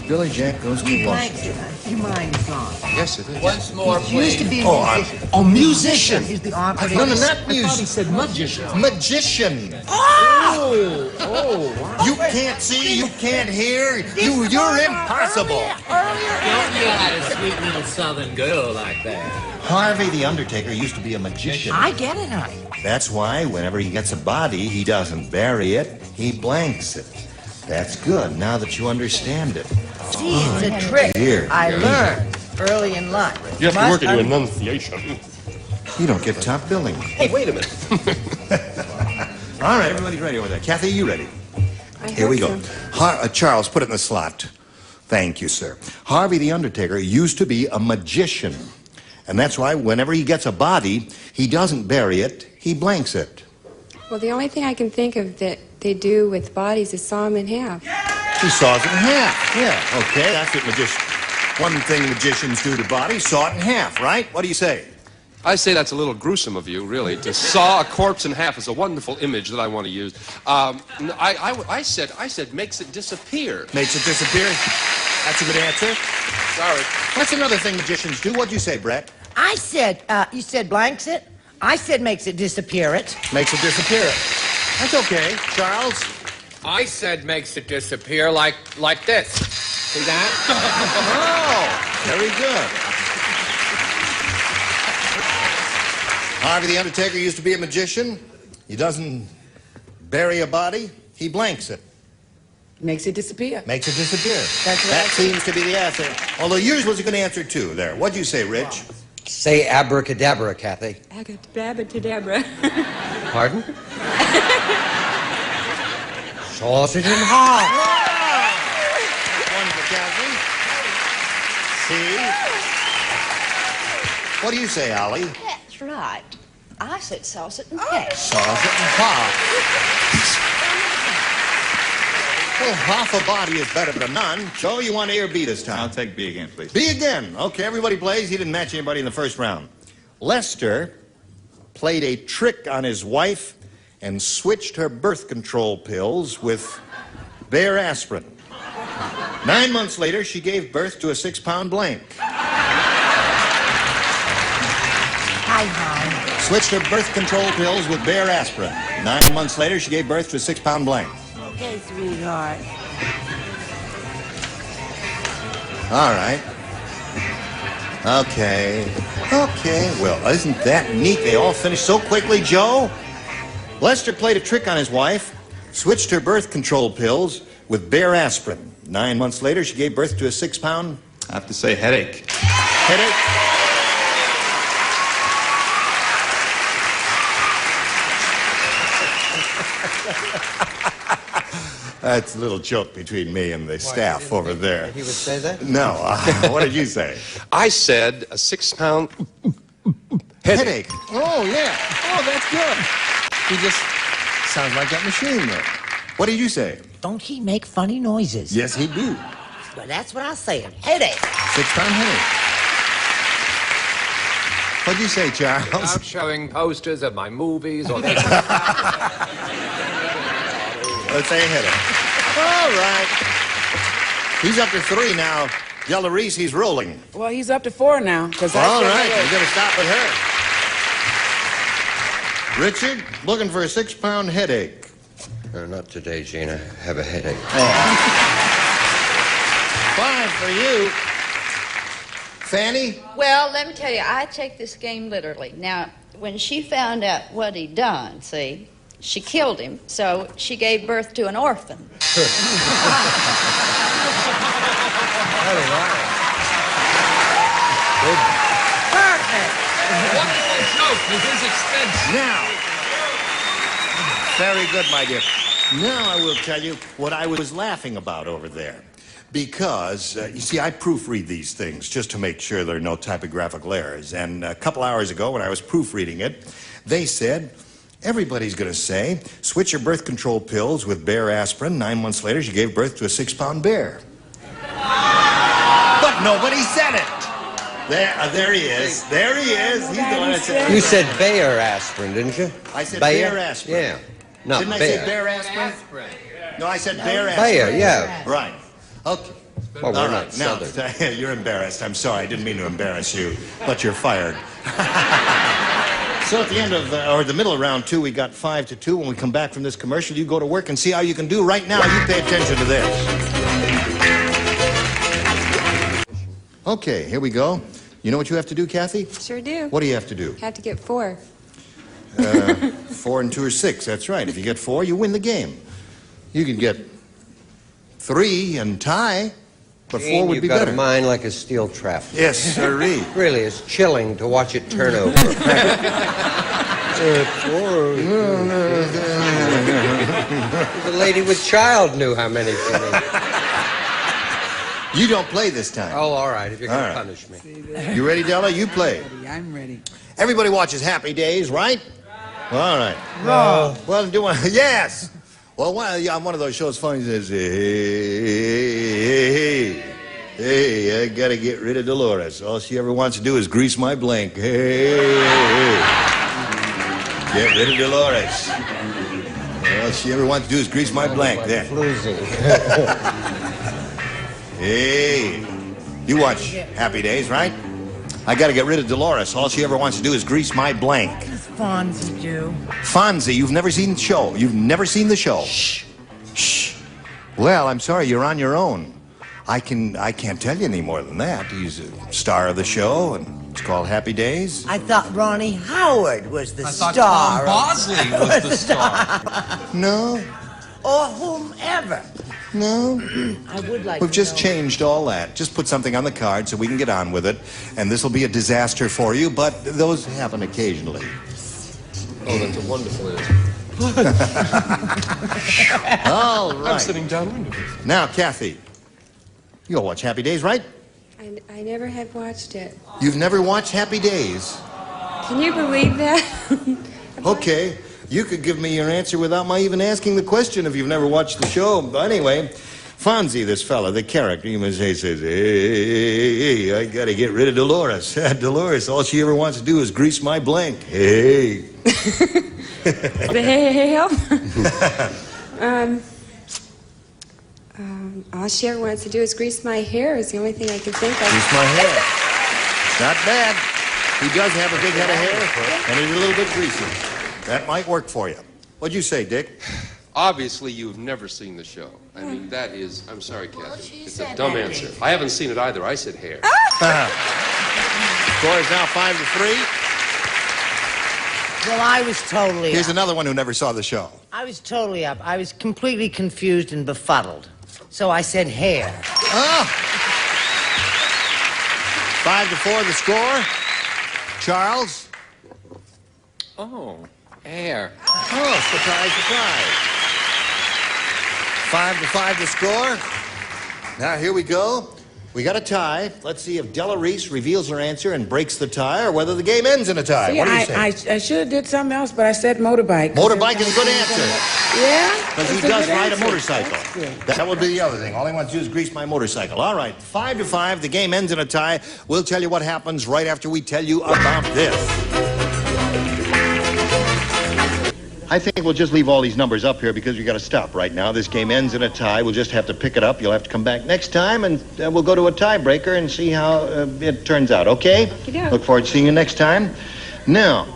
Billy Jack goes to Washington. Your mind is gone. Yes, it is. Once more, He used to please. be a musician. Oh, musician. He's the operative. No, not I thought he music. said magician. Magician. Oh! wow. You can't see, you can't hear, you're impossible. Don't yell at a sweet little southern girl like that. Harvey the Undertaker used to be a magician. I get it, honey. That's why whenever he gets a body, he doesn't bury it, he blanks it. That's good, now that you understand it. See, it's a trick Dear. I learned early in life. You have to work at your enunciation. You don't get top billing. Hey, wait a minute. All right, everybody's ready over there. Kathy, you ready? Here we go. Charles, put it in the slot. Thank you, sir. Harvey the Undertaker used to be a magician. And that's why whenever he gets a body, he doesn't bury it, he blanks it. Well, the only thing I can think of that they do with bodies is saw them in half. He saws it in half. Yeah, okay, that's what one thing magicians do to bodies, saw it in half, right? What do you say? I say that's a little gruesome of you, really. To saw a corpse in half is a wonderful image that I want to use. I said makes it disappear. Makes it disappear? That's a good answer. Sorry. That's another thing magicians do. What'd you say, Brett? I said, you said blanks it? I said makes it disappear it. Makes it disappear. That's okay. Charles? I said makes it disappear like this. See that? Oh, very good. Harvey the Undertaker used to be a magician. He doesn't bury a body, he blanks it. Makes it disappear. Makes it disappear. That's That seems to be the answer. Although yours was a good answer, too, there. What'd you say, Rich? Say abracadabra, Kathy. Abracadabra. Pardon? Sausage and hog. One for Kathy. See? What do you say, Ollie? That's right. I said sausage and peck. Sausage and pop. Well, half a body is better than none. So you want A or B this time? I'll take B again, please. B again. Okay, everybody plays. He didn't match anybody in the first round. Lester played a trick on his wife and switched her birth control pills with Bayer aspirin. 9 months later, she gave birth to a 6-pound blank. Hi. Switched her birth control pills with Bayer aspirin. 9 months later, she gave birth to a 6-pound blank. Okay, sweetheart. All right. Okay. Well, isn't that neat? They all finished so quickly, Joe. Lester played a trick on his wife, switched her birth control pills with Bayer aspirin. 9 months later, she gave birth to a 6-pound... I have to say headache. Headache? That's a little joke between me and the staff over there. He would say that? No. What did you say? I said a 6-pound Headache. Oh, yeah. Oh, that's good. He just sounds like that machine there. What did you say? Don't he make funny noises? Yes, he do. Well, that's what I said. Headache. 6-pound headache. What'd you say, Charles? Without showing posters of my movies or... Let's say headache. All right. He's up to 3 now. Della Reese, he's rolling. Well, he's up to 4 now. All right, we're going to stop with her. Richard, looking for a 6-pound headache. Not today, Gina. I have a headache. Oh. 5 for you. Fanny? Well, let me tell you, I take this game literally. Now, when she found out what he'd done, see, she killed him, so she gave birth to an orphan. Perfect. Wonderful joke with his expense. Now, very good, my dear. Now I will tell you what I was laughing about over there. Because, you see, I proofread these things just to make sure there are no typographical errors. And a couple hours ago, when I was proofreading it, they said, everybody's going to say, switch your birth control pills with Bayer aspirin. 9 months later, she gave birth to a 6-pound bear. But nobody said it. There he is. There he is. He's the one that said it. You said Bayer aspirin, didn't you? I said Bayer aspirin. Yeah. Not Didn't I Bayer. say Bayer aspirin? No, I said Bayer aspirin. Bayer, yeah. Right. Okay. Well, we're All not right. Now, Southern. you're embarrassed. I'm sorry. I didn't mean to embarrass you, but you're fired. So at the end of, or the middle of round 2, we got 5-2. When we come back from this commercial, you go to work and see how you can do. Right now, you pay attention to this. Okay, here we go. You know what you have to do, Kathy? Sure do. What do you have to do? Have to get 4. 4 and 2 are 6. That's right. If you get 4, you win the game. You can get 3 and tie, but 4 would be better. You've got a mind like a steel trap. Yes, sirree. Really, it's chilling to watch it turn over. The lady with child knew how many she needed. You don't play this time. Oh, all right, if you're going All to right. punish me. You ready, Della? You play. I'm ready. Everybody watches Happy Days, right? All right. No. Well, do one. Yes. Well, on one of those shows, funny says, hey, I gotta get rid of Dolores. All she ever wants to do is grease my blank. Hey, get rid of Dolores. All she ever wants to do is grease my blank. There. Hey, you watch Happy Days, right? I got to get rid of Dolores. All she ever wants to do is grease my blank. What does Fonzie do? Fonzie, you've never seen the show. You've never seen the show. Shh. Shh. Well, I'm sorry, you're on your own. I can't tell you any more than that. He's a star of the show, and it's called Happy Days. I thought Ronnie Howard was the star. I thought Tom Bosley was the star. No. Or whomever. No. I would like We've to just know. changed all that. Just put something on the card so we can get on with it. And this will be a disaster for you, but those happen occasionally. Oh, that's a wonderful answer. All right. I'm sitting downwind. Now, Kathy, you'll watch Happy Days, right? I never have watched it. You've never watched Happy Days? Can you believe that? Okay. You could give me your answer without my even asking the question if you've never watched the show. But anyway, Fonzie, this fella, the character, he must say, says, hey, I gotta get rid of Dolores. Dolores, all she ever wants to do is grease my blank. Hey. Well, all she ever wants to do is grease my hair is the only thing I can think of. Grease my hair. Not bad. He does have a big head of hair, and he's a little bit greasy. That might work for you. What'd you say, Dick? Obviously, you've never seen the show. I mean, that is, I'm sorry, Kathy. It's a said dumb that, answer. Dick. I haven't seen it either. I said hair. Score is now 5-3. Well, I was totally Here's up. another one who never saw the show. I was totally up. I was completely confused and befuddled. So I said hair. 5-4 the score. Charles? Oh, hair. Oh, surprise, surprise. 5-5 the score. Now, here we go. We got a tie. Let's see if Della Reese reveals her answer and breaks the tie, or whether the game ends in a tie. See, What do you say? I should have did something else, but I said motorbike. Motorbike is a good answer. Yeah? Because he It's a does good ride a answer. motorcycle. That's good. That would be the other thing. All he wants to do is grease my motorcycle. All right, 5-5. The game ends in a tie. We'll tell you what happens right after we tell you about this. I think we'll just leave all these numbers up here because we got to stop right now. This game ends in a tie. We'll just have to pick it up. You'll have to come back next time, and we'll go to a tiebreaker and see how it turns out, okay? Okey-doke. Look forward to seeing you next time. Now,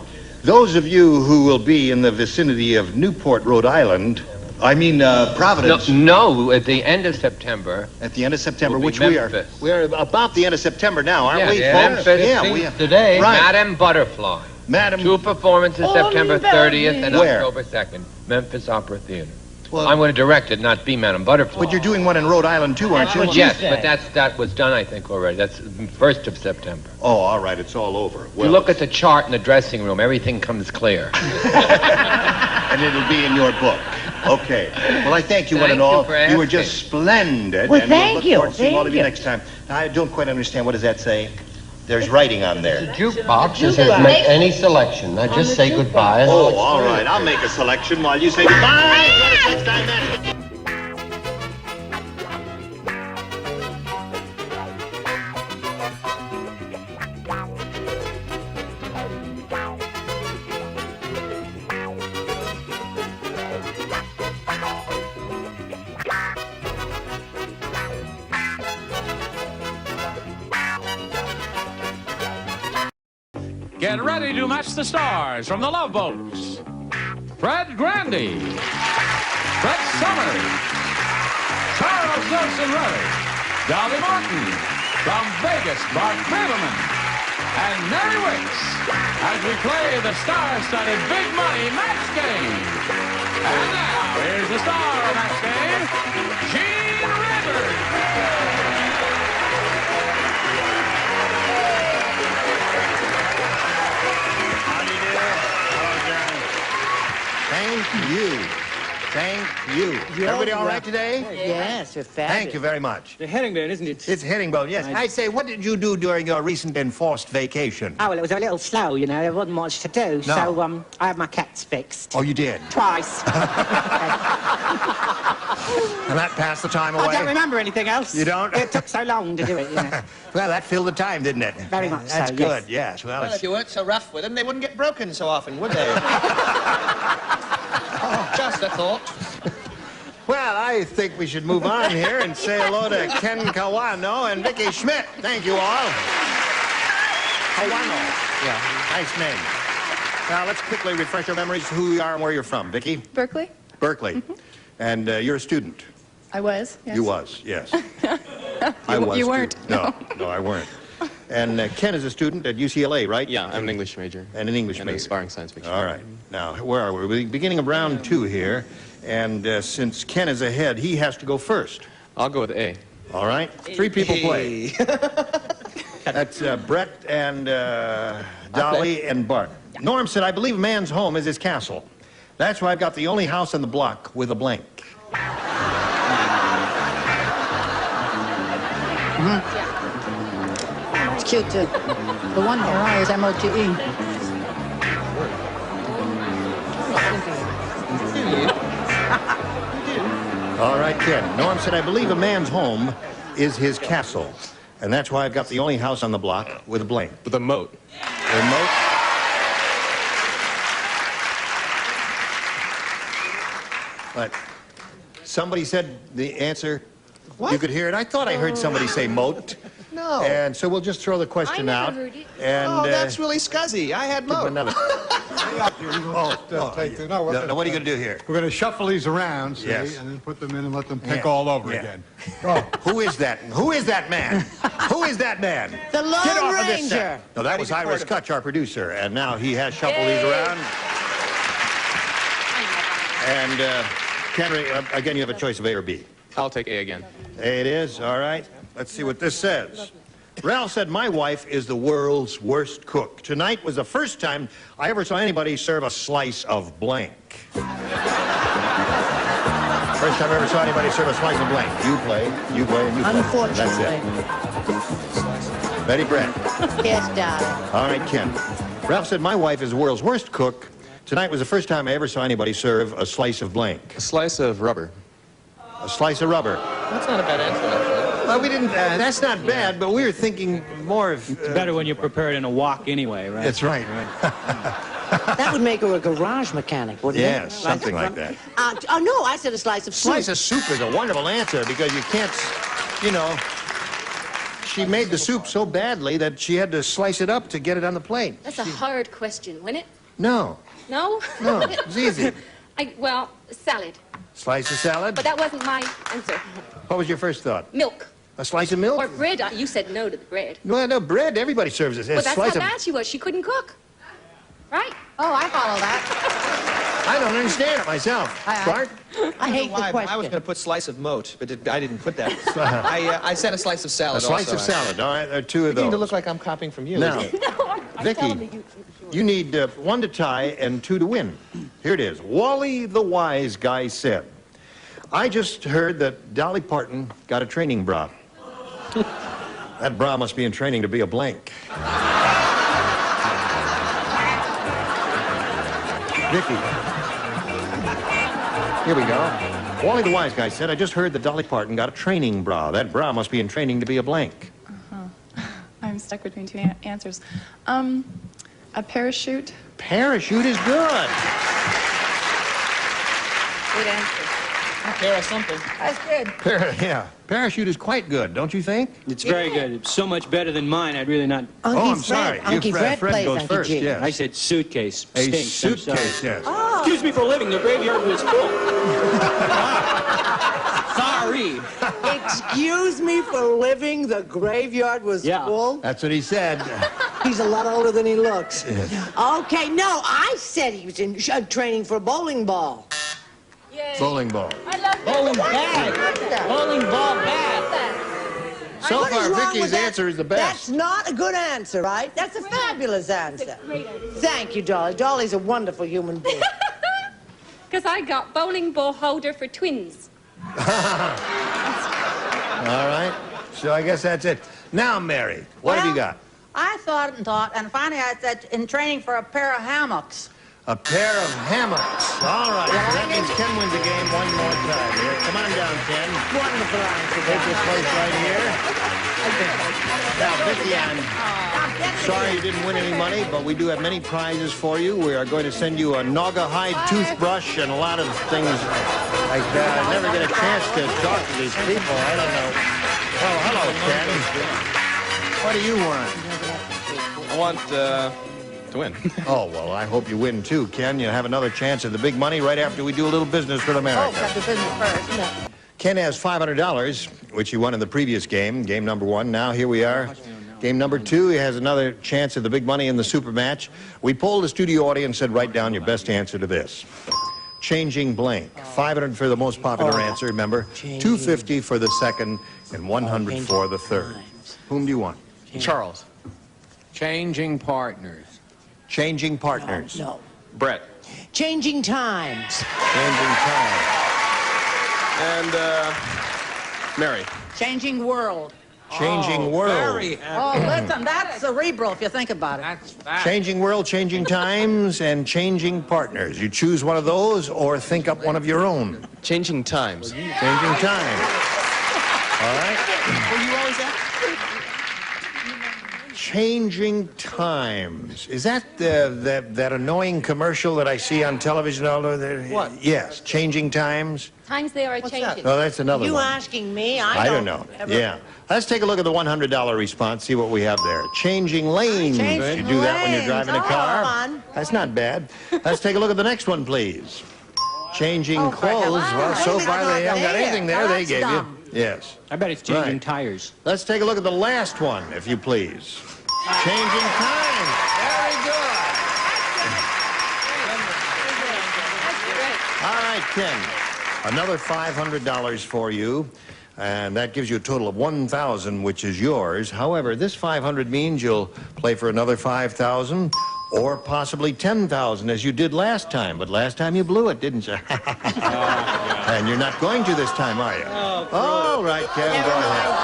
those of you who will be in the vicinity of Newport, Rhode Island, Providence. No, at the end of September. At the end of September, will be which we are. Memphis. We're about the end of September now, aren't we, Memphis. folks? Yeah, See, we are. today, Right. Madame Butterfly. Madam. 2 performances, September 30th and Where? October 2nd. Memphis Opera Theater. Well- I'm going to direct it, not be Madame Butterfly. But you're doing one in Rhode Island, too, aren't you? Yes, but that was done, I think, already. That's 1st of September. Oh, all right, it's all over. You look at the chart in the dressing room, everything comes clear. And it'll be in your book. Okay. Well, I thank you one and Thank you all. for You were asking. just splendid. Well, and we'll thank look you. forward to seeing all of Thank you you. next time. I don't quite understand. What does that say? There's writing on there. Jukebox says make any selection. Now just say goodbye. Oh, all right. I'll make a selection while you say goodbye. Join us next time, then. Get ready to match the stars from the Love Boats. Fred Grandy, Brett Summers, Charles Nelson Rudder, Dolly Martin, from Vegas, Bart Fableman, and Mary Wicks, as we play the star-studded Big Money Match Game. And now, here's the star of Match Game, Gene Rivers. Thank you. Thank you. Everybody all right today? Yes, you're fabulous. Thank you very much. The herringbone, isn't it? It's herringbone, yes. I say, what did you do during your recent enforced vacation? Oh, well, it was a little slow, you know. There wasn't much to do. No. So, I had my cats fixed. Oh, you did? Twice. And that passed the time away? I don't remember anything else. You don't? It took so long to do it, you know. Well, that filled the time, didn't it? Very much That's so, good, yes. yes. Well, Well, if you weren't so rough with them, they wouldn't get broken so often, would they? Oh, just a thought. Well, I think we should move on here and say hello to Ken Kawano and Vicky Schmidt. Thank you all. Kawano. Yeah, nice name. Now, let's quickly refresh our memories who you are and where you're from. Vicky? Berkeley? Berkeley. Mm-hmm. And you're a student. I was, yes. You was, yes. I was, You too. weren't. No, I weren't. And Ken is a student at UCLA, right? Yeah, I'm an English major. And an English major. And aspiring science fiction. All right. Now, where are we? We're beginning of round 2 here. And since Ken is ahead, he has to go first. I'll go with A. All right. 3 people play. That's Brett and Dolly and Bart. Norm said, I believe a man's home is his castle. That's why I've got the only house on the block with a blank. It's cute, too. The one here, I is M-O-T-E. All right, Ken. Norm said, I believe a man's home is his castle. And that's why I've got the only house on the block with a blank. With a moat. A moat? But somebody said the answer. What? You could hear it. I thought I heard somebody say moat. No. And so we'll just throw the question out. And, oh, that's really scuzzy. I had moat. Another. No, what are you going to do here? We're going to shuffle these around, see, Yes. and then put them in and let them pick all over again. Oh. Who is that? Who is that man? Who is that man? The Lone Get off of this Ranger. set. No, that was Ira Skutch, our producer, and now he has shuffled these around. And Henry, again, you have a choice of A or B. I'll take A again. A it is. All right. Let's see what this says. Ralph said, my wife is the world's worst cook. Tonight was the first time I ever saw anybody serve a slice of blank. First time I ever saw anybody serve a slice of blank. You play, and you play. Unfortunately. That's it. Betty Brett. Yes, darling. All right, Ken. Ralph said, my wife is the world's worst cook. Tonight was the first time I ever saw anybody serve a slice of blank. A slice of rubber. A slice of rubber. That's not a bad answer, actually. Well, we didn't, that's not bad, but we were thinking more of... It's better when you prepare it in a wok anyway, right? That's right. That would make her a garage mechanic, wouldn't it? Yes, something like that. Oh, no, I said a slice of soup. Slice of soup is a wonderful answer because you can't, you know, she made the soup so badly that she had to slice it up to get it on the plate. That's a hard question, wasn't it? No. No? No, it's easy. Well, salad. Slice of salad? But that wasn't my answer. What was your first thought? Milk. A slice of milk? Or bread. You said no to the bread. Well, no, bread, everybody serves it. Well, that's how bad she was. She couldn't cook. Right? Oh, I follow that. I don't understand it myself. Bart? I hate the question. I was going to put slice of moat, but I didn't put that. I said a slice of salad A slice also, of salad. All right, there are 2 of those. You need to look like I'm copying from you. Now, I'm Vicky, telling you. you need 1 to tie and 2 to win. Here it is. Wally the Wise Guy said, I just heard that Dolly Parton got a training bra. That bra must be in training to be a blank. Vicky. Here we go. Wally the Wise Guy said, I just heard that Dolly Parton got a training bra. That bra must be in training to be a blank. I'm stuck between 2 answers. A parachute. Parachute is good. Good answer. There something. That's good. Yeah, parachute is quite good, don't you think? It's very good. It's so much better than mine. I'd really not. I'm sorry. Unky Fred Fred plays goes Unky first, G. yes. I said suitcase. A Stinks. I'm sorry. suitcase, yes. Oh. Excuse me for a living. The graveyard was full. Sorry. Excuse me for living, the graveyard was full? That's what he said. He's a lot older than he looks. Yes. Okay, no, I said he was in training for a bowling ball. Bowling ball. I love Bowling bag. Bowling ball bag. So What is far, wrong Vicky's with that? answer is the best. That's not a good answer, right? That's a fabulous answer. Thank you, Dolly. Dolly's a wonderful human being. Because I got bowling ball holder for twins. All right. So I guess that's it. Now, Mary, what have you got? I thought, and finally I said, in training for a pair of hammocks. A pair of hammocks. All right. So that means Ken wins the game one more time. Here, come on down, Ken. Wonderful answer. Take this place right here. Now, Vicky, I'm sorry you didn't win any money, but we do have many prizes for you. We are going to send you a Naugahyde toothbrush and a lot of things I never get a chance to talk to these people. I don't know. Oh, hello, Ken. What do you want? I want to win. Oh, well, I hope you win, too, Ken. You have another chance at the big money right after we do a little business with America. Oh, got the business first. Ken has $500, which he won in the previous game, game number 1. Now, here we are. Game number 2, he has another chance at the big money in the super match. We polled the studio audience and said, write down your best answer to this. Changing blank. 500 for the most popular answer, remember. 250 for the second and 100 for the third. Whom do you want? Charles. Changing partners. Changing partners. No. Brett. Changing times. Changing time. And Mary. Changing world. Changing world. Oh, listen, that's cerebral if you think about it. That's fact. Changing world, changing times, and changing partners. You choose one of those or think up one of your own. Changing times. Changing time. All right? Were you always at? Changing times. Is that that annoying commercial that I see on television all over there? What? Yes, changing times. Times they are changing. Oh, that's another You one. asking me? I don't know. Yeah. Let's take a look at the $100 response, see what we have there. Changing lanes. Changing You do that when you're lanes. driving a Oh, car. fun. That's not bad. Let's take a look at the next one, please. Changing clothes. Well, so far they haven't got anything there they gave you. Yes. I bet it's changing Right. tires. Let's take a look at the last one, if you please. Changing times. Very good. All right, Ken. Another $500 for you. And that gives you a total of $1,000, which is yours. However, this $500 means you'll play for another $5,000 or possibly $10,000 as you did last time. But last time you blew it, didn't you? And you're not going to this time, are you? All right, Ken, go ahead.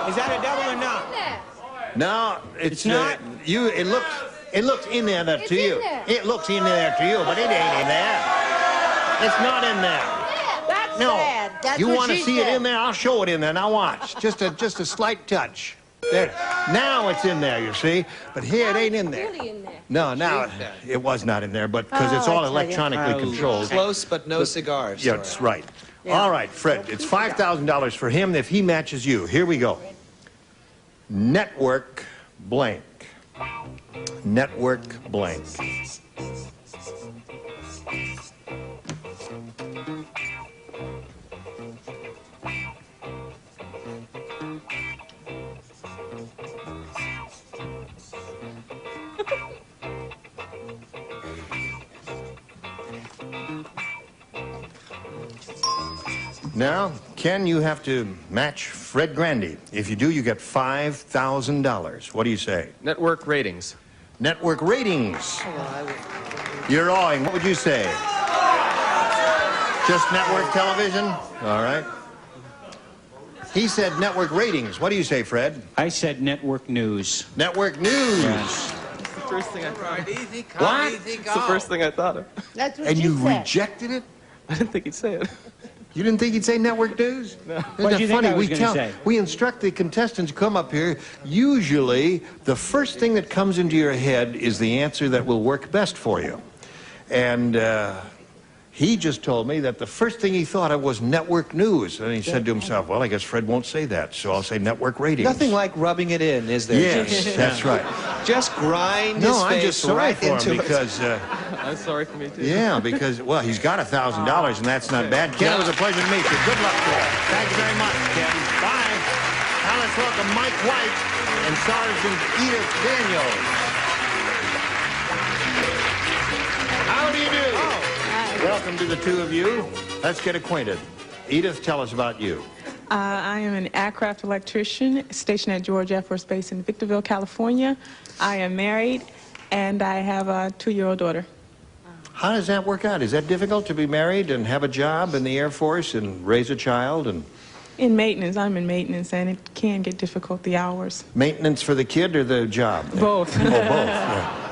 Is that a double or not? No, it's not? It looks in there to you. in there. It looks in there to you, but it ain't in there. It's not in there. That's No. sad. That's You what want to she see it said. in there? I'll show it in there. Now watch. Just a slight touch. There. Now it's in there, you see. But here it ain't in there. Really in there. No, now it was not in there, but because it's Oh, I all tell you. electronically controlled. Close, but no cigars. Yeah, that's right. All right, Fred, it's $5,000 for him if he matches you. Here we go. Network blank. Network blank. Now, Ken, you have to match Fred Grandy. If you do, you get $5,000. What do you say? Network ratings. Network ratings. You're awing. What would you say? Just network television? All right. He said network ratings. What do you say, Fred? I said network news. Network news. Yes. It's the first thing I thought. Easy come, What? easy It's the go. first thing I thought of. That's what And you you said. rejected it? I didn't think he'd say it. You didn't think he'd say network news? No. What did you think I was gonna say? We instruct the contestants to come up here. Usually, the first thing that comes into your head is the answer that will work best for you. And he just told me that the first thing he thought of was network news. And he said to himself, well, I guess Fred won't say that, so I'll say network ratings. Nothing like rubbing it in, is there? Yes, that's right. Just grind his No, I'm face just sorry right for him into it. because... I'm sorry for me, too. Yeah, because, well, he's got $1,000, and that's not bad. Ken, it was a pleasure to meet you. Good luck to you. Thank you very much, Ken. Bye. Now let's welcome Mike White and Sergeant Edith Daniels. How do you do? Welcome to the two of you. Let's get acquainted. Edith, tell us about you. I am an aircraft electrician stationed at George Air Force Base in Victorville, California. I am married, and I have a 2-year-old daughter. How does that work out? Is that difficult to be married and have a job in the Air Force and raise a child and... In maintenance, I'm in maintenance, and it can get difficult, the hours. Maintenance for the kid or the job? Both. Oh, both. Yeah.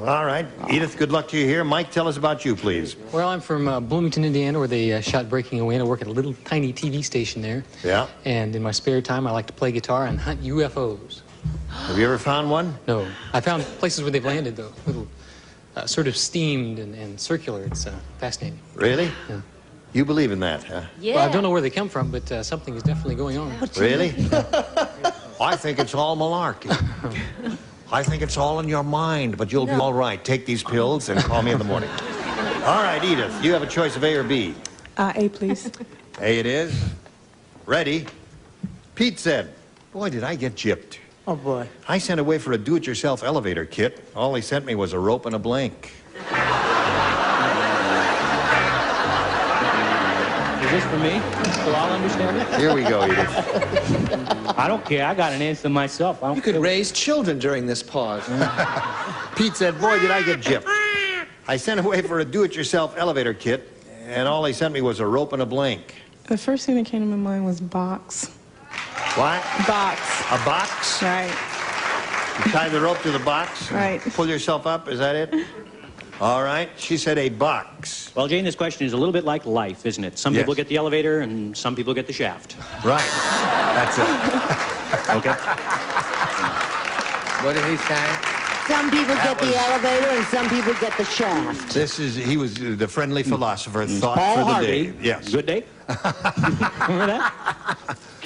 All right. Edith, good luck to you here. Mike, tell us about you, please. Well, I'm from Bloomington, Indiana, where they shot Breaking Away, and I work at a little tiny TV station there. Yeah. And in my spare time, I like to play guitar and hunt UFOs. Have you ever found one? No. I found places where they've landed, though. Little, sort of steamed and circular. It's fascinating. Really? Yeah. You believe in that, huh? Yeah. Well, I don't know where they come from, but something is definitely going on. Really? I think it's all malarkey. I think it's all in your mind, but you'll be all right. Take these pills and call me in the morning. All right, Edith, you have a choice of A or B. A, please. A it is. Ready? Pete said, boy, did I get gypped. Oh, boy. I sent away for a do-it-yourself elevator kit. All he sent me was a rope and a blank. Is this for me? So I'll understand it? Here we go, Edith. I don't care. I got an answer myself. You could raise children during this pause. Pete said, boy, did I get gypped. I sent away for a do-it-yourself elevator kit, and all he sent me was a rope and a blank. The first thing that came to my mind was box. What? Box. A box? Right. You tie the rope to the box? Right. Pull yourself up, is that it? All right. She said a box. Well, Jane, this question is a little bit like life, isn't it? Some Yes. people get the elevator and some people get the shaft. Right. That's it. Okay. What did he say? Some people That get the was- elevator and some people get the shaft. He was the friendly philosopher, thought Paul for the Harvey. day. Yes. Good day. Remember that?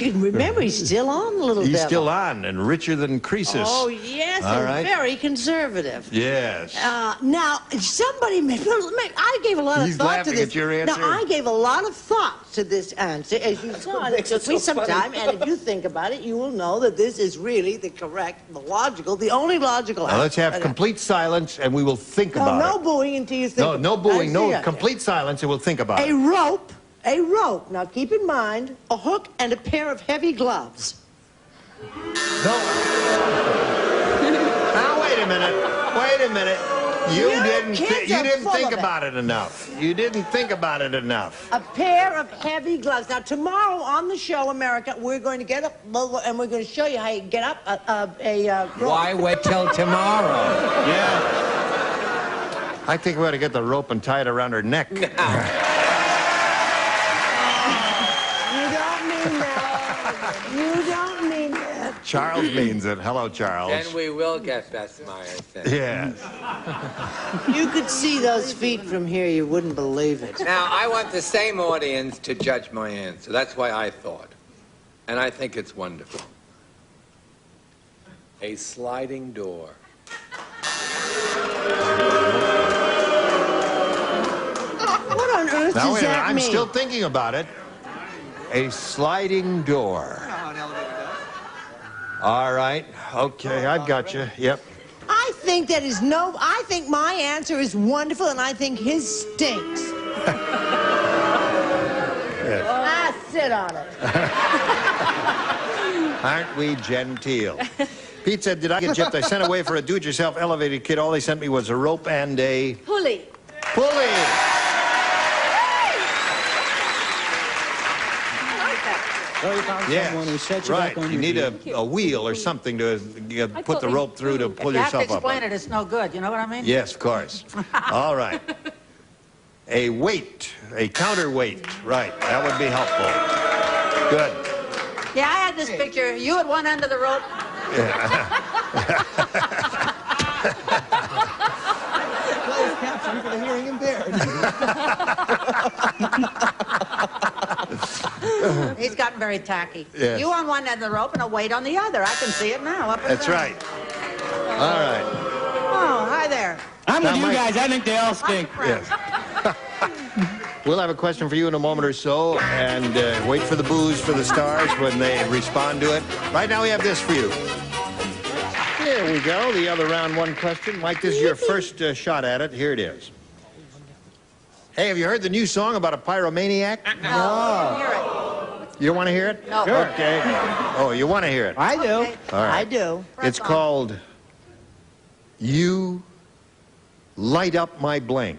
Remember, he's still on, the little He's devil. still on and richer than Croesus. Oh, yes, All and right. very conservative. Yes. Now, somebody, I gave a lot of He's thought to laughing this. at your answer. Now, I gave a lot of thought to this answer. As you saw, it took me some time, and if you think about it, you will know that this is really the correct, the logical, the only logical Now let's have complete silence and we will think about no it. booing until you think No, about no it. booing, I no see. complete silence and we'll think about A it. rope. A rope. Now, keep in mind, a hook and a pair of heavy gloves. No. Now, wait a minute. Wait a minute. You didn't think about it enough. You didn't think about it enough. A pair of heavy gloves. Now, tomorrow on the show, America, we're going to get up and we're going to show you how you get up a rope. Why wait till tomorrow? Yeah. I think we ought to get the rope and tie it around her neck. You don't mean that. Charles means it. Hello, Charles. Then we will get Beth Myers then. Yes. You could see those feet from here, you wouldn't believe it. Now, I want the same audience to judge my answer. That's why I thought. And I think it's wonderful. A sliding door. What on earth Now, does wait a minute. that I'm mean? still thinking about it. A sliding door. All right. Okay, I've got you. Yep. I think that is no. I think my answer is wonderful, and I think his stinks. Yes. Ah, sit on it. Aren't we genteel? Pete said, did I get gypped? I sent away for a do-it-yourself elevator kit. All they sent me was a rope and a... Pulley. Pulley! So you found someone who sets you right. back on You your need feet. a wheel or something to put the rope through to pull If you have to yourself up. explain it, it's no good. You know what I mean? Yes, of course. All right. A weight, a counterweight. Right, that would be helpful. Good. Yeah, I had this picture. You at one end of the rope. Closed caption for the hearing impaired. He's gotten very tacky. Yes. You on one end of the rope and a weight on the other. I can see it now. Up and That's down. right. All right. Oh, hi there. I'm Now, with you Mike- guys. I think they all stink. Yes. We'll have a question for you in a moment or so, and wait for the boos for the stars when they respond to it. Right now we have this for you. Here we go, the other round one question. Mike, this is your first shot at it. Here it is. Hey, have you heard the new song about a pyromaniac? No. Hear it. You don't want to hear it? No. Okay. Oh, you want to hear it? I do. Okay. All right. I do. It's called You Light Up My Blank.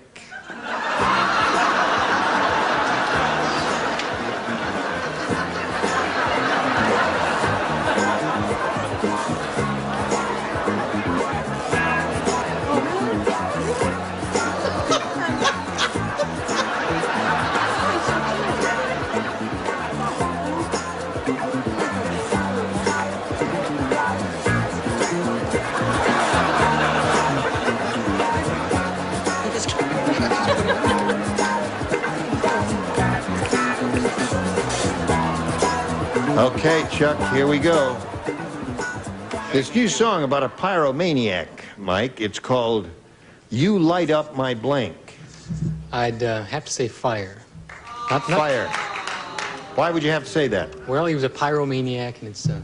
Okay, Chuck, here we go. This new song about a pyromaniac, Mike, it's called You Light Up My Blank. I'd have to say fire. Not Fire. Why would you have to say that? Well, he was a pyromaniac, and it's the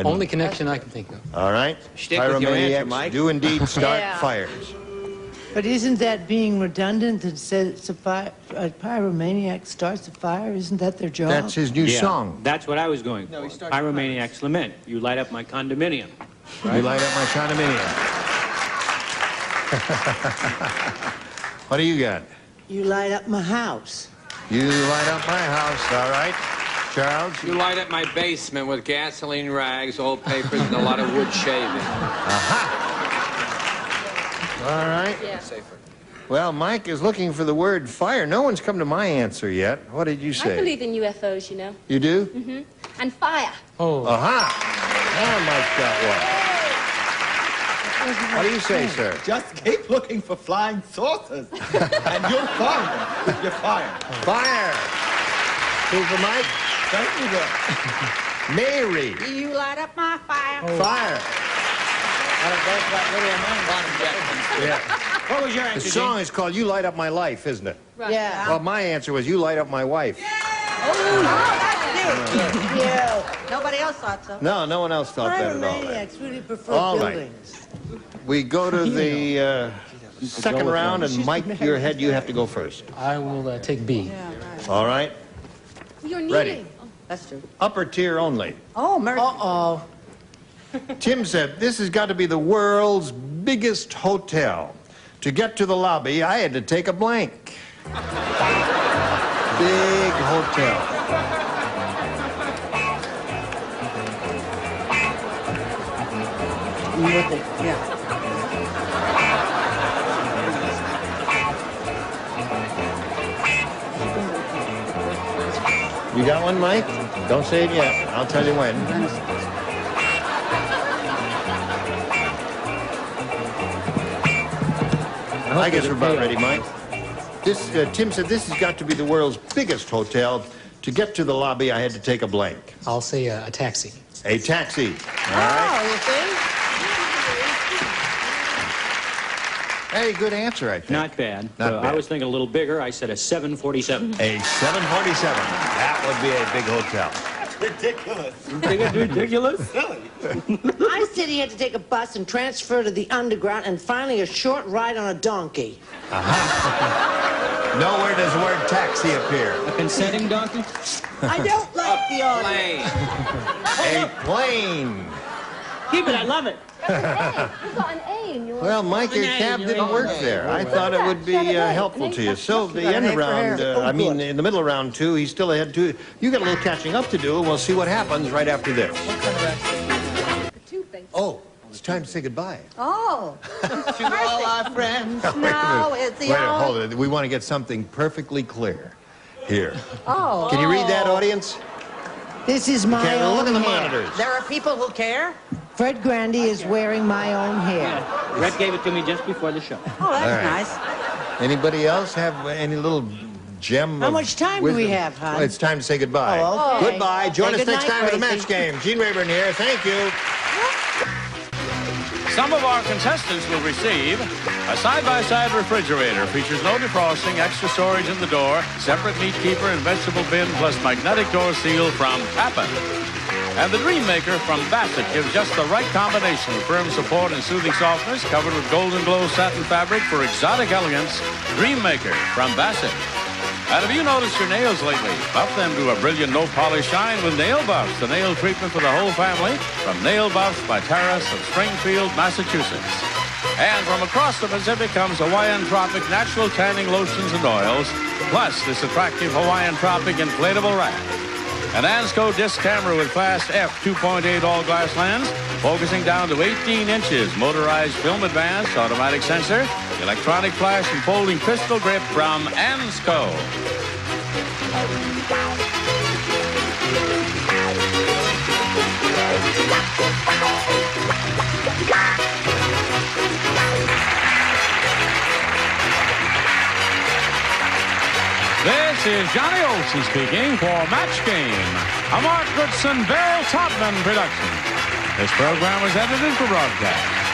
only connection I can think of. All right. Stick with your answer, Pyromaniacs Mike. do indeed start Yeah. fires. But isn't that being redundant that says it's a pyromaniac starts a fire? Isn't that their job? That's his new song. That's what I was going for. No, he starts Pyromaniac's Lament. You light up my condominium. You light up my condominium. What do you got? You light up my house. You light up my house, all right. Charles? You light up my basement with gasoline rags, old papers, and a lot of wood shaving. All right. Yeah. Well, Mike is looking for the word fire. No one's come to my answer yet. What did you I say? believe in UFOs, you know. You do? Mm-hmm. And fire. Oh. Aha! Now Mike's got one. What do you say, sir? Just keep looking for flying saucers, and you'll find them with your fire. Fire! Two for Mike. Thank you, sir. Mary. You light up my fire. Fire. Yeah. What was your The answer, song Gene? is called You Light Up My Life, isn't it? Right. Yeah. Well, my answer was You Light Up My Wife. Yeah. Nobody else thought so. No, no one else thought that at all. Pyromaniacs really prefer All right. buildings. We go to the second round, and Mike, your head, you have to go first. I will take B. All right? You're kneeling. Ready. That's true. Upper tier only. Oh, mercy. Uh-oh. Tim said, this has got to be the world's biggest hotel. To get to the lobby, I had to take a blank. Big hotel. Yeah. You got one, Mike? Don't say it yet. I'll tell you when. I guess we're about ready, Mike. This, Tim said this has got to be the world's biggest hotel. To get to the lobby, I had to take a blank. I'll say a taxi. A taxi. All right. Oh, you think? Hey, good answer, I think. Not bad. Not bad. I was thinking a little bigger. I said a 747. A 747. That would be a big hotel. Ridiculous. You think it's ridiculous? Silly. I said he had to take a bus and transfer to the underground and finally a short ride on a donkey. Nowhere does the word taxi appear. A consenting donkey? I don't like the audience. A plane. Keep it. I love it. You got an A in your... Well, Mike, your cab didn't work there. I thought it would be helpful to you. So the end of round, in the middle of round two, he's still ahead two. You got a little catching up to do, and we'll see what happens right after this. Oh, it's time to say goodbye. Oh. To all our friends. No, it's the Wait a minute, hold it. We want to get something perfectly clear here. Oh. Can you read that, audience? This is my Okay, well, own look at the hair. monitors. There are people who care? Fred Grandy is wearing my own hair. Red gave it to me just before the show. Oh, that's All right. nice. Anybody else have any little gem How of much time do we wisdom? have, hon? Well, it's time to say goodbye. Oh, okay. Goodbye. Join Say us next goodnight, time for the Gracie. match game. Gene Rayburn here. Thank you. Some of our contestants will receive a side-by-side refrigerator. Features no defrosting, extra storage in the door, separate meat keeper and vegetable bin, plus magnetic door seal from Papin. And the Dream Maker from Bassett gives just the right combination of firm support and soothing softness, covered with golden glow satin fabric for exotic elegance. Dream Maker from Bassett. And have you noticed your nails lately? Buff them to a brilliant no-polish shine with Nail Buffs, the nail treatment for the whole family from Nail Buffs by Terrace of Springfield, Massachusetts. And from across the Pacific comes Hawaiian Tropic natural tanning lotions and oils, plus this attractive Hawaiian Tropic inflatable rack. An Ansco disc camera with fast f 2.8 all-glass lens, focusing down to 18 inches, motorized film advance, automatic sensor, electronic flash and folding pistol grip from Ansco. This is Johnny Olson speaking for Match Game, a Mark Goodson, Bill Todman production. This program was edited for broadcast.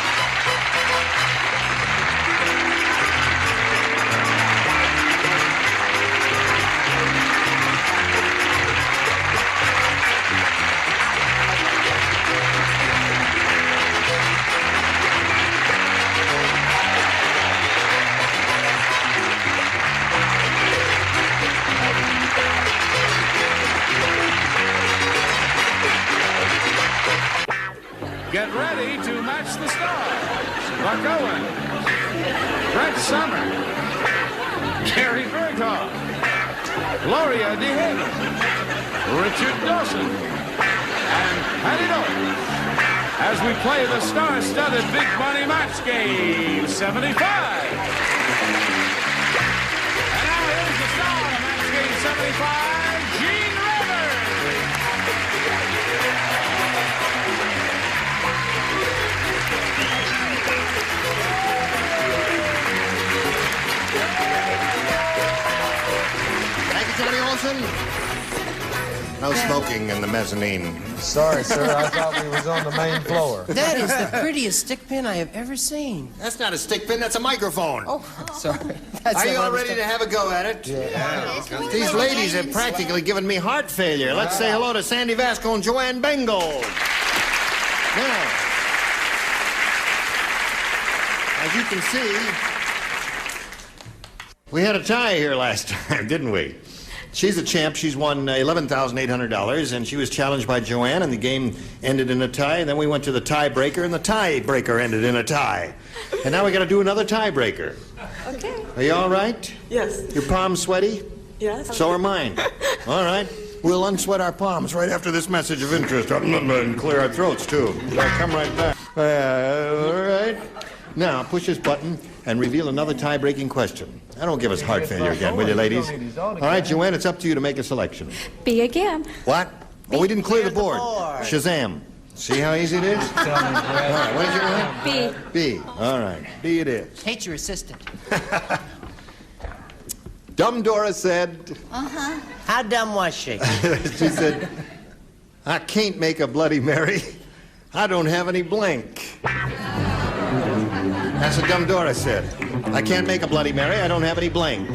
Get ready to match the stars. Buck Owen, Brett Summer, Gary Berghoff, Gloria DeHaven, Richard Dawson, and Patty Doyle as we play the star-studded Big Money Match Game 75. And now here's the star of Match Game 75, Gene Rivers. Thank you, Johnny Olson. No smoking in the mezzanine. Sorry, sir. I thought we was on the main floor. That is the prettiest stick pin I have ever seen. That's not a stick pin, that's a microphone. Oh, sorry. Are you all ready to have a go at it? Yeah. These ladies have practically given me heart failure. Let's say hello to Sandy Vasco and Joanne Bengal. Now, as you can see, we had a tie here last time, didn't we? She's a champ. She's won $11,800, and she was challenged by Joanne, and the game ended in a tie. And then we went to the tiebreaker, and the tiebreaker ended in a tie. And now we got to do another tiebreaker. Okay. Are you all right? Yes. Your palms sweaty? Yes. So are mine. All right. We'll unsweat our palms right after this message of interest and clear our throats, too. I'll come right back. All right. Now, push this button and reveal another tie-breaking question. Now, don't give us heart failure again, will you, ladies? All right, Joanne, it's up to you to make a selection. B again. What? Oh, we didn't clear the board. Shazam. See how easy it is? All right, what is your name? B. B. All right, B it is. Hate your assistant. Dumb Dora said... Uh-huh. How dumb was she? She said, I can't make a Bloody Mary. I don't have any blank. That's what Dumb Dora said. I can't make a Bloody Mary. I don't have any blank.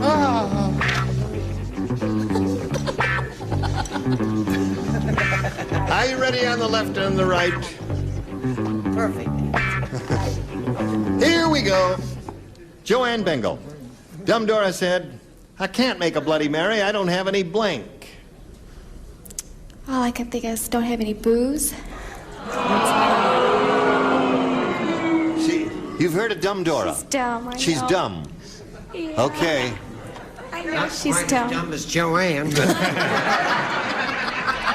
Oh. Are you ready on the left and the right? Perfect. Here we go. Joanne Bengal. Dumb Dora said, I can't make a Bloody Mary. I don't have any blank. All I can think is don't have any booze. You've heard of Dumb Dora? She's dumb, I She's know. dumb. Yeah. Okay. I know she's dumb. Dumb as Joanne. Well,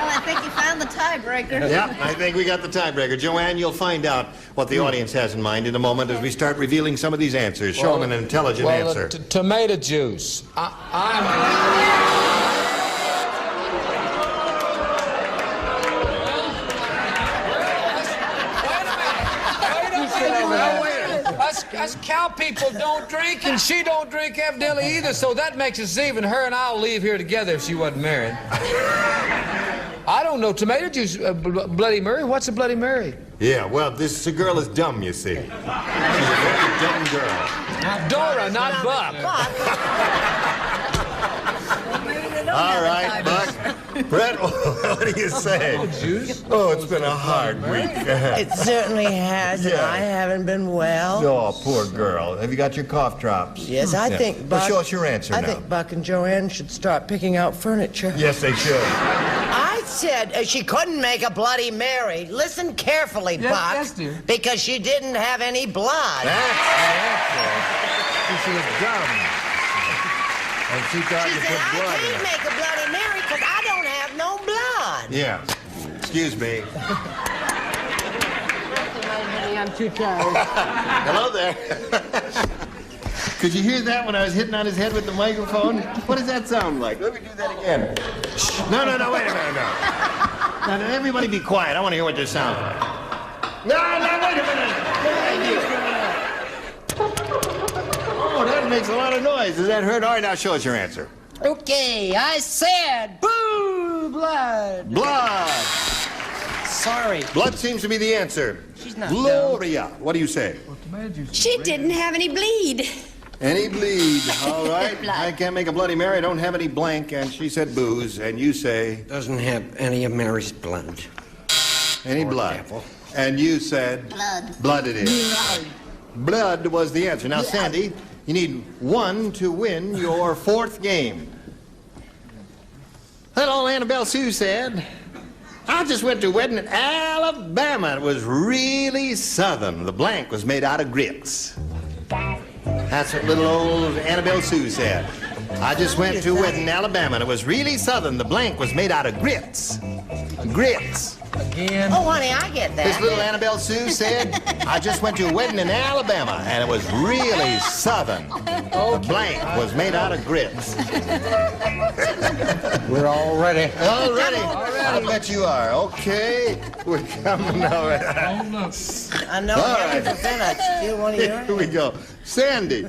I think you found the tiebreaker. Yeah, I think we got the tiebreaker. Joanne, you'll find out what the audience has in mind in a moment as we start revealing some of these answers. Show them an intelligent answer. Tomato juice. Us cow people don't drink, and she don't drink evidently either, so that makes us even. Her and I'll leave here together if she wasn't married. I don't know. Tomato juice, Bloody Mary? What's a Bloody Mary? Yeah, well, this girl is dumb, you see. She's a very dumb girl. Dora, not Buck. All right, Buck. Brett, what do you say? Oh, it's been a hard week. It certainly has, and Yeah. I haven't been well. Oh, poor girl. Have you got your cough drops? Yes, I Yeah. think Buck... Well, show us your answer I now. think Buck and Joanne should start picking out furniture. Yes, they should. I said she couldn't make a Bloody Mary. Listen carefully, Yes, Buck. yes, dear. Because she didn't have any blood. That's the answer. She was dumb. And she thought She you said, put I blood in can't it. make a Bloody Mary because I don't have no blood. Yeah. Excuse me. I'm too tired. Hello there. Could you hear that when I was hitting on his head with the microphone? What does that sound like? Let me do that again. No, wait a minute, no. Now, everybody be quiet. I want to hear what this sounds like. No, wait a minute. That makes a lot of noise. Does that hurt? All right, now show us your answer. Okay, I said boo, blood. Blood. Sorry. Blood seems to be the answer. She's not Gloria, what do you say? She didn't have any bleed. Any bleed. All right. I can't make a Bloody Mary. I don't have any blank. And she said booze. And you say? Doesn't have any of Mary's blood. Any blood. Devil. And you said? Blood. Blood it is. Blood was the answer. Now, Sandy, you need 1 to win your 4th game. That old Annabelle Sue said, I just went to a wedding in Alabama. It was really southern. The blank was made out of grits. That's what little old Annabelle Sue said. I just went to a wedding in Alabama, and it was really southern. The blank was made out of grits. Grits. Again. Oh, honey, I get that. This little Annabelle Sue said, I just went to a wedding in Alabama, and it was really southern. The blank was made out of grits. We're all ready. All ready? I bet you are. Okay. We're coming over. I know. All Heaven right. forbid I'd steal one of yours. Here we go. Sandy,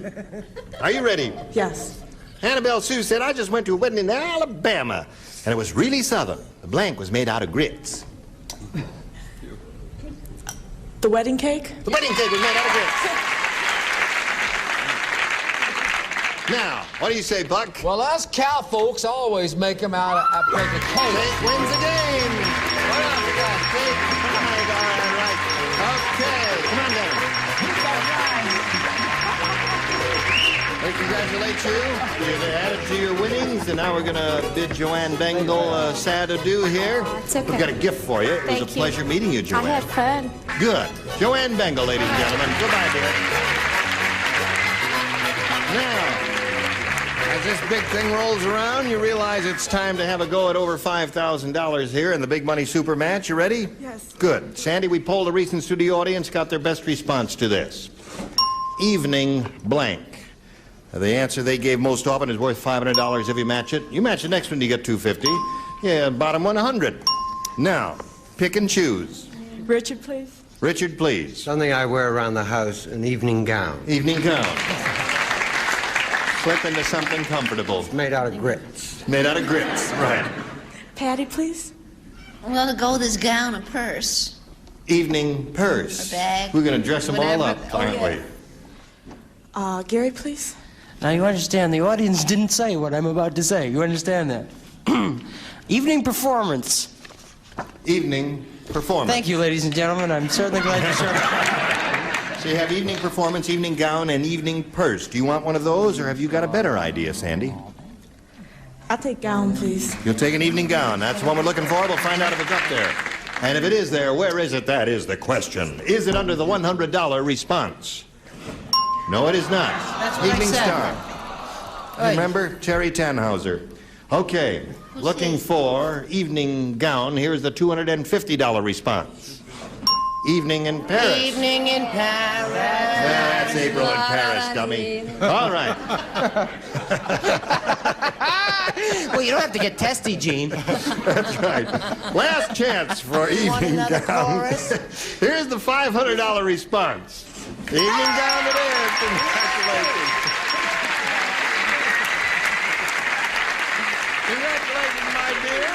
are you ready? Yes. Annabelle Sue said, I just went to a wedding in Alabama, and it was really southern. The blank was made out of grits. The wedding cake? The wedding cake was made out of grits. Now, what do you say, Buck? Well, us cow folks always make them out of cake. Cake wins the game. What else we got? Cake? All right. Okay, come on down. We congratulate you. You've added to your winnings, and now we're going to bid Joanne Bengal sad adieu here. It's okay. We've got a gift for you. It was a Thank you. pleasure meeting you, Joanne. I had fun. Good. Joanne Bengal, ladies and gentlemen. Goodbye, dear. Now, as this big thing rolls around, you realize it's time to have a go at over $5,000 here in the Big Money Super Match. You ready? Yes. Good. Sandy, we polled the recent studio audience, got their best response to this. Evening blank. The answer they gave most often is worth $500 if you match it. You match the next one, you get $250. Yeah, bottom one, $100. Now, pick and choose. Richard, please. Richard, please. Something I wear around the house, an evening gown. Evening gown. Slip into something comfortable. It's made out of grits. Made out of grits, right. Patty, please. Well, to go with this gown, a purse. Evening purse. A bag. We're going to dress them all up, aren't we? Gary, please. Now, you understand, the audience didn't say what I'm about to say. You understand that? Evening performance. Evening performance. Thank you, ladies and gentlemen. I'm certainly glad you served. So you have evening performance, evening gown, and evening purse. Do you want one of those, or have you got a better idea, Sandy? I'll take gown, please. You'll take an evening gown. That's the one we're looking for. We'll find out if it's up there. And if it is there, where is it? That is the question. Is it under the $100 response? No, it is not. That's what Evening I said. Star. Remember? Terry Tannhauser. Okay. Looking for evening gown. Here's the $250 response. Evening in Paris. Evening in Paris. That's April in Paris, dummy. All right. Well, you don't have to get testy, Gene. That's right. Last chance for evening gown. Here's the $500 response. Evening gown it is. Congratulations. Congratulations, my dear.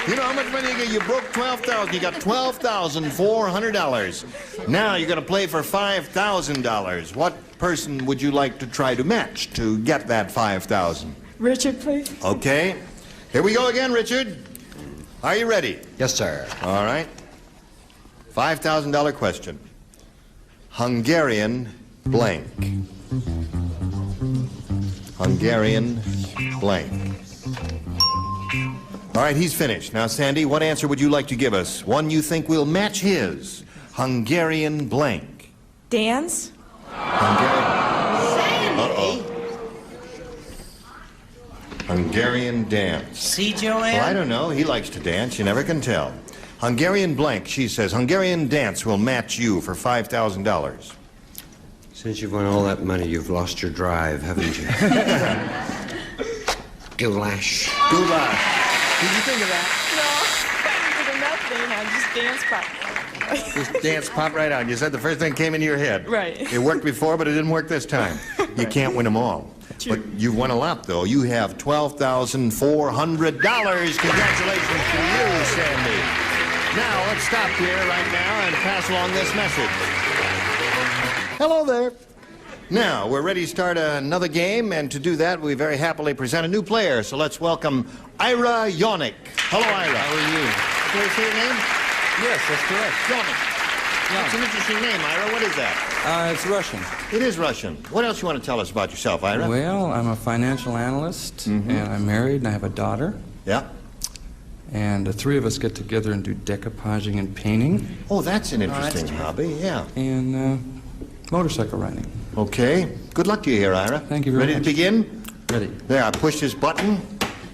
You know how much money you get? You broke $12,000. You got $12,400. Now you're going to play for $5,000. What person would you like to try to match to get that $5,000? Richard, please. Okay. Here we go again, Richard. Are you ready? Yes, sir. All right. $5,000 question. Hungarian blank. Hungarian blank. All right, he's finished. Now, Sandy, what answer would you like to give us? One you think will match his. Hungarian blank. Dance? Uh-oh. Hungarian dance. See, Joanne? Well, I don't know. He likes to dance. You never can tell. Hungarian blank, she says. Hungarian dance will match you for $5,000. Since you've won all that money, you've lost your drive, haven't you? Goulash. Goulash. Did you think of that? No, I didn't think of nothing. I just dance pop. Just dance pop right out. You said the first thing came into your head. Right. It worked before, but it didn't work this time. You can't win them all. But you've won a lot, though. You have $12,400. Congratulations to you, Sandy. Now, let's stop here right now and pass along this message. Hello there. Now, we're ready to start another game, and to do that, we very happily present a new player. So let's welcome Ira Skutch. Hello, Ira. How are you? Can I say your name? Yes, that's correct. Skutch. That's an interesting name, Ira. What is that? It's Russian. It is Russian. What else you want to tell us about yourself, Ira? Well, I'm a financial analyst, and I'm married, and I have a daughter. Yeah. And the three of us get together and do decoupaging and painting. Oh, that's an interesting hobby, yeah. And motorcycle riding. Okay. Good luck to you here, Ira. Thank you very much. Ready to begin? Ready. There, I push this button.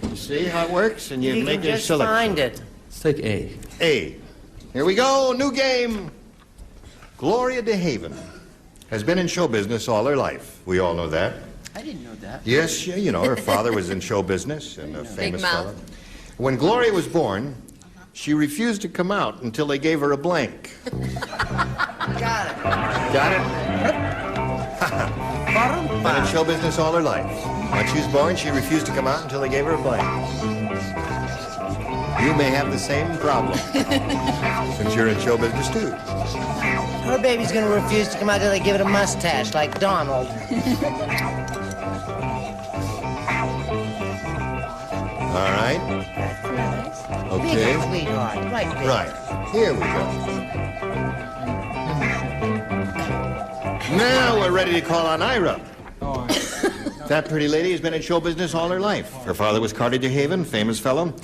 You see how it works? And you make a selection. Find it. Let's take A. A. Here we go. New game. Gloria DeHaven has been in show business all her life. We all know that. I didn't know that. Yes, you know, her father was in show business and a famous fellow. When Gloria was born, she refused to come out until they gave her a blank. Got it. Got it? Been in show business all her life. When she was born, she refused to come out until they gave her a blank. You may have the same problem, since you're in show business too. Her baby's gonna refuse to come out till they give it a mustache, like Donald. All right. Okay. Big sweetheart. Right, big. Right. Here we go. Now we're ready to call on Ira. That pretty lady has been in show business all her life. Her father was Carter DeHaven, famous fellow.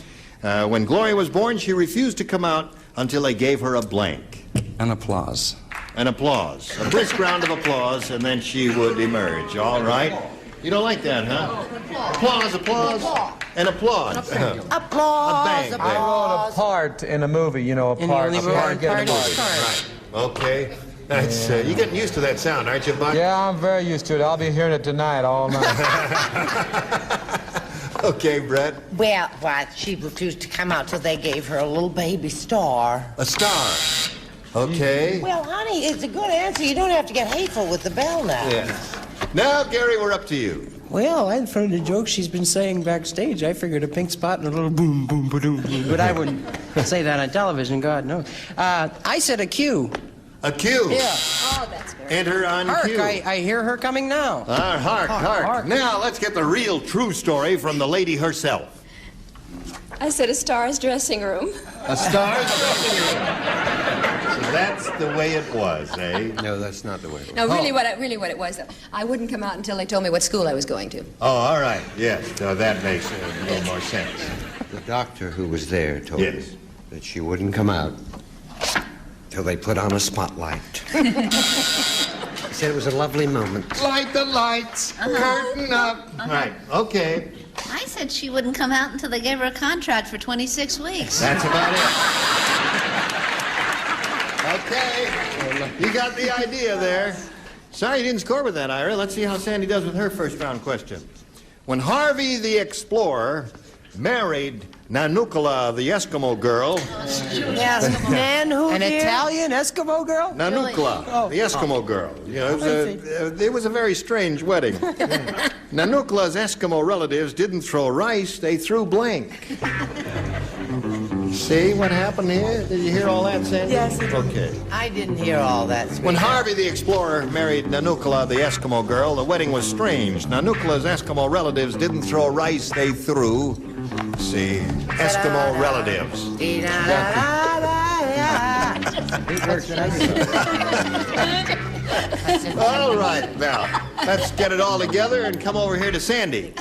When Gloria was born, she refused to come out until they gave her a blank. An applause. An applause. A brisk round of applause, and then she would emerge. All right. You don't like that, huh? Applause, applause, and applause. Applause. A bang. I wrote a part in a movie, you know, a part. A part in a movie. Right. Okay. That's, you're getting used to that sound, aren't you, Buck? Yeah, I'm very used to it. I'll be hearing it tonight all night. Okay, Brett. Well, she refused to come out till they gave her a little baby star. A star. Okay. Well, honey, it's a good answer. You don't have to get hateful with the bell now. Yes. Now, Gary, we're up to you. Well, I'd heard the joke she's been saying backstage. I figured a pink spot and a little boom, boom, ba-doom, boom. But I wouldn't say that on television, God knows. I said a cue. A cue? Yeah. Oh, that's very Enter on Hark, cue. I hear her coming now. Hark. Now, let's get the real, true story from the lady herself. I said a star's dressing room. A star's dressing room. So that's the way it was, eh? No, that's not the way it was. No, really, what it was, though, I wouldn't come out until they told me what school I was going to. Oh, all right. Yes, that makes a little more sense. The doctor who was there told Yes. me that she wouldn't come out till they put on a spotlight. He said it was a lovely moment. Light the lights. Curtain up. Right. Okay. I said she wouldn't come out until they gave her a contract for 26 weeks. That's about it. Okay. You got the idea there. Sorry you didn't score with that, Ira. Let's see how Sandy does with her first round question. When Harvey the Explorer married Nanukala, the Eskimo girl. Yes, an Italian Eskimo girl? Nanukala, the Eskimo girl. You know, it was a very strange wedding. Nanukala's Eskimo relatives didn't throw rice, they threw blank. See what happened here? Did you hear all that, Sandy? Yes. Okay. I didn't hear all that, sweetheart. When Harvey the Explorer married Nanukala, the Eskimo girl, the wedding was strange. Nanukala's Eskimo relatives didn't throw rice, they threw, see, Eskimo relatives. All right, now, let's get it all together and come over here to Sandy.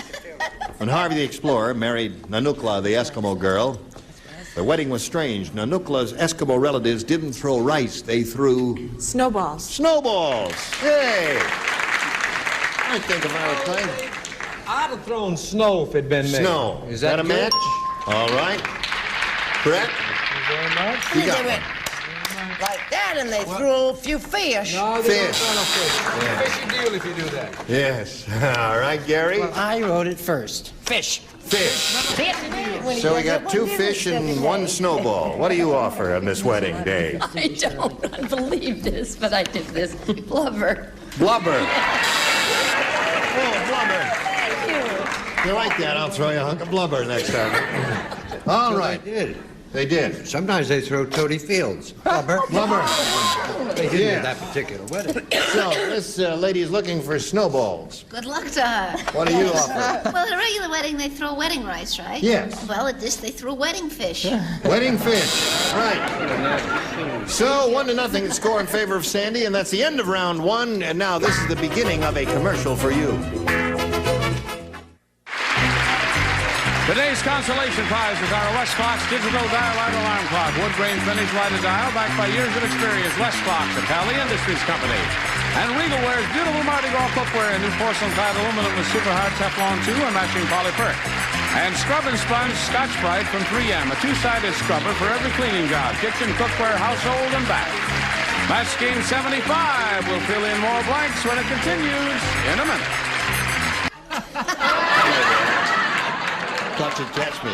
When Harvey the Explorer married Nanukala, the Eskimo girl, the wedding was strange. Nanukala's Eskimo relatives didn't throw rice, they threw... Snowballs. Snowballs! Yay! I think if I were playing... I'd have thrown snow if it'd been me. Snow. Is that a good? match? All right. Brett? Thank you very much. You got They one. went like that, and they threw a few fish. No, they don't Fish. throw no fish. Yeah. Fishy deal if you do that. Yes. All right, Gary? Well, I wrote it first. Fish. Fish. So we got 2 fish and 1 snowball. What do you offer on this wedding day? I don't believe this, but I did this. Blubber. Blubber. blubber. Thank you. If you like that, I'll throw you a hunk of blubber next time. All right. They did. They did. Sometimes they throw Toady Fields. Blubber. Blubber. They didn't at that particular wedding. So, this lady is looking for snowballs. Good luck to her. What do you offer? Well, at a regular wedding, they throw wedding rice, right? Yes. Well, at this, they throw wedding fish. Wedding fish. Right. So, 1-0 the score in favor of Sandy, and that's the end of round one. And now this is the beginning of a commercial for you. Today's consolation prize is our Westclox digital dial-out alarm clock. Wood grain finish lighted dial backed by years of experience. Westclox, a Tally Industries company. And Regal wears beautiful Mardi Gras footwear, new porcelain-clad aluminum with super hard Teflon 2 and matching polyperk. And Scrub and Sponge Scotch Brite from 3M, a two-sided scrubber for every cleaning job, kitchen, cookware, household, and bath. Match game 75 will fill in more blanks when it continues in a minute. Thought you'd catch me.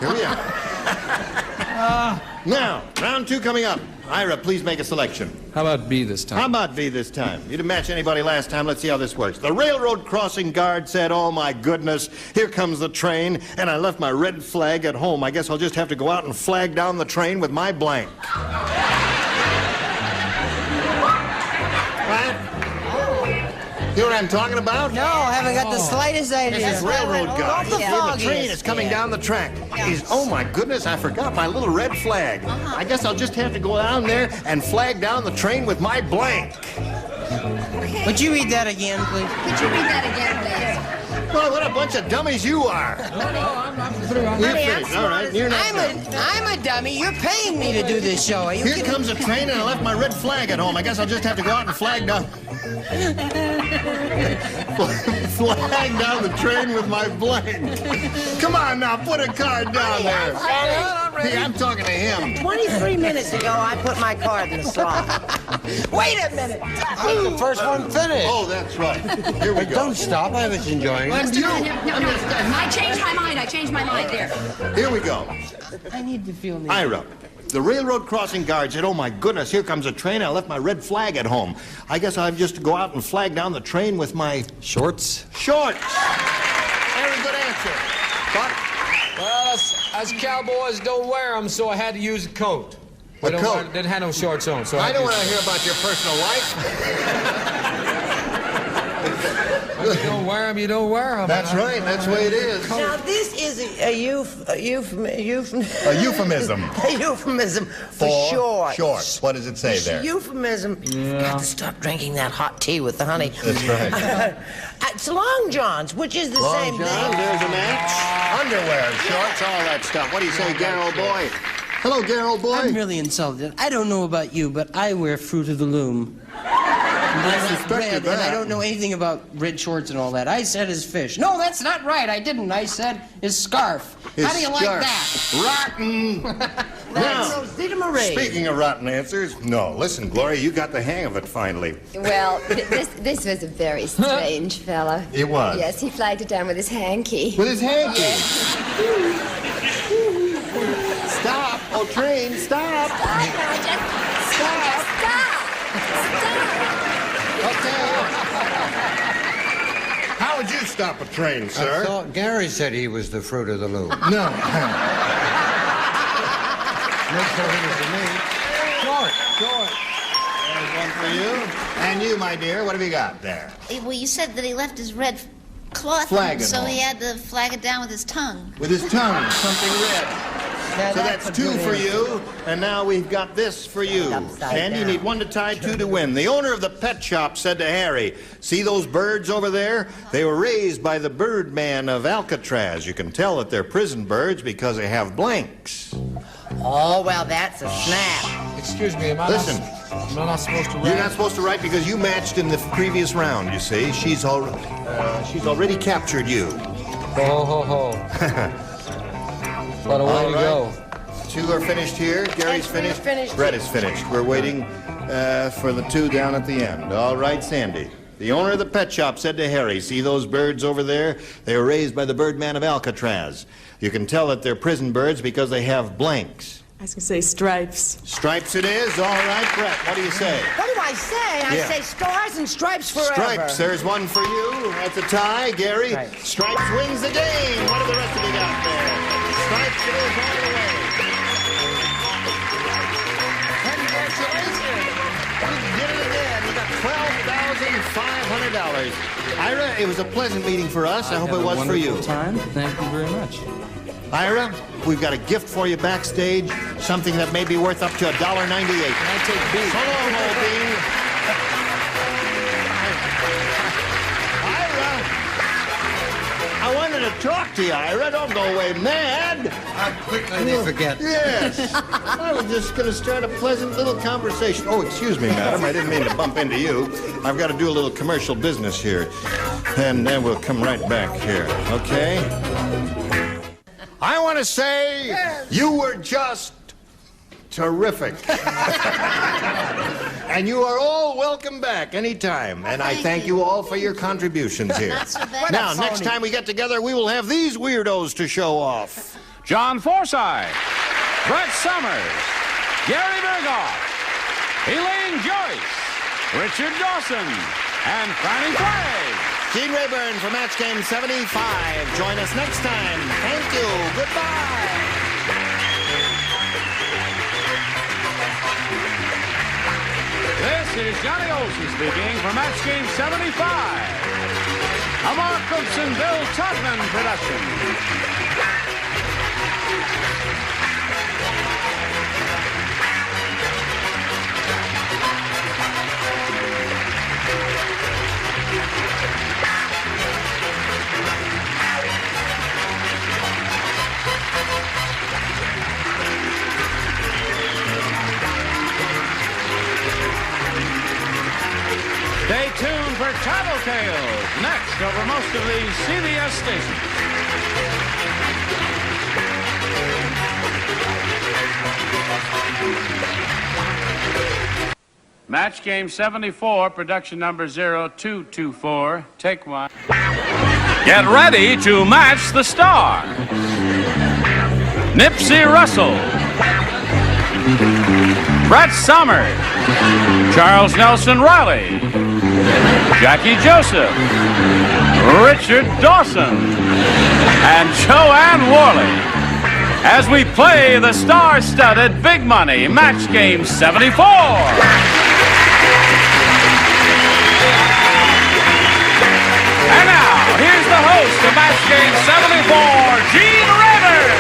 Here we are. Now, round two coming up. Ira, please make a selection. How about B this time? How about B this time? You didn't match anybody last time. Let's see how this works. The railroad crossing guard said, "Oh, my goodness, here comes the train, and I left my red flag at home. I guess I'll just have to go out and flag down the train with my blank." Right? You know what I'm talking about? No, I haven't got the slightest idea. This is railroad guard. The The train is coming down the track. Oh, my goodness, I forgot my little red flag. I guess I'll just have to go down there and flag down the train with my blank. Would you read that again, please? Could you read that again, please? Well, what a bunch of dummies you are. I'm You're finished. All right, you're not I'm a dummy. You're paying me to do this show. Are you Here kidding? comes a train, and I left my red flag at home. I guess I'll just have to go out and flag down. Flag down the train with my blank. Come on now, put a card down there. Hey, I'm talking to him. 23 minutes ago, I put my card in the slot. Wait a minute. I was the first one finished. Oh, that's right. Here we go. Don't stop. I was enjoying it. You. I changed my mind. I changed my mind there. Here we go. I need to feel me. Ira. The railroad crossing guard said, "Oh, my goodness, here comes a train. I left my red flag at home. I guess I'll just go out and flag down the train with my Shorts? shorts." Very good answer. But Well, us cowboys don't wear them, so I had to use a coat. A coat? Didn't have no shorts on, so I had don't to want to hear about your personal life. If you don't wear them, you don't wear them. That's right. That's the way it is. Now, this is a euphemism. A euphemism. A euphemism for shorts. Shorts. What does it say there? Euphemism. Got to stop drinking that hot tea with the honey. That's right. It's long johns, which is the Long same John, thing. there's a match. Underwear, shorts, all that stuff. What do you say, Garrow boy? Hello, Garrow boy. I'm really insulted. I don't know about you, but I wear Fruit of the Loom. I suspected And I that. don't know anything about red shorts and all that. I said his fish. No, that's not right. I didn't. I said his scarf. How do you like that? Rotten. That's Now, Rosita Marie. speaking of rotten answers, no, listen, Gloria, you got the hang of it finally. Well, this was a very strange fella. It was? Yes, he flagged it down with his hanky. With his hanky. Stop. Oh, train, stop. How would you stop a train, sir? I thought Gary said he was the fruit of the loom. No. Makes no difference to me. Short. There's one for you. And you, my dear, what have you got there? Well, you said that he left his red cloth, Flag on, at so home. he had to flag it down with his tongue. With his tongue, something red. Now, So that's a two good for answer. you, and now we've got this for you. Sandy, you need one to tie, two to win. The owner of the pet shop said to Harry, "See those birds over there? They were raised by the Birdman of Alcatraz. You can tell that they're prison birds because they have blanks." Oh, well, that's a snap. Excuse me, am I Listen. not supposed to write? You're not supposed to write because you matched in the previous round, you see. She's already captured you. Ho, ho, ho. What a way All to right. go. Two are finished here. Gary's finished. finished. Brett is finished. We're waiting for the two down at the end. All right, Sandy. The owner of the pet shop said to Harry, "See those birds over there? They were raised by the Birdman of Alcatraz. You can tell that they're prison birds because they have blanks." I was going to say stripes. Stripes it is. All right, Brett, what do you say? What do I say? I Yeah. say stars and stripes forever. Stripes, there's one for you. That's a tie, Gary. Right. Stripes wins the game. What do the rest of you got there? Stripes it is all the way. Congratulations. You did it again. You got $12,500. Ira, it was a pleasant meeting for us. I hope it was for you. Time. Thank you very much. Ira, we've got a gift for you backstage, something that may be worth up to $1.98. Can I take B? So long, old bean. Ira, I wanted to talk to you, Ira. Don't go away mad. How quickly they forget. Yes. I was just going to start a pleasant little conversation. Oh, excuse me, madam. I didn't mean to bump into you. I've got to do a little commercial business here. And then we'll come right back here, okay? I want to say you were just terrific. And you are all welcome back anytime. And I thank you all for your contributions here. Now, next time we get together, we will have these weirdos to show off. John Forsythe, Brett Summers, Gary Berghoff, Elaine Joyce, Richard Dawson, and Franny Craig. Gene Rayburn for Match Game 75. Join us next time. Thank you. Goodbye. This is Johnny Olson speaking for Match Game 75. A Mark Cooks and Bill Todman production. Stay tuned for Tattletales next over most of these CBS stations. Match Game 74, production number 0224. Take one. Get ready to match the star. Nipsey Russell, Brett Summers, Charles Nelson Riley, Jackie Joseph, Richard Dawson, and Joanne Worley as we play the star-studded Big Money Match Game 74. And now, here's the host of Match Game 74, Gene Rayburn.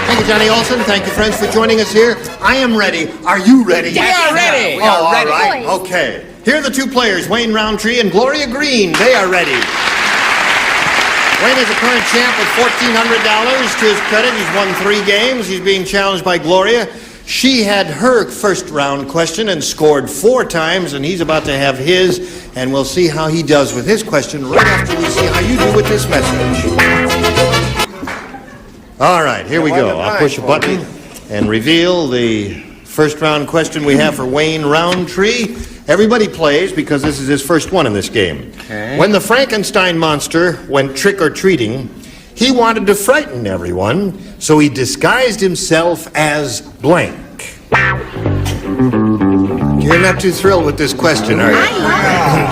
Thank you, Johnny Olson. Thank you, friends, for joining us here. I am ready. Are you ready? We are ready. We All are ready. right. Okay. Here are the two players, Wayne Roundtree and Gloria Green. They are ready. Wayne is a current champ with $1,400 to his credit. He's won 3 games. He's being challenged by Gloria. She had her first round question and scored 4 times, and he's about to have his, and we'll see how he does with his question right after we see how you do with this message. All right, here we go. I'll push a button and reveal the first round question we have for Wayne Roundtree. Everybody plays because this is his first one in this game. Okay. When the Frankenstein monster went trick-or-treating, he wanted to frighten everyone, so he disguised himself as blank. You're not too thrilled with this question, are you?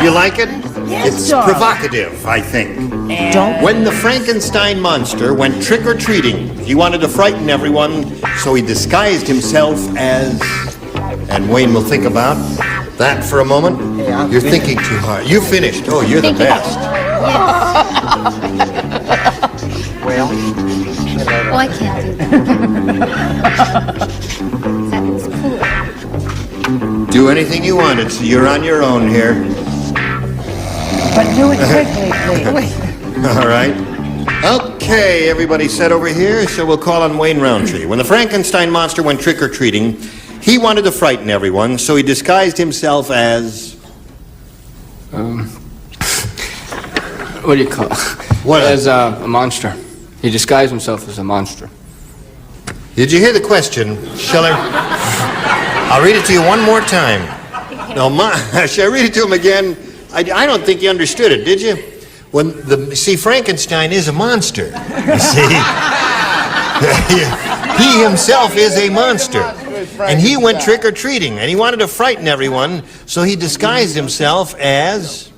You like it? Yes, it's sir. provocative, I think. Don't. When the Frankenstein monster went trick-or-treating, he wanted to frighten everyone, so he disguised himself as... And Wayne will think about that for a moment. You're thinking too hard. You finished. Oh, you're the best. Well, oh, I can't do that. Do anything you want. You're on your own here. But do it quickly, please. All right. Okay, everybody set over here, so we'll call on Wayne Roundtree. When the Frankenstein monster went trick-or-treating, he wanted to frighten everyone, so he disguised himself as... What do you call it? What? As a monster. He disguised himself as a monster. Did you hear the question? Shall I... I'll read it to you one more time. No, should I read it to him again? I don't think you understood it, did you? See, Frankenstein is a monster. You see? He himself is a monster. And he went trick-or-treating, and he wanted to frighten everyone, so he disguised himself as...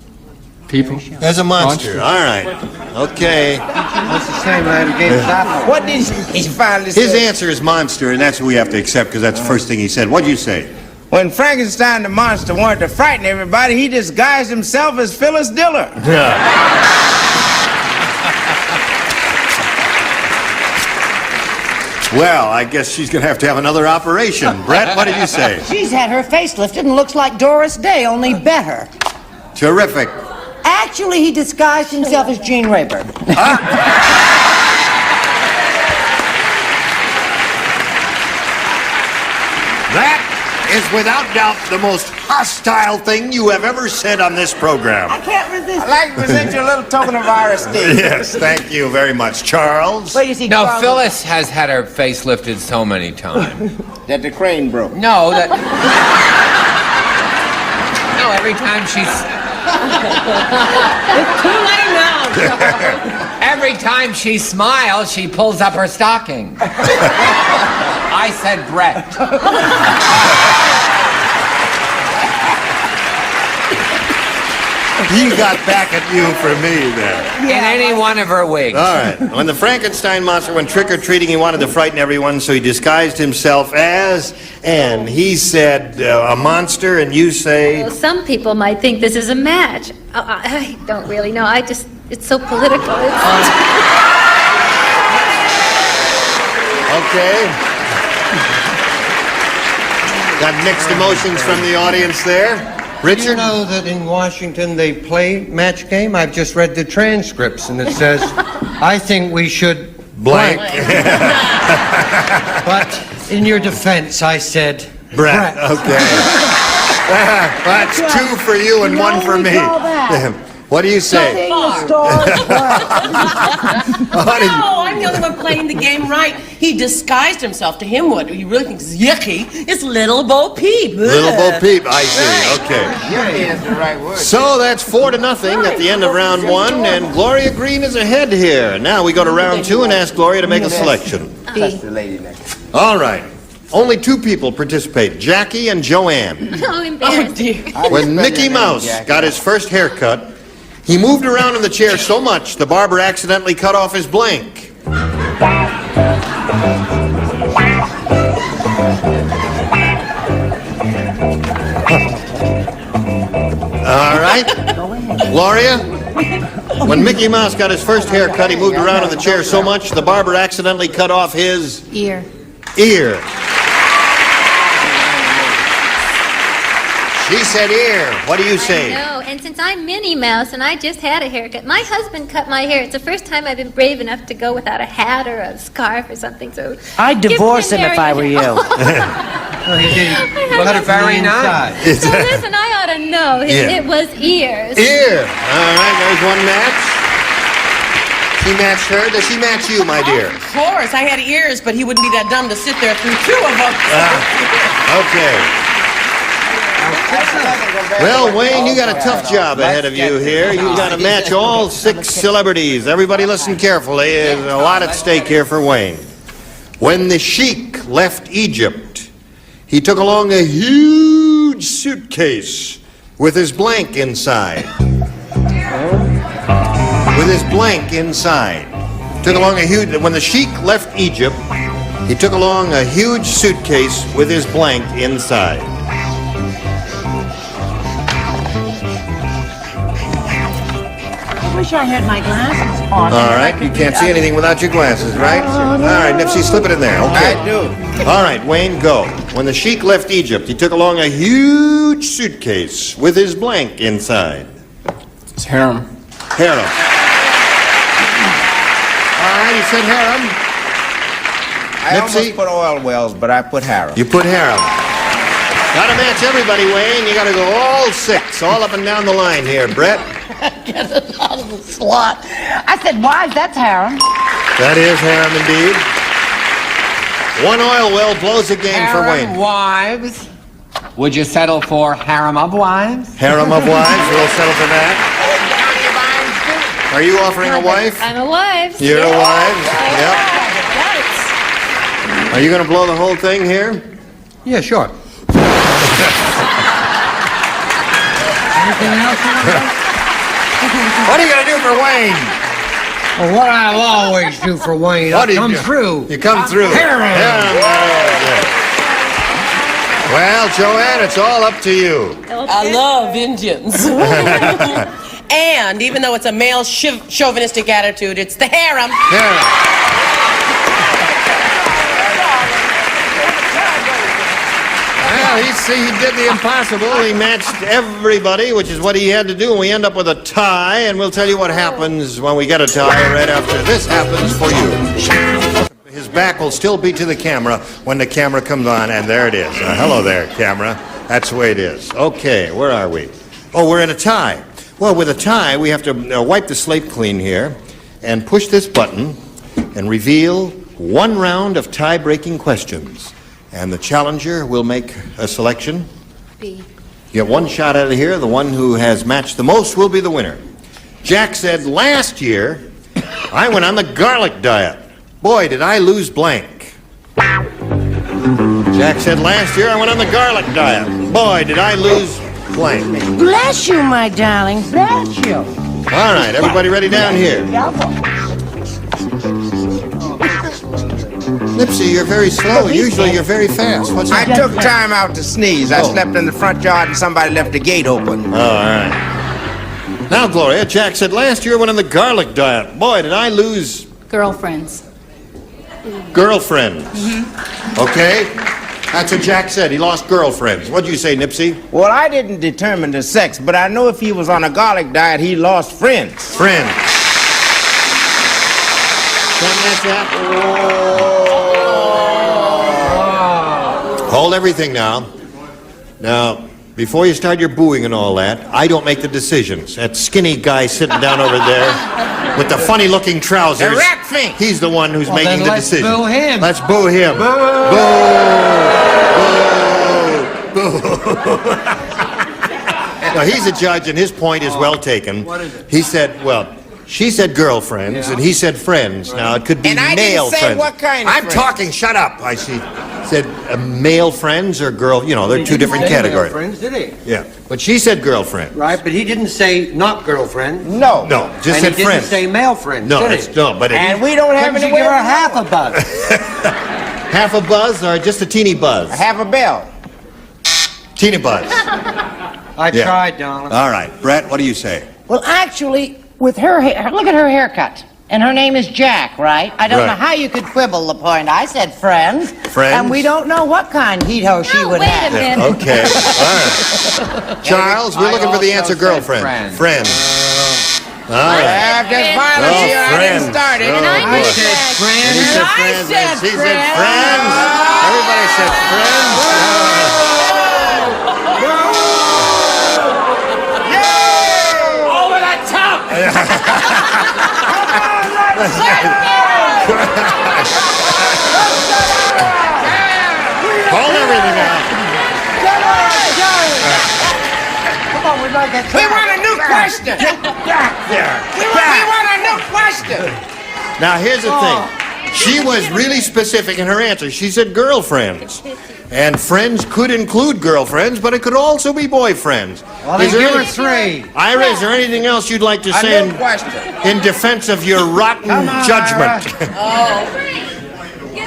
People? As a monster. All right. Okay. That's the same man. What did he finally say? His answer is monster, and that's what we have to accept, because that's the first thing he said. What'd you say? When Frankenstein the monster wanted to frighten everybody, he disguised himself as Phyllis Diller. Well, I guess she's going to have another operation. Brett, what did you say? She's had her face lifted and looks like Doris Day, only better. Terrific. Actually, he disguised himself as Gene Rayburn. That is without doubt the most hostile thing you have ever said on this program. I can't resist. I'd like to present you a little token of Ira Skutch. Yes, thank you very much. Charles? Well, you see, No, Charles... Phyllis has had her face lifted so many times. That the crane broke. No, that... No, every time she's... It's too late now. Every time she smiles, she pulls up her stocking. I said Brett. He got back at you for me then. In any one of her wigs. All right. When the Frankenstein monster went trick-or-treating, he wanted to frighten everyone, so he disguised himself as, and he said a monster, and you say... Well, some people might think this is a match. I don't really know. It's so political. Okay. Got mixed emotions from the audience there. Richard? You know that in Washington they play match game? I've just read the transcripts and it says, I think we should blank. But in your defense, I said Brett. Okay. That's two for you and one for me. What do you say? No, I'm the only one playing the game right. He disguised himself. To him, what you really think is yucky is Little Bo Peep. Little Bo Peep, I see. Okay. Yucky is the right word. So that's 4-0 at the end of round one, and Gloria Green is ahead here. Now we go to round two and ask Gloria to make a selection. That's the lady next. All right. Only two people participate, Jackie and Joanne. Oh, embarrassing. When Mickey Mouse got his first haircut, he moved around in the chair so much, the barber accidentally cut off his blank. All right. Gloria? When Mickey Mouse got his first haircut, he moved around in the chair so much, the barber accidentally cut off his... Ear. She said ear. What do you say? No, and since I'm Minnie Mouse and I just had a haircut, my husband cut my hair. It's the first time I've been brave enough to go without a hat or a scarf or something, so... I'd divorce him if I were you. Well, that's very nice. So listen, I ought to know. It was ears. Ear. All right, there's one match. She matched her. Does she match you, my dear? Of course. I had ears, but he wouldn't be that dumb to sit there through two of them. Okay. Well, Wayne, you got a tough job ahead of you here. You got to match all 6 celebrities. Everybody listen carefully. There's a lot at stake here for Wayne. When the Sheik left Egypt, he took along a huge suitcase with his blank inside. With his blank inside. When the Sheik left Egypt, he took along a huge suitcase with his blank inside. I wish I had my glasses on. All right, you can't see anything without your glasses, right? All right, Nipsey, slip it in there. Okay. I do. All right, Wayne, go. When the Sheik left Egypt, he took along a huge suitcase with his blank inside. It's harem. Harem. All right, you said harem. I almost put oil wells, but I put harem. You put harem. Gotta match everybody, Wayne. You gotta go all 6, all up and down the line here. Brett? Get it out of the slot. I said, wives, that's harem. That is harem indeed. One oil well blows a game for Wayne. Wives. Would you settle for harem of wives? Harem of wives, we'll settle for that. Are you offering a wife? I'm a wife. You're a wife? Yep. Are you going to blow the whole thing here? Yeah, sure. Anything else? What are you going to do for Wayne? Well, what I'll always do for Wayne, What do I you come do? through. You come through. Harem. Well, Joanne, it's all up to you. I love Indians. And even though it's a male chauvinistic attitude, it's the harem. Well, he did the impossible. He matched everybody, which is what he had to do, and we end up with a tie, and we'll tell you what happens when we get a tie right after this happens for you. His back will still be to the camera when the camera comes on, and there it is. Hello there, camera. That's the way it is. Okay, where are we? Oh, we're in a tie. Well, with a tie, we have to wipe the slate clean here and push this button and reveal one round of tie-breaking questions. And the challenger will make a selection. B. You get one shot out of here. The one who has matched the most will be the winner. Jack said, last year, I went on the garlic diet. Boy, did I lose blank. Jack said, last year, I went on the garlic diet. Boy, did I lose blank. Bless you, my darling. Bless you. All right, everybody ready down here? Lipsy, you're very slow. Usually you're very fast. What's I that? took time out to sneeze. I slept in the front yard and somebody left the gate open. Oh, all right. Now, Gloria, Jack said, last year I went on the garlic diet. Boy, did I lose Girlfriends. girlfriends. Okay? That's what Jack said. He lost girlfriends. What'd you say, Nipsey? Well, I didn't determine the sex, but I know if he was on a garlic diet, he lost friends. Friends. Hold everything now. Now, before you start your booing and all that, I don't make the decisions. That skinny guy sitting down over there with the funny-looking trousers, The rat fink. he's the one who's Well, making then the let's decision. boo him. Let's boo him. Boo! Now, he's a judge, and his point is well taken. What is it? He said, well, she said girlfriends, and he said friends. Now, it could be And I male didn't say friends. what kind of I'm friends. talking, shut up. I see. Said male friends or girl, you know, they're two different categories. Friends, did he? Yeah, but she said girlfriend. Right, but he didn't say not girlfriend. No. No, just And said he didn't friends. say male friends, No, did it's, he? no, but it, And we don't have Couldn't any you way give her of half a buzz? half a buzz or just a teeny buzz? Half a bell. Teeny buzz. I Yeah. tried, darling. All right, Brett, what do you say? Well, actually, with her hair, look at her haircut. And her name is Jack, right? I don't Right. know how you could quibble the point. I said friends. Friends? And we don't know what kind he-ho she would wait a have. minute. Okay, all right. Charles, we're I looking for the also answer said girlfriend. friends. All right. After violence Oh, here, I friends. didn't start it. Oh, And I boy. knew And he that. said friends, and she said friends. Everybody said friends. Over the top! Hold everything out. Come on, we'd like that. We want a new question. We want a new question. Now, here's the thing. She was really specific in her answer. She said girlfriends. And friends could include girlfriends, but it could also be boyfriends. Well, then Is there give her any- three. Ira, is there anything else you'd like to say A new question. in defense of your rotten Come on, judgment?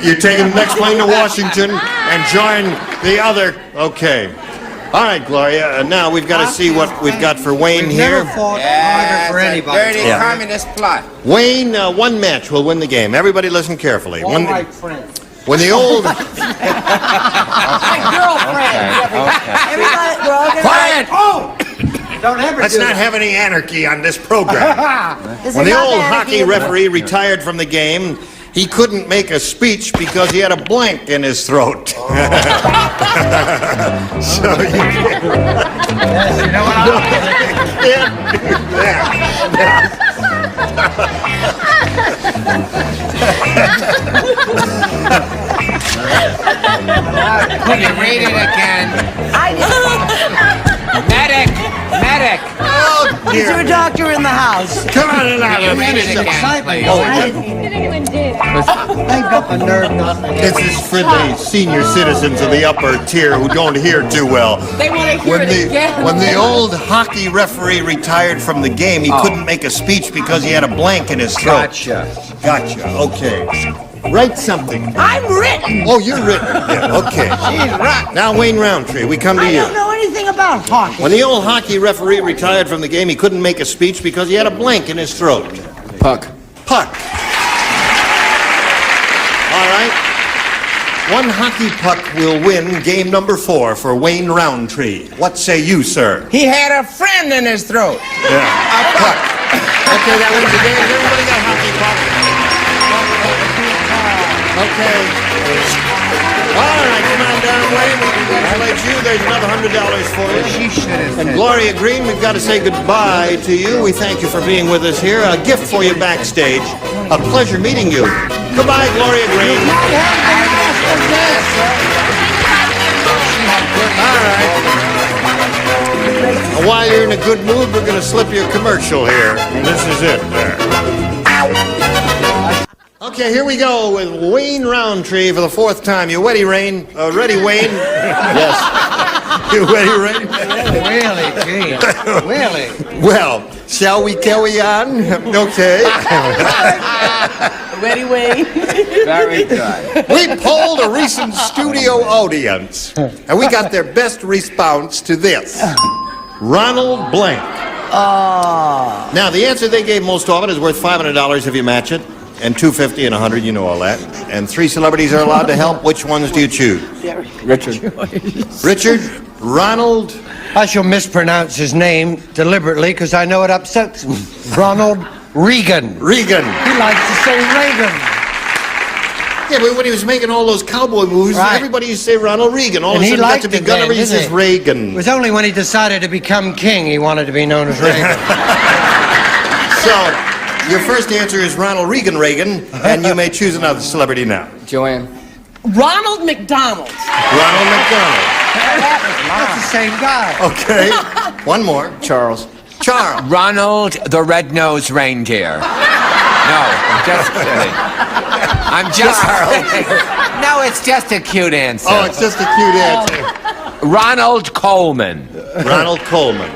You're taking the next plane to Washington and join the other. Okay. All right, Gloria. Now we've got to see what we've got for Wayne We've here. never fought Yeah, harder for it's a anybody. dirty Yeah. communist plot. Wayne, one match will win the game. Everybody listen carefully. All When, right, friends. when the old... My girlfriend. Everybody, we're all gonna... Quiet! Oh! Don't ever Let's do not that. have any anarchy on this program. This When is the not old anarchy, hockey it's- referee retired from the game, he couldn't make a speech because he had a blank in his throat. So you can't, Yes, you know what can't do that. Will you read it again? Medic! Medic! Oh, Is there a doctor in the house? Come on in out of Read it again, please. They've got the nerve not to This is for the senior citizens of the upper tier who don't hear too well. They want to hear it again. When the old hockey referee retired from the game, he couldn't make a speech because he had a blank in his throat. Gotcha. Okay. Write something. I'm written. Oh, you're written. Yeah, okay. She's right. Now, Wayne Roundtree, we come to I you. don't know anything about hockey. When the old hockey referee retired from the game, he couldn't make a speech because he had a blank in his throat. Puck. Puck. All right. One hockey puck will win game number 4 for Wayne Roundtree. What say you, sir? He had a friend in his throat. Yeah. A puck. Okay, that wins the game. Everybody got hockey puck. Okay. All right, come on down, Wayne. We congratulate you. There's another $100 for you. She should have And Gloria Green, we've got to say goodbye to you. We thank you for being with us here. A gift for you backstage. A pleasure meeting you. Goodbye, Gloria Green. All right. While you're in a good mood, we're going to slip you a commercial here. This is it there. Okay, here we go with Wayne Roundtree for the 4th time. You ready, Wayne? Ready, Wayne? Yes. You ready, Wayne? Really, gee. Really? Well, shall we carry on? Okay. Ready, Wayne? Very good. We polled a recent studio audience, and we got their best response to this. Ronald Blank. Now, the answer they gave most often is worth $500 if you match it, and $250 and $100, you know all that. And 3 celebrities are allowed to help. Which ones do you choose? Richard. Richard, Ronald. I shall mispronounce his name deliberately because I know it upsets him. Ronald Reagan. Reagan. He likes to say Reagan. Yeah, but when he was making all those cowboy movies, Right. everybody used to say Ronald Reagan. All And of a he sudden, got liked to be it Gunner, then, he says didn't he? Reagan. It was only when he decided to become king he wanted to be known as Reagan. So, your first answer is Ronald Reagan, and you may choose another celebrity now. Joanne. Ronald McDonald. Ronald McDonald. That's the same guy. Okay. One more. Charles. Charles. Ronald the Red-Nosed Reindeer. No, I'm just kidding. I'm just kidding. No, it's just a cute answer. Oh, it's just a cute answer. Ronald Coleman. Ronald Coleman.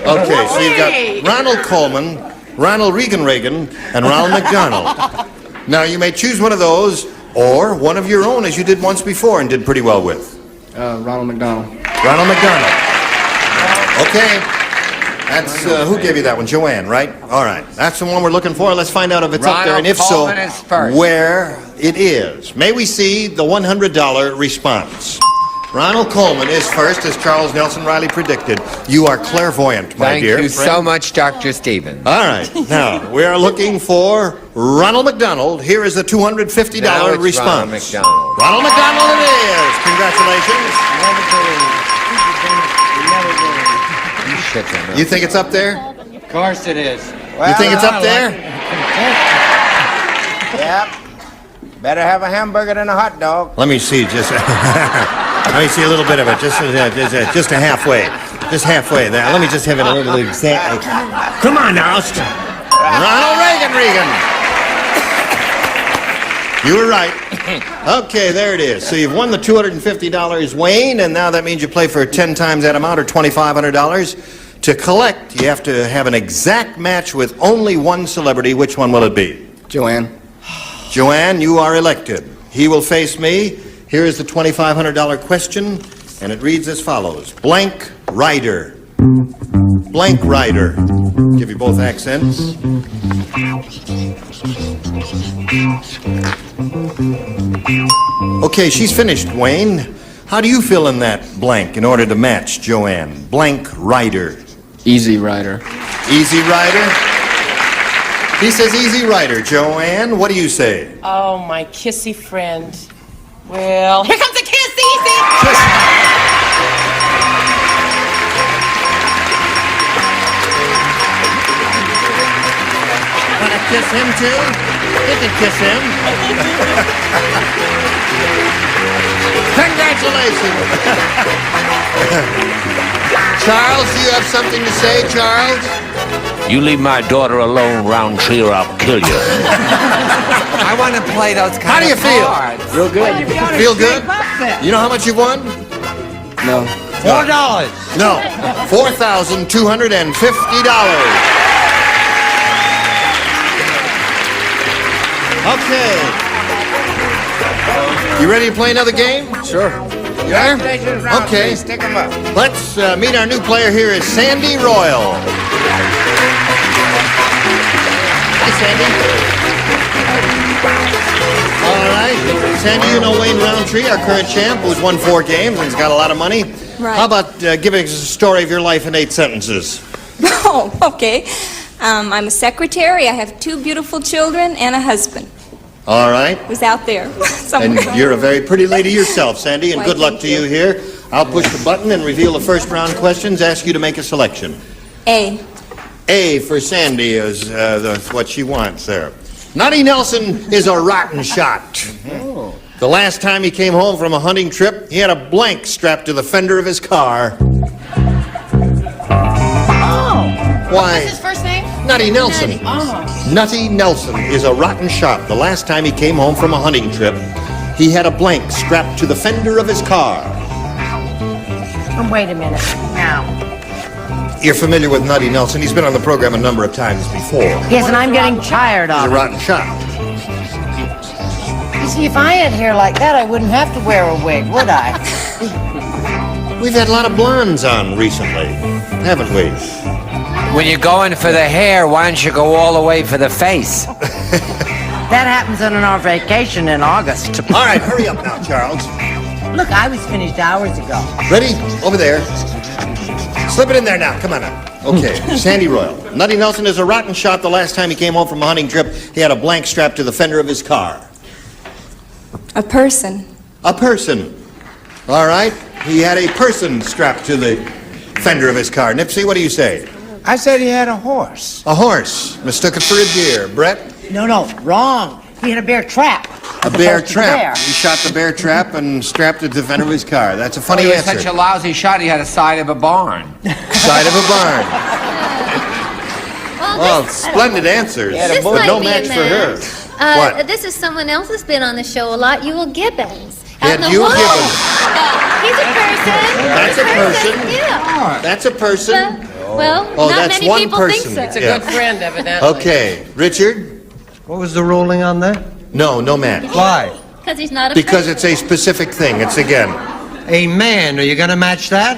Okay, so you've got Ronald Coleman, Ronald Reagan, and Ronald McDonald. Now, you may choose one of those or one of your own, as you did once before and did pretty well with. Ronald McDonald. Ronald McDonald. Okay. That's, who gave you that one? Joanne, right? All right. That's the one we're looking for. Let's find out if it's up there, and if so, Coleman is first. where it is. May we see the $100 response? Ronald Coleman is first, as Charles Nelson Riley predicted. You are clairvoyant, my dear. Thank you friend. so much, Dr. Stevens. All right. Now, we are looking for Ronald McDonald. Here is the $250 Now it's response. Ronald McDonald. Ronald McDonald it is. Congratulations. You think it's up there? Of course it is. You think it's up there? Yep. Better have a hamburger than a hot dog. Let me see, just let me see a little bit of it, just a halfway, just halfway there. Let me just have it a little exactly. Come on now, Ronald Reagan. You were right. Okay, there it is. So you've won the $250, Wayne, and now that means you play for 10 times that amount, or $2,500. To collect, you have to have an exact match with only one celebrity. Which one will it be? Joanne. Joanne, you are elected. He will face me. Here is the $2,500 question, and it reads as follows. Blank rider. Blank rider. Give you both accents. Okay, she's finished, Wayne. How do you fill in that blank in order to match Joanne? Blank rider. Easy Rider. Easy rider? He says easy rider. Joanne, what do you say? Oh, my kissy friend. Well, here comes the kiss, easy. Want to kiss him too? You can kiss him. Congratulations. Congratulations. Charles, do you have something to say, Charles? You leave my daughter alone, Roundtree, or I'll kill you. I want to play those How kind do you of feel? cards. Real good. Feel good? You know how much you've won? No. $4. No. $4,250. Okay. You ready to play another game? Sure. You are? Okay. Stick 'em up. Let's meet our new player here is Sandy Royal. Hi, Sandy. All right. Sandy, you know Wayne Roundtree, our current champ, who's won 4 games and has got a lot of money. Right. How about giving us a story of your life in 8 sentences? Oh, okay. I'm a secretary. I have 2 beautiful children and a husband. All right. Who's out there somewhere. And you're a very pretty lady yourself, Sandy, and Why, good luck thank to you here. I'll push the button and reveal the first round questions, ask you to make a selection. A. A for Sandy is what she wants there. Nutty Nelson is a rotten shot. The last time he came home from a hunting trip, he had a blank strapped to the fender of his car. Why? What's his first name? Nutty Nelson. Nutty Nelson is a rotten shot. The last time he came home from a hunting trip, he had a blank strapped to the fender of his car. Oh, wait a minute. Now. You're familiar with Nutty Nelson. He's been on the program a number of times before. Yes, and I'm getting tired He's of a it. rotten shot. You see, if I had hair like that, I wouldn't have to wear a wig, would I? We've had a lot of blondes on recently, haven't we? When you're going for the hair, why don't you go all the way for the face? That happens on our vacation in August. All right, hurry up now, Charles. Look, I was finished hours ago. Ready? Over there. Slip it in there now. Come on now. Okay, Sandy Royal. Nutty Nelson is a rotten shot. The last time he came home from a hunting trip, he had a blank strapped to the fender of his car. A person. A person. All right. He had a person strapped to the fender of his car. Nipsey, what do you say? I said he had a horse. A horse. Mistook it for a deer. Brett? No, wrong. He had a bear trap. A bear trap. He shot the bear trap and strapped it to the fender of his car. That's a funny He was answer. such a lousy shot, he had a side of a barn. Side of a barn. Well, Oh, splendid answers. This But might no be match a for her. match. What? This is someone else that's been on the show a lot, Ewell Gibbons. Yeah, Out in the Ewell woods. Gibbons. He's a person. That's a person. Yeah. That's a person. Well, Oh, not that's many one people person. think so. It's a good friend, evidently. Okay, Richard? What was the ruling on that? No match. Why? Because he's not a Because person. it's a specific thing. It's again. A man. Are you going to match that?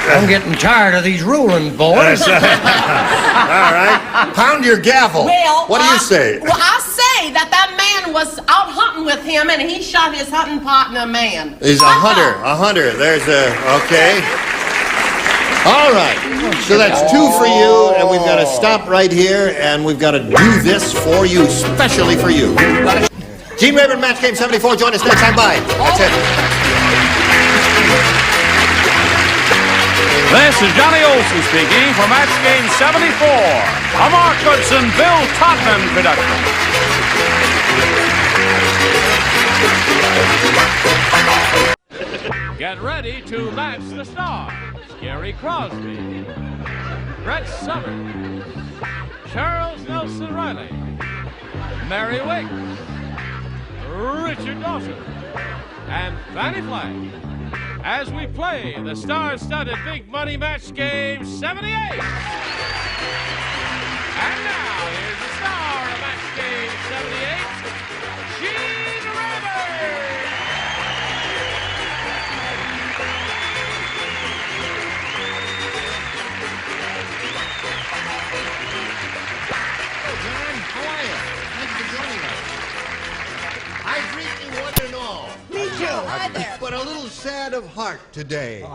I'm getting tired of these ruling, boys. All right. Pound your gavel. Well, What do you say? Well, I say that man was out hunting with him, and he shot his hunting partner, man. He's a hunter. A hunter. There's a... Okay. All right. So that's 2 for you, and we've got to stop right here, and we've got to do this for you, specially for you. Gene Rayburn, Match Game 74. Join us next time. Bye. That's it. This is Johnny Olson speaking for Match Game 74, a Mark Goodson, Bill Todman production. Get ready to match the stars. Gary Crosby, Brett Summers, Charles Nelson Riley, Mary Wicks, Richard Dawson, and Fanny Flagg, as we play the star-studded Big Money Match Game 78. And now, here's the star of Match Game 78, Gene Rayburn. I greet you one and all. Me too. Hi there. But a little sad of heart today.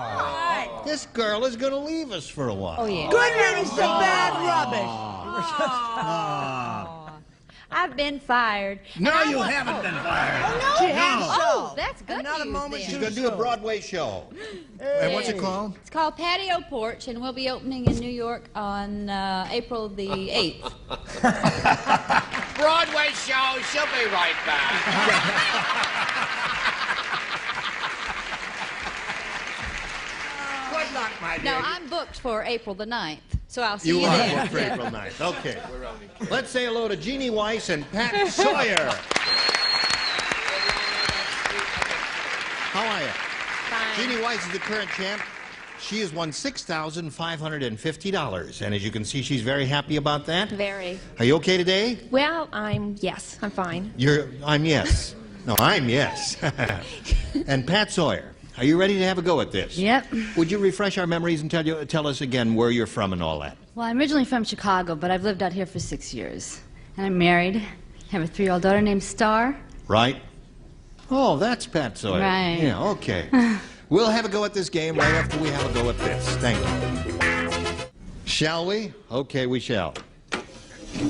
This girl is going to leave us for a while. Oh, yeah. Good riddance to bad rubbish. I've been fired. No, you haven't been fired. She has Oh, that's good Not a news moment then. She's going to do a Broadway show. And what's it called? It's called Patio Porch, and we'll be opening in New York on April the 8th. Broadway show. She'll be right back. Good luck, my dear. No, I'm booked for April the 9th, so I'll see you, You are there. booked for April 9th. Okay. Let's say hello to Jeannie Weiss and Pat Sawyer. How are you? Fine. Jeannie Weiss is the current champ. She has won $6,550. And as you can see, she's very happy about that. Very. Are you okay today? Well, yes, I'm fine. I'm yes. No, I'm yes. And Pat Sawyer, are you ready to have a go at this? Yep. Would you refresh our memories and tell us again where you're from and all that? Well, I'm originally from Chicago, but I've lived out here for 6 years. And I'm married. I have a 3-year-old daughter named Star. Right? Oh, that's Pat Sawyer. Right. Yeah, okay. We'll have a go at this game right after we have a go at this. Thank you. Shall we? Okay, we shall.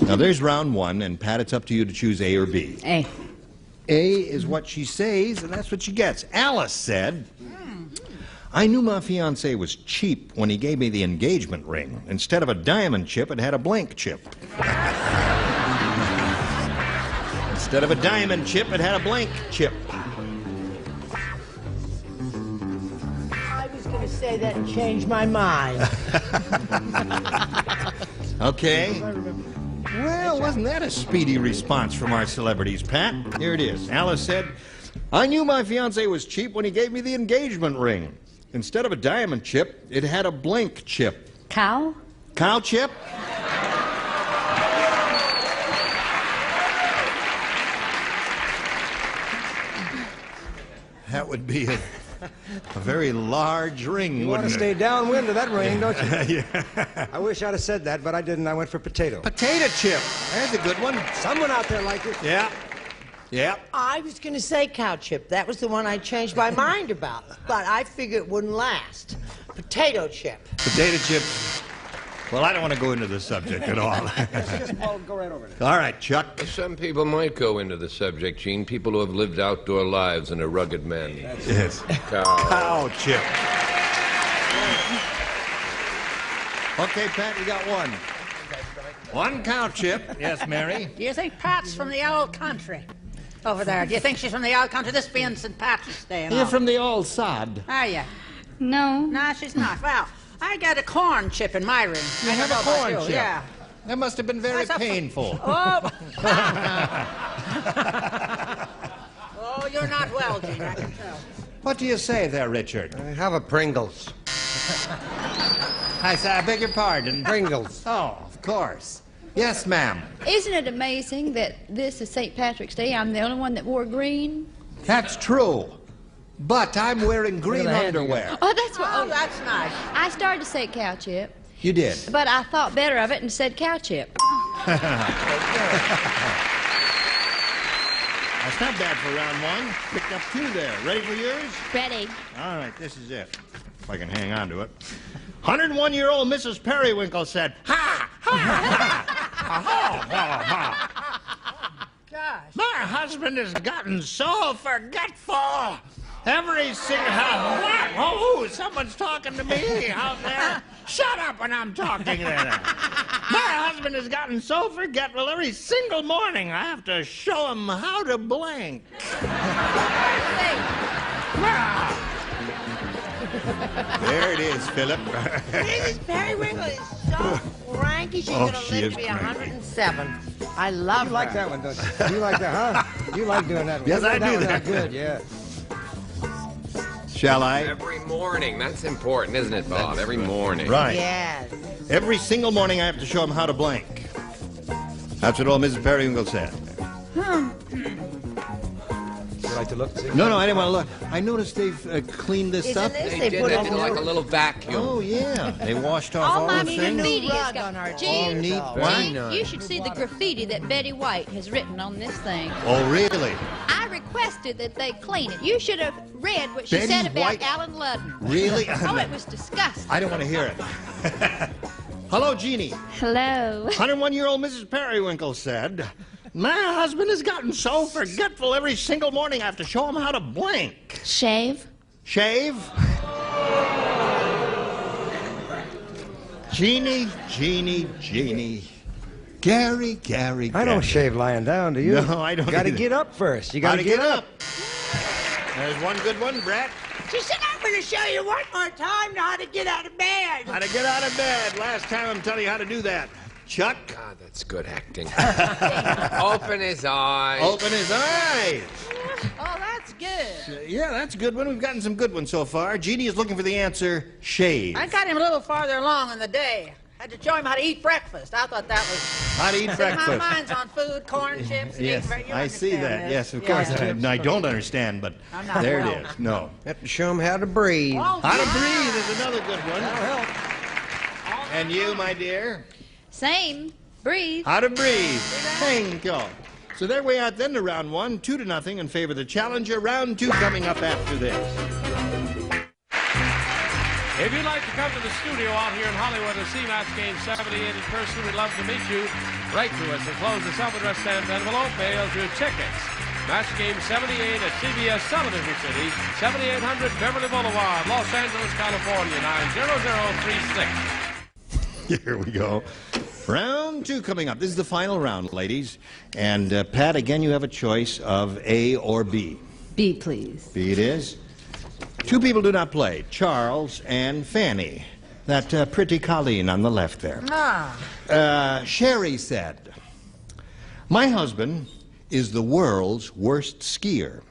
Now, there's round one, and Pat, it's up to you to choose A or B. A. A is what she says, and that's what she gets. Alice said, I knew my fiancé was cheap when he gave me the engagement ring. Instead of a diamond chip, it had a blank chip. Instead of a diamond chip, it had a blank chip. I was going to say that and change my mind. Okay. Well, wasn't that a speedy response from our celebrities, Pat? Here it is. Alice said, I knew my fiancé was cheap when he gave me the engagement ring. Instead of a diamond chip, it had a blank chip. Cow? Cow chip? That would be a very large ring, You want wouldn't to it? stay downwind of that ring, don't you? Yeah. I wish I'd have said that, but I didn't. I went for potato. Potato chip. There's a good one. Someone out there liked it. Yeah. Yeah. I was going to say cow chip. That was the one I changed my mind about. But I figured it wouldn't last. Potato chip. Potato chip. Well, I don't want to go into the subject at all. Go right over it. All right, Chuck. Some people might go into the subject, Gene. People who have lived outdoor lives and are rugged men. Yes. Cow chip. Okay, Pat, you got one. One cow chip. Yes, Mary? Do you think Pat's from the old country? Over there. Do you think she's from the old country? This being St. Patrick's Day and You're all. from the old sod. Are you? No. No, she's not. Well, I got a corn chip in my ring. You I have a don't know about corn you. chip? Yeah. That must have been very painful. Oh. Oh, you're not well, Gene, I can tell. What do you say there, Richard? Have a Pringles. I beg your pardon. Pringles. Oh, of course. Yes, ma'am. Isn't it amazing that this is St. Patrick's Day? I'm the only one that wore green. That's true. But I'm wearing green underwear. Oh, that's what. Oh, that's nice. I started to say cow chip, You did. but I thought better of it and said cow chip. That's not bad for round one. Picked up two there. Ready for yours? Ready. All right, this is it. If I can hang on to it. 101-year-old Mrs. Periwinkle said, ha, ha, ha, ha, ha, ha. Gosh. My husband has gotten so forgetful. Every single... Oh, someone's talking to me out there. Shut up when I'm talking there. My husband has gotten so forgetful every single morning I have to show him how to blank. There it is, Philip. Mrs. Periwinkle is so cranky. She's going to she live is to be cranky. 107. I love You like her. that one, don't you? You like that, huh? You like doing that one. Yes, You I like do one that. Good, yeah. Shall I? Every morning. That's important, isn't it, Bob? Every morning. Right. Yes. Every single morning I have to show him how to blank. That's what old Mrs. Periwinkle said. You like to look? See? No, I didn't want to look. I noticed they've cleaned this Isn't up. this? They did put it in like a little vacuum. Oh, yeah. They washed off All all my the need a new things. graffiti has rug got. on our Gene, All neat. though. What? Gene, you should see the graffiti that Betty White has written on this thing. Oh, really? I requested that they clean it. You should have read what she Betty said about White? Alan Ludden. Really? Oh, it was disgusting. I don't want to hear it. Hello, Jeannie. Hello. 101-year-old Mrs. Periwinkle said, my husband has gotten so forgetful every single morning I have to show him how to blank. Shave. Shave? Jeannie. Gary. I don't shave lying down, do you? No, I don't You gotta either. get up first. You gotta get up. There's one good one, Brett. She said, I'm going to show you one more time how to get out of bed. How to get out of bed. Last time I'm telling you how to do that. Chuck. God, that's good acting. Open his eyes. Open his eyes. Oh, that's good. Yeah, that's a good one. We've gotten some good ones so far. Jeannie is looking for the answer, shave. I got him a little farther along in the day. Had to show him how to eat breakfast. I thought that was... How to eat breakfast. My mind's on food, corn chips, and Yes, eating. I see that. This. Yes, of course. I don't understand, but I'm not there well. it is. No. Have to show them how to breathe. Oh, How to yeah. breathe is another good one. That'll help. And you, my dear? Same. Breathe. How to breathe. Thank you. So there we are then to round one, 2-0 in favor of the challenger. Round two coming up after this. If you'd like to come to the studio out here in Hollywood to see Match Game 78 in person, we'd love to meet you. Write to us and close the self-addressed stamped envelope mailed to Tickets. Match Game 78 at CBS Television City, 7800 Beverly Boulevard, Los Angeles, California, 90036. Here we go. Round two coming up. This is the final round, ladies. And Pat, again, you have a choice of A or B. B, please. B it is. Two people do not play, Charles and Fanny. That pretty colleen on the left there. Sherry said, my husband is the world's worst skier.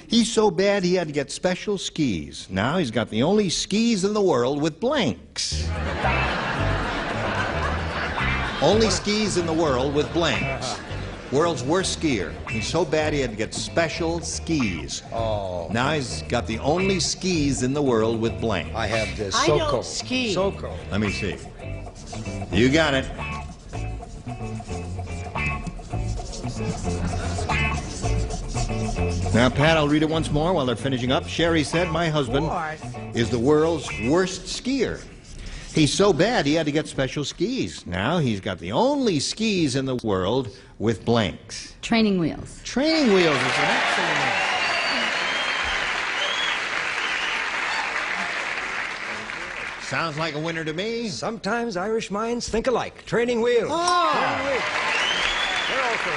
He's so bad he had to get special skis. Now he's got the only skis in the world with blanks. Only skis in the world with blanks. World's worst skier. He's so bad he had to get special skis. Oh. Now he's got the only skis in the world with blanks. I have this. I So don't cold. ski. So cold. Let me see. You got it. Now, Pat, I'll read it once more while they're finishing up. Sherry said, my husband is the world's worst skier. He's so bad he had to get special skis. Now he's got the only skis in the world with blanks. Training wheels. Training wheels is an excellent one. Sounds like a winner to me. Sometimes Irish minds think alike. Training wheels. Oh. Training wheels. They're also.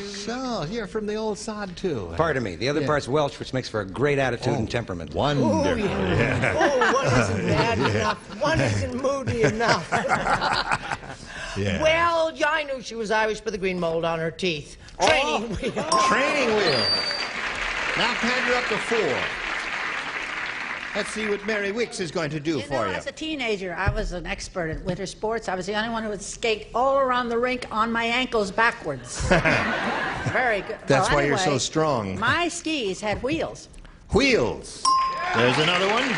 So, you're from the old sod, too. Pardon me. The other Yeah. part's Welsh, which makes for a great attitude and temperament. Wonderful. Oh, yeah. Oh, one isn't bad enough. One isn't moody enough. Yeah. Well, I knew she was Irish by the green mold on her teeth. Training wheels. Training wheels. Now, Pat, you're up to 4. Let's see what Mary Wicks is going to do for you. As a teenager, I was an expert at winter sports. I was the only one who would skate all around the rink on my ankles backwards. Very good. That's Well, why you're so anyway, strong. My skis had wheels. Wheels. There's another one.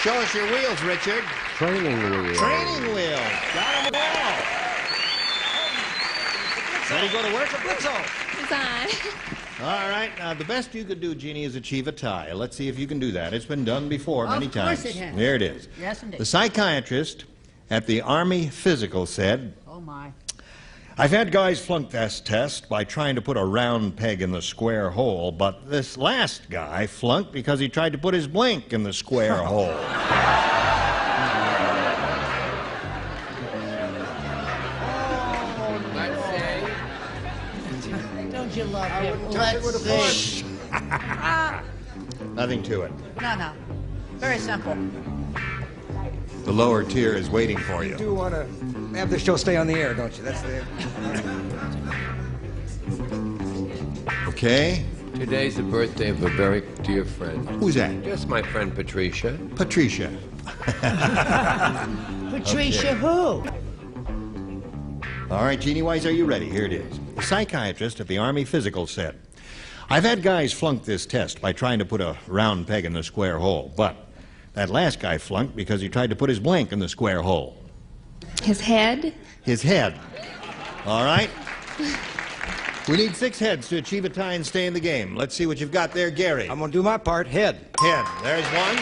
Show us your wheels, Richard. Training wheels. Training wheels. Got them all. Ready to go to work? Blitzo. It's on. All right. Now, the best you could do, Jeannie, is achieve a tie. Let's see if you can do that. It's been done before many times. Of course it has. There it is. Yes, indeed. The psychiatrist at the Army Physical said, Oh, my. I've had guys flunk this test by trying to put a round peg in the square hole, but this last guy flunked because he tried to put his blank in the square hole. Don't you love him? Let's see. Nothing to it. No. Very simple. The lower tier is waiting for you. You do want to have the show stay on the air, don't you? That's the... Okay. Today's the birthday of a very dear friend. Who's that? Just my friend Patricia. Patricia. Patricia who? All right, Jeannie Wise, are you ready? Here it is. The psychiatrist at the Army Physical said, I've had guys flunk this test by trying to put a round peg in the square hole, but that last guy flunked because he tried to put his blank in the square hole. His head? His head. All right? We need 6 heads to achieve a tie and stay in the game. Let's see what you've got there, Gary. I'm going to do my part. Head. Head. There's one.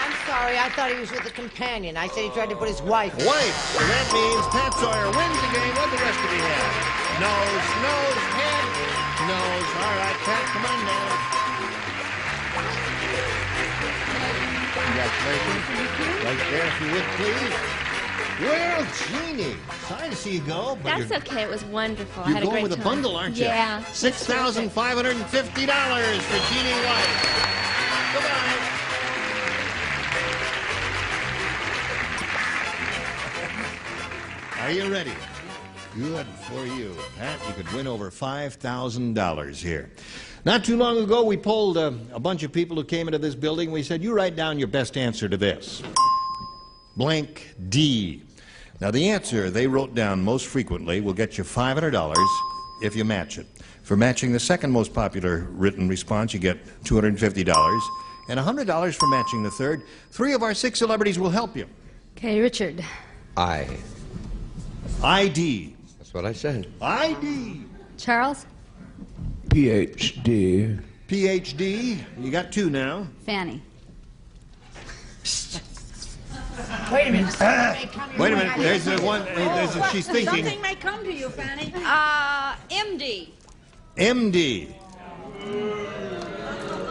I'm sorry, I thought he was with a companion. I said he tried to put his wife. Wife. So that means Pat Sawyer wins the game. What the rest of you have? Nose, head, nose. All right, Pat, come on now. Congratulations. Right there, if you would, please. Well, Jeannie, sorry to see you go, but That's okay. It was wonderful. I you're had a going great with time. a bundle, aren't you? Yeah. $6,550 for Jeannie White. Goodbye. Are you ready? Good for you. Pat, you could win over $5,000 here. Not too long ago, we polled a bunch of people who came into this building. We said, you write down your best answer to this. Blank D. Now, the answer they wrote down most frequently will get you $500 if you match it. For matching the second most popular written response, you get $250, and $100 for matching the third. 3 of our 6 celebrities will help you. Okay, Richard. ID. That's what I said. ID. Charles. PhD. PhD. You got 2 now. Fanny. Wait a minute. Wait a minute. There's the one. She's thinking. Something may come to you, Fanny. MD. MD.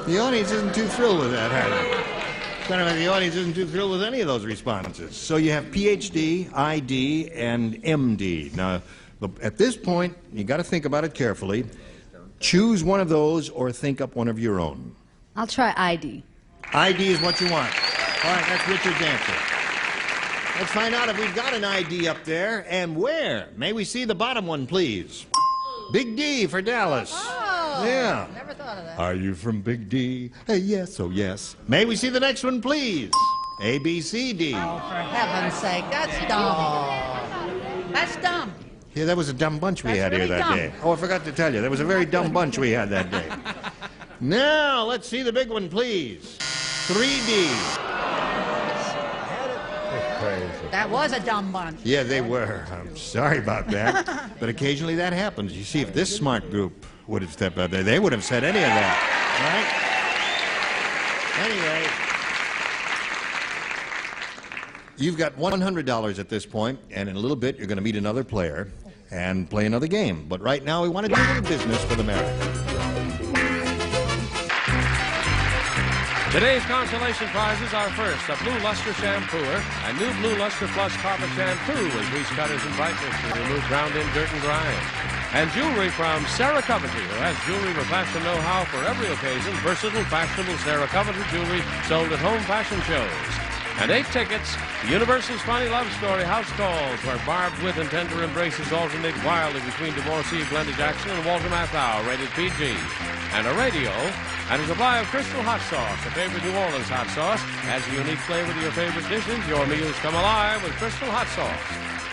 The audience isn't too thrilled with that, have they? Kind of like the audience isn't too thrilled with any of those responses. So you have PhD, ID, and MD. Now, at this point, you got to think about it carefully. Choose one of those or think up one of your own. I'll try ID. ID is what you want. All right, that's Richard's answer. Let's find out if we've got an ID up there and where. May we see the bottom one, please? Big D for Dallas. Oh, yeah. Never thought of that. Are you from Big D? Yes, oh yes. May we see the next one, please? A, B, C, D. Oh, for heaven's sake, that's dumb. That's dumb. Yeah, that was a dumb bunch we That's had here really that dumb. day. Oh, I forgot to tell you. That was a very dumb bunch we had that day. Now, let's see the big one, please. 3D. That was a dumb bunch. Yeah, they were. I'm sorry about that. But occasionally that happens. You see, if this smart group would have stepped out there, they would have said any of that. Right? Anyway, you've got $100 at this point, and in a little bit you're going to meet another player and play another game. But right now we want to do a little business with America. Today's consolation prizes are first, a Blue Luster shampooer, a new Blue Luster Plus carpet shampoo with grease cutters and brightness to remove ground-in dirt and grime. And jewelry from Sarah Coventry, who has jewelry with fashion know-how for every occasion, versatile, fashionable Sarah Coventry jewelry sold at home fashion shows. And 8 tickets to Universal's Funny Love Story House Calls, where barbed wit and tender embraces alternate wildly between divorcee Glenda Jackson and Walter Matthau, rated PG. And a radio, and a supply of Crystal Hot Sauce, a favorite New Orleans hot sauce. Adds a unique flavor to your favorite dishes. Your meals come alive with Crystal Hot Sauce.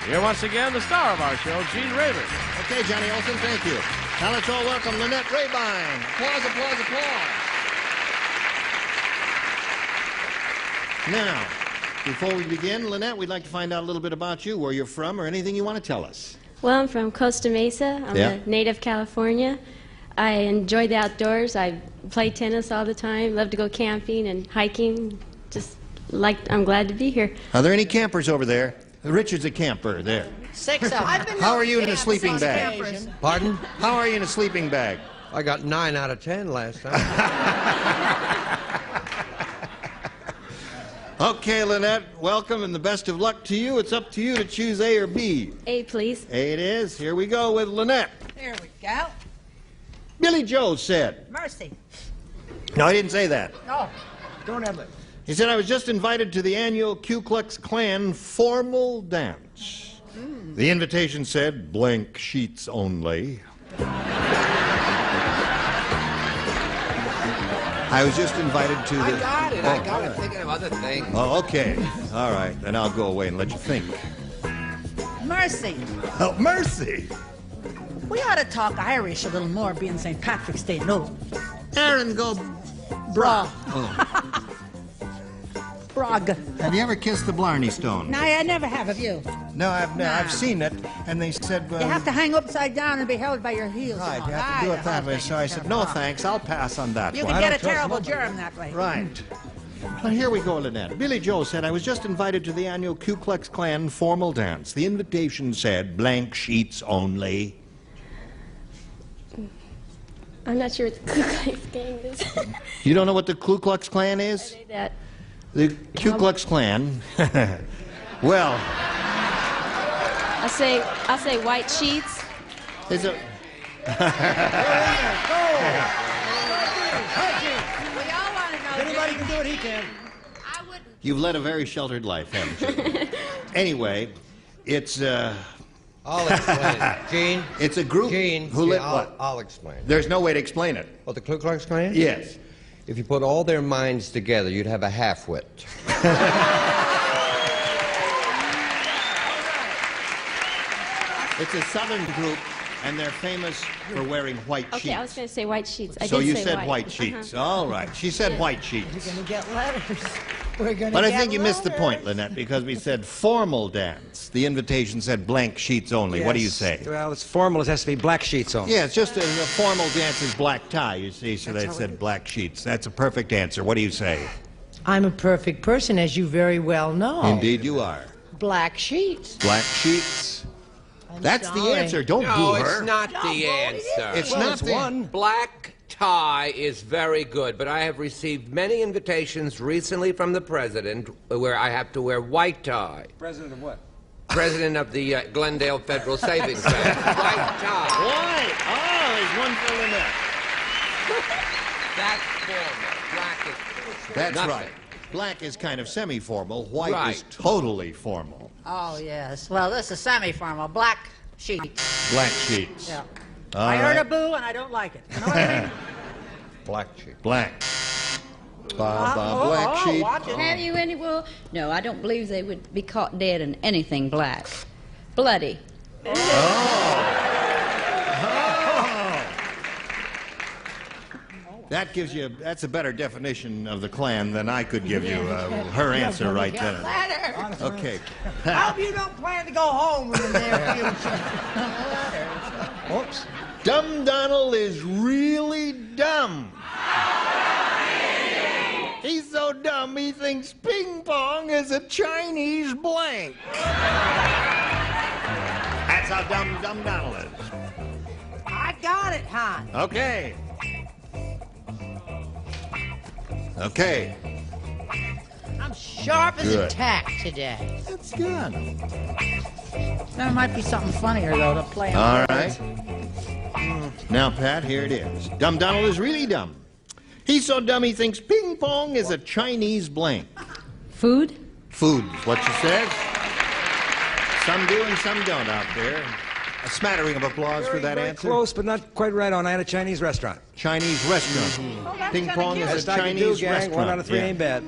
Here once again, the star of our show, Gene Rayburn. Okay, Johnny Olson, thank you. Now let's all welcome Lynette Rabine. Applause, applause, applause. Now, before we begin, Lynette, we'd like to find out a little bit about you, where you're from, or anything you want to tell us. Well, I'm from Costa Mesa. I'm a native California. I enjoy the outdoors. I play tennis all the time. Love to go camping and hiking. I'm glad to be here. Are there any campers over there? Richard's a camper there. 6 of them. How are you in a sleeping bag? Pardon? How are you in a sleeping bag? I got 9 out of 10 last time. Okay, Lynette, welcome and the best of luck to you. It's up to you to choose A or B. A, please. A it is. Here we go with Lynette. There we go. Billy Joe said. Mercy. No, I didn't say that. No, don't have it. He said, I was just invited to the annual Ku Klux Klan formal dance. The invitation said, blank sheets only. I was just invited to the... I got it. I got it. Thinking of other things. Oh, okay. All right. Then I'll go away and let you think. Mercy. Oh, mercy. We ought to talk Irish a little more, being St. Patrick's Day. No. Aaron, go... Bra. Oh. Brog. Have you ever kissed the Blarney Stone? No, I never have. Have you? No, I've seen it, and they said... you have to hang upside down and be held by your heels. Right, you have to do it that way. So I said, no, thanks, I'll pass on that You one. can get a terrible germ that way. Right. Well, here we go, Lynette. Billy Joe said, I was just invited to the annual Ku Klux Klan formal dance. The invitation said, blank sheets only. I'm not sure what the Ku Klux Klan is. You don't know what the Ku Klux Klan is? I say that. The Ku Klux Klan. Well, I'll say white sheets. Is it? Anybody can do it, he can. You've led a very sheltered life, haven't you? Anyway, it's I'll explain. Gene? It's a group who live what? I'll explain. There's no way to explain it. Well, the Ku Klux Klan? Yes. If you put all their minds together, you'd have a half-wit. It's a southern group, and they're famous for wearing white sheets. Okay, I was going to say white sheets. I So did you say said white sheets. All right. She said white sheets. We're going to get letters. We're going to But I get think you missed the letters. point, Lynette, because we said formal dance. The invitation said blank sheets only. What do you Yes. say? Well, it's formal. It has to be black sheets on. Yeah, it's just a formal dance is black tie, you see, so they said black sheets. That's a perfect answer. What do you say? I'm a perfect person, as you very well know. Indeed you are. Black sheets. Black sheets. That's the sorry. answer. Don't No, boo her. it's not the answer. It's not the one. Black tie is very good, but I have received many invitations recently from the president where I have to wear white tie. President of what? President of the Glendale Federal Savings Bank. White tie. White. Oh, there's one for Lynette. That's formal. Black is That's nothing. right. Black is kind of semi-formal. White Right. is totally formal. Oh, yes. Well, this is semi-formal. Black sheets. Black sheets. Yeah. All I heard a right. boo, and I don't like it. You know what I mean? Black sheep. Black. Black sheep. Watch it. Have you any wool? No, I don't believe they would be caught dead in anything black. Bloody. That gives you, that's a better definition of the Klan than I could give you. Her answer right then. Letters. Okay. I hope you don't plan to go home in the near future. Oops. Dumb Donald is really dumb. He's so dumb he thinks ping pong is a Chinese blank. That's how dumb Donald is. I got it, hon. Okay. Okay. I'm sharp as a Good. tack today. That's good. There might be something funnier, though, to play on. All right. Now, Pat, here it is. Dumb Donald is really dumb. He's so dumb he thinks ping pong is a Chinese blank. Food? Food is what she says. Some do and some don't out there. A smattering of applause for that Very answer. close, but not quite right on. I had a Chinese restaurant. Chinese restaurant. Ping pong is Best a I can Chinese do, gang. restaurant. 1 out of 3 Yeah. ain't bad.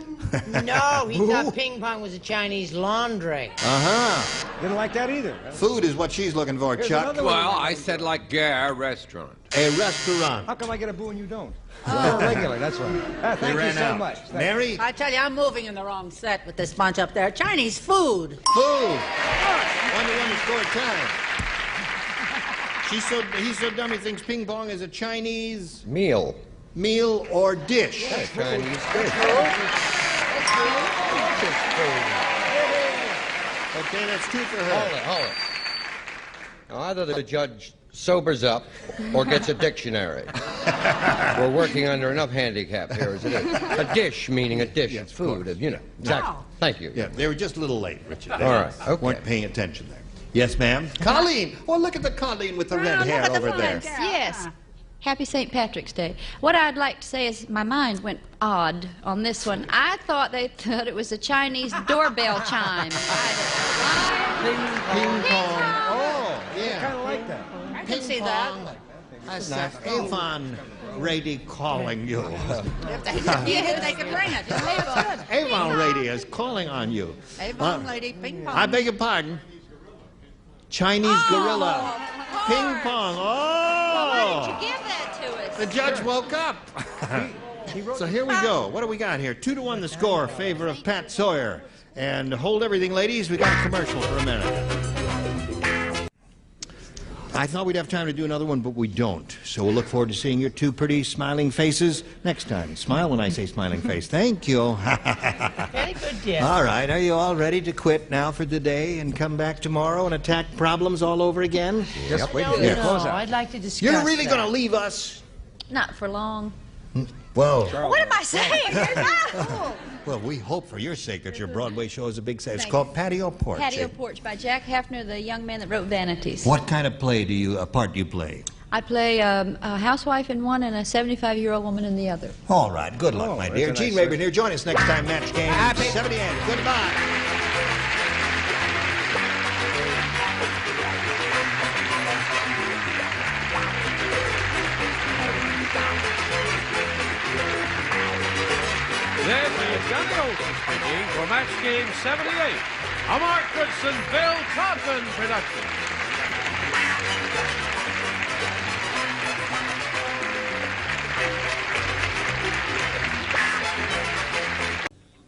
No, he thought ping pong was a Chinese laundry. Uh-huh. Didn't like that either. Food is what she's looking for, Here's Chuck. another one. Well, I said like Gare restaurant. A restaurant. How come I get a boo and you don't? You're regular, that's why. Ah, They thank you ran so out. much. Thank you. Mary? I tell you, I'm moving in the wrong set with this bunch up there. Chinese food. Food. Wonder when to score time. He's so dumb he thinks ping pong is a Chinese Meal. meal or dish. Chinese dish. Okay, that's 2 for Hold her. it, hold it. Now, either the judge sobers up or gets a dictionary. We're working under enough handicap here as it is. A dish, meaning a dish, Yes, of food, course. you know. Exactly. Thank you. Yeah, they were just a little late, Richard. They All right, okay. weren't paying attention there. Yes, ma'am. Colleen. Oh, look at the Colleen with the red hair over there. Yes. Happy St. Patrick's Day. What I'd like to say is my mind went odd on this one. I thought they thought it was a Chinese doorbell chime. Ping pong. Oh, yeah. Kind of like that. I can see that. That's nice. Avon Rady calling you. If they need it, they can bring it. You know, it's good. Avon Rady is calling on you. Avon lady, ping pong. I beg your pardon. Chinese gorilla. Ping pong. Oh! Why didn't you give that to us? The judge woke up. So here we go. What do we got here? 2-1 the score, favor of Pat Sawyer. And hold everything, ladies. We got a commercial for a minute. I thought we'd have time to do another one, but we don't. So we'll look forward to seeing your 2 pretty smiling faces next time. Smile when I say smiling face. Thank you. Very good, dear. All right. Are you all ready to quit now for the day and come back tomorrow and attack problems all over again? Just wait No, till you close out. I'd like to discuss You're really that. going to leave us? Not for long. Whoa. What am I saying? Well, we hope for your sake that your Broadway show is a big success. It's called Patio Porch. Patio Porch by Jack Hafner, the young man that wrote Vanities. What kind of part do you play? I play a housewife in one and a 75-year-old woman in the other. All right. Good luck, my dear. Gene Rayburn here. Join us next time, Match Game 78. Goodbye. This is Johnny Olsen speaking for Match Game 78, a Mark Goodson, Bill Troutman production.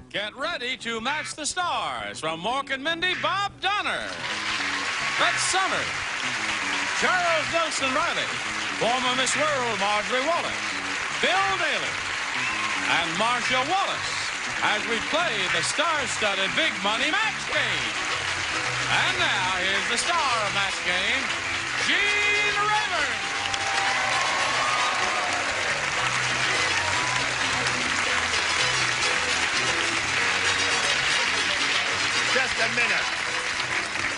Get ready to match the stars from Mork and Mindy, Bob Donner, Brett Summers, Charles Nelson Riley, former Miss World Marjorie Wallace, Bill Daly, and Marcia Wallace as we play the star-studded Big Money Match Game. And now, here's the star of Match Game, Gene Rayburn. Just a minute.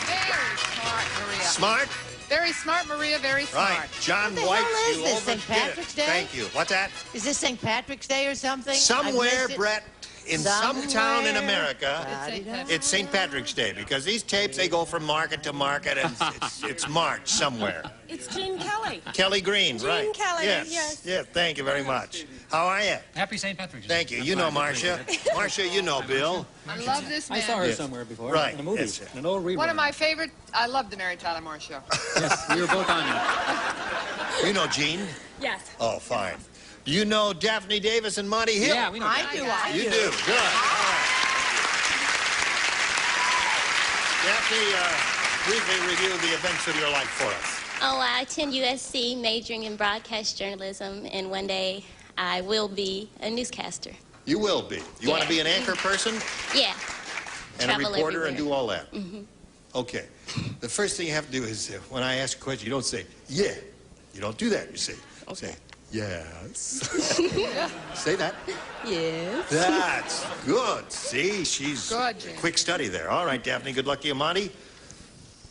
Very smart, Maria. Smart? Very smart, Maria. Very smart. Right. John What the White, hell is you this, St. overdid it. Patrick's Day? Thank you. What's that? Is this St. Patrick's Day or something? Somewhere, Brett, in some town in Somewhere. America, it's St. Patrick's Day, because these tapes, they go from market to market, and it's March somewhere. It's Gene Kelly. Kelly Green, Gene right. Kelly, yes. Yes, thank you very much. How are you? Happy St. Patrick's Day. Thank you. You know Marcia. Marcia, you know Bill. I love this man. I saw her Yes. somewhere before. Right. In a movie. Yes. In an old rerun. One of my favorite. I love the Mary Tyler Moore show. Yes, we were both on it. You know Gene? Yes. Oh, fine. Do you know Daphne Davis and Monty Hill? Yeah, we know. I do. You do. Good. All right. Daphne, briefly review the events of your life for us. Oh, I attend USC, majoring in broadcast journalism, and one day I will be a newscaster. You will be. You want to be an anchor person Yeah. and a Travel reporter and everywhere. do all that? Mm-hmm. Okay. The first thing you have to do is when I ask a question, you don't say, yeah. You don't do that. You say, yes. Say that. Yes. That's good. See, she's Good, James. quick study there. All right, Daphne, good luck to you, Monty.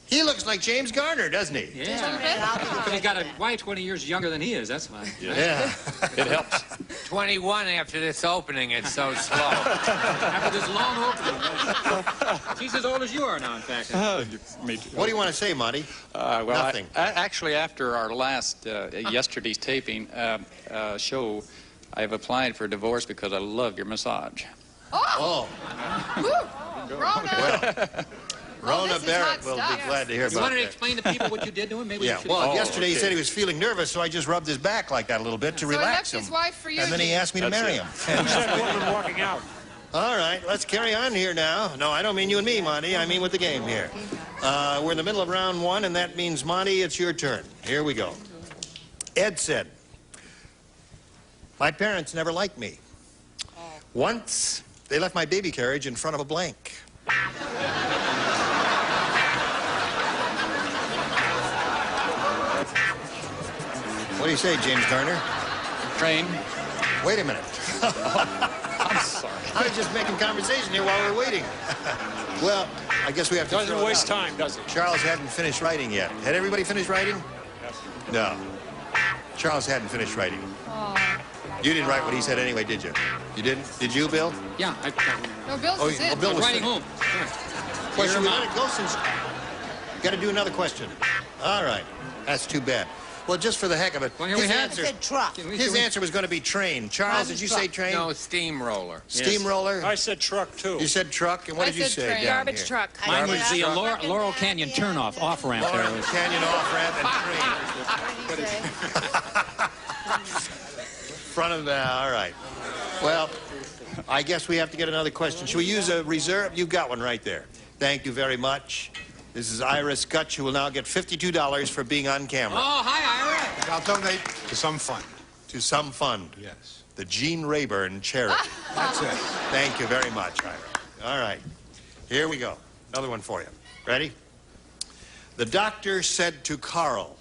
He looks like James Garner, doesn't he? Yeah. But he's got a wife 20 years younger than he is. That's why. Yeah. It helps. 21 after this opening, it's so slow. After this long opening. She's as old as you are now, in fact. What do you want to say, Monty? Nothing. Actually, after our last yesterday's taping show, I have applied for divorce because I love your massage. Oh! Woo! Rona! Rona this is Barrett hot will be stuff. glad to hear You about wanted to that. explain to people what you did to him? Maybe Yeah, you should. well, yesterday he said he was feeling nervous, so I just rubbed his back like that a little bit to So he relax left him. his wife for you, And then he Gene. asked me to marry him. walking out. All right, let's carry on here now. No, I don't mean you and me, Monty. I mean with the game here. We're in the middle of round one, and that means, Monty, it's your turn. Here we go. Ed said, my parents never liked me. Once, they left my baby carriage in front of a blank. What do you say, James Garner? Train. Wait a minute. I'm sorry. I was just making conversation here while we're waiting. Well, I guess we have to Doesn't throw it waste out. time, does it? Charles hadn't finished writing yet. Had everybody finished writing? No. Charles hadn't finished writing. You didn't write what he said anyway, did you? You didn't? Did you, Bill? Yeah, No, Bill's Oh, is oh, it. Bill I'm was riding finished. home. Well, Hear should we him let out. it go since... Got to do another question. All right. That's too bad. Well, just for the heck of it, Well, here we his have- answer, I said truck. his answer was going to be train. Charles, did you say train? No, steamroller. Steamroller? I said truck, too. You said truck, and what I did you said say train. down Garbage here? truck. Mine was the Garbage truck. Laurel Canyon turnoff, off-ramp there. Laurel Canyon off-ramp and train. Front of the... All right. Well, I guess we have to get another question. Should we use a reserve? You've got one right there. Thank you very much. This is Ira Skutch, who will now get $52 for being on camera. Oh, hi, Ira. I'll donate to some fund. To some fund. Yes. The Gene Rayburn Charity. That's it. Thank you very much, Ira. All right. Here we go. Another one for you. Ready? The doctor said to Carl,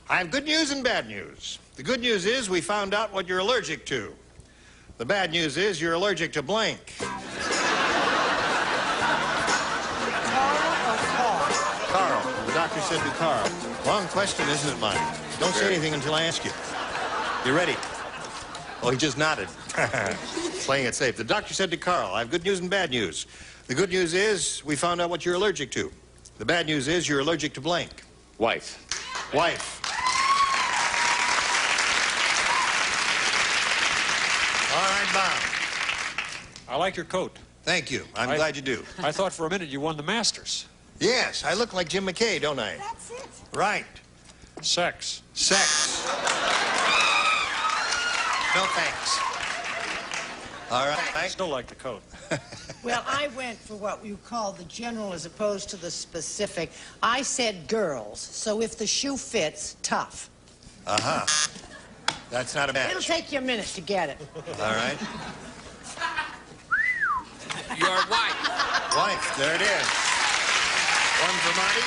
I have good news and bad news. The good news is we found out what you're allergic to. The bad news is you're allergic to blank. Carl. The doctor said to Carl. Wrong question, isn't it, Monty? Don't say anything until I ask you. You ready? Oh, he just nodded. Playing it safe. The doctor said to Carl, I have good news and bad news. The good news is we found out what you're allergic to. The bad news is you're allergic to blank. Wife. Wife. All right, Bob. I like your coat. Thank you. I'm glad you do. I thought for a minute you won the Masters. Yes, I look like Jim McKay, don't I? That's it. Right. Sex. Sex. No thanks. All right. I still like the coat. Well, I went for what you call the general as opposed to the specific. I said girls, so if the shoe fits, tough. Uh-huh. That's not a match. It'll take you a minute to get it. All right. Your wife. Wife, there it is. One for Marty.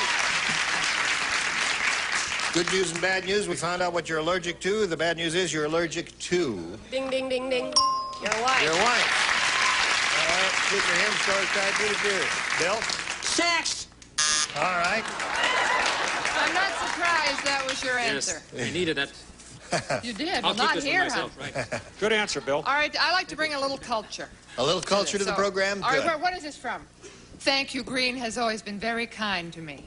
Good news and bad news. We found out what you're allergic to. The bad news is you're allergic to... Ding, ding, ding, ding. Your wife. Your wife. All right. Keep your hands towards tied to the beard. Bill? Sex. All right. I'm not surprised that was your answer. I needed it. You did, I'll but not keep this here, for myself, right? Good answer, Bill. All right, I like to bring a little culture. A little culture to the program? All right, Good. what is this from? Thank you, Green has always been very kind to me.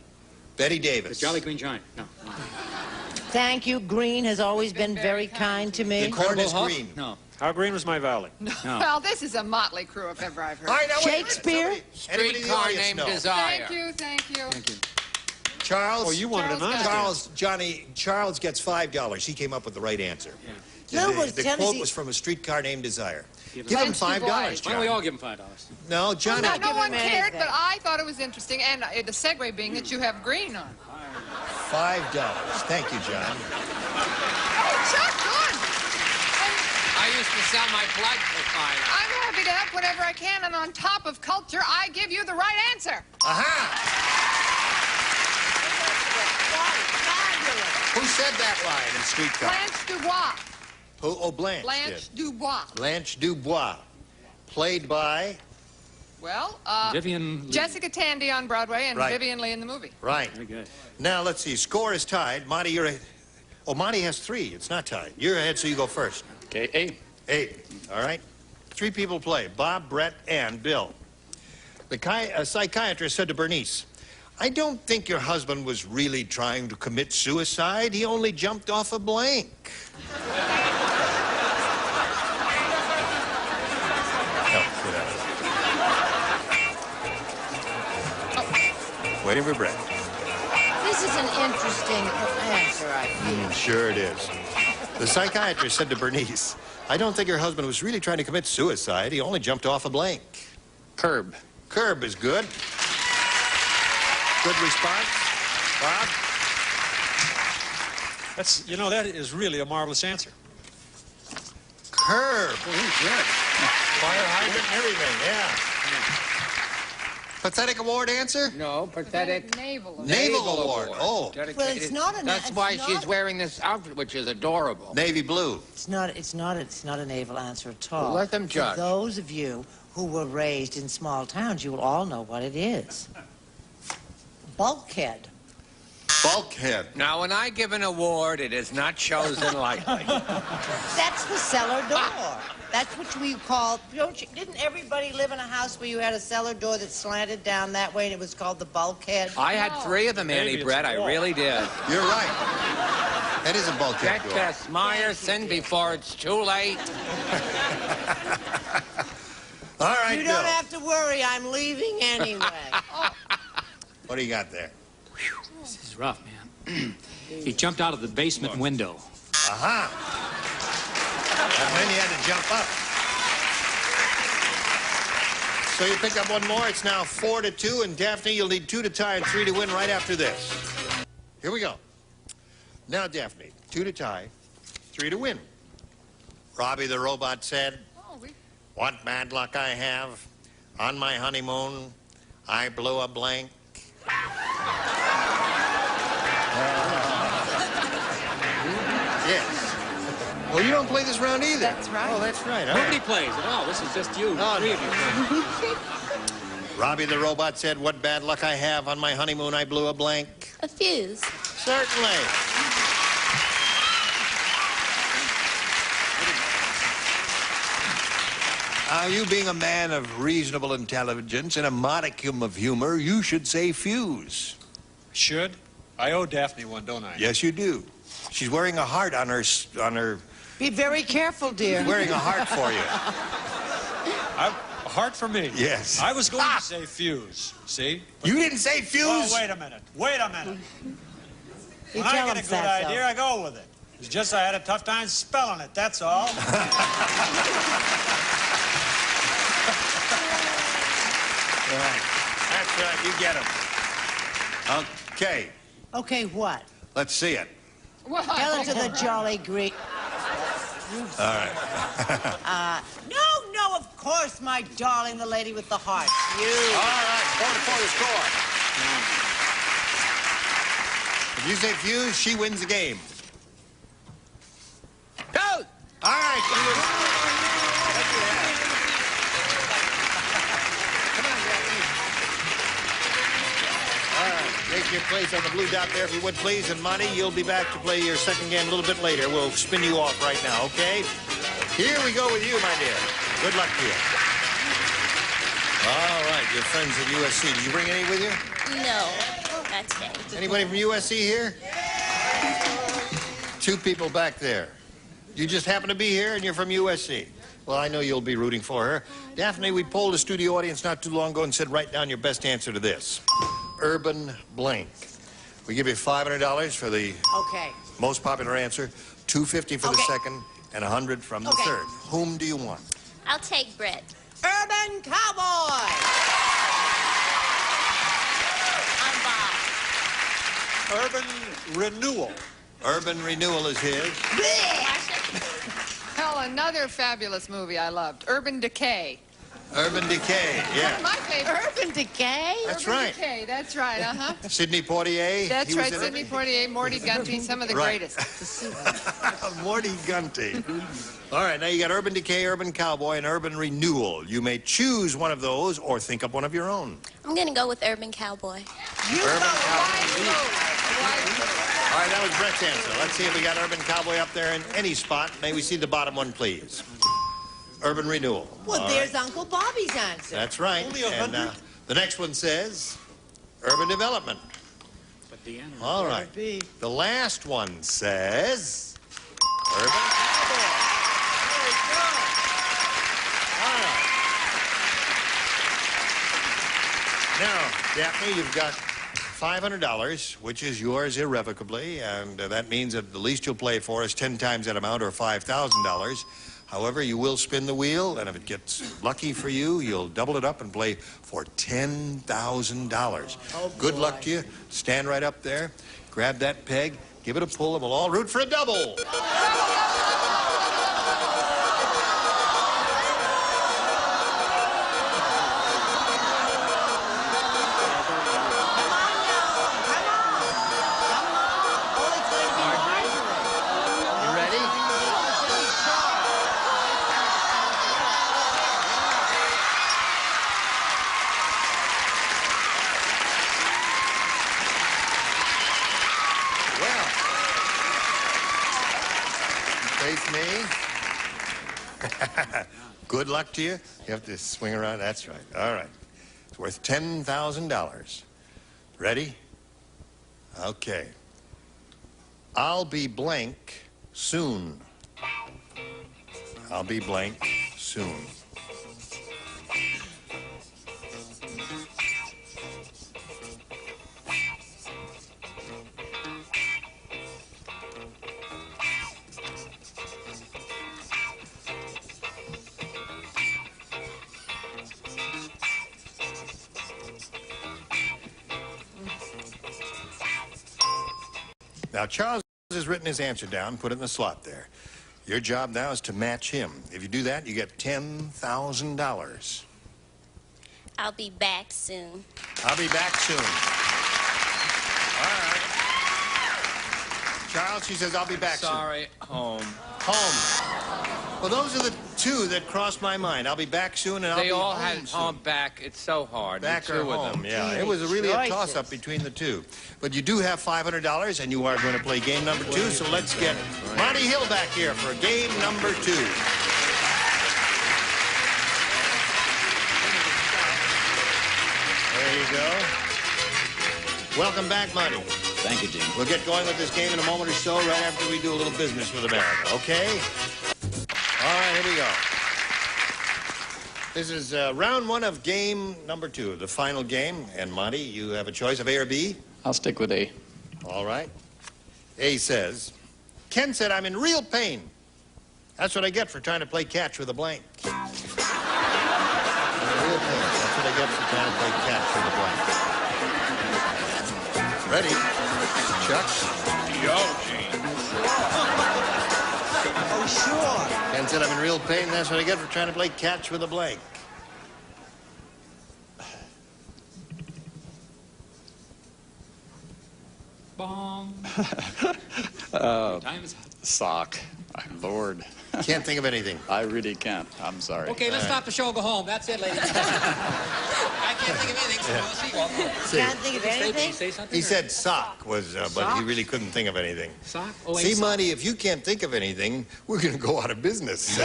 Betty Davis. The Jolly Green Giant. No. Thank you, Green has always been very kind to me. The corn is green. No. How green was my valley? No. Well, this is a motley crew if ever I've heard. All right, now, wait, Shakespeare? Anybody in the Streetcar audience named know? Desire. Thank you, thank you. Thank you. Charles? Oh, you wanted Charles an honest Charles, Charles gets $5. He came up with the right answer. No, The but quote Tennessee- was from a streetcar named Desire. Give him Blanche $5, DuBois. Why don't we John. all give him $5? No, Johnny. No, no one him cared, anything. but I thought it was interesting, and the segue being that you have green on. $5. Thank you, John. Oh, Chuck, good. I used to sell my blood for $5. I'm happy to help whenever I can, and on top of culture, I give you the right answer. Aha! Who said that line in Streetcar? Blanche Dubois. Who? Oh, Blanche. Blanche did. Dubois. Blanche Dubois. Played by? Well, Vivian Lee. Jessica Tandy on Broadway and Right. Vivian Lee in the movie. Right. Very good. Now, let's see. Score is tied. Monty, you're ahead. Oh, Monty has 3. It's not tied. You're ahead, so you go first. Okay, 8. 8. All right. 3 people play. Bob, Brett, and Bill. A psychiatrist said to Bernice, I don't think your husband was really trying to commit suicide. He only jumped off a blank. Waiting for Brett. This is an interesting answer, I feel. Sure it is. The psychiatrist said to Bernice, I don't think her husband was really trying to commit suicide. He only jumped off a blank. Curb. Curb is good. Good response. Bob? That's, you know, that is really a marvelous answer. Curb. Oh, good. Fire hydrant and everything, yeah. Pathetic award answer? No, pathetic. Naval. Naval Award. Oh. Well, it's not a- That's it's why not- she's wearing this outfit, which is adorable. Navy blue. It's not a naval answer at all. Well, let them judge. For those of you who were raised in small towns, you will all know what it is. Bulkhead. Bulkhead. Now, when I give an award, it is not chosen lightly. That's the cellar door. That's what we call. Didn't everybody live in a house where you had a cellar door that slanted down that way, and it was called the bulkhead? I had 3 of them, Annie Brett. I really did. You're right. That is a bulkhead Get door. to Smyerson before it's too late. All right, You Bill. don't have to worry. I'm leaving anyway. What do you got there? This is rough, man. He jumped out of the basement window. Aha. And then you had to jump up. So you pick up one more. It's now 4-2, and Daphne, you'll need 2 to tie and 3 to win right after this. Here we go. Now, Daphne, 2 to tie, 3 to win. Robbie the robot said, what bad luck I have. On my honeymoon, I blew a blank. Oh, you don't play this round either? That's right. Oh, that's right. All Nobody right. plays at all. This is just you. Three of you play. Robbie the Robot said, what bad luck I have. On my honeymoon, I blew a blank. A fuse. Certainly. You being a man of reasonable intelligence and a modicum of humor, you should say fuse. Should? I owe Daphne one, don't I? Yes, you do. She's wearing a heart on her... Be very careful, dear. Wearing a heart for you. A heart for me? Yes. I was going to say fuse, see? You didn't say fuse? Oh, wait a minute. Wait a minute. You When I tell get him, a good Fatso. idea, I go with it. It's just I had a tough time spelling it, that's all. That's right, you get him. Okay, Okay, what? let's see it. Tell it to the jolly Greek. All right. No, of course, my darling, the lady with the heart. You. All right, 4-4 the score. If you say fuse, she wins the game. Go! All right, she was... All right, take your place on the blue dot there if you would, please. And Monty, you'll be back to play your second game a little bit later. We'll spin you off right now, okay? Here we go with you, my dear. Good luck to you. All right, your friends at USC. Did you bring any with you? No, not today. Anybody from USC here? Two people back there. You just happen to be here and you're from USC. Well, I know you'll be rooting for her. Daphne, we polled a studio audience not too long ago and said, write down your best answer to this. Urban blank. We give you $500 for the Okay. most popular answer, $250 for the Okay. second, and $100 from the Okay. third. Whom do you want? I'll take Brett. Urban Cowboy! I'm Bob. Urban renewal. Urban Renewal is his. Hell, another fabulous movie I loved, Urban Decay. Urban Decay, yeah. My favorite. Urban Decay? That's Urban right. Decay, that's right, uh-huh. Sidney Poitier. That's he was right, in it. Sidney Poitier, Morty Gunty, some of the Right. greatest. Morty Gunty. All right, now you got Urban Decay, Urban Cowboy, and Urban Renewal. You may choose one of those or think up one of your own. I'm going to go with Urban Cowboy. Urban Cowboy. All right, that was Brett's answer. Let's see if we got Urban Cowboy up there in any spot. May we see the bottom one, please? Urban Renewal. Well, All there's right. Uncle Bobby's answer. That's right. Only And 100? the next one says Urban Development. But the end. All right. The last one says Urban Cowboy. There we go. All right. Now, Daphne, you've got $500, which is yours irrevocably, and that means that the least you'll play for is 10 times that amount, or $5,000. However, you will spin the wheel, and if it gets lucky for you, you'll double it up and play for $10,000. Oh, Good boy. luck to you. Stand right up there, grab that peg, give it a pull, and we'll all root for a double. You ready? Well, face me. Good luck to you. You have to swing around. That's right. All right. It's worth $10,000. Ready? Okay. I'll be blank soon. I'll be blank soon. Now, Charles has written his answer down, put it in the slot there. Your job now is to match him. If you do that, you get $10,000. I'll be back soon. I'll be back soon. All right. Charles, she says, I'll be back soon. Sorry, home. Home. Well, those are the two that crossed my mind. I'll be back soon, and I'll be They all home had soon. home back. It's so hard. Back the or two of home, them. yeah. It was really a toss-up between the two. But you do have $500, and you are going to play game number 2, so let's get Monty Hill back here for game number 2. There you go. Welcome back, Monty. Thank you, Jim. We'll get going with this game in a moment or so, right after we do a little business with America, okay? All right, here we go. This is round 1 of game number 2, the final game. And, Monty, you have a choice of A or B? I'll stick with A. All right. A says, Ken said, I'm in real pain. That's what I get for trying to play catch with a blank. I'm in real pain. That's what I get for trying to play catch with a blank. Ready? Chuck? Yo, Gene. Oh, sure. Ken said, I'm in real pain. That's what I get for trying to play catch with a blank. Bong. Time is up. Sock. Lord. Can't think of anything. I really can't. I'm sorry. Okay, let's stop the show and go home. That's it, ladies. I can't think of anything, so we'll see. Can't think of anything? Say something? He said sock was, but he really couldn't think of anything. Sock? Oh, See, sock. Monty, if you can't think of anything, we're going to go out of business.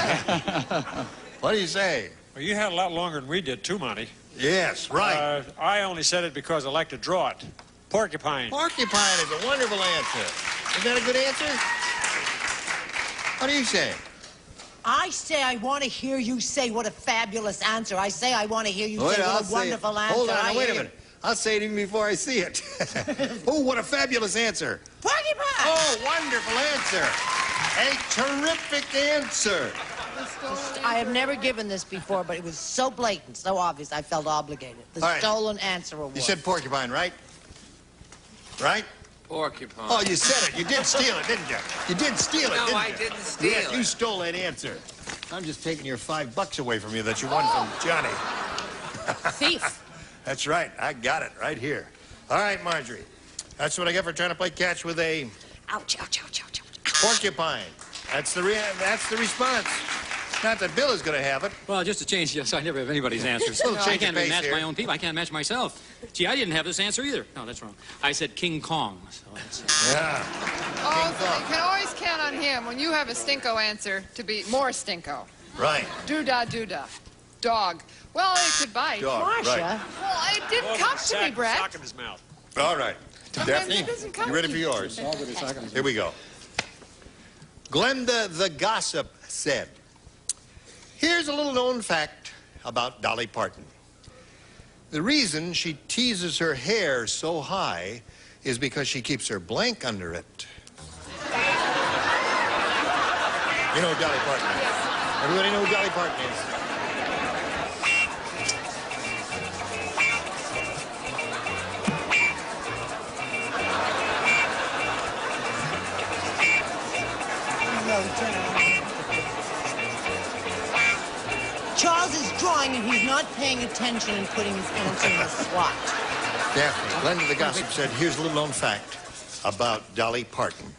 What do you say? Well, you had a lot longer than we did, too, Monty. Yes, right. I only said it because I like to draw it. Porcupine. Porcupine is a wonderful answer. Is that a good answer? What do you say? I say I want to hear you say what a fabulous answer. I say I want to hear you say what a wonderful answer. Hold on, I now, wait a hear minute. I'll say it even before I see it. Oh, what a fabulous answer. Porcupine! Oh, wonderful answer. A terrific answer. I have never given this before, but it was so blatant, so obvious, I felt obligated. The All right. stolen answer award. You said porcupine, right? Right? Porcupine. Oh, you said it. You did steal it, didn't you? You did steal it, No, didn't you? I didn't steal Yes, it. you stole that answer. I'm just taking your $5 away from you that you won from Johnny. Thief. That's right. I got it right here. All right, Marjorie. That's what I get for trying to play catch with a Ouch, ouch, ouch, ouch, ouch. porcupine. That's the response. Not that Bill is going to have it. Well, just to change, yes, I never have anybody's answers. Little I change can't of even pace match here. my own people. I can't match myself. Gee, I didn't have this answer either. No, that's wrong. I said King Kong. So that's, Yeah. Oh, you can always count on him when you have a stinko answer to be more stinko. Right. Doo-dah, doo-dah. Dog. Well, it could bite. Dog, Marcia. right. Well, it didn't come to me, Brett. Sock in his mouth. All right. Daphne, it doesn't come you ready to for you. yours? Here we go. Glenda the Gossip said, here's a little known fact about Dolly Parton. The reason she teases her hair so high is because she keeps her blank under it. You know who Dolly Parton is? Everybody know who Dolly Parton is? Charles is drawing and he's not paying attention and putting his answer in the slot. Daphne, Glenda the Gossip said, here's a little known fact about Dolly Parton.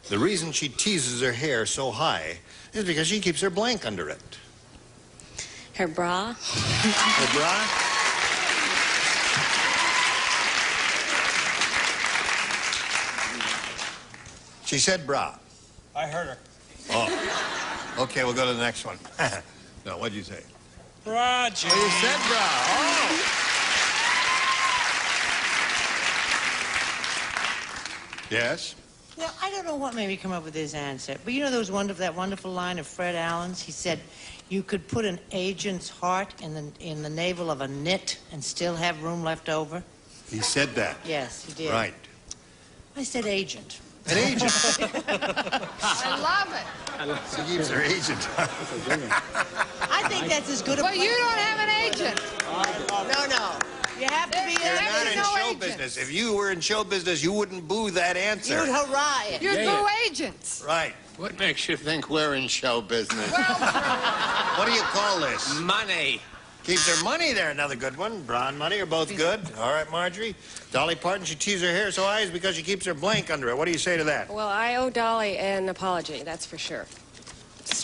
The reason she teases her hair so high is because she keeps her blank under it. Her bra. Her bra? She said bra. I heard her. Oh. Okay, we'll go to the next one. No, what'd you say? Roger. Oh, you said bra. Oh. Yes? Now, I don't know what made me come up with this answer, but you know that wonderful line of Fred Allen's? He said, you could put an agent's heart in the navel of a knit and still have room left over. He said that. Yes, he did. Right. I said agent. An agent. I love it. She keeps her agent. I think that's as good a But you don't have an agent. No. You have to be You're not in no show agent. business. If you were in show business, you wouldn't boo that answer. You'd hurrah it. You're boo agents. Right. What makes you think we're in show business? What do you call this? Money. Keeps her money there. Another good one. Bra and money are both good. All right, Marjorie. Dolly Parton, she teases her hair so high is because she keeps her blank under it. What do you say to that? Well, I owe Dolly an apology, that's for sure.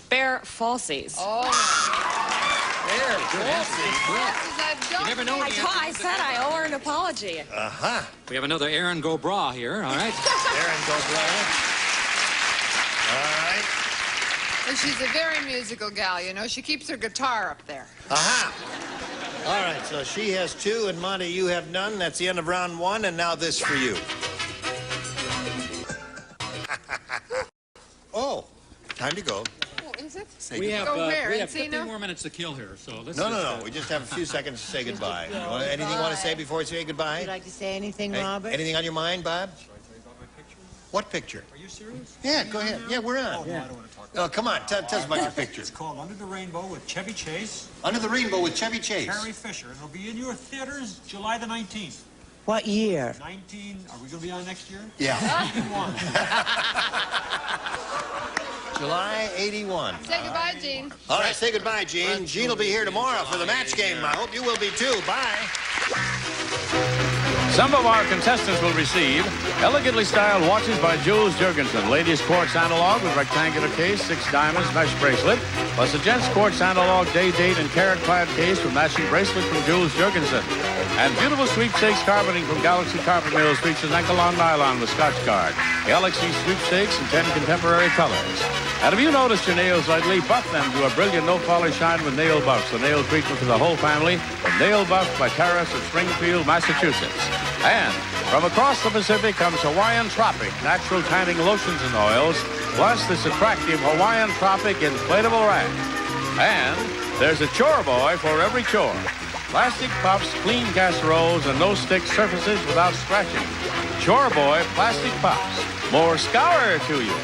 spare falsies. Oh. There, good answer. You never know. I said I owe her an apology. Uh-huh. We have another Aaron Go Bra here, all right? Aaron Go Bra. All right. Well, she's a very musical gal, you know. She keeps her guitar up there. Aha. All right, so she has 2, and Monty, you have none. That's the end of round 1, and now this for you. Oh, time to go. Oh, is it? We have, Go where? we have Encino? 15 more minutes to kill here, so let's No. We just have a few seconds to say goodbye. Anything you want to say before we say goodbye? Would you like to say anything, Hey, Robert? anything on your mind, Bob? What picture? Are you serious? Yeah, go ahead. Yeah, we're on. Oh, no, I don't want to talk Oh, come on. Tell us about your picture. It's called Under the Rainbow with Chevy Chase. Under the Rainbow with Chevy Chase. Carrie Fisher. It'll be in your theaters July the 19th. What year? 19. Are we going to be on next year? Yeah. 91. July 81. Say goodbye, Gene. All right, say goodbye, Gene. Gene will be here tomorrow for the match game. I hope you will be too. Bye. Some of our contestants will receive elegantly styled watches by Jules Jurgensen. Ladies quartz analog with rectangular case, 6 diamonds, mesh bracelet, plus a gents quartz analog day date and carat clad case with matching bracelet from Jules Jurgensen. And beautiful sweepstakes carpeting from Galaxy Carpet Mills features Encolon nylon with Scotch guard. Galaxy sweepstakes in 10 contemporary colors. And if you noticed your nails lately, buff them to a brilliant no-polish shine with Nail Buffs, the nail treatment for the whole family. From Nail Buff by Terrace of Springfield, Massachusetts. And from across the Pacific comes Hawaiian Tropic, natural tanning lotions and oils, plus this attractive Hawaiian Tropic inflatable rack. And there's a chore boy for every chore. Plastic puffs, clean casseroles, and no-stick surfaces without scratching. Chore boy plastic puffs. More scour to you.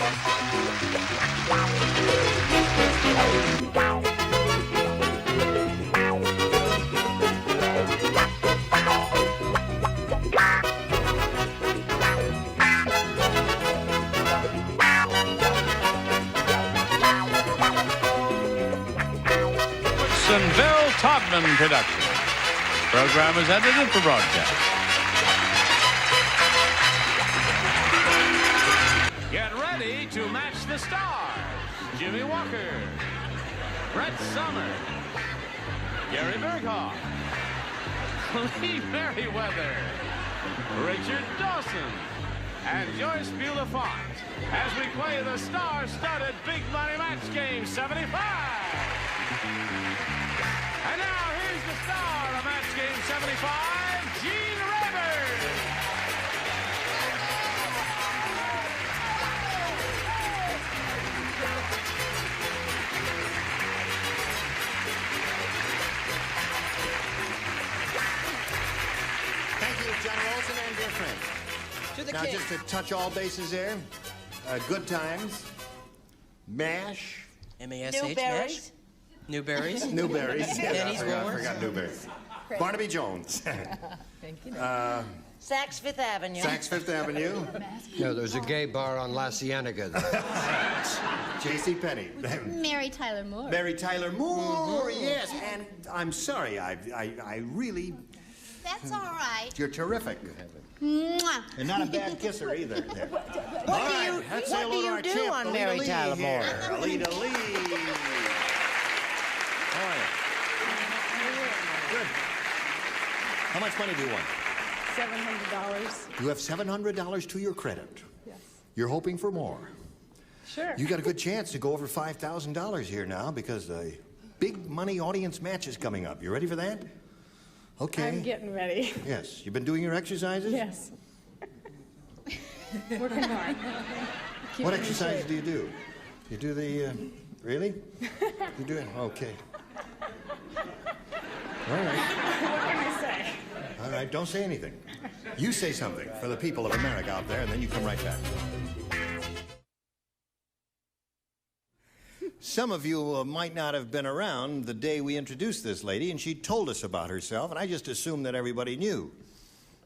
Bill Todman production. Program is edited for broadcast. Get ready to match the stars. Jimmy Walker, Brett Somers, Gary Berghoff, Lee Merriweather, Richard Dawson, and Joyce Buellafont as we play the star-studded Big Money Match Game 75. And now, here's the star of Match Game 75, Gene Rayburn. Thank you, General Olson and dear friend. To the now, king. just to touch all bases there. Good times. MASH. M-A-S-H, Newberries. Newberries. Newberries. Penny's I Wars. forgot Newberries. Barnaby Jones. Thank you. Saks Fifth Avenue. Saks Fifth Avenue. No, there's a gay bar on La Cienega there. J.C. Penney. Mary Tyler Moore. Mary Tyler Moore, yes. And I'm sorry, I really... That's all right. You're terrific. Mwah. And not a bad kisser either. There. What do you do on Mary Tyler Moore? Alita Lee. How are you? Good. How much money do you want? $700. You have $700 to your credit. Yes. You're hoping for more. Sure. You got a good chance to go over $5,000 here now because the big money audience match is coming up. You ready for that? Okay. I'm getting ready. Yes. You've been doing your exercises? Yes. Working hard. What exercises do you do? You do the, really? You do it? Okay. All right. What can I say? All right, don't say anything. You say something for the people of America out there, and then you come right back. Some of you might not have been around the day we introduced this lady, and she told us about herself, and I just assumed that everybody knew.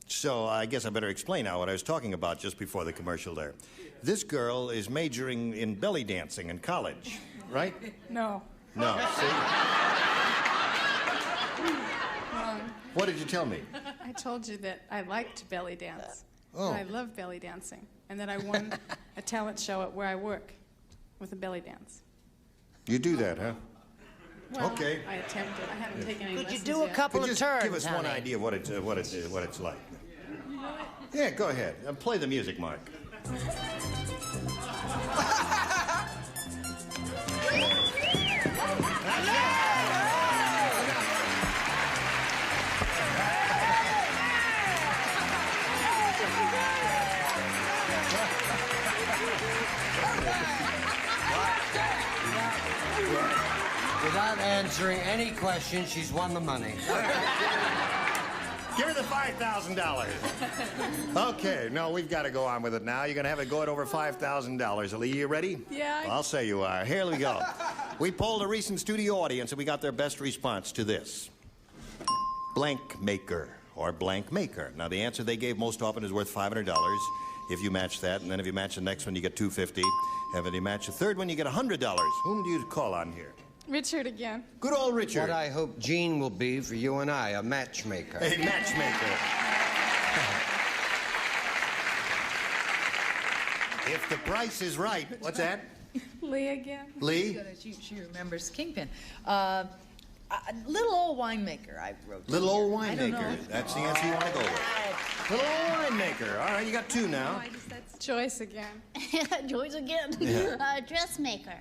So I guess I better explain now what I was talking about just before the commercial there. This girl is majoring in belly dancing in college, right? No. No, see? Wrong. What did you tell me? I told you that I liked belly dance. Oh. I love belly dancing. And that I won a talent show at where I work with a belly dance. You do that, huh? Well, Okay. I attempted. I haven't taken any Could you lessons do a yet. couple Could of you turns, give us one honey? idea of what it's like? Yeah, go ahead. Play the music, Mark. Without answering any questions, she's won the money. Give her the $5,000. Okay, no, we've got to go on with it now. You're going to have it go at over $5,000. Aaliyah, you ready? Yeah. I'll say you are. Here we go. We polled a recent studio audience, and we got their best response to this. Blank maker or blank maker. Now, the answer they gave most often is worth $500 if you match that, and then if you match the next one, you get $250. And if you match the third one, you get $100. Whom do you call on here? Richard again. Good old Richard. What I hope Gene will be for you and I, a matchmaker. A matchmaker. If the price is right, what's that? Lee again. Lee? She remembers Kingpin. Little old winemaker, I wrote. Little old I don't know. winemaker. That's the answer you want to go with. Little old winemaker. All right, you got two now. Joyce again. Joyce again. Yeah. Dressmaker.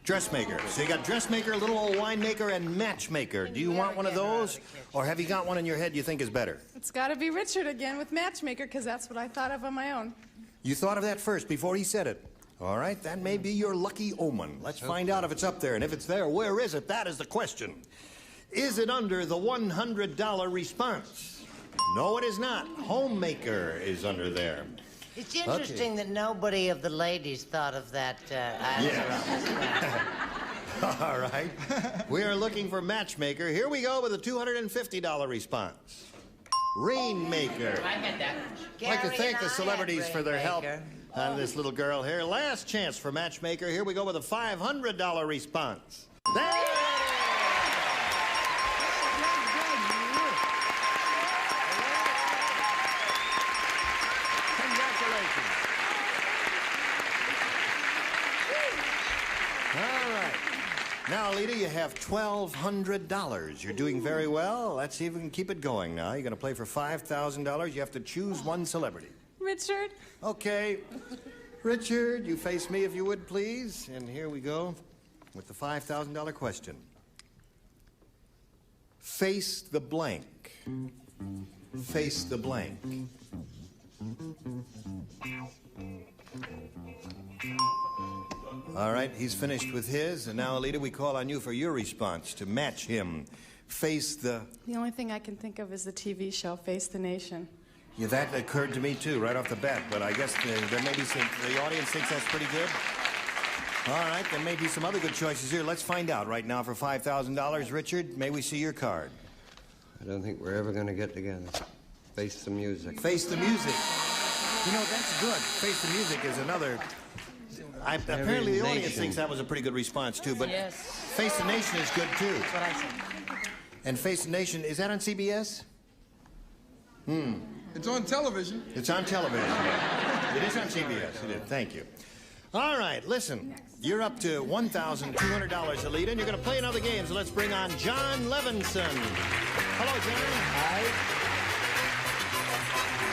Dressmaker. So you got dressmaker, little old winemaker, and matchmaker. Do you want one of those? Or have you got one in your head you think is better? It's got to be Richard again with matchmaker because that's what I thought of on my own. You thought of that first before he said it. All right, that may be your lucky omen. Let's find out if it's up there. And if it's there, where is it? That is the question. Is it under the $100 response? No, it is not. Homemaker is under there. It's interesting that nobody of the ladies thought of that answer. All right. We are looking for matchmaker. Here we go with a $250 response. Rainmaker. I had that. I'd like to thank the celebrities for their help on this little girl here. Last chance for matchmaker. Here we go with a $500 response. There! Now, Alita, you have $1,200. You're doing very well. Let's see if we can keep it going now. You're going to play for $5,000. You have to choose one celebrity. Richard. Okay. Richard, you face me if you would, please. And here we go with the $5,000 question. Face the blank. Face the blank. All right, he's finished with his, and now, Alita, we call on you for your response to match him. Face the... The only thing I can think of is the TV show Face the Nation. Yeah, that occurred to me, too, right off the bat, but I guess there may be some... The audience thinks that's pretty good. All right, there may be some other good choices here. Let's find out right now for $5,000. Richard, may we see your card? I don't think we're ever going to get together. Face the music. Face the music. You know, that's good. Face the music is another... apparently the audience thinks that was a pretty good response, too, but Yes. Face the Nation is good, too. That's what I said. And Face the Nation, is that on CBS? It's on television. It's on television. It is on CBS. It is. Thank you. All right, listen. You're up to $1,200, Alita, and you're going to play another game, so let's bring on John Levinson. Hello, John. Hi.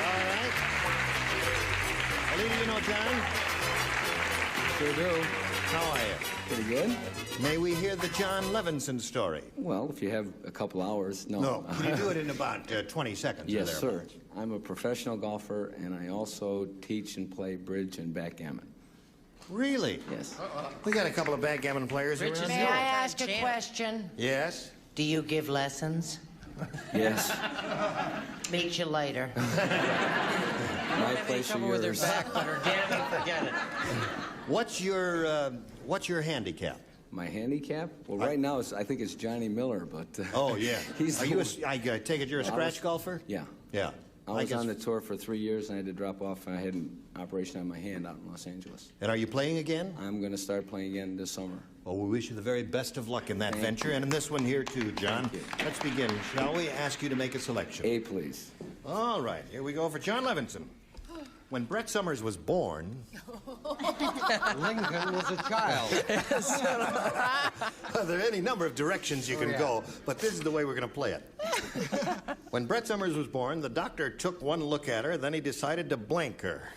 All right. Alita, you know John? Sure do. How are you? Pretty good. May we hear the John Levinson story? Well, if you have a couple hours, no. No. Can you do it in about 20 seconds? Yes, sir. I'm a professional golfer, and I also teach and play bridge and backgammon. Really? Yes. We got a couple of backgammon players around. May I ask a question? Yes? Do you give lessons? Yes. Meet you later. My place or yours. with her back, but her damn, forget it. What's your handicap? My handicap? Well, right now I think it's Johnny Miller, but Oh yeah. he's Are you? I take it you're a Well, scratch golfer? Yeah. Yeah. I was on the tour for 3 years, and I had to drop off, and I had an operation on my hand out in Los Angeles. And are you playing again? I'm going to start playing again this summer. Well, we wish you the very best of luck in that venture, and in this one here too, John. Let's begin, shall we? Ask you to make a selection. A, please. All right, here we go for John Levinson. When Brett Summers was born, Lincoln was a child. There are any number of directions you can go, but this is the way we're going to play it. When Brett Summers was born, the doctor took one look at her, then he decided to blank her.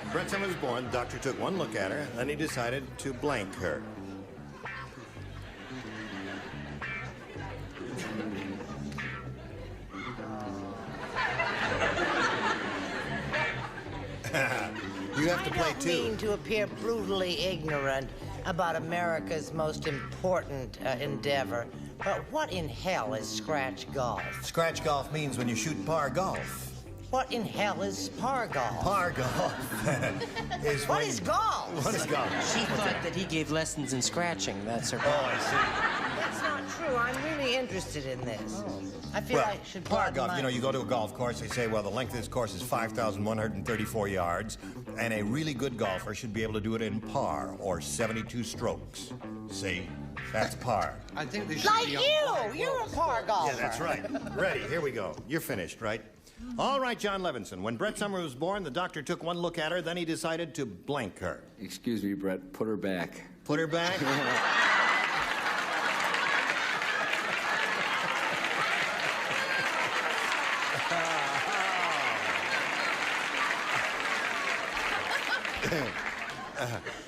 When Brett Summers was born, the doctor took one look at her, then he decided to blank her. You have to play I don't too. mean to appear brutally ignorant about America's most important endeavor, but what in hell is scratch golf? Scratch golf means when you shoot par golf. What in hell is par golf? Par golf is What is golf? What is golf? She thought that he gave lessons in scratching. That's her. Oh, I see. That's not true. I'm really interested in this. I feel Well, I should par broaden golf, my... you know, you go to a golf course, they say, well, the length of this course is 5,134 yards, and a really good golfer should be able to do it in par, or 72 strokes. See? That's par. I think they should Like be you! You're a par golfer. Yeah, that's right. Ready, here we go. You're finished, right? All right, John Levinson. When Brett Summers was born, the doctor took one look at her, then he decided to blank her. Excuse me, Brett. Put her back. Put her back?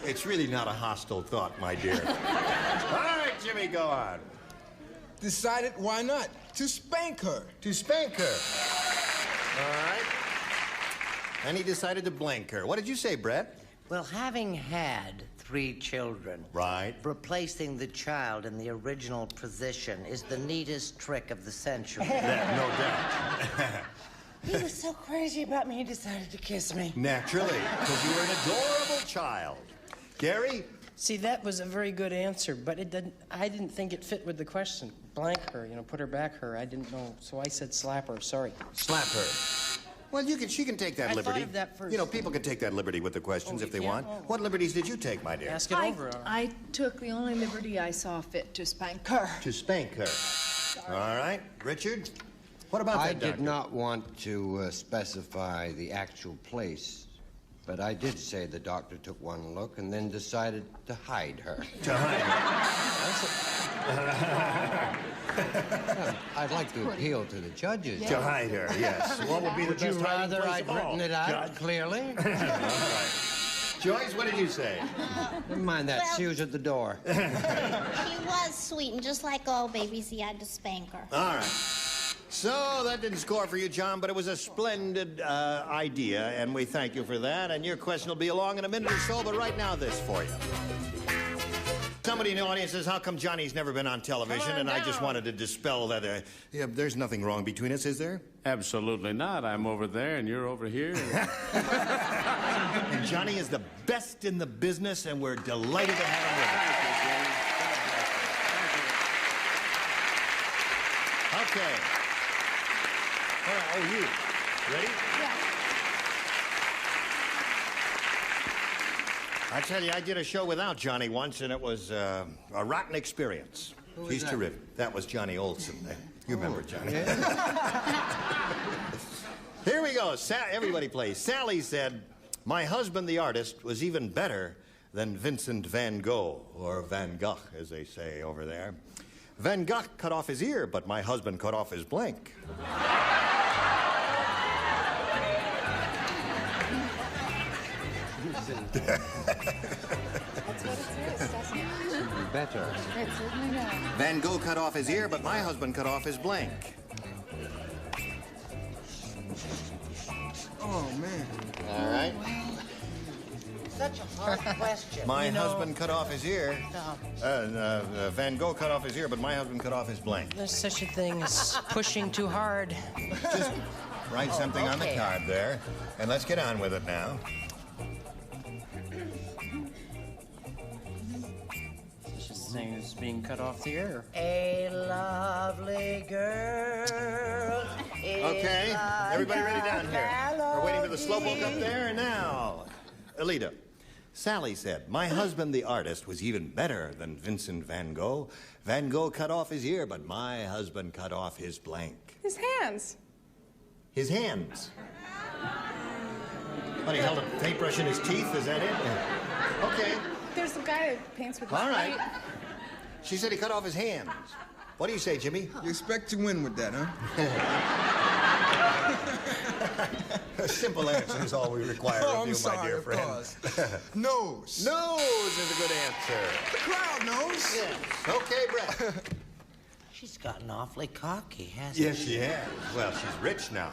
It's really not a hostile thought, my dear. All right, Jimmy, go on. Decided why not? To spank her. To spank her. All right. And he decided to blank her. What did you say, Brett? Well, having had 3 children, right, replacing the child in the original position is the neatest trick of the century. Yeah, no doubt. He was so crazy about me, he decided to kiss me. Naturally, because you were an adorable child. Gary? See, that was a very good answer, but it didn't. I didn't think it fit with the question. Blank her, put her back her. I didn't know, so I said slap her. Sorry. Slap her. Well, she can take that I liberty. thought of that first. You know, people can take that liberty with the questions if they want. What liberties did you take, my dear? Ask it over. I took the only liberty I saw fit to spank her. To spank her. All right. Richard? What about I that, doctor? did not want to specify the actual place, but I did say the doctor took one look and then decided to hide her. To hide her. I'd like to appeal to the judges. To hide her, yes. What would be the Would you best hiding rather place I'd of all? written it out Judge? clearly? All right. Joyce, what did you say? Never mind that. Well- She was at the door. She was sweet, and just like all babies, he had to spank her. All right. So that didn't score for you, John, but it was a splendid idea, and we thank you for that. And your question will be along in a minute or so, but right now, this for you. Somebody in the audience says, how come Johnny's never been on television? And I just wanted to dispel that. There's nothing wrong between us, is there? Absolutely not. I'm over there and you're over here. And Johnny is the best in the business, and we're delighted to have him with us. Okay. All right, you. Ready? Yeah. I tell you, I did a show without Johnny once, and it was a rotten experience. Who was He's that? terrific. That was Johnny Olson. You remember Johnny. Here we go. Everybody plays. Sally said, my husband, the artist, was even better than Vincent van Gogh, or Van Gogh, as they say over there. Van Gogh cut off his ear, but my husband cut off his blank. That's what it says, doesn't it? Better. It certainly does. Van Gogh cut off his ear, but my husband cut off his blank. Oh, man. All right. Such a hard question. My husband cut off his ear. No. Van Gogh cut off his ear, but my husband cut off his blank. There's such a thing as pushing too hard. Just write something on the okay. card there, and let's get on with it now. Such a thing as being cut off the air. A lovely girl. Okay, everybody ready down here? We're waiting for the slowpoke up there, and now, Alita. Sally said, my husband, the artist, was even better than Vincent van Gogh. Van Gogh cut off his ear, but my husband cut off his blank. His hands. His hands. What, he held a paintbrush in his teeth? Is that it? Okay. There's some guy that paints with his All right. feet. She said he cut off his hands. What do you say, Jimmy? You expect to win with that, huh? A simple answer is all we require of you, my dear friend. Nose. Nose is a good answer. The crowd knows. Yes. Okay, Brett. She's gotten awfully cocky, hasn't Yes, she has. Well, she's rich now.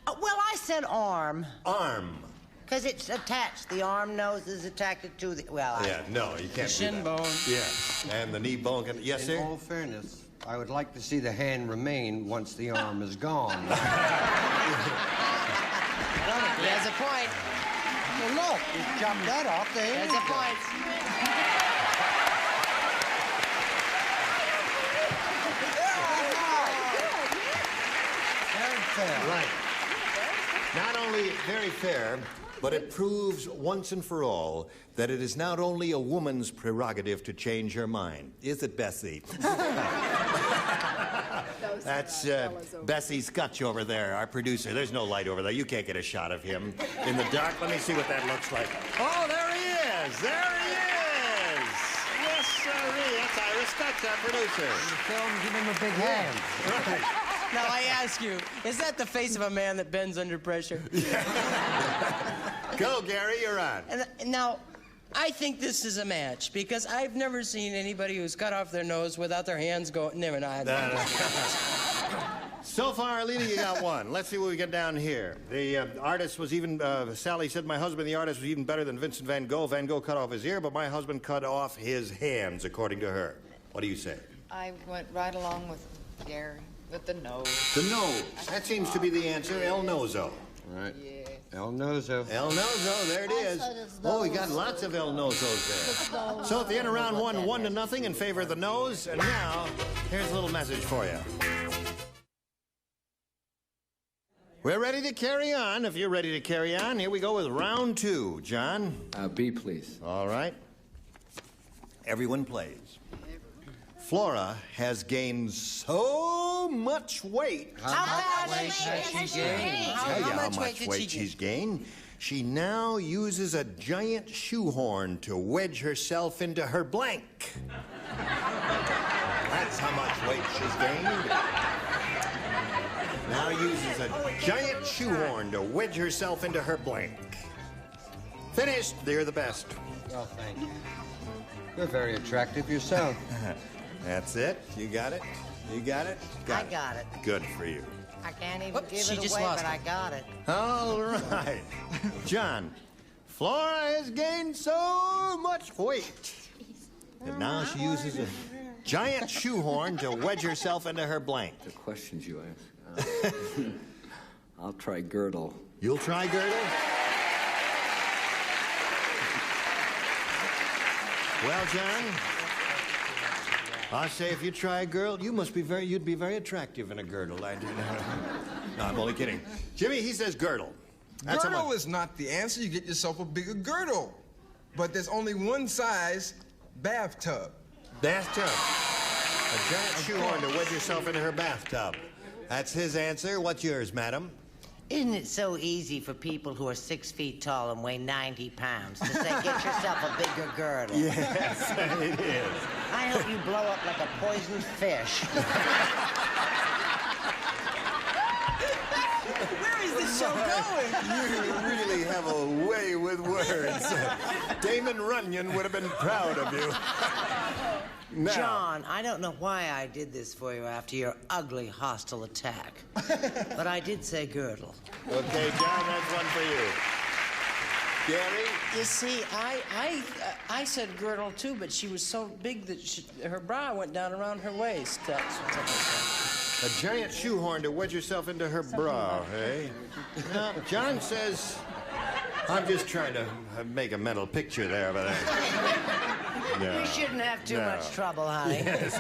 Well, I said arm. Arm. Because it's attached. The arm nose is attached to the... Well, Yeah, no, you can't The shin do that. bone. Yes, and the knee bone. Yes, sir? In all fairness, I would like to see the hand remain once the arm is gone. He has a point. Well, look, you chopped that off. There There's a point. Very fair. Right. Not only very fair, but it proves once and for all that it is not only a woman's prerogative to change her mind. Is it, Bessie? That's Bessie Skutch over there, our producer. There's no light over there. You can't get a shot of him in the dark. Let me see what that looks like. Oh, there he is! There he is! Yes, sirree. That's Ira Skutch, our producer. Give him a big hand. Right. Now, I ask you, is that the face of a man that bends under pressure? Go, Gary, you're on. And now, I think this is a match because I've never seen anybody who's cut off their nose without their hands going. Never mind. So far, Alina, you got one. Let's see what we get down here. The artist was even, Sally said, my husband, the artist, was even better than Vincent van Gogh. Van Gogh cut off his ear, but my husband cut off his hands, according to her. What do you say? I went right along with Gary, with the nose. The nose. That seems to be the answer. El Nozo. Right. El Nozo. El Nozo, there it is. Oh, we got lots of El Nozos there. So at the end of round one, 1-0 in favor of the nose. And now, here's a little message for you. We're ready to carry on. If you're ready to carry on, here we go with round two. John? B, please. All right. Everyone plays. Flora has gained so much weight. How much weight has she gained? Tell you how much weight she's gained. She now uses a giant shoehorn to wedge herself into her blank. That's how much weight she's gained. Now uses a giant shoehorn to wedge herself into her blank. Finished. You're the best. Well, thank you. You're very attractive yourself. That's it. You got it. You got it. I got it. Good for you. I can't even Whoops, give she it just away, lost but it. I got it. All right. John, Flora has gained so much weight that now she uses a giant shoehorn to wedge herself into her blank. The questions you ask. I'll try girdle. You'll try girdle? Well, John, I say if you try a girdle, you'd be very attractive in a girdle. No, I'm only kidding. Jimmy, he says girdle. That's Girdle is not the answer. You get yourself a bigger girdle. But there's only one size bathtub. Bathtub. A giant shoehorn to wedge yourself into her bathtub. That's his answer. What's yours, madam? Isn't it so easy for people who are 6 feet tall and weigh 90 pounds to say, get yourself a bigger girdle? Yes, it is. I hope you blow up like a poisoned fish. Where is this show going? You really have a way with words. Damon Runyon would have been proud of you. Now. John, I don't know why I did this for you after your ugly, hostile attack. But I did say girdle. Okay, John, that's one for you. Gary? You see, I said girdle too, but she was so big that her bra went down around her waist. A giant shoehorn to wedge yourself into her bra, hey? Now, John says, I'm just trying to make a mental picture there, but no. You shouldn't have too much trouble, honey. Yes.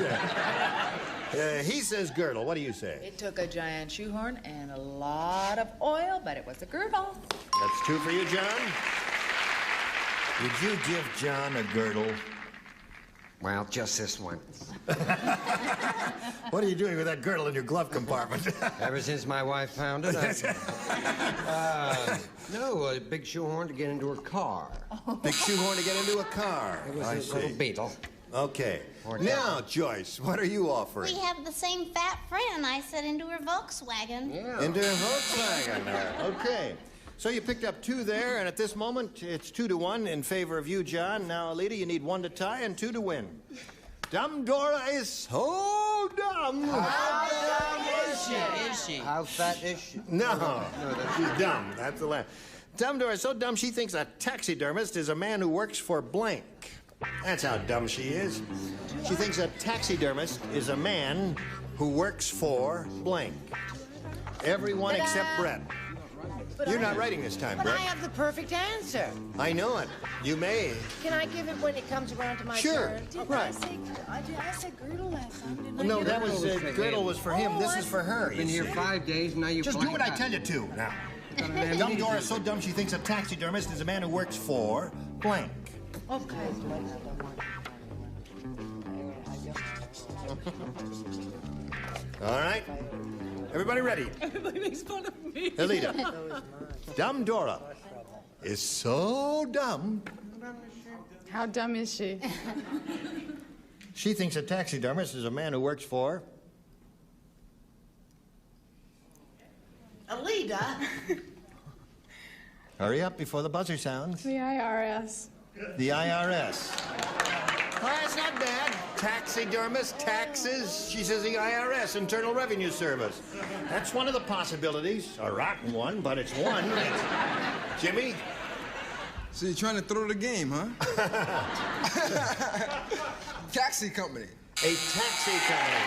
He says girdle. What do you say? It took a giant shoehorn and a lot of oil, but it was a girdle. That's two for you, John. Did you give John a girdle? Well, just this one. What are you doing with that girdle in your glove compartment? Ever since my wife found it, no, a big shoehorn to get into her car. Big shoehorn to get into a car. It was I a see. little beetle. Okay. Now, Joyce, what are you offering? We have the same fat friend. I said into her Volkswagen. Yeah. Into a Volkswagen. Okay. So you picked up 2 there, and at this moment, it's 2-1 in favor of you, John. Now, Alita, you need 1 to tie and 2 to win. Dumb Dora is so dumb. How dumb is she? How fat is she? No, she's dumb. That's the last. Dumb Dora is so dumb she thinks a taxidermist is a man who works for blank. That's how dumb she is. She thinks a taxidermist is a man who works for blank. Everyone except Brett. You're not writing this time, But Brett. I have the perfect answer. I know it. You may. Can I give it when it comes around to my Sure. turn? Right. I said girdle last time, didn't I? No, that was girdle was for him. This is for her. Been here 5 days, now you Just do what I tell you to now. Dumb Dora is so dumb she thinks a taxidermist is a man who works for blank. Okay. All right. Everybody ready? Everybody makes fun of me. Alita. Dumb Dora is so dumb How dumb is she? she thinks a taxidermist is a man who works for Alita. Hurry up before the buzzer sounds. The IRS. The IRS. Oh, that's not bad. Taxidermist, taxes. She says the IRS, Internal Revenue Service. That's one of the possibilities. A rotten one, but it's one. Jimmy? So you're trying to throw the game, huh? Taxi company. A taxi company.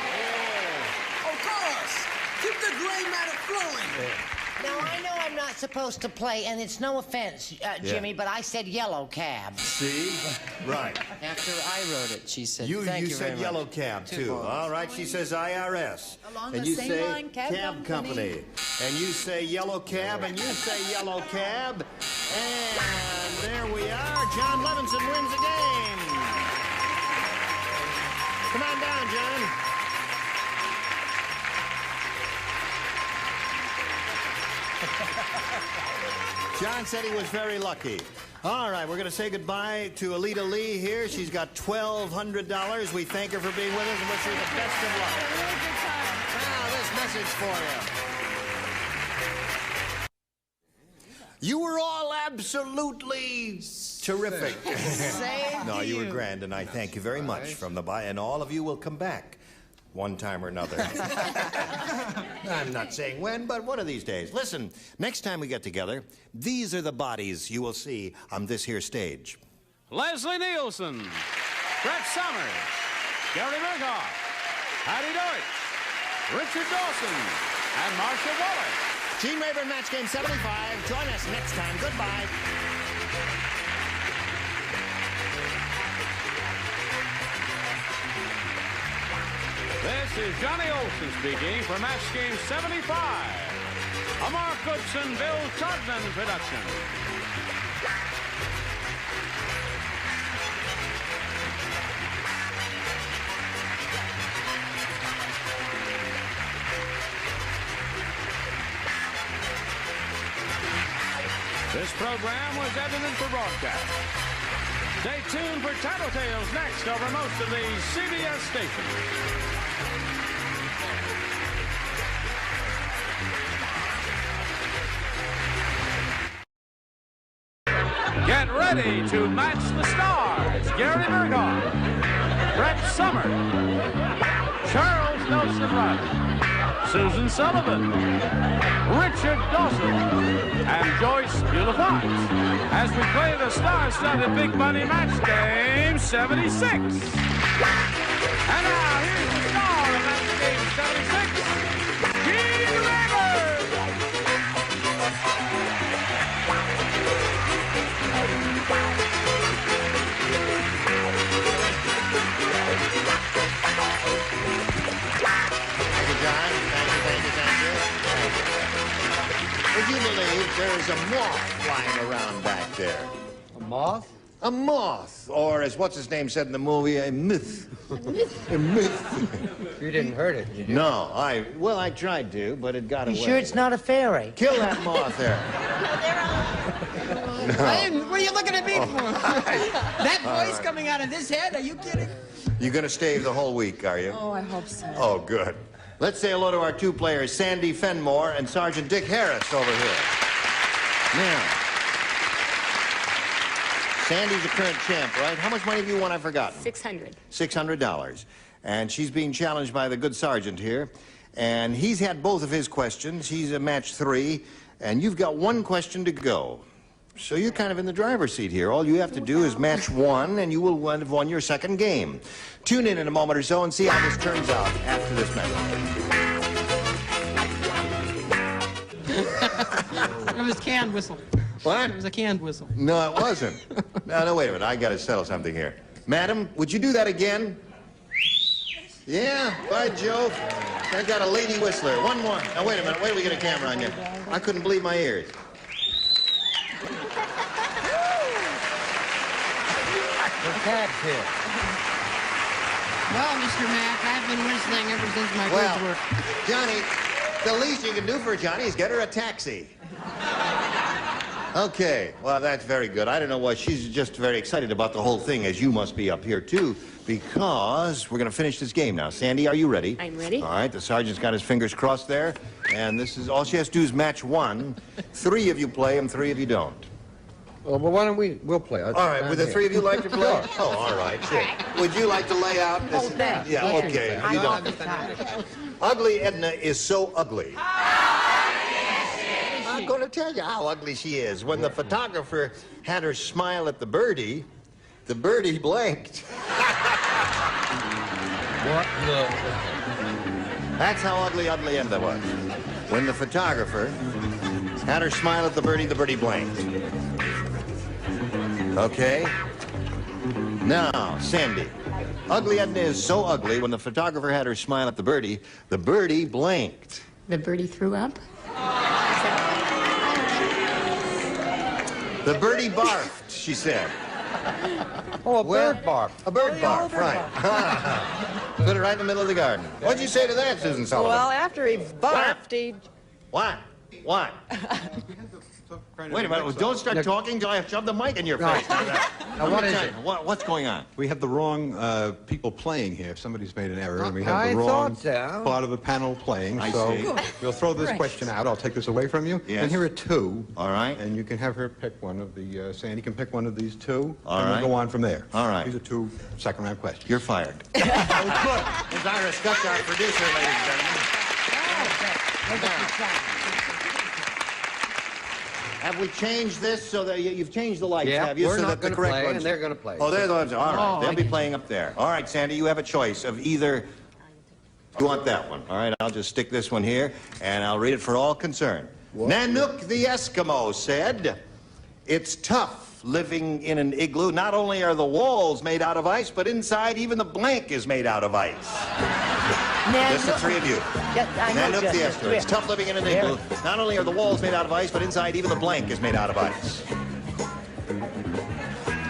Oh, of course. Keep the gray matter flowing. Now, I know I'm not supposed to play, and it's no offense, Jimmy, but I said yellow cab. See? Right. After I wrote it, she said, You thank you said very yellow much. cab, Two too. points. All right, she says IRS. Along and the you same say line, cab company. And you say yellow cab, and you say yellow cab. And there we are. John Levinson wins the game. Come on down, John. John said he was very lucky. All right, we're going to say goodbye to Alita Lee here. She's got $1,200. We thank her for being with us and wish her the best of luck. Now, this message for you. You were all absolutely terrific. Same No, to you were you. grand, and I thank you very much from the by, and all of you will come back one time or another. I'm not saying when, but one of these days. Listen, next time we get together, these are the bodies you will see on this here stage. Leslie Nielsen, Brett Summers, Gary Berghoff, Hattie Deutsch, Richard Dawson, and Marcia Wallace. Gene Rayburn, Match Game 75. Join us next time. Goodbye. This is Johnny Olson speaking for Match Game 75, a Mark Goodson, Bill Todman production. This program was edited for broadcast. Stay tuned for Tattletales next over most of these CBS stations. Get ready to match the stars. Gary Berghoff, Brett Summers, Charles Nelson Riley, Susan Sullivan, Richard Dawson, and Joyce Beulah Fox as we play the star-studded Big Money Match Game 76. And now, here's the star of Match Game 76, Gene Rayburn. Would you believe there is a moth flying around back there? A moth? A moth, or as what's-his-name said in the movie, a myth. A myth. You didn't hurt it, did you? No, I tried to, but it got away. You sure it's not a fairy? Kill that moth there. What are you looking at me for? That voice coming out of this head? Are you kidding? You gonna stay the whole week, are you? Oh, I hope so. Oh, good. Let's say hello to our two players, Sandy Fenmore and Sergeant Dick Harris over here. Now, Sandy's a current champ, right? How much money have you won? I've forgotten. $600. $600. And she's being challenged by the good sergeant here. And he's had both of his questions. He's a match 3. And you've got one question to go. So you're kind of in the driver's seat here. All you have to do is match 1, and you will have won your second game. Tune in a moment or so and see how this turns out after this message. It was canned whistle. What? It was a canned whistle. No, it wasn't. No, wait a minute. I got to settle something here. Madam, would you do that again? Yeah, by Jove. I got a lady whistler. One more. Now, wait a minute. Wait till we get a camera on you. I couldn't believe my ears. The cat's here. Well, Mr. Mack, I've been whistling ever since my kids were... Johnny, the least you can do for Johnny is get her a taxi. Okay, well, that's very good. I don't know why she's just very excited about the whole thing, as you must be up here, too, because we're going to finish this game now. Sandy, are you ready? I'm ready. All right, the sergeant's got his fingers crossed there, and this is all she has to do is match 1. 3 of you play and 3 of you don't. Well, why don't we'll play. All right, would the 3 of you like to play? Oh, all right, sure. Would you like to lay out this? Yeah, okay. You don't. Ugly Edna is so ugly. I'm going to tell you how ugly she is. When the photographer had her smile at the birdie blanked. What the? That's how ugly Edna was. When the photographer had her smile at the birdie blanked. Okay? Now, Sandy. Ugly Edna is so ugly, when the photographer had her smile at the birdie blanked. The birdie threw up? The birdie barfed, she said. Oh, a bird barfed. A bird barfed, right. Put it right in the middle of the garden. What'd you say to that, Susan Sullivan? Well, after he barfed, he... What? Wait a minute, don't start talking till I have shoved the mic in your face. Now, what is it? What's going on? We have the wrong people playing here. Somebody's made an error, and we have I the wrong thought so. part of the panel playing. I So see. we'll throw this question out. I'll take this away from you. Yes. And here are 2. All right. And you can have her pick one of the, Sandy can pick one of these 2. All and right. we'll go on from there. All right. These are 2 second-round questions. You're fired. Oh, good. It's Ira Skutch, our producer, ladies and gentlemen. Have we changed this so that you've changed the lights, Yeah, have you? we're so not that the gonna correct play, ones... and they're gonna play. Oh, they're the ones. All right, Oh, they'll I be get playing up there. All right, Sandy, you have a choice of either... You want that one. All right, I'll just stick this one here, and I'll read it for all concerned. Nanook the Eskimo said, "It's tough living in an igloo. Not only are the walls made out of ice, but inside even the blank is made out of ice." Just the 3 of you. Nanook the Eskimo. It's tough living in an igloo. Not only are the walls made out of ice, but inside even the blank is made out of ice.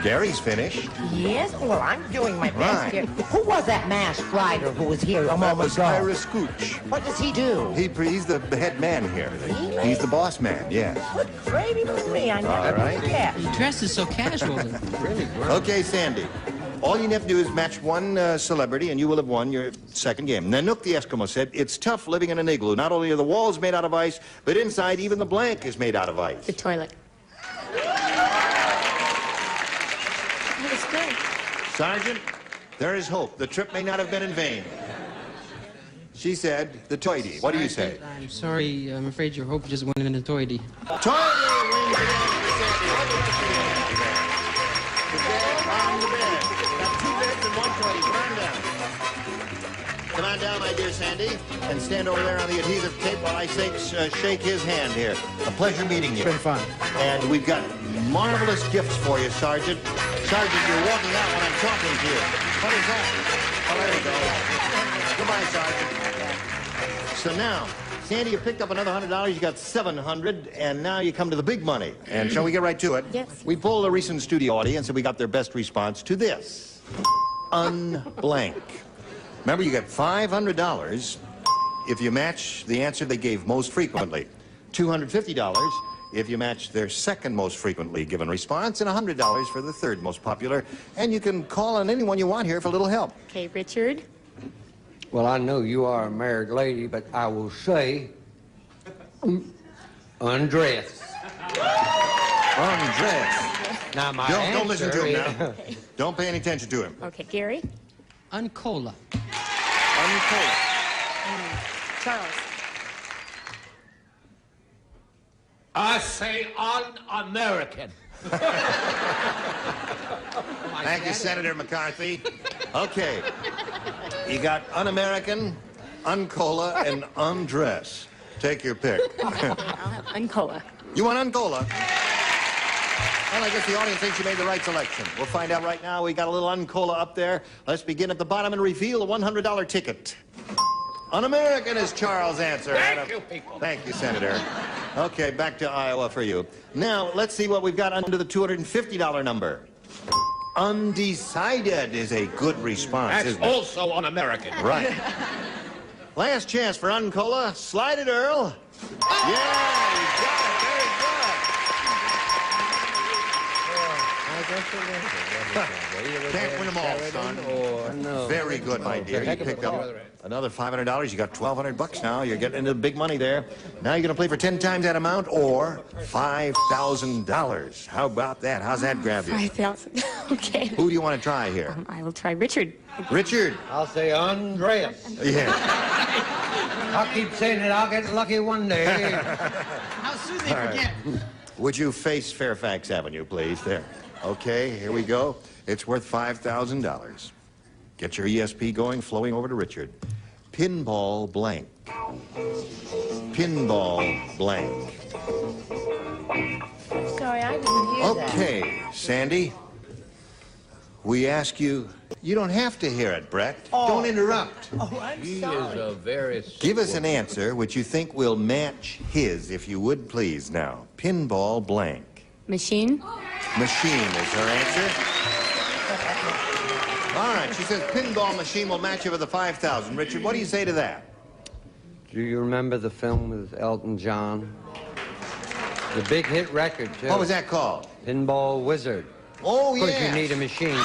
Gary's finished. Yes? Well, I'm doing my best Right. here. Who was that masked rider who was here a That moment was ago? Ira Skutch. What does he do? He's the head man here. He's the boss man, yes. Gravy with me, I All never right. forget. He dresses so casual. Really? Okay, Sandy. All you have to do is match 1 celebrity, and you will have won your second game. Nanook the Eskimo said, "It's tough living in an igloo. Not only are the walls made out of ice, but inside even the blank is made out of ice." The toilet. That was good. Sergeant, there is hope. The trip may not have been in vain. She said, the toity. What do you say? I'm sorry. I'm afraid your hope just went in the toity. Toity wins again for Sandy. What do you say? The bed on the bed. Got 2 beds and 1 toity. Come on down. Come on down, my dear Sandy, and stand over there on the adhesive tape while I shake his hand here. A pleasure meeting you. It's been fun. And we've got marvelous gifts for you, Sergeant. Sergeant, you're walking out when I'm talking to you. What is that? Oh, there you go. Goodbye, Sergeant. So now, Sandy, you picked up another $100. You got $700, and now you come to the big money. And shall we get right to it? Yes. We polled a recent studio audience, and we got their best response to this. Unblank. Remember, you get $500 if you match the answer they gave most frequently. $250 if you match their second most frequently given response, and $100 for the third most popular. And you can call on anyone you want here for a little help. Okay, Richard. Well, I know you are a married lady, but I will say undress. Undress. Now, my Don't listen to him now. Okay. Don't pay any attention to him. Okay, Gary. Uncola. Uncola. Charles. I say un-American. Thank you, Senator McCarthy. Okay. You got un-American, uncola, and undress. Take your pick. I'll have Uncola. You want uncola? Well, I guess the audience thinks you made the right selection. We'll find out right now. We got a little uncola up there. Let's begin at the bottom and reveal the $100 ticket. Un-American is Charles' answer. Thank you, people. Thank you, Senator. Okay, back to Iowa for you. Now, let's see what we've got under the $250 number. Undecided is a good response, That's isn't it? also un-American. Right. Last chance for Uncola. Slide it, Earl. Yeah, you got it. Very good. Can't win them all, son. Very good, my dear. You picked up another $500. You got $1,200 now. You're getting into the big money there. Now you're going to play for 10 times that amount or $5,000. How about that? How's that grab you? 5,000. Okay. Who do you want to try here? I will try Richard. Richard. I'll say undress. Yeah. I'll keep saying it. I'll get lucky one day. How soon they forget. Would you face Fairfax Avenue, please? There. Okay, here we go. It's worth $5,000. Get your ESP going, flowing over to Richard. Pinball blank. Pinball blank. Sorry, I didn't hear that. Okay, Sandy. We ask you, you don't have to hear it, Brett. Don't interrupt. Oh, I'm He sorry. is a very... Give us an answer which you think will match his, if you would please now. Pinball blank. Machine. Machine is her answer. All right, she says pinball machine will match you for the $5,000. Richard, what do you say to that? Do you remember the film with Elton John? The big hit record, too. What was that called? Pinball Wizard. Oh, Of course, yes. you need a machine.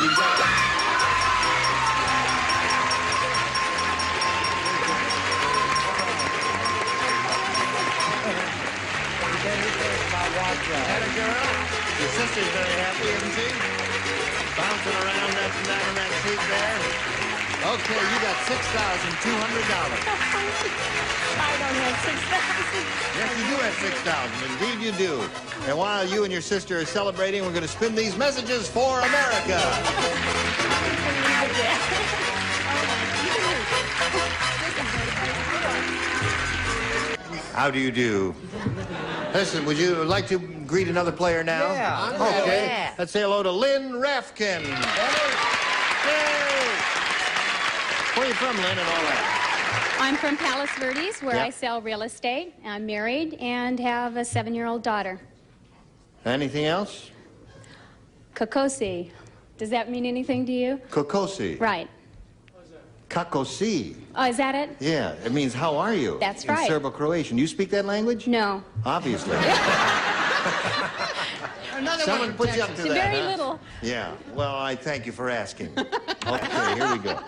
Your sister's very happy, isn't she? Bouncing around up and down on that seat there. Okay, you got $6,200. I don't have 6,000. Yes, you do have $6,000. Indeed, you do. And while you and your sister are celebrating, we're going to spin these messages for America. How do you do? Listen, would you like to greet another player now? Yeah. Okay. Yeah. Let's say hello to Lynn Rafkin. Yay. Where are you from, Lynn, and all that? I'm from Palos Verdes, where Yeah. I sell real estate. I'm married and have a 7-year-old daughter. Anything else? Kokosi. Does that mean anything to you? Kokosi. Right. Kakosi. Oh, is that it? Yeah, it means how are you? That's in right. Serbo-Croatian. You speak that language? No. Obviously. Another Someone one. put you up to that, Very huh? little. Yeah. Well, I thank you for asking. Okay, here we go.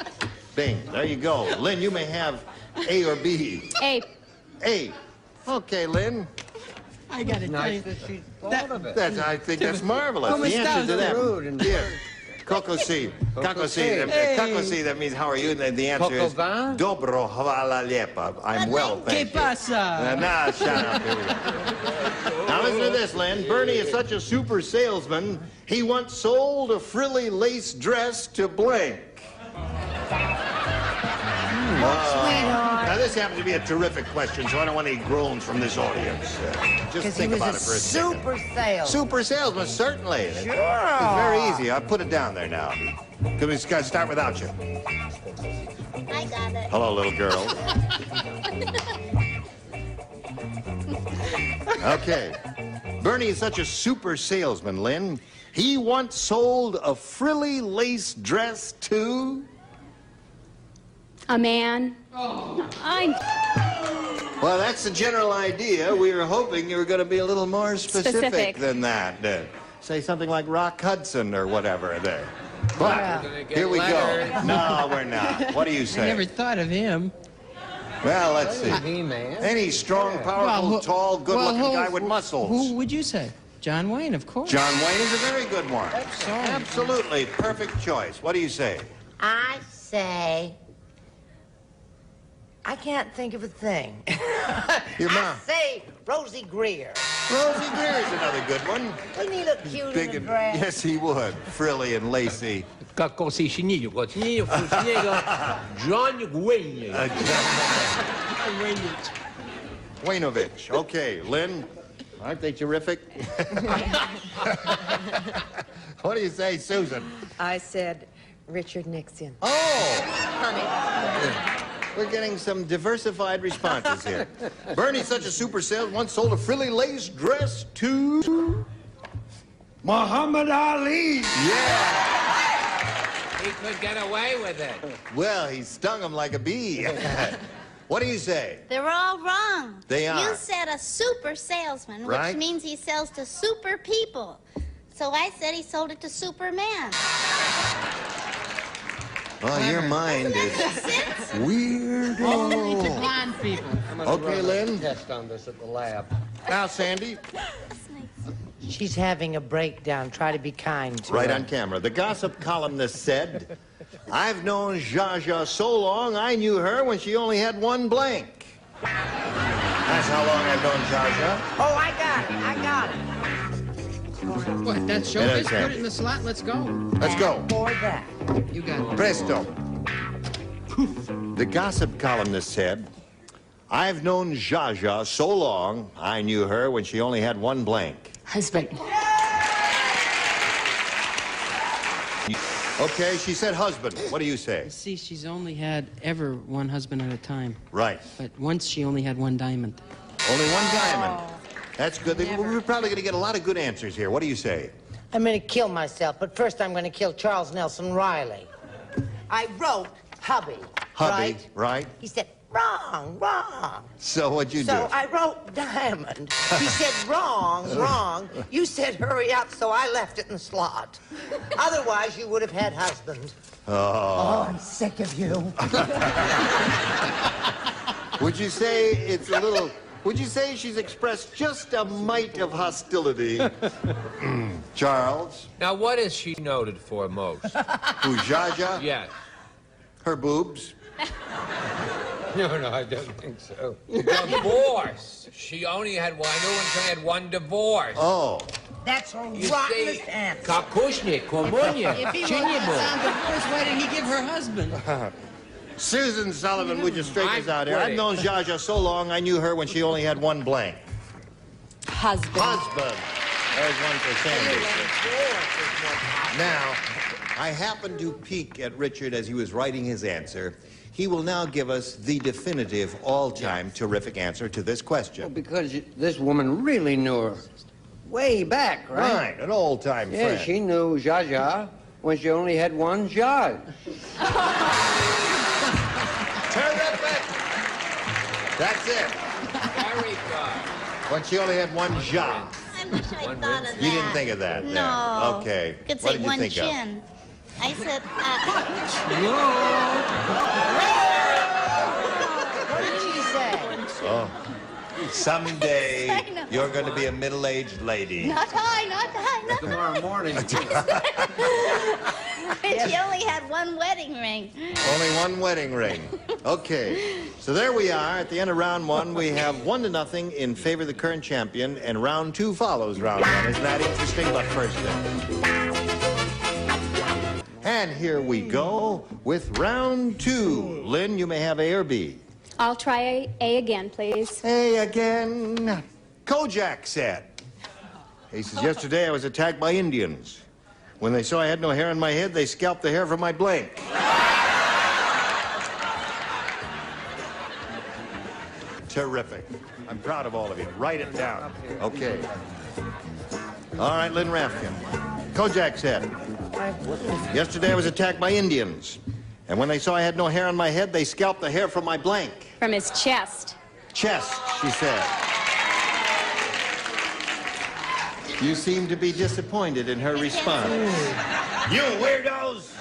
Bing. There you go. Lynn, you may have A or B. A. A. Okay, Lynn. I got to tell you. Nice that she thought of it. I think that's marvelous. Como The answer to estás? that. Rude and Yeah. Kokosi. Kokosi. Hey. Kokosi, that means how are you? And the answer is Kokovan? Dobro hvala lijepa. I'm well, ¿Qué thank you. pasa? Nah, shut up. Here we go. Now listen to this, Lynn. Bernie is such a super salesman, he once sold a frilly lace dress to blank. Now this happens to be a terrific question, so I don't want any groans from this audience. Just think about it for a second. Super sales. Super salesman, certainly. Sure. It's very easy. I'll put it down there now. Can we start without you? I got it. Hello, little girl. Okay. Bernie is such a super salesman, Lynn. He once sold a frilly lace dress to... A man. Oh. Well, that's the general idea. We were hoping you were going to be a little more specific than that. Say something like Rock Hudson or whatever there. But here we go. No, we're not. What do you say? I never thought of him. Well, let's see. Any strong, powerful, tall, good-looking guy with muscles. Who would you say? John Wayne, of course. John Wayne is a very good one. Absolutely. Perfect choice. What do you say? I say... I can't think of a thing. Your mom. I say Rosie Greer. Rosie Greer is another good one. Wouldn't he look cute Big in a dress? Yes, he would. Frilly and lacy. John Wayne. Waynovich. Okay, Lynn, aren't they terrific? What do you say, Susan? I said Richard Nixon. Oh! Honey. We're getting some diversified responses here. Bernie's such a super salesman, once sold a frilly lace dress to... Muhammad Ali. Yeah. He could get away with it. Well, he stung him like a bee. What do you say? They're all wrong. They are. You said a super salesman, Right. which means he sells to super people. So I said he sold it to Superman. Oh, your mind is weird. Only to blind people. I'm gonna Okay, run Lynn. a test on this at the lab. Now, Sandy. She's having a breakdown. Try to be kind to Right her. on camera. The gossip columnist said, I've known Zsa Zsa so long, I knew her when she only had one blank. That's how long I've known Zsa Zsa. Oh, I got it. I got it. What, that's showbiz? Put it in the slot. Let's go. Let's go. For that. You got it. Presto. The gossip columnist said, I've known Zsa Zsa so long, I knew her when she only had one blank. Husband. Okay, she said husband. What do you say? See, she's only had ever one husband at a time. Right. But once she only had one diamond. Only one diamond. That's good. We're probably going to get a lot of good answers here. What do you say? I'm going to kill myself, but first I'm going to kill Charles Nelson Riley. I wrote hubby. Hubby, right? He said, wrong, wrong. So what'd you do? So I wrote diamond. He said, wrong, wrong. You said, hurry up, so I left it in the slot. Otherwise, you would have had husband. Oh. I'm sick of you. Would you say it's a little... Would you say she's expressed just a mite of hostility? Charles? Now, what is she noted for most? Who, Zsa Zsa? Yes. Her boobs? No, I don't think so. Divorce. She only had one. I knew when she had one divorce. Oh. That's a You rottenest see, answer. Kakushnik, Komunya, If he wrote that sound divorce, why did he give her husband? Susan Sullivan, would you straighten us out here? quitting. I've known Zsa Zsa so long, I knew her when she only had one blank. Husband. Husband. There's one for Sandy. Now, I happened to peek at Richard as he was writing his answer. He will now give us the definitive, all-time terrific answer to this question. Well, because this woman really knew her way back, right? Right, an old-time Yeah, friend. she knew Zsa Zsa when she only had one Zsa. Terrific! That's it. Very good. When she only had one Zsa. I wish I thought of that. You didn't think of that? No. then. Okay. Could What say did you one think chin. I said, What did she say? Oh. Someday, I know. you're going to be a middle-aged lady. not high, not high, not Tomorrow morning. And she only had one wedding ring. Only one wedding ring. Okay. So there we are. At the end of round one, we have 1-0 in favor of the current champion, and round two follows round one. Isn't that interesting? But first then. And here we go with round two. Lynn, you may have A or B. I'll try A again, please. A again. Kojak said. He says, yesterday I was attacked by Indians. When they saw I had no hair on my head, they scalped the hair from my blank. Terrific. I'm proud of all of you. Write it down. Okay. All right, Lynn Rafkin. Kojak said, yesterday I was attacked by Indians. And when they saw I had no hair on my head, they scalped the hair from my blank. From his chest. Chest, she said. You seem to be disappointed in her response. You weirdos!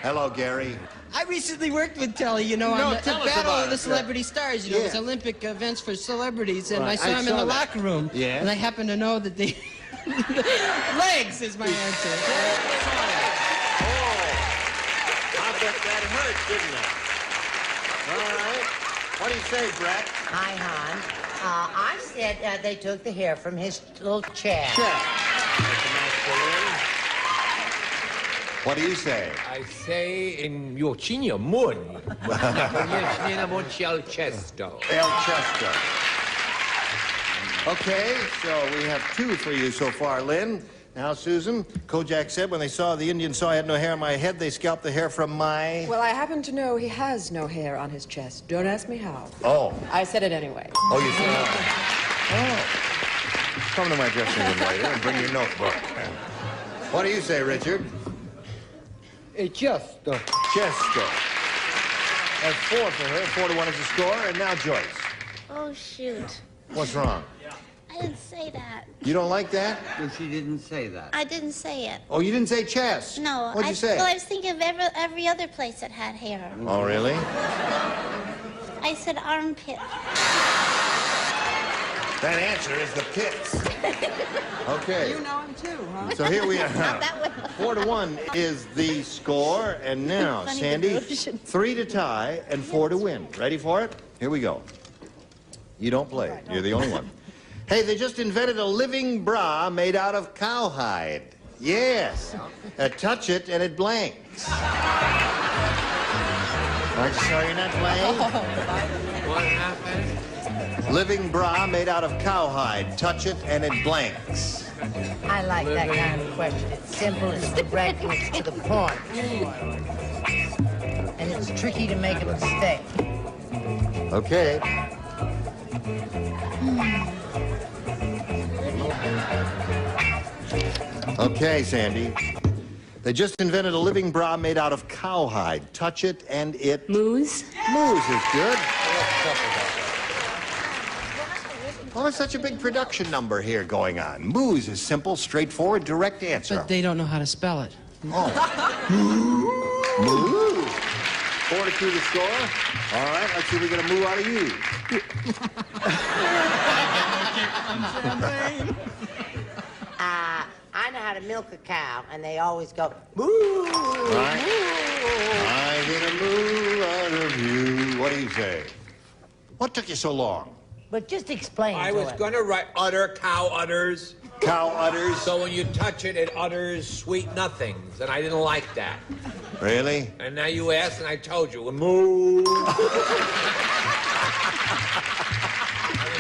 Hello, Gary. I recently worked with Telly, you know, on the Battle of the Celebrity Stars. You know, it was Olympic events for celebrities, and I saw him in the locker room. Yeah. And I happen to know that they... Legs is my answer. I bet that hurt, didn't it? All right. What do you say, Brett? Hi, Hon. I said they took the hair from his little chest. What do you say? I say in your China moon. El Chesto. El Chesto. Okay, so we have 2 for you so far, Lynn. Now, Susan, Kojak said when they saw the Indians saw I had no hair on my head, they scalped the hair from my... Well, I happen to know he has no hair on his chest. Don't ask me how. Oh. I said it anyway. Oh, you said that? Oh. Come to my dressing room later and bring your notebook. What do you say, Richard? Chesto. Chesto. That's 4 for her. 4-1 is the score. And now Joyce. Oh, shoot. What's wrong? I didn't say that. You don't like that? Well, she didn't say that. I didn't say it. Oh, you didn't say chest? No. What'd you say? Well, I was thinking of every other place that had hair. Oh, really? I said armpit. That answer is the pits. Okay. You know him too, huh? So here we are. 4-1 is the score. And now, Sandy, 3 to tie and 4 to win. Ready for it? Here we go. You don't play. You're the only one. Hey, they just invented a living bra made out of cowhide. Yes. Touch it and it blanks. Aren't you sorry you're not playing? What happened? Living bra made out of cowhide. Touch it and it blanks. I like that kind of question. It's simple, it's direct, and it's to the point. And it's tricky to make a mistake. Okay. Okay, Sandy. They just invented a living bra made out of cowhide. Touch it and it... Moose? Moose is good. Well, there's such a big production number here going on. Moose is simple, straightforward, direct answer. But they don't know how to spell it. Oh. Moo. 4-2 the score. All right, let's see if we get a moo out of you. I know how to milk a cow, and they always go, moo. Right. I get a moo out of you. What do you say? What took you so long? But just explain I to was it. going to write cow udders. Cow udders? So when you touch it, it utters sweet nothings, and I didn't like that. Really? And now you asked, and I told you, moo.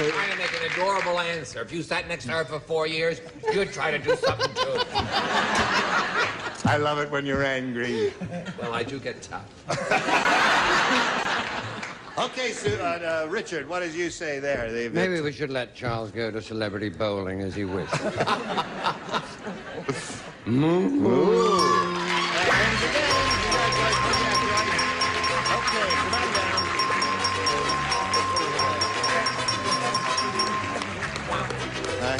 I was trying to make an adorable answer. If you sat next to her for 4 years, you'd try to do something too. I love it when you're angry. Well, I do get tough. Okay, Richard, what did you say there? Maybe we should let Charles go to celebrity bowling as he wishes.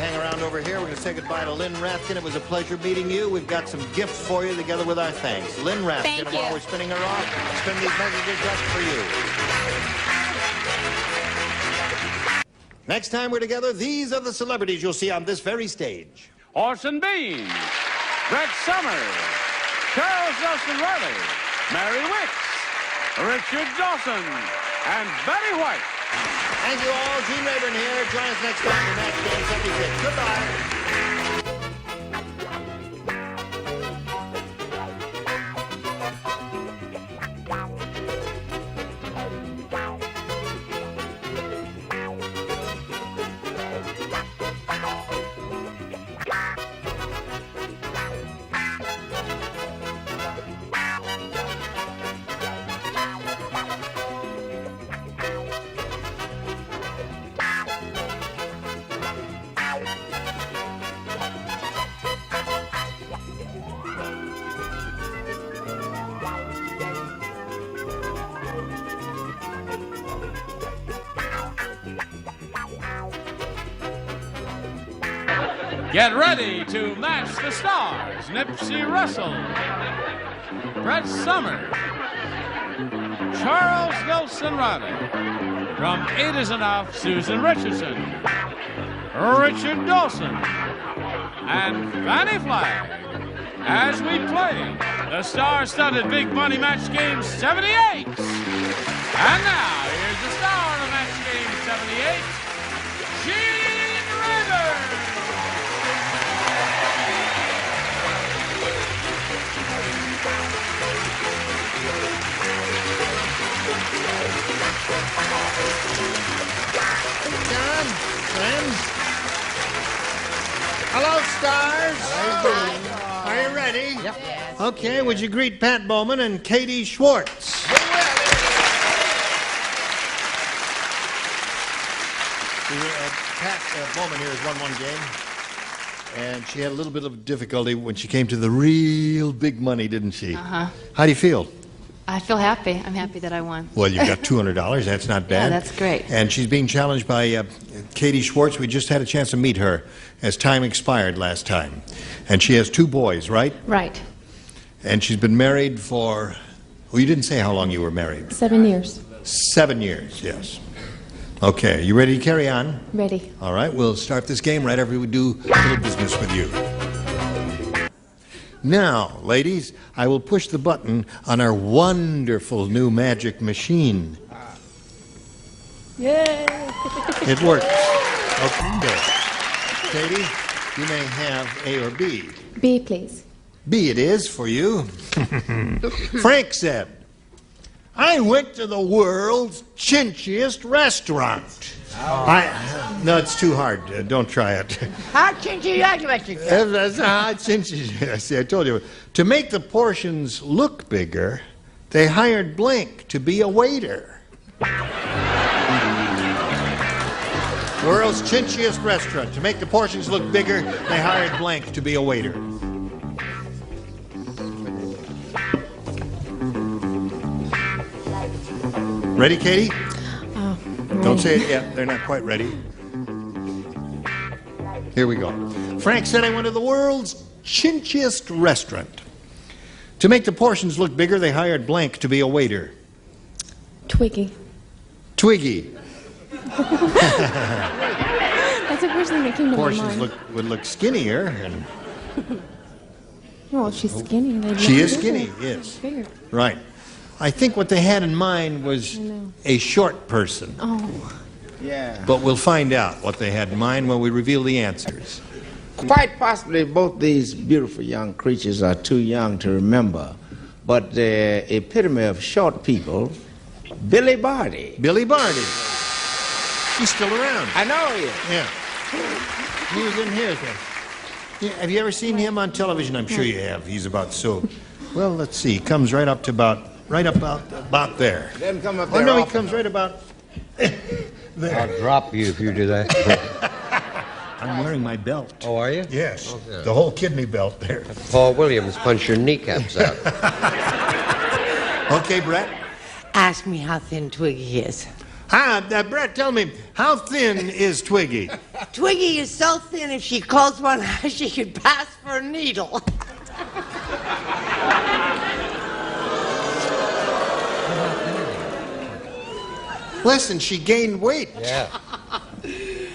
Hang around over here. We're going to say goodbye to Lynn Rafkin. It was a pleasure meeting you. We've got some gifts for you together with our thanks. Lynn Rafkin, Thank you. while we're spinning her off, spin these messages just for you. Next time we're together, these are the celebrities you'll see on this very stage. Orson Bean, Brett Summers, Charles Nelson Riley, Mary Wicks, Richard Dawson, and Betty White. Thank you all. Gene Rayburn here. Join us next time for Match Game 76. Goodbye. Get ready to match the stars. Nipsey Russell, Brett Summer, Charles Nelson Riley. From 8 is Enough, Susan Richardson, Richard Dawson, and Fanny Flagg. As we play the star-studded Big Money Match Game 78. And now, here's the star of Match Game 78, Gene Rivers. John, friends. Hello, stars. Hello. Are you ready? Yep. Yes. Okay, would you greet Pat Bowman and Katie Schwartz? Pat Bowman here has won one game, and she had a little bit of difficulty when she came to the real big money, didn't she? Uh-huh. How do you feel? I feel happy. I'm happy that I won. Well, you've got $200. That's not bad. Yeah, that's great. And she's being challenged by Katie Schwartz. We just had a chance to meet her as time expired last time. And she has 2 boys, right? Right. And she's been married for, well, you didn't say how long you were married. 7 years. 7 years, yes. Okay, you ready to carry on? Ready. All right, we'll start this game right after we do a little business with you. Now, ladies, I will push the button on our wonderful new magic machine. Yay! It works. Okay. Katie, you may have A or B. B, please. B it is for you. Frank said, I went to the world's chinchiest restaurant. No, it's too hard. Don't try it. How chinchy are you, Mr. That's how chinchy. See, I told you. To make the portions look bigger, they hired Blank to be a waiter. World's chinchiest restaurant. To make the portions look bigger, they hired Blank to be a waiter. Ready, Katie? Don't say it yet. They're not quite ready. Here we go. Frank said I went to the world's chinchiest restaurant. To make the portions look bigger, they hired Blank to be a waiter. Twiggy. Twiggy. That's the first thing that came to my Portions mind. would look skinnier. And Well, if she's skinny. They'd she look is bigger. skinny, yes. Bigger. Right. I think what they had in mind was a short person. Oh. Yeah. But we'll find out what they had in mind when we reveal the answers. Quite possibly both these beautiful young creatures are too young to remember, but the epitome of short people, Billy Barty. Billy Barty. He's still around. I know he is. Yeah. He was in here. Yeah, have you ever seen him on television? I'm sure you have. He's about so. Well, let's see. He comes right up to about there. Doesn't come up Oh there no, he often, comes right about there. I'll drop you if you do that. I'm wearing my belt. Oh, are you? Yes. Okay. The whole kidney belt there. Paul Williams punch your kneecaps out. Okay, Brett. Ask me how thin Twiggy is. Brett, tell me, how thin is Twiggy? Twiggy is so thin, if she closed one eye, she could pass for a needle. Listen, she gained weight. Yeah.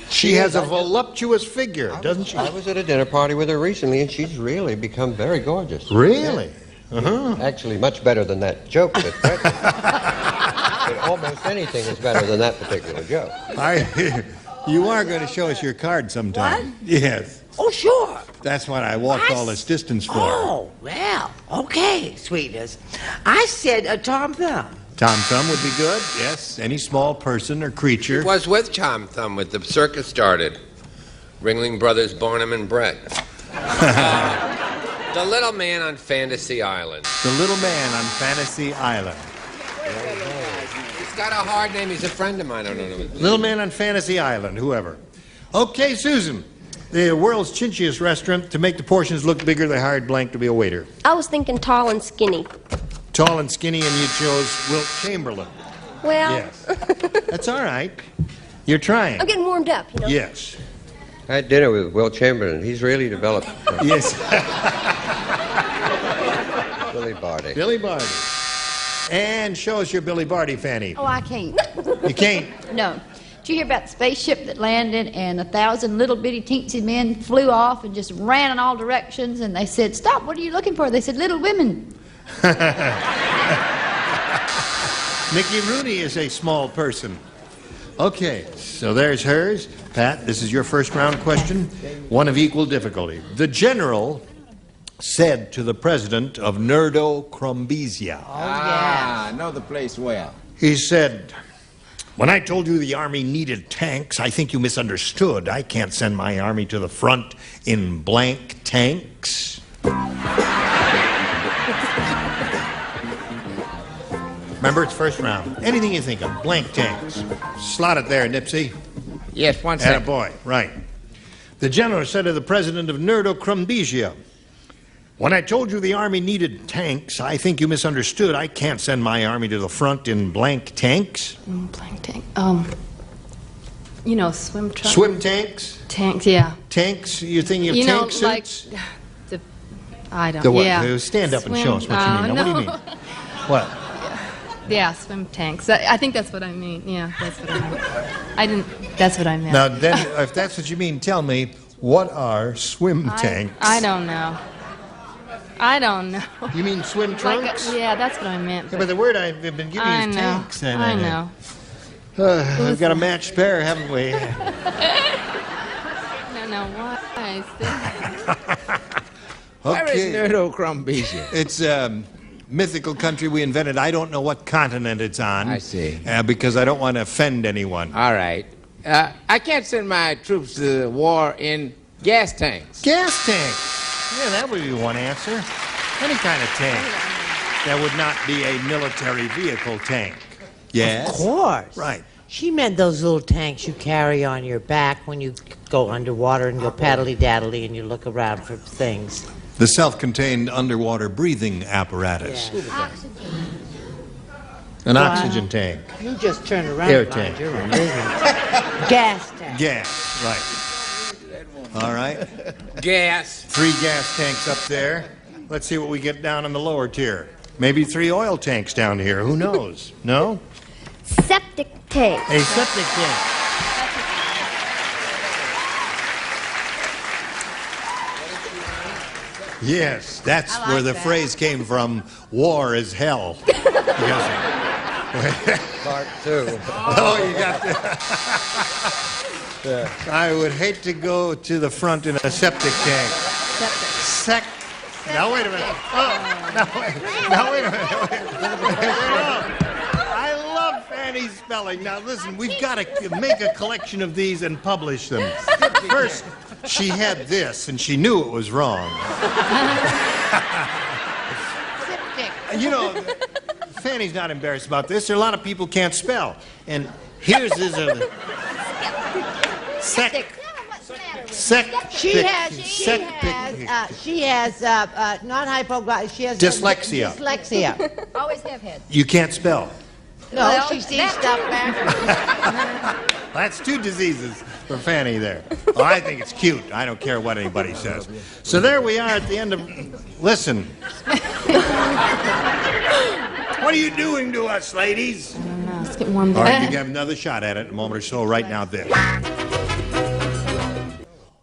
She has a voluptuous figure, doesn't she? I was at a dinner party with her recently, and she's really become very gorgeous. Really? Yeah. Uh-huh. Actually, much better than that joke that Brett did. Almost anything is better than that particular joke. You are going to show us your card sometime. What? Yes. Oh, sure. That's what I walked all this distance for. Oh, well, okay, sweetness. I said a Tom Thumb. Tom Thumb would be good, yes. Any small person or creature. It was with Tom Thumb when the circus started. Ringling Brothers, Barnum and Brett. The Little Man on Fantasy Island. The Little Man on Fantasy Island. He's got a hard name. He's a friend of mine. I don't know. Little Man on Fantasy Island, whoever. Okay, Susan. The world's chinchiest restaurant. To make the portions look bigger, they hired Blank to be a waiter. I was thinking tall and skinny. Tall and skinny, and you chose Wilt Chamberlain. Well, Yes. That's all right. You're trying. I'm getting warmed up, you know. Yes. I had dinner with Will Chamberlain. He's really developed. Yes. Billy Barty. Billy Barty. And show us your Billy Barty, Fanny. Oh, I can't. You can't? No. Did you hear about the spaceship that landed and 1,000 little bitty teensy men flew off and just ran in all directions and they said, "Stop, what are you looking for?" They said, "Little women." Mickey Rooney is a small person. Okay, so there's hers. Pat, this is your first round question, one of equal difficulty. The general said to the president of Nerdo Crumbesia. Oh, yeah. I know the place well. He said, "When I told you the army needed tanks, I think you misunderstood. I can't send my army to the front in blank tanks." Remember, it's first round. Anything you think of, blank tanks. Slot it there, Nipsey. Yes, one second. Attaboy, right. The general said to the president of Nerdo Crumbesia, "When I told you the army needed tanks, I think you misunderstood. I can't send my army to the front in blank tanks." Blank tank. Swim truck. Swim tanks? Tanks, yeah. Tanks? You're thinking of You know, tank suits? like I don't. The what? Yeah. Stand up and show us what you mean. Now, what do you mean? What? Yeah, swim tanks. I think that's what I mean. Yeah, that's what I mean. That's what I meant. Now, then, if that's what you mean, tell me, what are swim tanks? I don't know. I don't know. You mean swim trunks? Yeah, that's what I meant. Yeah, but the word I've been giving you is tanks. I know. We've got a matched pair, haven't we? No, why? Where is Nerdo Crumbesia? It's mythical country we invented. I don't know what continent it's on. I see. Because I don't want to offend anyone. All right. I can't send my troops to the war in gas tanks. Gas tanks? Yeah, that would be one answer. Any kind of tank. That would not be a military vehicle tank. Yes? Of course. Right. She meant those little tanks you carry on your back when you go underwater and go paddly-daddly and you look around for things. The self-contained underwater breathing apparatus. Yeah. An oxygen tank. You just turn around. Air tank. You're in business. Gas tank. Gas, right. All right. Gas. 3 gas tanks up there. Let's see what we get down in the lower tier. Maybe 3 oil tanks down here. Who knows? No? Septic tank. A septic tank. Yes, that's where the phrase came from, war is hell. Part 2. Oh, you got that. I would hate to go to the front in a septic tank. Now, wait a minute. Oh, now, wait a minute. I love Fanny's spelling. Now, listen, we've got to make a collection of these and publish them. First, she had this, and she knew it was wrong. You know, Fanny's not embarrassed about this. There are a lot of people can't spell. And here's a... She has not hypoglycemia. She has dyslexia. Dyslexia. Always have had. You can't spell. No, she sees stuff backwards. That's 2 diseases for Fanny there. Oh, I think it's cute. I don't care what anybody says. So there we are at the end of... Listen. What are you doing to us, ladies? I don't know. Let's get warmed All up. right, you can have another shot at it in a moment or so. Right now, this.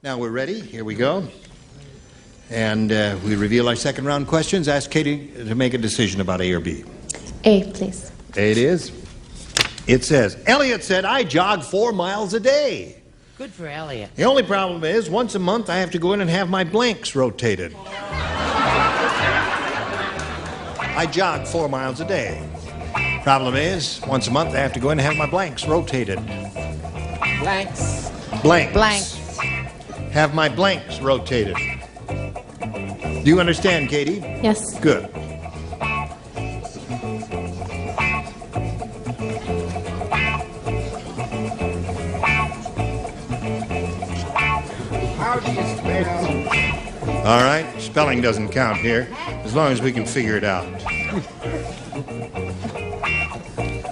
Now we're ready. Here we go. And we reveal our second round questions. Ask Katie to make a decision about A or B. A, please. A it is. It says, Elliot said, I jog 4 miles a day. Good for Elliot. The only problem is, once a month I have to go in and have my blanks rotated. I jog 4 miles a day. Problem is, once a month I have to go in and have my blanks rotated. Blanks. Blanks. Blanks. Have my blanks rotated. Do you understand, Katie? Yes. Good. How do you spell? All right, spelling doesn't count here, as long as we can figure it out.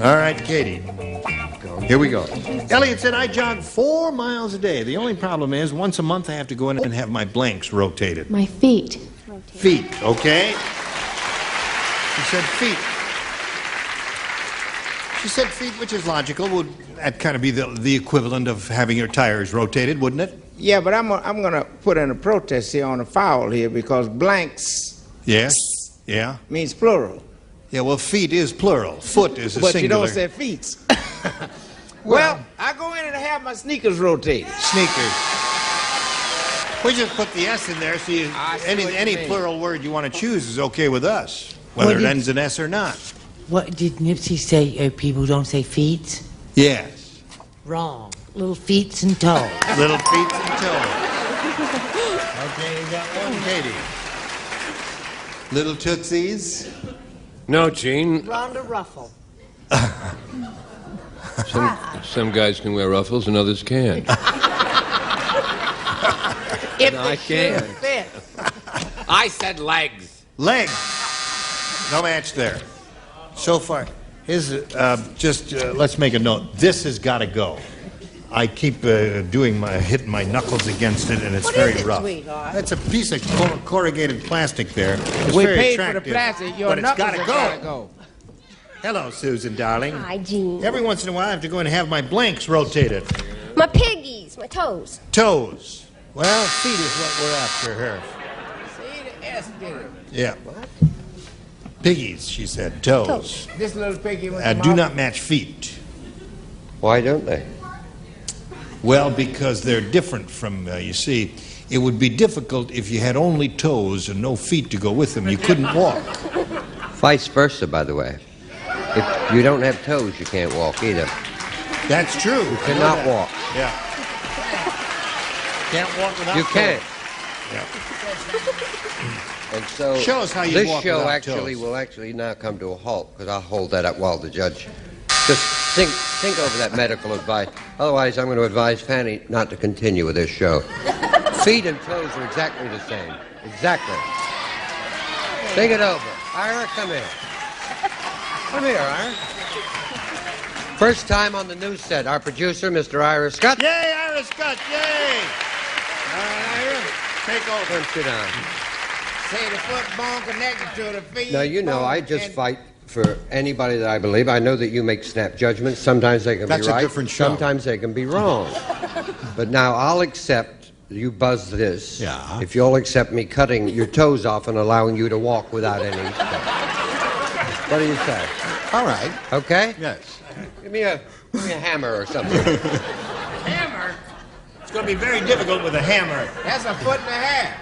All right, Katie. Here we go. Elliot said, I jog 4 miles a day. The only problem is, once a month I have to go in and have my blanks rotated. My feet. Feet, okay? She said feet. She said feet, which is logical. Would that kind of be the equivalent of having your tires rotated, wouldn't it? Yeah, but I'm going to put in a protest here on a foul here because blanks. Yes. Yeah. Means plural. Yeah, well, feet is plural. Foot is a but singular. But you don't say feet. Well, I go in and have my sneakers rotated. Sneakers. We just put the S in there, so any plural word you want to choose is okay with us, whether it ends in S or not. What did Nipsey say? People don't say feet? Yes. Wrong. Little feet and toes. Little feet and toes. Okay, you got one, Katie. Little tootsies. No, Gene. Rhonda Ruffle. Some guys can wear ruffles and others can't. I can't. I said legs. Legs. No match there. So far, let's make a note. This has got to go. I keep hitting my knuckles against it, and it's very rough. Sweetheart? That's a piece of corrugated plastic there. It's we very paid attractive, for the plastic. Your but it's knuckles got to gotta go. Hello, Susan, darling. Hi, Gene. Every once in a while, I have to go and have my blanks rotated. My piggies, my toes. Toes. Well, feet is what we're after here. See, the S did it. Yeah. What? Piggies, she said. Toes. This little piggy went Do not match feet. Why don't they? Well, because they're different from, you see, it would be difficult if you had only toes and no feet to go with them. You couldn't walk. Vice versa, by the way. If you don't have toes, you can't walk either. That's true. You cannot walk. Yeah. Can't walk without You toes. can't. Yeah. And so show us how you this walk show without actually toes. will actually now come to a halt because I'll hold that up while the judge just think over that medical advice. Otherwise, I'm going to advise Fanny not to continue with this show. Feet and toes are exactly the same. Exactly. Think it over. Ira, come here. Come here, Ira. First time on the news set, our producer, Mr. Ira Skutch. Yay, Ira Skutch, yay! All right, Ira, take over. Come sit down. Say the foot bone connected to the feet. Now, you know, I just fight for anybody that I believe. I know that you make snap judgments. Sometimes they can be right. That's a different show. Sometimes they can be wrong. But now I'll accept you buzz this. Yeah. If you'll accept me cutting your toes off and allowing you to walk without any stuff. What do you say? All right. Okay? Yes. Give me a hammer or something. Hammer? It's going to be very difficult with a hammer. That's a foot and a half.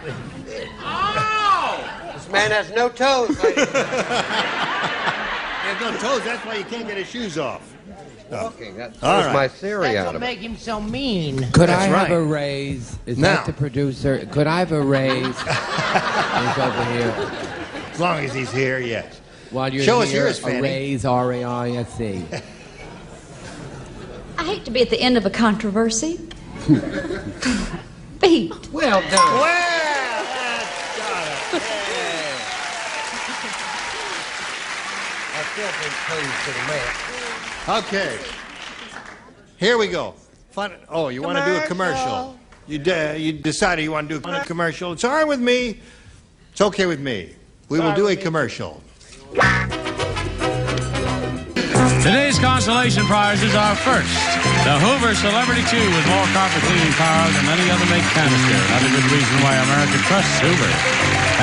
Oh! This man has no toes, ladies. He has no toes. That's why you can't get his shoes off. Walking. That All was right. my theory That's out what of it. make him so mean. Could That's I have right. a raise? Is Now. that the producer? Could I have a raise? He's over here. As long as he's here, yes. While you're Show us here, yours, a Fanny. raise, R-A-I-S-E. I hate to be at the end of a controversy. Feet. Well done. Well, that's got it. I still think toes to the man. Okay. Here we go. Fun. Oh, you want to do a commercial? You decided you want to do a commercial. It's all right with me. It's okay with me. We will do a commercial. Today's consolation prizes are first, the Hoover Celebrity 2 with more carpet cleaning power than any other make canister. Another good reason why America trusts Hoover.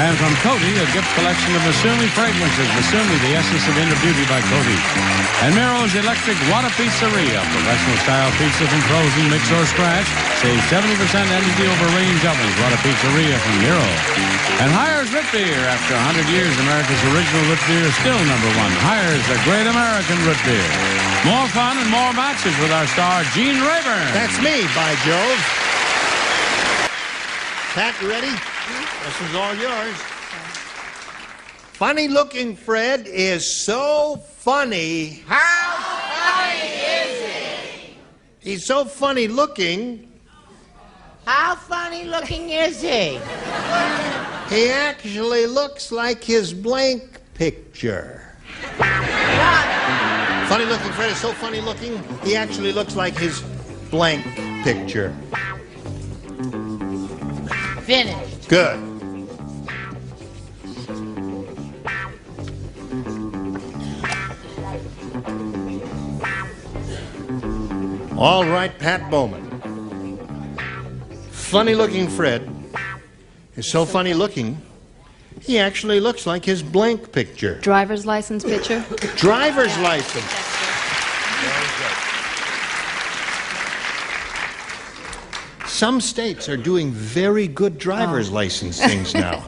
And from Coty, a gift collection of Masumi fragrances. Masumi, the essence of inner beauty by Coty. And Miro's Electric Water Pizzeria, professional style pizza from frozen, mix or scratch. Save 70% energy over range ovens. Water Pizzeria from Miro. And Hires Root Beer. After 100 years, America's original root beer is still #1. Hires, the great American root beer. More fun and more matches with our star, Gene Rayburn. That's me, by Jove. Pat, you ready? This is all yours. Funny-looking Fred is so funny. How funny is he? He's so funny-looking, How funny looking is he? he actually looks like his blank picture. Funny looking Fred is so funny looking, he actually looks like his blank picture. Finished. Good. All right, Pat Bowman. Funny looking Fred is so funny looking, he actually looks like his blank picture. Driver's license picture? Driver's license. Some states are doing very good driver's license things now.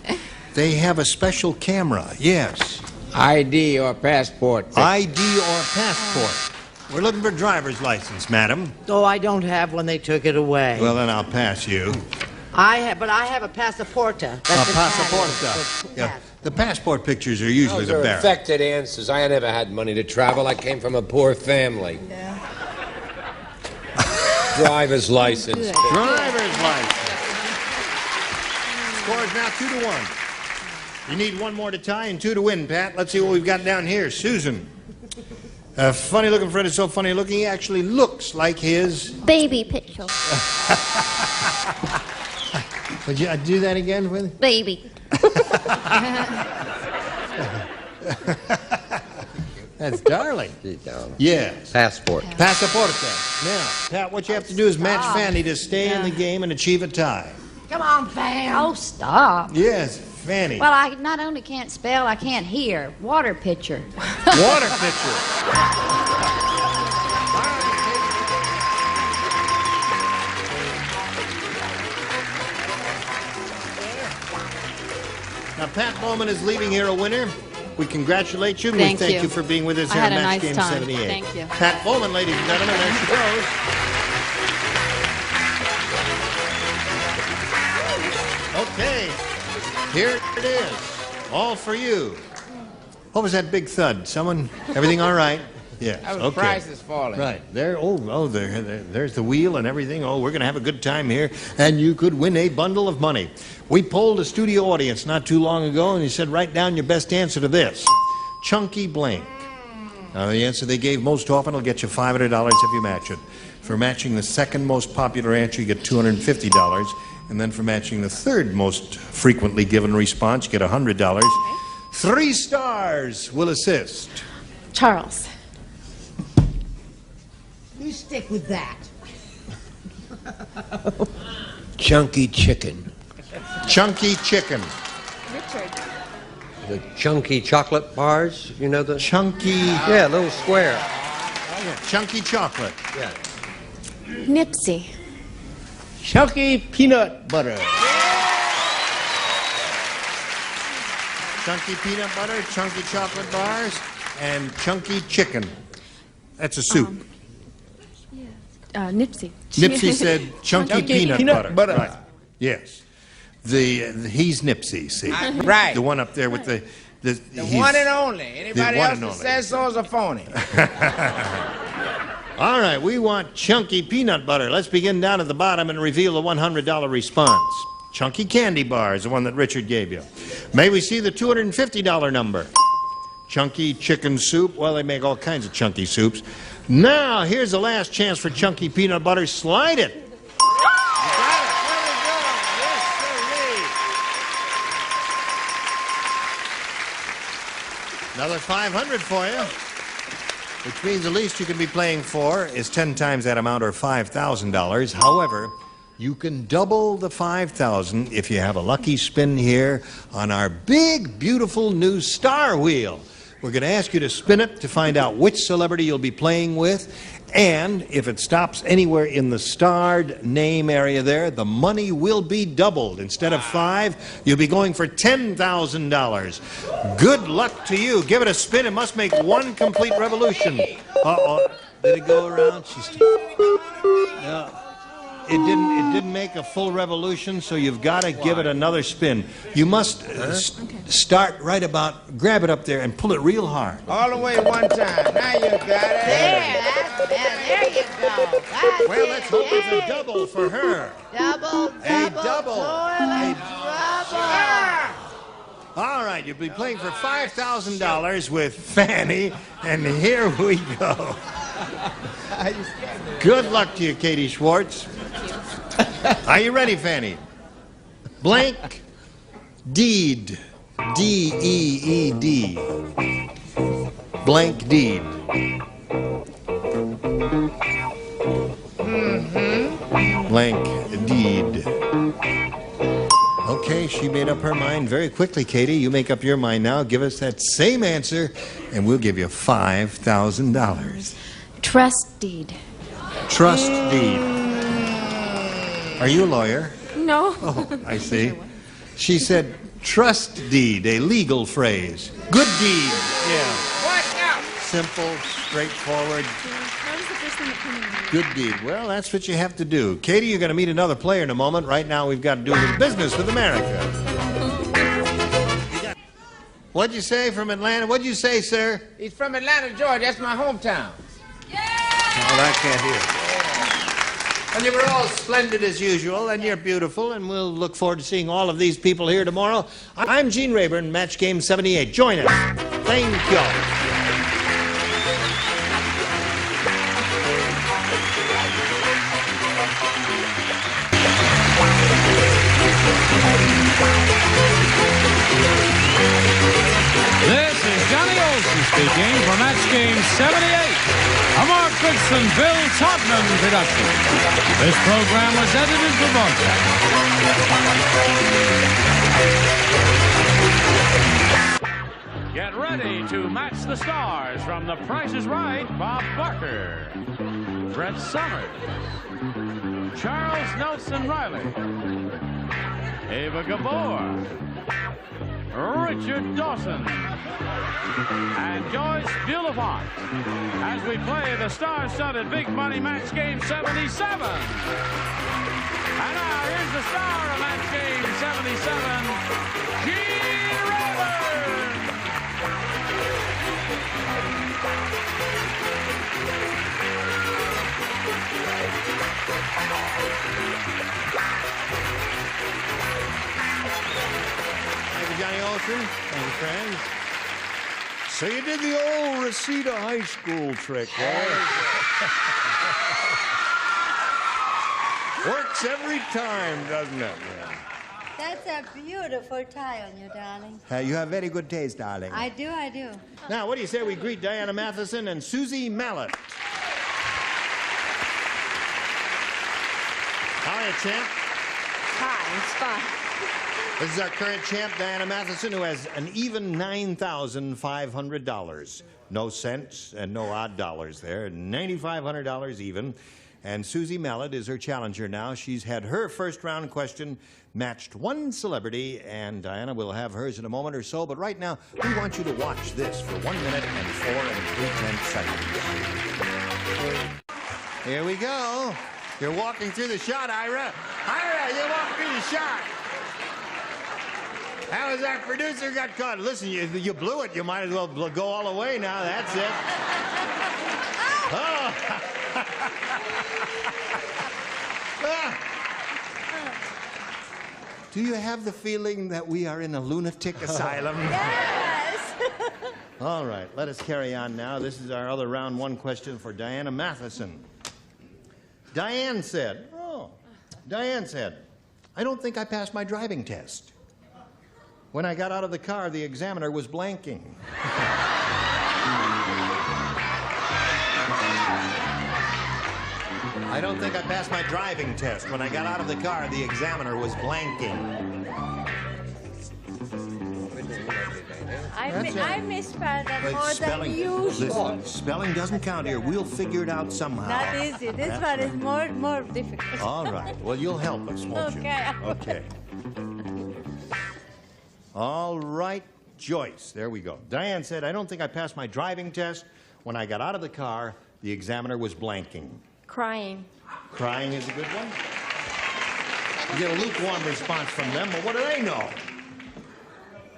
They have a special camera, yes. ID or passport. ID or passport. We're looking for driver's license, madam. Oh, I don't have one. They took it away. Well, then I'll pass you. But I have a passaporta. That's passaporta. Yeah. The passport pictures are usually Those the are best. affected answers. I never had money to travel. I came from a poor family. Yeah. Driver's license. Driver's license. Score is now 2-1. You need one more to tie and 2 to win, Pat. Let's see what we've got down here. Susan. Funny looking Fred is so funny looking, he actually looks like his... Baby picture. Would you do that again with me? Baby. That's darling. Yes. Passport. Passaporta. Now, Pat, what you have to do is match Fanny to stay in the game and achieve a tie. Come on, Fan. Oh, stop. Yes, Fanny. Well, I not only can't spell, I can't hear. Water pitcher. Water pitcher. Now, Pat Bowman is leaving here a winner. We congratulate you. Thank we thank you. you for being with us I here had on a Match nice Game time. 78. Thank you. Pat Bowman, ladies and gentlemen, there she goes. Okay, here it is. All for you. What was that big thud? Someone? Everything all right? Yes. That was Okay. prices falling. Right. There's the wheel and everything. Oh, we're going to have a good time here. And you could win a bundle of money. We polled a studio audience not too long ago, and he said, write down your best answer to this. Chunky blank. Now, the answer they gave most often will get you $500 if you match it. For matching the second most popular answer, you get $250. And then for matching the third most frequently given response, you get $100. 3 stars will assist. Charles. You stick with that. Chunky chicken. Chunky chicken. Richard. The chunky chocolate bars, you know the... Chunky... Yeah, little square. Yeah, chunky chocolate. Yeah. Nipsey. Chunky peanut butter. Chunky peanut butter, chunky chocolate bars, and chunky chicken. That's a soup. Nipsey. Nipsey said chunky peanut butter. Right. Yes. He's Nipsey, see. Right. The one up there with the one and only. Anybody else that says so is a phony. All right, we want chunky peanut butter. Let's begin down at the bottom and reveal the $100 response. Chunky candy bar is the one that Richard gave you. May we see the $250 number? Chunky chicken soup. Well, they make all kinds of chunky soups. Now, here's the last chance for chunky peanut butter. Slide it. Another $500 for you, which means the least you can be playing for is 10 times that amount, or $5,000. However, you can double the $5,000 if you have a lucky spin here on our big, beautiful new Star Wheel. We're going to ask you to spin it to find out which celebrity you'll be playing with. And if it stops anywhere in the starred name area there, the money will be doubled. Instead of $5,000, you'll be going for $10,000. Good luck to you. Give it a spin. It must make one complete revolution. Uh-oh. Did it go around? No. It didn't make a full revolution, so you've got to give it another spin. You must start right about, grab it up there and pull it real hard. All the way one time. Now you got it. There you go. That's Well, let's hope it's a double for her. Double. A double. Toilet double. All right. right, you'll be playing for $5,000 with Fanny, and here we go. Good luck to you, Katie Schwartz. Are you ready, Fanny? Blank deed. D-E-E-D. Blank deed. Blank deed. Okay, she made up her mind very quickly, Katie. You make up your mind now. Give us that same answer, and we'll give you $5,000. Trust deed. Trust deed. Are you a lawyer? No. Oh, I see. She said trust deed, a legal phrase. Good deed. Yeah. What now? Simple, straightforward. That was the first thing that came to mind. Good deed. Well, that's what you have to do. Katie, you're going to meet another player in a moment. Right now, we've got to do a little business with America. What'd you say from Atlanta? What'd you say, sir? He's from Atlanta, Georgia. That's my hometown. Oh, I can't hear. And you were all splendid as usual, and you're beautiful, and we'll look forward to seeing all of these people here tomorrow. I'm Gene Rayburn, Match Game 78. Join us. Thank you. This is Johnny Olson speaking for Match Game 78. A Mark Goodson, Bill Todman production. This program was edited for broadcast. Get ready to match the stars from The Price is Right. Bob Barker, Brett Summers, Charles Nelson Riley, Ava Gabor, Richard Dawson, and Joyce Bulifant as we play the star-studded Big Money Match Game 77. And now here's the star of Match Game 77, Gene Rayburn. Johnny Olson and friends. So you did the old Reseda High School trick, right? Works every time, doesn't it? Yeah. That's a beautiful tie on you, darling. You have very good taste, darling. I do. Now, what do you say we greet Diana Matheson and Susie Mallet? How are you, champ? Hi, it's fine. This is our current champ, Diana Matheson, who has an even $9,500. No cents and no odd dollars there. $9,500 even. And Susie Mallet is her challenger now. She's had her first round question, matched one celebrity, and Diana will have hers in a moment or so. But right now, we want you to watch this for 1 minute and 4 3/10 seconds. Here we go. You're walking through the shot, Ira. Ira, you walk through the shot. How was that producer got caught? Listen, you blew it. You might as well go all the way now. That's it. Oh. Do you have the feeling that we are in a lunatic asylum? Yes. All right, let us carry on now. This is our other round one question for Diana Matheson. Diane said, I don't think I passed my driving test. When I got out of the car, the examiner was blanking. I don't think I passed my driving test. When I got out of the car, the examiner was blanking. I misspelled that more spelling, than usual. Listen, spelling doesn't count here. We'll figure it out somehow. Not easy. This one is more difficult. All right. Well, you'll help us, won't you? Okay. All right, Joyce. There we go. Diane said, I don't think I passed my driving test. When I got out of the car, the examiner was blanking. Crying. Crying is a good one. You get a lukewarm response from them, but what do they know?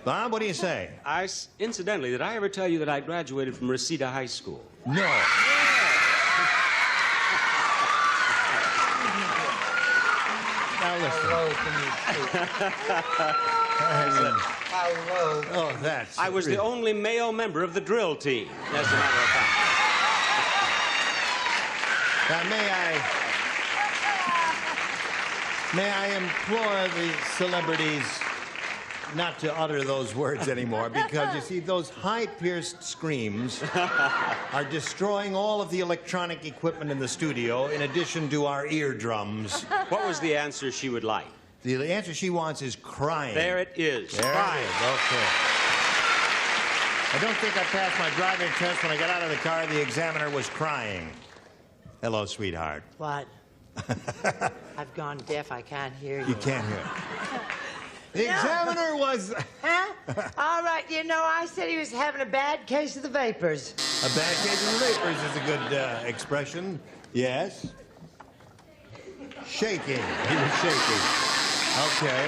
Bob, what do you say? Incidentally, did I ever tell you that I graduated from Reseda High School? No. Now listen. How low. Oh, that's... I was the only male member of the drill team, as a matter of fact. Now, may I implore the celebrities not to utter those words anymore, because, you see, those high-pierced screams are destroying all of the electronic equipment in the studio, in addition to our eardrums. What was the answer she would like? The answer she wants is crying. There it is. There Crying. it is. Okay. I don't think I passed my driving test. When I got out of the car, the examiner was crying. Hello, sweetheart. What? I've gone deaf. I can't hear you. You can't hear. The examiner was... Huh? All right, you know, I said he was having a bad case of the vapors. A bad case of the vapors is a good expression. Yes. Shaking. He was shaking. Okay.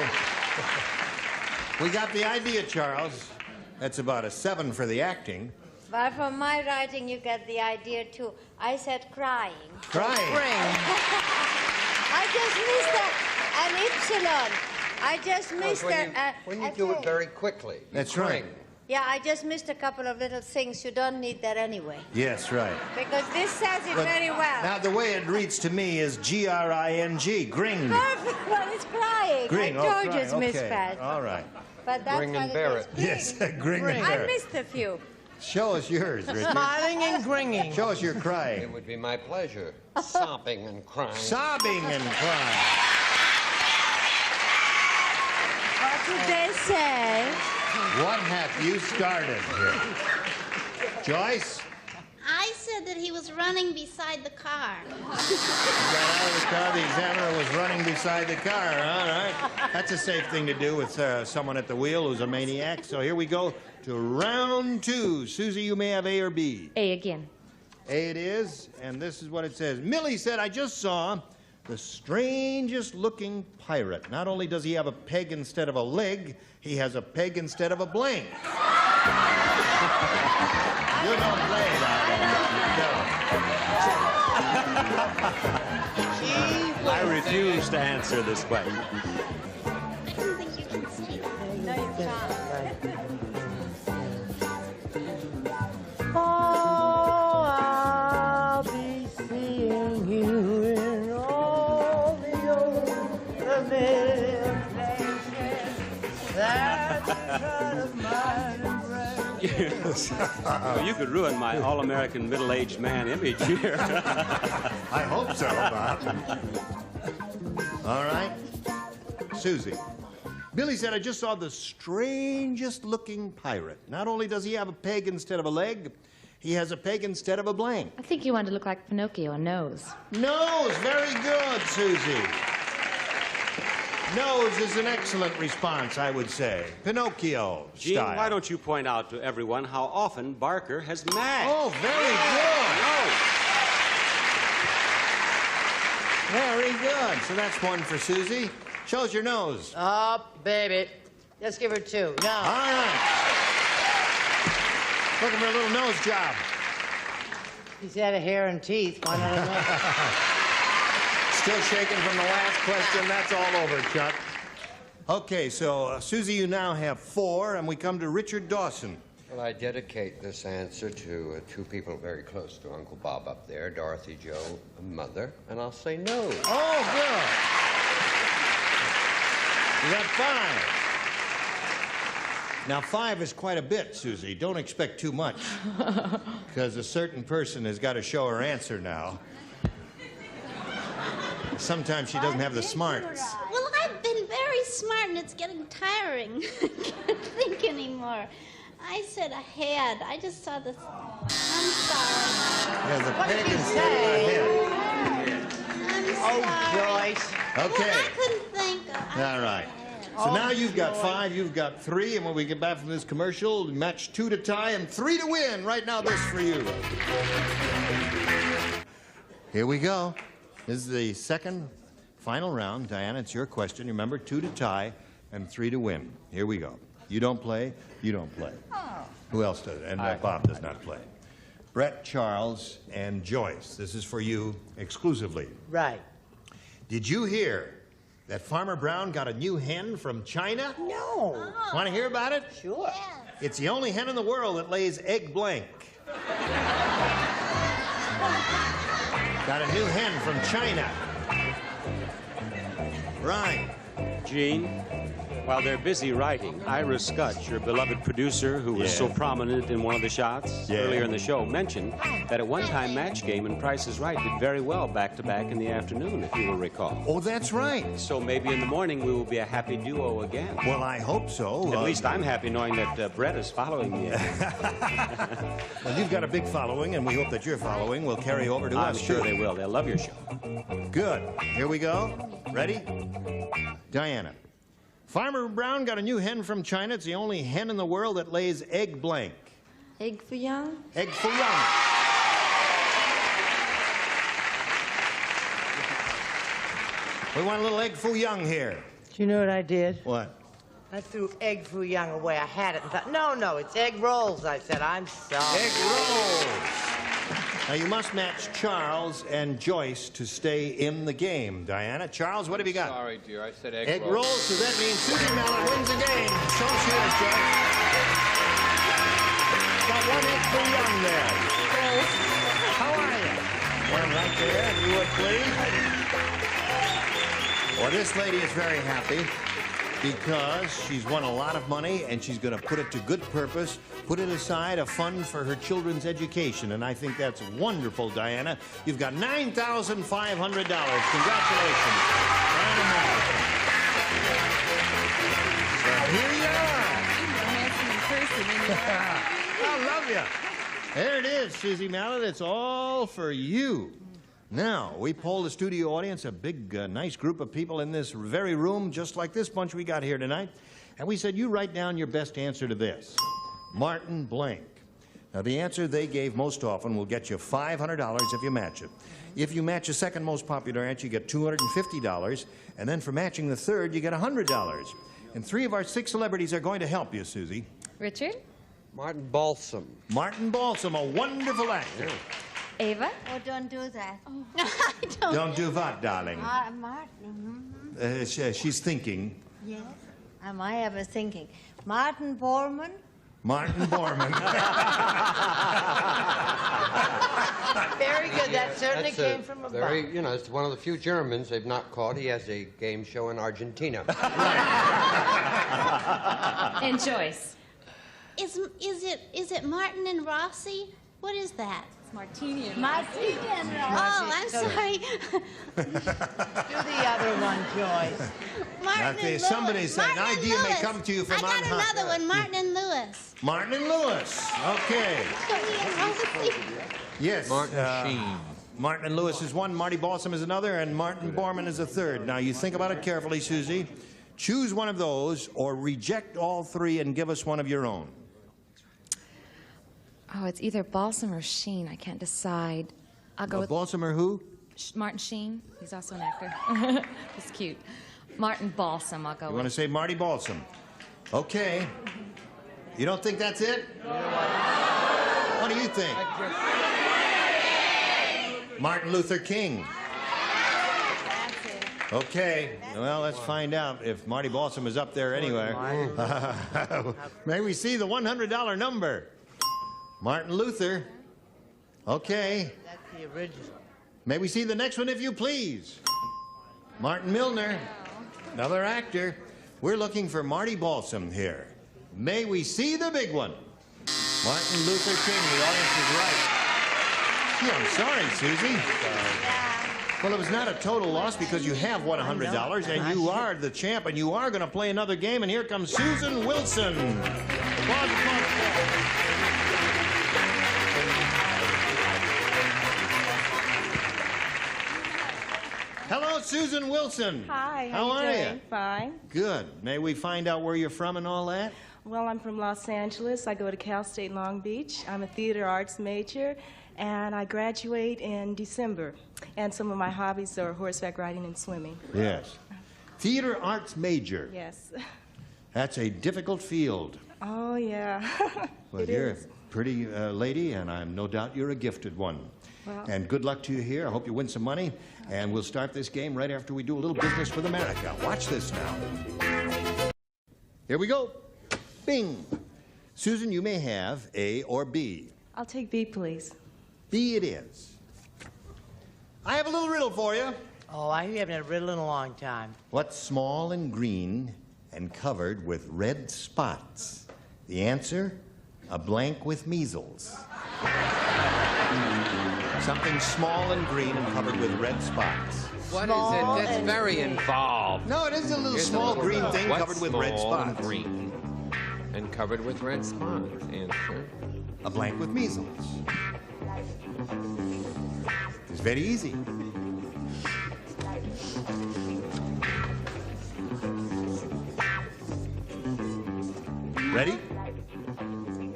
We got the idea, Charles. That's about a 7 for the acting. But from my writing, you get the idea, too. I said crying. Crying. I just missed an epsilon. I just missed when you do it very quickly. That's right. Yeah, I just missed a couple of little things. You don't need that anyway. Yes, right. Because this says it very well. Now, the way it reads to me is G-R-I-N-G. Gring. Perfect. Well, it's crying. Gring. I told you it's Okay. misspelled. All right. But that's Gring what and it bear is. it. Yes, gring and bear I it. missed a few. Show us yours, Richard. Smiling and gringing. Show us your crying. It would be my pleasure. Sobbing and crying. Sobbing and crying. What did they say? What have you started here? Joyce? I said that he was running beside the car. Got out of the car, the examiner was running beside the car. All right. That's a safe thing to do with someone at the wheel who's a maniac. So here we go to round 2. Susie, you may have A or B. A again. A it is, and this is what it says. Millie said, I just saw the strangest looking pirate. Not only does he have a peg instead of a leg, he has a peg instead of a blank. You don't play that. I refuse to answer this question. I don't think you can see that. No, you can't. Oh, I'll be seeing you in all the old familiar places that of mine and Yes. Well, you could ruin my all-American middle-aged man image here. I hope so, Bob. All right. Susie. Billy said, I just saw the strangest looking pirate. Not only does he have a peg instead of a leg, he has a peg instead of a blank. I think you wanted to look like Pinocchio, a nose. Nose, very good, Susie. Nose is an excellent response, I would say. Pinocchio Gene, style. why don't you point out to everyone how often Barker has magged? Oh, very good. Very good. So that's 1 for Susie. Shows your nose. Oh, baby. Let's give her 2. No. All right. Looking for a little nose job. He's out of hair and teeth. Why not a nose? Still shaking from the last question. That's all over, Chuck. Okay, so, Susie, you now have 4, and we come to Richard Dawson. Well, I dedicate this answer to 2 people very close to Uncle Bob up there, Dorothy Joe, Mother, and I'll say no. Oh, good. You got 5. Now, 5 is quite a bit, Susie. Don't expect too much, because a certain person has got to show her answer now. Sometimes she doesn't have the smarts. Well, I've been very smart, and it's getting tiring. I can't think anymore. I said a head. I just saw this. I'm sorry. Yeah, the peg instead of a head. I'm sorry. Joyce. Okay. Well, I couldn't think. All right. So now you've got 5, you've got 3, and when we get back from this commercial, match 2 to tie and 3 to win. Right now, this for you. Here we go. This is the second final round. Diana, it's your question. Remember, 2 to tie and 3 to win. Here we go. You don't play, you don't play. Oh. Who else does? And Bob does not play. Brett, Charles, and Joyce. This is for you exclusively. Right. Did you hear that Farmer Brown got a new hen from China? No. Want to hear about it? Sure. It's the only hen in the world that lays egg blank. Got a new hen from China. Right. Gene, while they're busy writing, Ira Skutch, your beloved producer who was so prominent in one of the shots earlier in the show, mentioned that at one time Match Game and Price is Right did very well back-to-back in the afternoon, if you will recall. Oh, that's right. So maybe in the morning we will be a happy duo again. Well, I hope so. At least I'm happy knowing that Brett is following me. Well, you've got a big following, and we hope that your following will carry over to us. I'm sure they will. They'll love your show. Good. Here we go. Ready? Diana. Farmer Brown got a new hen from China. It's the only hen in the world that lays egg blank. Egg for young? Egg for young. We want a little egg foo young here. Do you know what I did? What? I threw egg foo young away. I had it and thought, no, it's egg rolls. I said, I'm sorry. Egg rolls. Now, you must match Charles and Joyce to stay in the game, Diana. Charles, what have you got? Sorry, dear. I said Egg rolls, so that means Susie Mallon wins the game. So cheers, Joyce. Got one egg foo young there. How are you? One right there, if you would, please. Well, this lady is very happy because she's won a lot of money and she's going to put it to good purpose, put it aside, a fund for her children's education. And I think that's wonderful, Diana. You've got $9,500. Congratulations. So here you are. I love you. There it is, Susie Mallon. It's all for you. Now, we polled the studio audience, a big, nice group of people in this very room, just like this bunch we got here tonight. And we said, you write down your best answer to this. Martin Blank. Now, the answer they gave most often will get you $500 if you match it. If you match the second most popular answer, you get $250. And then for matching the third, you get $100. And 3 of our 6 celebrities are going to help you, Susie. Richard? Martin Balsam. Martin Balsam, a wonderful actor. Ava? Oh, don't do that. Oh. Don't do what, darling? Martin. She's thinking. Yes. Am I ever thinking? Martin Bormann? Martin Bormann. Very good. That certainly came from above. It's one of the few Germans they've not caught. He has a game show in Argentina. And Joyce? Is it Martin and Rossi? What is that? Martini and Martini and Rossi. Oh, I'm sorry. Do the other one, Joyce. Martin and Lewis. Somebody said an idea may come to you from I got another one, Martin and Lewis. Martin and Lewis. Okay. Yes. Martin Sheen. Martin and Lewis is one, Marty Balsam is another, and Martin Bormann is a third. Now, you think about it carefully, Susie. Choose one of those or reject all 3 and give us one of your own. Oh, it's either Balsam or Sheen. I can't decide. I'll go with Balsam or who? Martin Sheen. He's also an actor. He's cute. Martin Balsam, I'll go with. You want to say Marty Balsam? Okay. You don't think that's it? What do you think? Martin Luther King. Okay, well, let's find out if Marty Balsam is up there anywhere. May we see the $100 number? Martin Luther. Okay. That's the original. May we see the next one, if you please? Martin Milner. Another actor. We're looking for Marty Balsam here. May we see the big one? Martin Luther King. The audience is right. Gee, I'm sorry, Susie. Well, it was not a total loss because you have won $100, and you are the champ, and you are going to play another game, and here comes Susan Wilson. Applause, applause, applause. Hello, Susan Wilson. Hi, how are you? Fine. Good. May we find out where you're from and all that? Well, I'm from Los Angeles. I go to Cal State Long Beach. I'm a theater arts major, and I graduate in December. And some of my hobbies are horseback riding and swimming. Yes. Theater arts major. Yes. That's a difficult field. Oh, yeah. Well, you're a pretty lady, and I'm no doubt you're a gifted one. Well. And good luck to you here. I hope you win some money. And we'll start this game right after we do a little business with America. Watch this now. Here we go. Bing. Susan, you may have A or B. I'll take B, please. B it is. I have a little riddle for you. Oh, I haven't had a riddle in a long time. What's small and green and covered with red spots? The answer, a blank with measles. Something small and green and covered with red spots. What is it? That's very involved. No, it is a little small green thing covered with red spots. And green and covered with red spots. Answer. A blank with measles. It's very easy. Ready?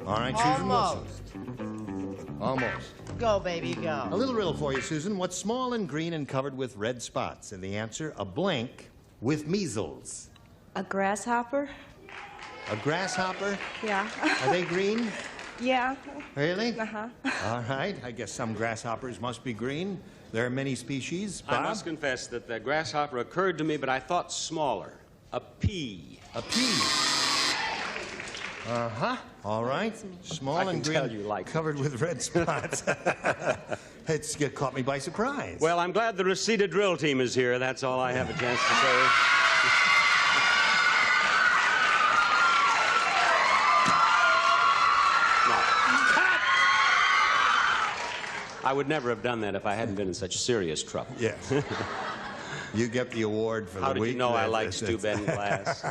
All right, Susan Almost. Wilson. Almost. Go, baby, go. A little riddle for you, Susan. What's small and green and covered with red spots? And the answer, a blank with measles. A grasshopper? A grasshopper? Yeah. Are they green? Yeah. Really? Uh-huh. All right. I guess some grasshoppers must be green. There are many species. I must confess that the grasshopper occurred to me, but I thought smaller. A pea. A pea. Uh-huh. All right. Small and green, you like covered with red spots. It's caught me by surprise. Well, I'm glad the Reseda drill team is here. That's all I have a chance to say. I would never have done that if I hadn't been in such serious trouble. Yes. You get the award for How the did week. you know I like Steuben glass?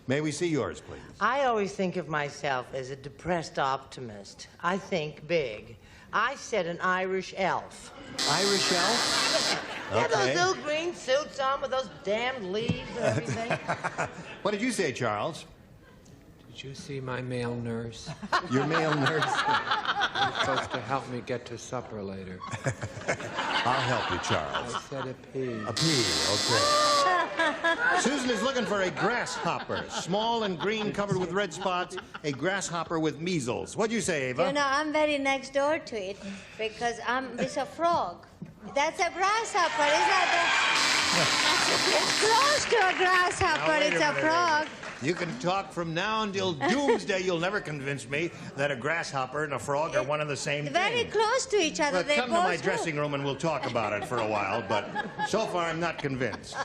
May we see yours, please? I always think of myself as a depressed optimist. I think big. I said an Irish elf. Irish elf? Yeah, those Okay. little green suits on with those damned leaves and everything. What did you say, Charles? Did you see my male nurse? Your male nurse? You're supposed to help me get to supper later. I'll help you, Charles. I said a pea. A pea, okay. Susan is looking for a grasshopper, small and green, covered with red spots, a grasshopper with measles. What'd you say, Ava? You know, I'm very next door to it because it's a frog. That's a grasshopper, is that it's close to a grasshopper, Now, wait it's a minute, frog. You can talk from now until doomsday. You'll never convince me that a grasshopper and a frog are one and the same Very thing. close to each other. Well, They come to both my move. dressing room and we'll talk about it for a while, but so far I'm not convinced.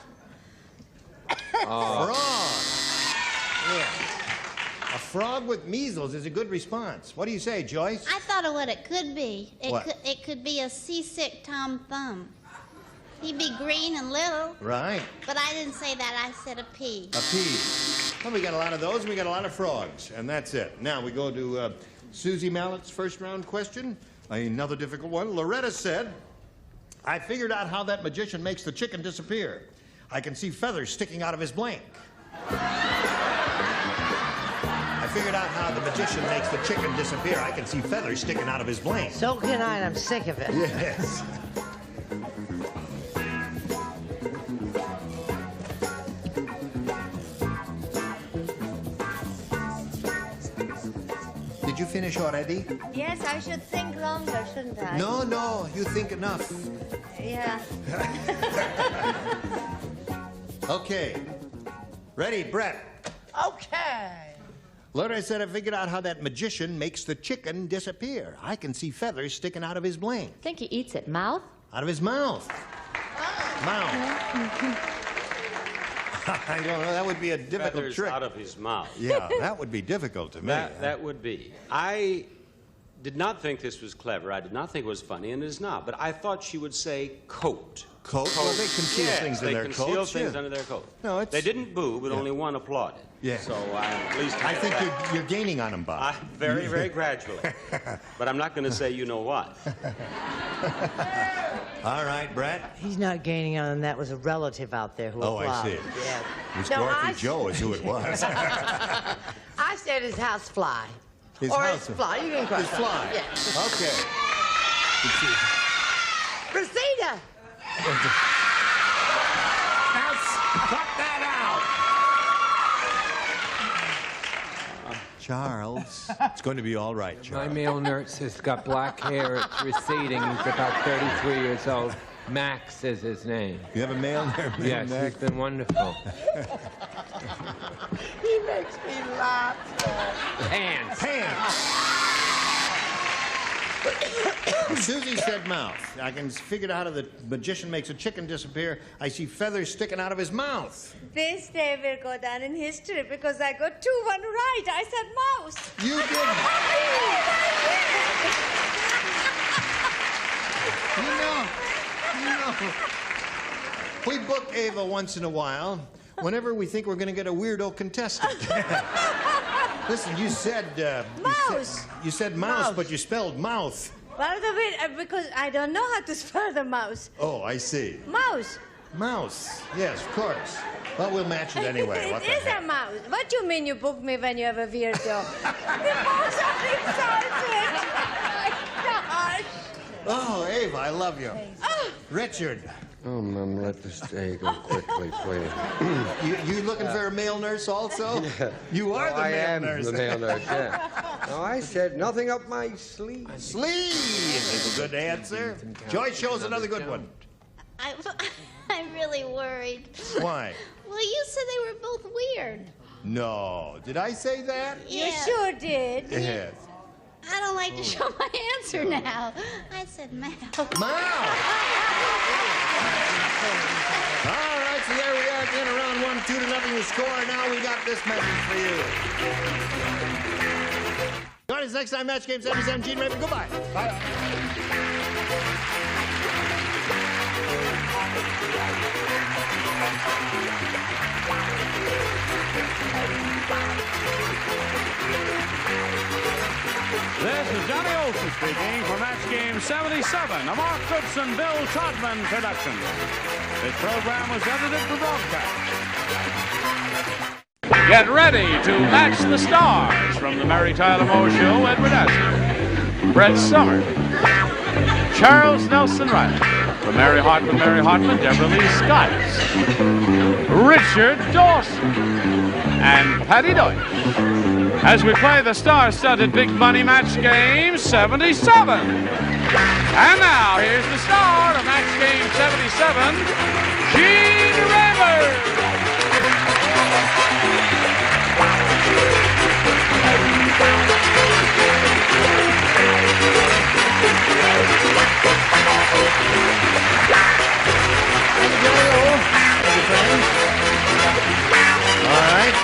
Frog. Yeah. A frog with measles is a good response. What do you say, Joyce? I thought of what it could be. What? It could be a seasick Tom Thumb. He'd be green and little, Right. but I didn't say that. I said a pea. A pea. Well, we got a lot of those, and we got a lot of frogs, and that's it. Now we go to Susie Mallett's first round question. Another difficult one. Loretta said, I figured out how that magician makes the chicken disappear. I can see feathers sticking out of his blank. I figured out how the magician makes the chicken disappear. I can see feathers sticking out of his blank. So can I, and I'm sick of it. Yes. Did you finish already? Yes, I should think longer, shouldn't I? No, no, you think enough. Yeah. Okay. Ready, Brett? Okay. Loretta said I figured out how that magician makes the chicken disappear. I can see feathers sticking out of his blank. I think he eats it. Mouth? Out of his mouth. Mouth. I don't know. That would be a difficult Feathers trick. out of his mouth. Yeah, that would be difficult to me. That would be. I did not think this was clever. I did not think it was funny, and it is not. But I thought she would say coat. Coat? Well, they conceal Yes, things in they their conceal coats. things Yeah. under their coat. No, it's... They didn't boo, but only one applauded. Yeah. So at least I think you're gaining on him, Bob. very, very gradually. But I'm not going to say you know what. All right, Brett. He's not gaining on him. That was a relative out there who Oh, I applauded. see. Yeah. It was No, Dorothy Joe is who it was. I said his house fly. His or house his fly. You can call His it fly. Yeah. Okay. Reseda! Cut that out! Charles, it's going to be all right, Charles. My male nurse has got black hair. It's receding. He's about 33 years old. Max is his name. You have a male nurse? Yes, he's been wonderful. He makes me laugh. Pants. Susie said mouth. I can figure out how the magician makes a chicken disappear. I see feathers sticking out of his mouth. This day will go down in history because I got 2-1 right. I said mouse. You did. We book Ava once in a while whenever we think we're going to get a weirdo contestant. Listen, you said... mouse. You said mouse, but you spelled mouth. By the way, because I don't know how to spell the mouse. Oh, I see. Mouse. Mouse. Yes, of course. Well, we'll match it anyway. It is a mouse. What do you mean you book me when you have a weirdo? The mouse are excited. Gosh. Oh, Ava, I love you. Oh. Richard. Oh, Mom, let this day go quickly, please. You looking for a male nurse also? You are the male nurse. The male nurse, yeah. No, I said nothing up my sleeve. Sleeve is a good answer. Joyce shows another good one. I'm really worried. Why? Well, you said they were both weird. No. Did I say that? Yeah. You sure did. Yes. I don't like to show my answer now. I said mouse. Mouse! All right, so there we are at the end of round 1, 2-0 the score. Now we got this message for you. Join us next time, Match Game 77. Gene Raven, goodbye. Bye. This is Johnny Olson speaking for Match Game 77, a Mark Goodson, Bill Todman production. This program was edited for broadcast. Get ready to match the stars from the Mary Tyler Moore Show. Edward Astor, Brett Summer, Charles Nelson Riley, from Mary Hartman, Deborah Lee Scott, Richard Dawson, and Patty Deutsch, as we play the star-studded Big Money Match Game 77. And now, here's the star of Match Game 77, Gene Raver. All right.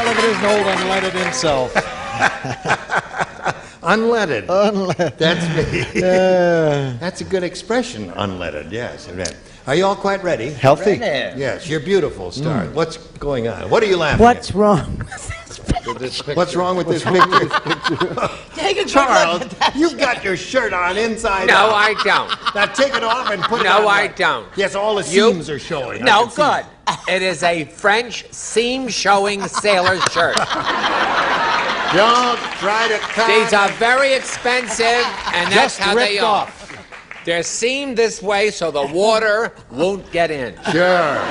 Look at his old unleaded himself. Unleaded. Unleaded. That's me. That's a good expression, unleaded, yes. Are you all quite ready? Healthy? Ready. Yes, you're beautiful, Star. What's going on? What are you laughing What's wrong? What's wrong with this picture? Take a Charles, you've got your shirt on inside out. No, I don't. Now take it off and put it on. No, I don't. Yes, all the seams are showing. No, good. It is a French seam-showing sailor shirt. Don't try to cut. These are very expensive, and that's how they are. They're seamed this way so the water won't get in. Sure they are.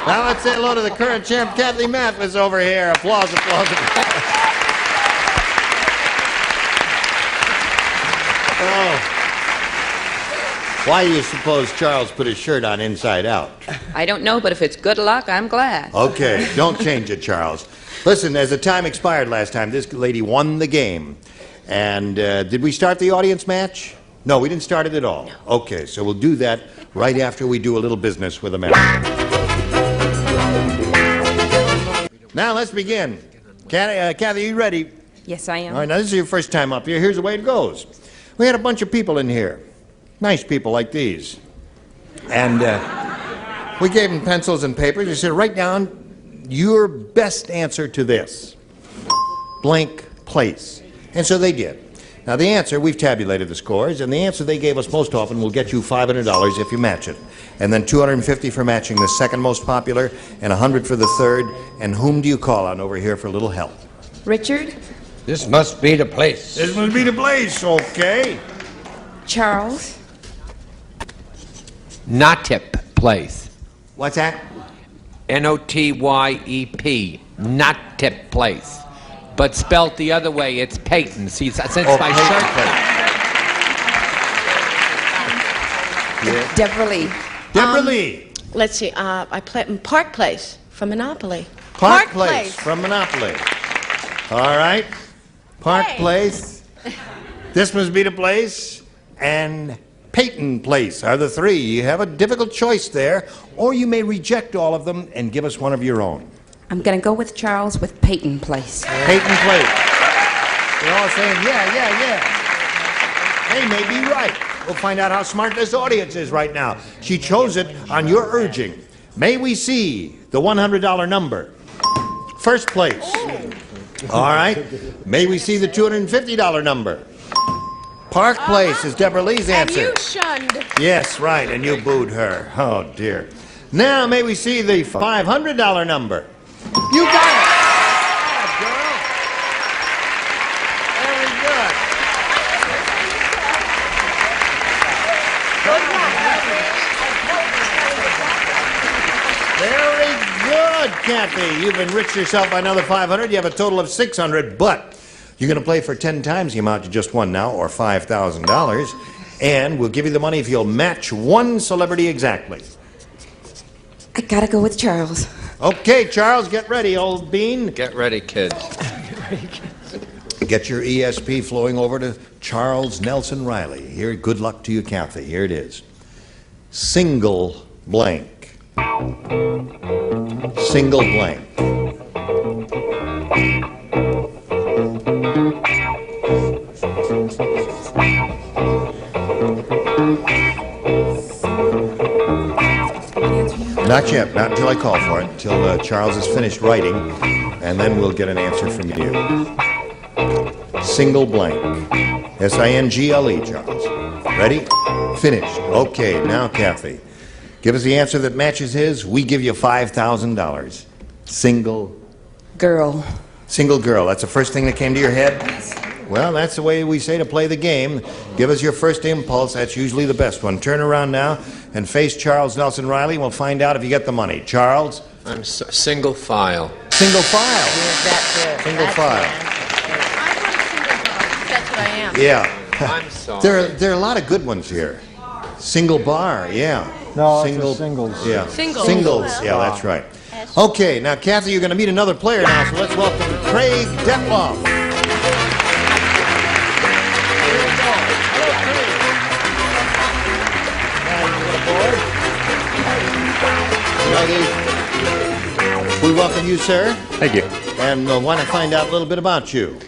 Now let's say hello to the current champ, Kathy Mathis, over here. Applause, applause, applause. Oh. Why do you suppose Charles put his shirt on inside out? I don't know, but if it's good luck, I'm glad. Okay, don't change it, Charles. Listen, as the time expired last time, this lady won the game. And did we start the audience match? No, we didn't start it at all. No. Okay, so we'll do that right after we do a little business with America. Now, let's begin. Kathy, are you ready? Yes, I am. All right, now this is your first time up here. Here's the way it goes. We had a bunch of people in here. Nice people like these. And we gave them pencils and papers. We said, write down your best answer to this. Blank place. And so they did. Now, the answer, we've tabulated the scores, and the answer they gave us most often will get you $500 if you match it. And then $250 for matching the second most popular, and $100 for the third. And whom do you call on over here for a little help? Richard? This must be the place. This must be the place, okay. Charles? Nottyep Place. What's that? Notyep. Nottyep Place. but spelt the other way. It's Peyton. See, since my shirt. Deborah Lee. Deborah Lee. Let's see. I play Park Place from Monopoly. Park Place from Monopoly. All right. Park Place. This must be the place. And Peyton Place are the three. You have a difficult choice there, or you may reject all of them and give us one of your own. I'm going to go with Charles with Peyton Place. Peyton Place. They're all saying, yeah. They may be right. We'll find out how smart this audience is right now. She chose it on your urging. May we see the $100 number? First place. All right. May we see the $250 number? Park Place is Deborah Lee's answer. And you shunned. Yes, right, and you booed her. Oh, dear. Now, may we see the $500 number? You got it! Oh, girl. Very good. Very good, Kathy. You've enriched yourself by another $500. You have a total of $600, but you're going to play for 10 times the amount you just won now, or $5,000. And we'll give you the money if you'll match one celebrity exactly. I gotta go with Charles. Okay, Charles, get ready, old bean. Get ready, kids. Get your ESP flowing over to Charles Nelson Riley. Here, good luck to you, Kathy. Here it is. Single blank. Single blank. Not yet, not until I call for it, until Charles is finished writing, and then we'll get an answer from you. Single blank. S-I-N-G-L-E, Charles. Ready? Finished. Okay, now Kathy. Give us the answer that matches his. We give you $5,000. Single girl. Single girl. That's the first thing that came to your head? Well, that's the way we say to play the game. Give us your first impulse. That's usually the best one. Turn around now and face Charles Nelson Riley, and we'll find out if you get the money. Charles? I'm single file. Single file. Single file. That's what I am. Yeah. I'm sorry. There are a lot of good ones here. Single bar, yeah. No, singles. Yeah. Singles. Yeah, that's right. Okay, now Kathy, you're going to meet another player now, so let's welcome Craig Detloff. We welcome you, sir. Thank you. And want to find out a little bit about you.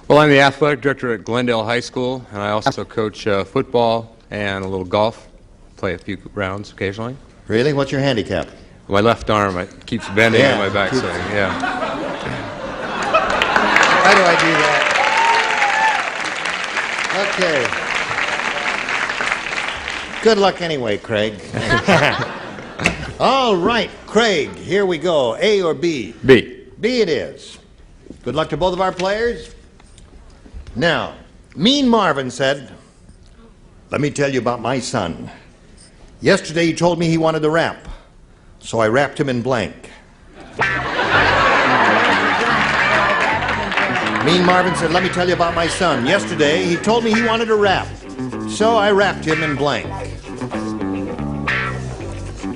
Well, I'm the athletic director at Glendale High School, and I also coach football and a little golf. Play a few rounds occasionally. Really? What's your handicap? My left arm, it keeps bending on my backswing. Yeah. How do I do that? Okay. Good luck anyway, Craig. All right, Craig, here we go. A or B? B. B it is. Good luck to both of our players. Now, Mean Marvin said, let me tell you about my son. Yesterday he told me he wanted to rap, so I wrapped him in blank. Mean Marvin said, let me tell you about my son. Yesterday he told me he wanted to rap, so I wrapped him in blank.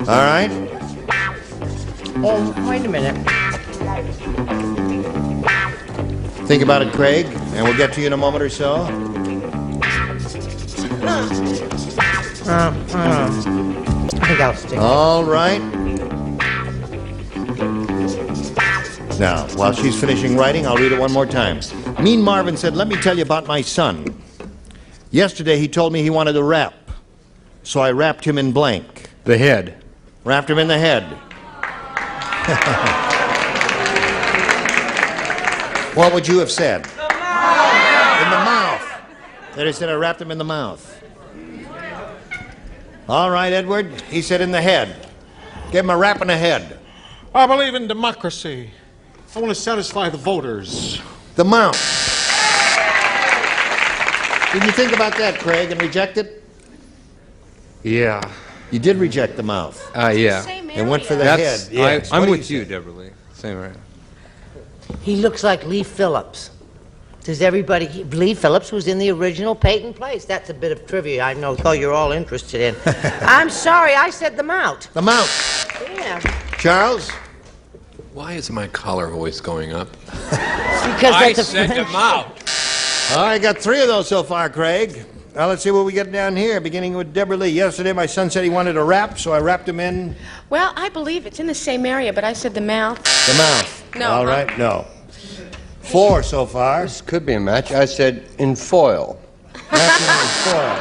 All right? Oh, wait a minute. Think about it, Craig, and we'll get to you in a moment or so. I think I'll stick. All right. Now, while she's finishing writing, I'll read it one more time. Mean Marvin said, let me tell you about my son. Yesterday he told me he wanted to rap, so I wrapped him in blank. The head. Wrapped him in the head. What would you have said? In the mouth. There he said, I wrapped him in the mouth. All right, Edward. He said in the head. Give him a rap in the head. I believe in democracy. I want to satisfy the voters. The mouth. Did you think about that, Craig, and reject it? Yeah. You did reject the mouth. Yeah. And went for the head. Yes. I'm with you, Deborah Lee. Same area. He looks like Lee Phillips. Does everybody... Lee Phillips was in the original Peyton Place. That's a bit of trivia I know you're all interested in. I'm sorry, I said the Mount. The Mount. Yeah. Charles? Why is my collar always going up? Because I that's a said French- them out. All right, got 3 of those so far, Craig. Now, let's see what we get down here, beginning with Deborah Lee. Yesterday, my son said he wanted a wrap, so I wrapped him in Well, I believe it's in the same area, but I said the mouth. the mouth. No, All right, no. 4 so far. This could be a match. I said in foil. Wrapped him in foil.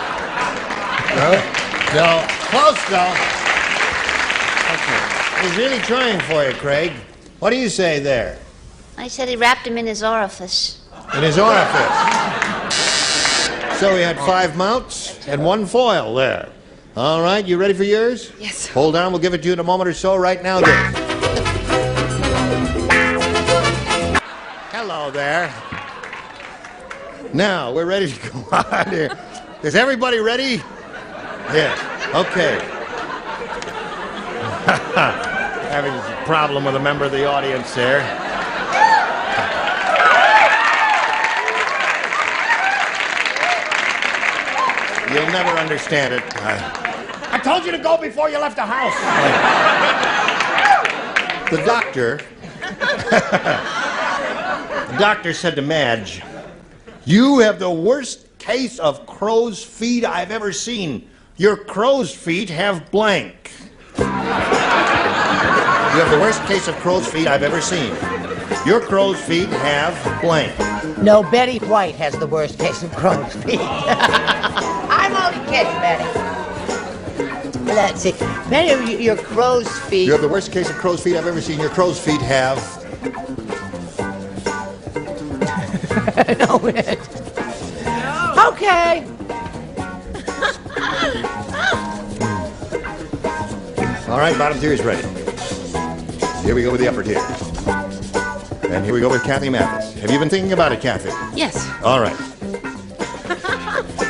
No, close, though. Okay. He's really trying for you, Craig. What do you say there? I said he wrapped him in his orifice. In his orifice. So we had 5 mounts and 1 foil there. All right, you ready for yours? Yes. Hold on, we'll give it to you in a moment or so. Right now, this. Hello there. Now, we're ready to go on here. Is everybody ready? Yeah, okay. Having a problem with a member of the audience there. You'll never understand it. I told you to go before you left the house. The doctor said to Madge, "You have the worst case of crow's feet I've ever seen. Your crow's feet have blank." You have the worst case of crow's feet I've ever seen. Your crow's feet have blank. No, Betty White has the worst case of crow's feet. I'm only kidding, Betty. Let's see. Betty, your crow's feet... You have the worst case of crow's feet I've ever seen. Your crow's feet have... No, it. Okay. All right, bottom tier is ready. Here we go with the upper tier. And here we go with Kathy Mathis. Have you been thinking about it, Kathy? Yes. All right.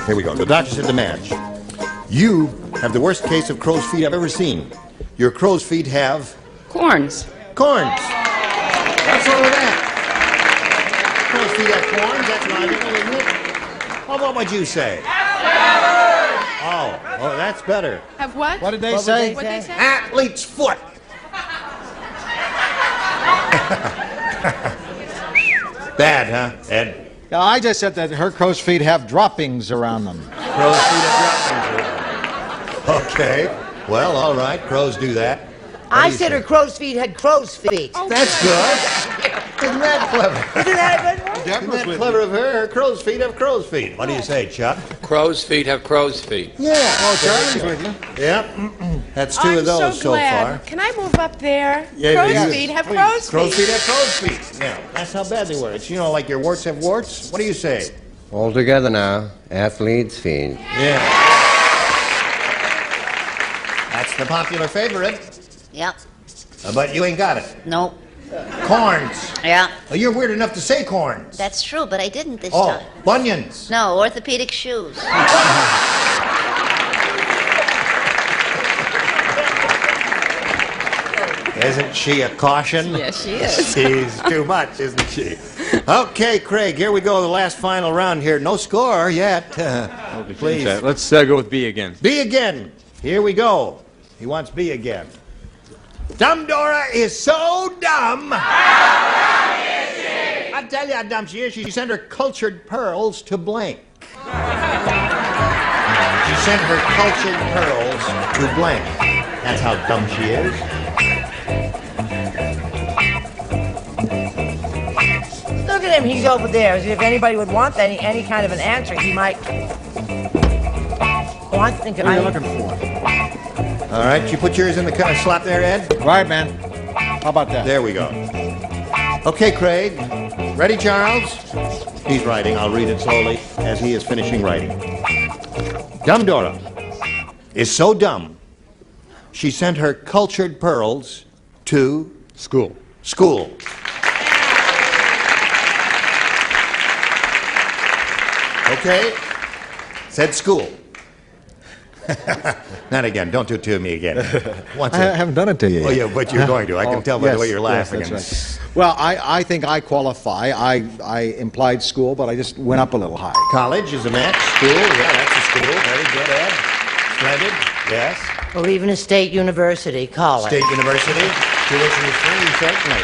Here we go. The doctor said to Madge, "You have the worst case of crow's feet I've ever seen. Your crow's feet have... Corns. Corns. What's wrong with that? Crow's feet have corns? That's logical, isn't it? Well, what would you say? Oh, that's better. Have what? What did they say? What'd they say? Athlete's foot. Bad, huh, Ed? No, I just said that her crow's feet have droppings around them. Crow's feet have droppings. Okay. Well, all right. Crows do that. I said her crow's feet had crow's feet. Oh, that's good. Isn't that clever? Isn't that a good one? Isn't that clever of her? Her crow's feet have crow's feet. What do you say, Chuck? Crow's feet have crow's feet. Yeah. Oh, Charlie's with you. Yep. That's 2 of those I'm so glad. far. Can I move up there? Yeah, crow's yes, feet have please. crow's feet. Crow's feet have crow's feet. Yeah. That's how bad they were. It's, like your warts have warts. What do you say? All together now. Athlete's feet. Yeah. That's the popular favorite. Yep. But you ain't got it. Nope. Corns. Yeah. Oh, you're weird enough to say corns. That's true, but I didn't this Oh, time. bunions. No, orthopedic shoes. Isn't she a caution? Yes, she is. She's too much, isn't she? Okay, Craig, here we go, the last final round here. No score yet. Please. Let's go with B again. B again. Here we go. He wants B again. Dumb Dora is so dumb. I'll tell you how dumb she is. She sent her cultured pearls to blank. She sent her cultured pearls to blank. That's how dumb she is. Look at him, he's over there. As if anybody would want any kind of an answer, he might... Oh, I think... What are you looking for? All right, you put yours in the slot there, Ed? Right, man. How about that? There we go. Okay, Craig. Ready, Charles? He's writing. I'll read it slowly as he is finishing writing. Dumb Dora is so dumb, she sent her cultured pearls to... School. School. Okay? Said school. Not again. Don't do it to me again. Once I haven't done it to you yet. Oh, yeah, but you're going to. I can tell by the way you're laughing. Yes, that's right. Well, I think I qualify. I implied school, but I just went up a little high. College is a match. School, yeah, that's a school. Very good, Ed. Splendid, yes. Well, even a state university, college. State university. Tuition is free, certainly.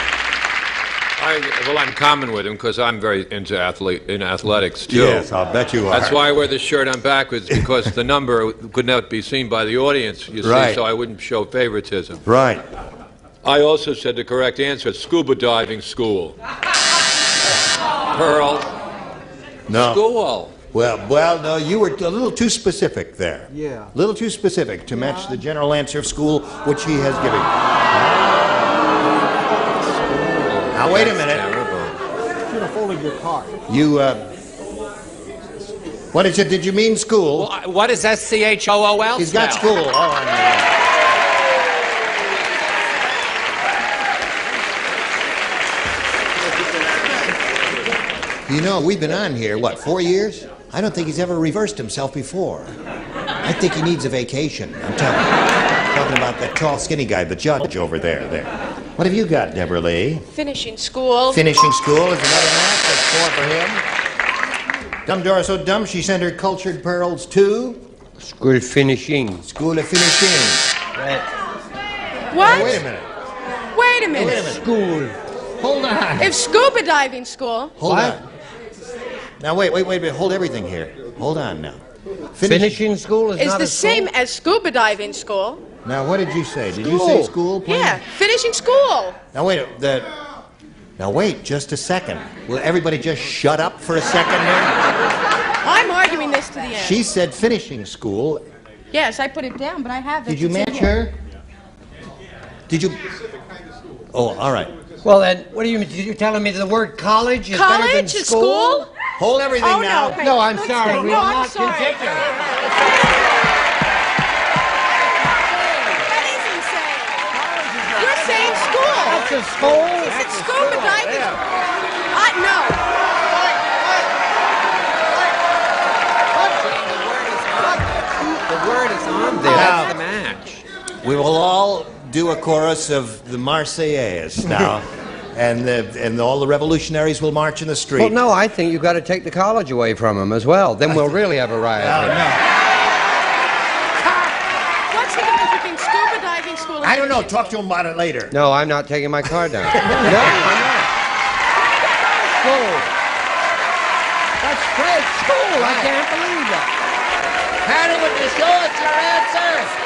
I'm common with him because I'm very into athletics, too. Yes, I'll bet you are. That's why I wear the shirt on backwards, because the number could not be seen by the audience, you see, so I wouldn't show favoritism. Right. I also said the correct answer, scuba diving school. Pearl. No. School. Well, no, you were a little too specific there. Yeah. A little too specific to match the general answer of school, which he has given. Now, wait a minute. You should have folded your card. You, what is it? Did you mean school? Well, what is SCHOOL? He's got school. Oh, I know. You know, we've been on here, what, 4 years? I don't think he's ever reversed himself before. I think he needs a vacation. I'm telling you. Talking about that tall, skinny guy, the judge over there. What have you got, Deborah Lee? Finishing school. Finishing school is another match. That's 4 for him. Dumb Dora so dumb she sent her cultured pearls to... School finishing. School of finishing. What? Now, wait a minute. Wait a minute. Wait a minute. School. Hold on. If scuba diving school. Hold on. Now, wait. Hold everything here. Hold on now. Finishing school is It's not the a school? same as scuba diving school. Now, what did you say? Did you say school, please? Yeah, finishing school. Now, wait just a second. Will everybody just shut up for a second there? I'm arguing this to the end. She said finishing school. Yes, I put it down, but I have it. Did you It's in match here. her? Did you? Oh, all right. Well, then, what are you telling me the word college is better than College? School? Hold everything now. No, No, I'm sorry. No, We will I'm not sorry. continue. That isn't saying. You're saying school. That's a school. It's scuba diving. No. The word is on there. That's the match. We will all do a chorus of the Marseillaise now, and all the revolutionaries will march in the street. Well, no, I think you've got to take the college away from them as well. Then we'll really have a riot. What's the difference between scuba diving school and I don't know. Talk to him about it later. No, I'm not taking my card down. No, I'm not. School. That's great. School. I can't believe that. Patty, would you show us your answer?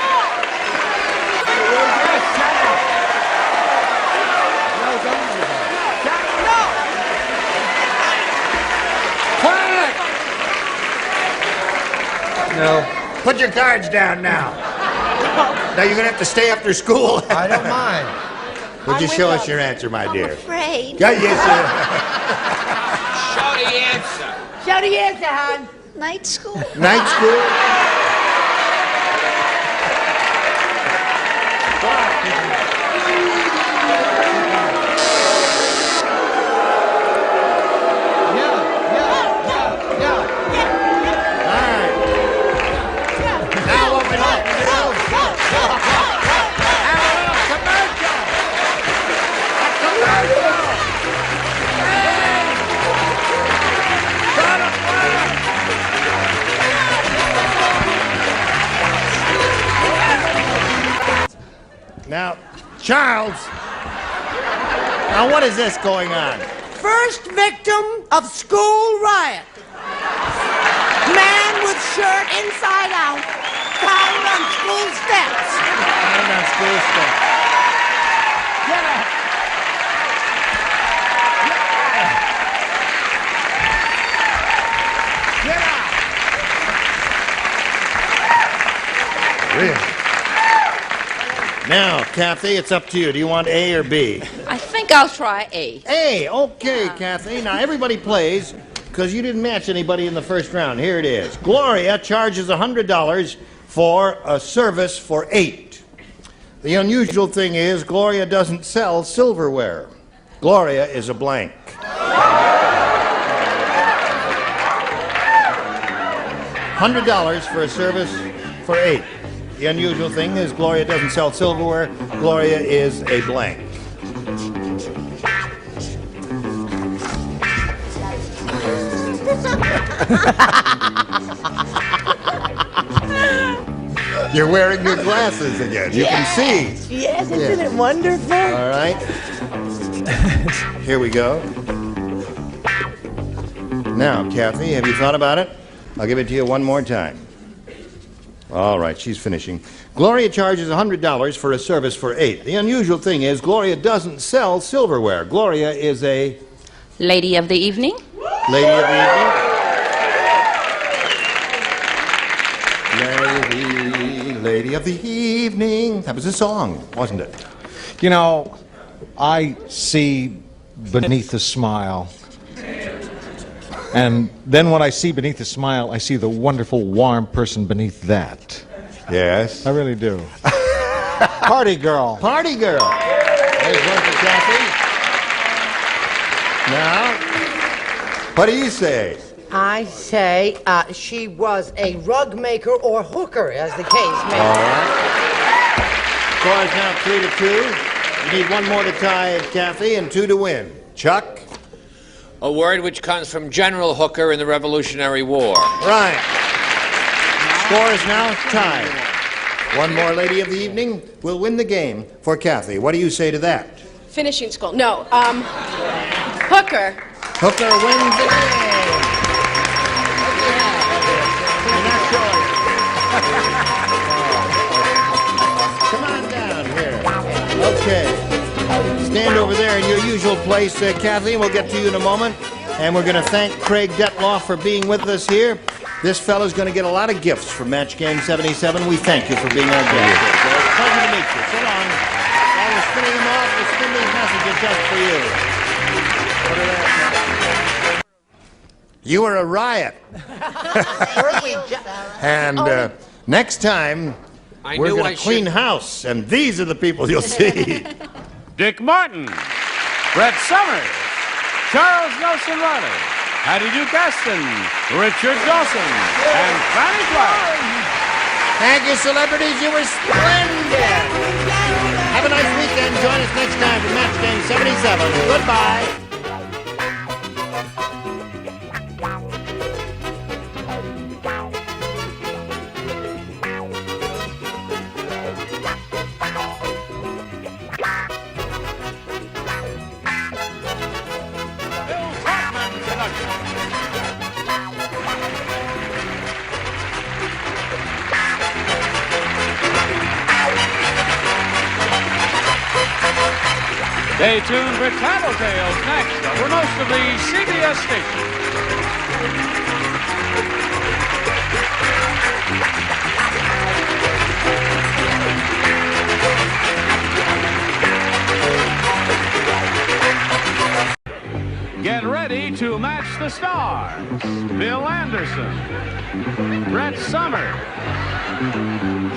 No. Put your cards down now. Now you're going to have to stay after school. I don't mind. Would you show us your answer, my dear? Afraid. Yeah, yes, Show the answer. Show the answer, hon. Night school. Night school? Now, Charles, now what is this going on? First victim of school riot. Man with shirt inside out, found on school steps. Found on school steps. Get up. Really? Now, Kathy, it's up to you. Do you want A or B? I think I'll try A. A, okay, Kathy. Now, everybody plays because you didn't match anybody in the first round. Here it is. Gloria charges $100 for a service for 8. The unusual thing is Gloria doesn't sell silverware. Gloria is a blank. $100 for a service for 8. The unusual thing is Gloria doesn't sell silverware. Gloria is a blank. You're wearing your glasses again. You can see. Yes, isn't it wonderful? All right. Here we go. Now, Kathy, have you thought about it? I'll give it to you one more time. All right, she's finishing. Gloria charges $100 for a service for 8. The unusual thing is Gloria doesn't sell silverware. Gloria is a... Lady of the evening? Lady of the evening? Lady of the evening. That was a song, wasn't it? You know, I see beneath the smile. And then when I see beneath the smile, I see the wonderful, warm person beneath that. Yes. I really do. Party girl. Party girl. There's one for Kathy. Now, what do you say? I say she was a rug maker or hooker, as the case may be. All right. Score is now 3-2. You need one more to tie Kathy and 2 to win. Chuck? A word which comes from General Hooker in the Revolutionary War. Right. Score is now tied. One more lady of the evening will win the game for Kathy. What do you say to that? Finishing school. No, hooker. Hooker wins the game. Come on down here. Okay. Stand over there in your usual place, Kathy, and we'll get to you in a moment. And we're going to thank Craig Detloff for being with us here. This fellow's going to get a lot of gifts from Match Game 77. We thank you for being our guest. It's a pleasure to meet you. So long. While we're spinning them off, we'll spin these messages just for you. What are that? You were a riot. And next time, we're going to clean house, and these are the people you'll see. Dick Martin, Brett Summers, Charles Nelson Riley, Hattie Duke Aston, Richard Dawson, and Fanny Flagg. Thank you, celebrities. You were splendid. Have a nice weekend. Join us next time for Match Game 77. Goodbye. Stay tuned for Tattletales next over most of the CBS stations. Get ready to match the stars. Bill Anderson, Brett Summers,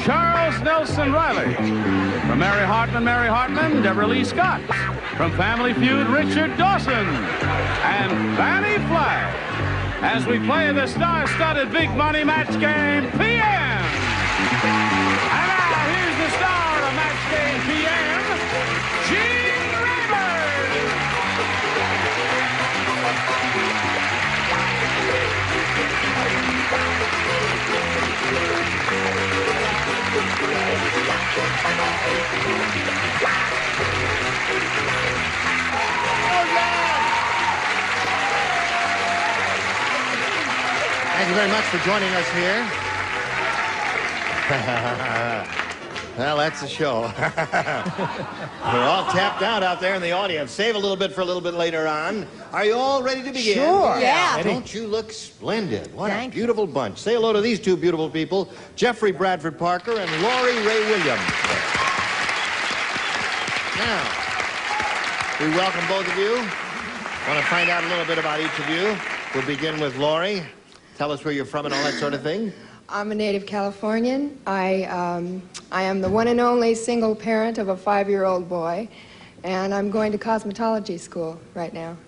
Charles Nelson Riley. From Mary Hartman, Deborah Lee Scott. From Family Feud, Richard Dawson. And Fanny Flagg. As we play the star-studded Big Money Match Game PM. And now, here's the star of Match Game PM, Gene Rayburn. Thank you very much for joining us here. Well, that's the show. We're all tapped out there in the audience. Save a little bit for a little bit later on. Are you all ready to begin? Sure. Yeah. Don't you look splendid? What a beautiful bunch. Say hello to these two beautiful people, Jeffrey Bradford Parker and Laurie Ray Williams. Now, we welcome both of you. Want to find out a little bit about each of you. We'll begin with Laurie. Tell us where you're from and all that sort of thing. I'm a native Californian. I am the one and only single parent of a 5-year-old boy, and I'm going to cosmetology school right now.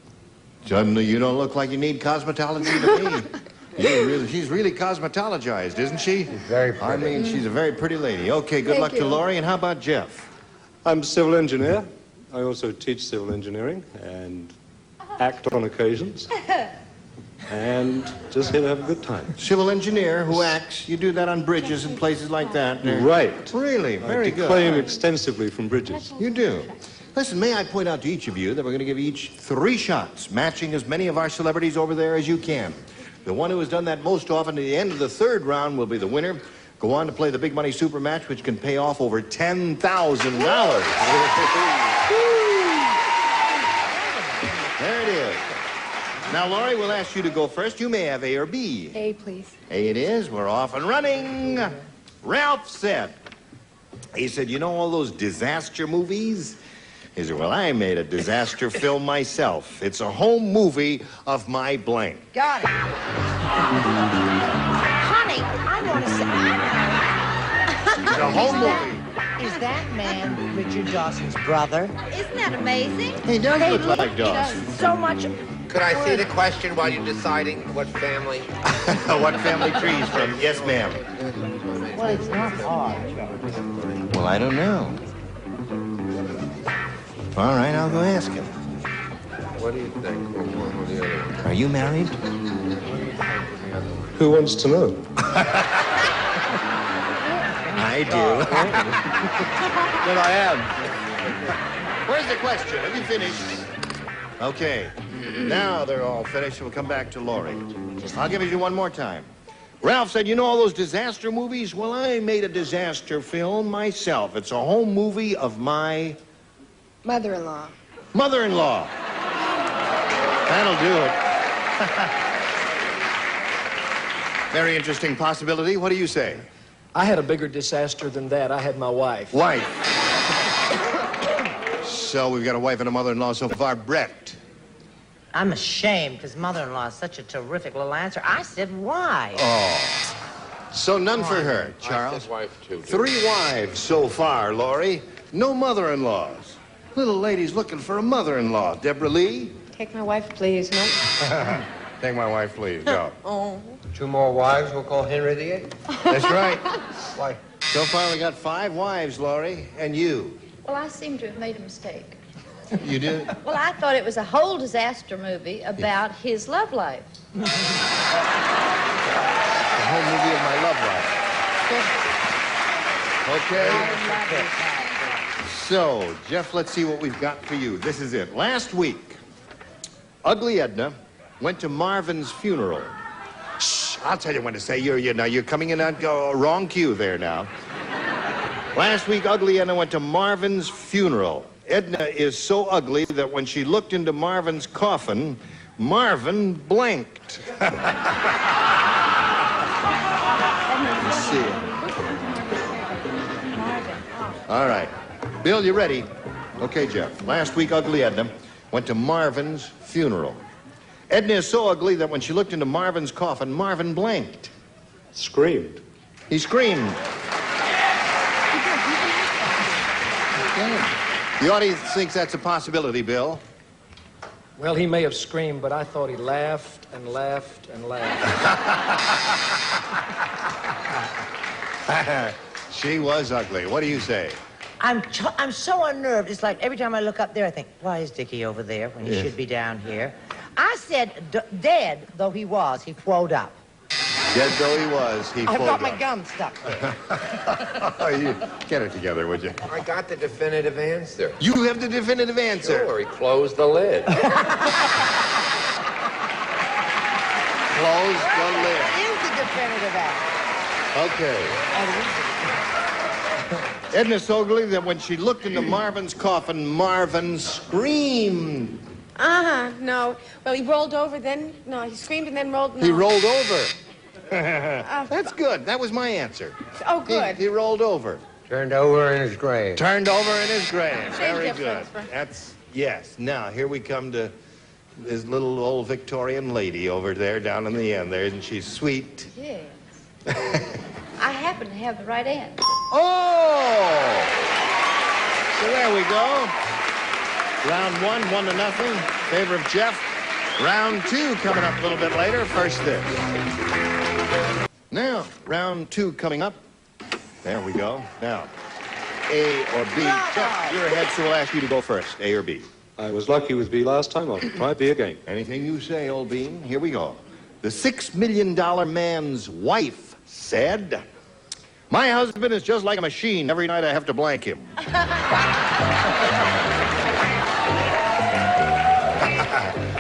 Suddenly, you don't look like you need cosmetology to me. She's really cosmetologized, isn't she? She's very pretty. I mean, she's a very pretty lady. Okay, good luck to Laurie. And how about Jeff? I'm a civil engineer. I also teach civil engineering and act on occasions. And just here to have a good time. Civil engineer who acts. You do that on bridges and places like that. Right. Really? Very good. I declaim extensively from bridges. You do. Listen, may I point out to each of you that we're going to give each 3 shots, matching as many of our celebrities over there as you can. The one who has done that most often at the end of the 3rd round will be the winner. Go on to play the Big Money Super Match, which can pay off over $10,000. There it is. Now, Laurie, we'll ask you to go first. You may have A or B. A, please. A it is. We're off and running. Ralph said, you know all those disaster movies? He said, well, I made a disaster film myself. It's a home movie of my blank. Got it. Honey, I want to say... It's a home movie. Is that man Richard Dawson's brother? Isn't that amazing? He does look like Dawson. So much... Could I see the question while you're deciding what family? What family tree he's from? Yes, ma'am. Well, it's not hard. Well, I don't know. All right, I'll go ask him. What do you think? One or the other? Are you married? Who wants to know? I do. Then I am. Where's the question? Have you finished? Okay. Now they're all finished. We'll come back to Laurie. I'll give it you one more time. Ralph said, you know all those disaster movies? Well, I made a disaster film myself. It's a home movie of my... Mother-in-law. Mother-in-law. That'll do it. Very interesting possibility. What do you say? I had a bigger disaster than that. I had my wife. Wife. So we've got a wife and a mother-in-law so far. Brett. I'm ashamed because mother-in-law is such a terrific little answer. I said wife. Oh. So none for her, Charles. I said wife, too. 3 wives so far, Laurie. No mother-in-laws. Little lady's looking for a mother-in-law. Deborah Lee? Take my wife, please. No. Take my wife, please. Go. Oh. 2 more wives, we'll call Henry VIII. That's right. Why? So far, we got 5 wives, Laurie. And you? Well, I seem to have made a mistake. You did? Well, I thought it was a whole disaster movie about his love life. The whole movie of my love life. Okay. So, Jeff, let's see what we've got for you. This is it. Last week, Ugly Edna went to Marvin's funeral. Shh, I'll tell you when to say. You're coming in on wrong cue there now. Last week, Ugly Edna went to Marvin's funeral. Edna is so ugly that when she looked into Marvin's coffin, Marvin blanked. Let's see. All right. Bill, you ready? Okay, Jeff. Last week, Ugly Edna went to Marvin's funeral. Edna is so ugly that when she looked into Marvin's coffin, Marvin blanked. Screamed. He screamed. The audience thinks that's a possibility, Bill. Well, he may have screamed, but I thought he laughed and laughed and laughed. She was ugly. What do you say? I'm so unnerved. It's like every time I look up there, I think, why is Dickie over there when he should be down here? I said, dead though he was, he throwed up. Dead though he was, he I've pulled got my up. gum stuck there. You get it together, would you? I got the definitive answer. You have the definitive answer. Sure, he closed the lid. Closed the lid. That is the definitive Okay. Edna's so ugly that when she looked into Marvin's coffin, Marvin screamed. No. Well, he rolled over, then... No, he screamed and then rolled... No. He rolled over. That's good. That was my answer. Oh, good. He rolled over. Turned over in his grave. Turned over in his grave. Same Very good. difference. That's, yes. Now, here we come to this little old Victorian lady over there down in the end there. Isn't she sweet? Yes. I happen to have the right answer. Oh! So there we go. Round 1, 1-0. Favor of Jeff. Round 2 coming up a little bit later. First this. Now, round 2 coming up. There we go. Now, A or B. Jeff, you're ahead, so we'll ask you to go first. A or B. I was lucky with B last time. I'll try B again. Anything you say, old bean. Here we go. The $6 million man's wife said, "My husband is just like a machine. Every night I have to blank him."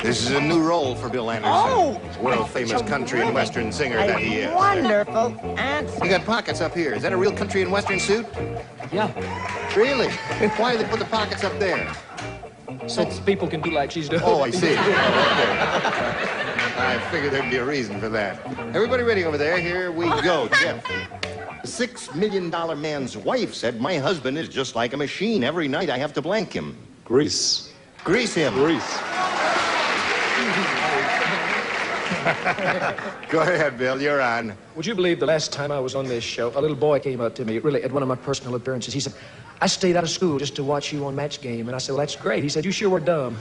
This is a new role for Bill Anderson. Oh! World-famous country and western singer that he is. Wonderful answer. You got pockets up here. Is that a real country and western suit? Yeah. Really? Why did they put the pockets up there? So people can do like she's doing. Oh, I see. I figured there'd be a reason for that. Everybody ready over there? Here we go. Jeff. The $6 million man's wife said, "My husband is just like a machine. Every night I have to blank him." Grease. Grease him. Grease. Go ahead, Bill. You're on. Would you believe the last time I was on this show, a little boy came up to me, really, at one of my personal appearances. He said, "I stayed out of school just to watch you on Match Game." And I said, "Well, that's great." He said, "You sure were dumb."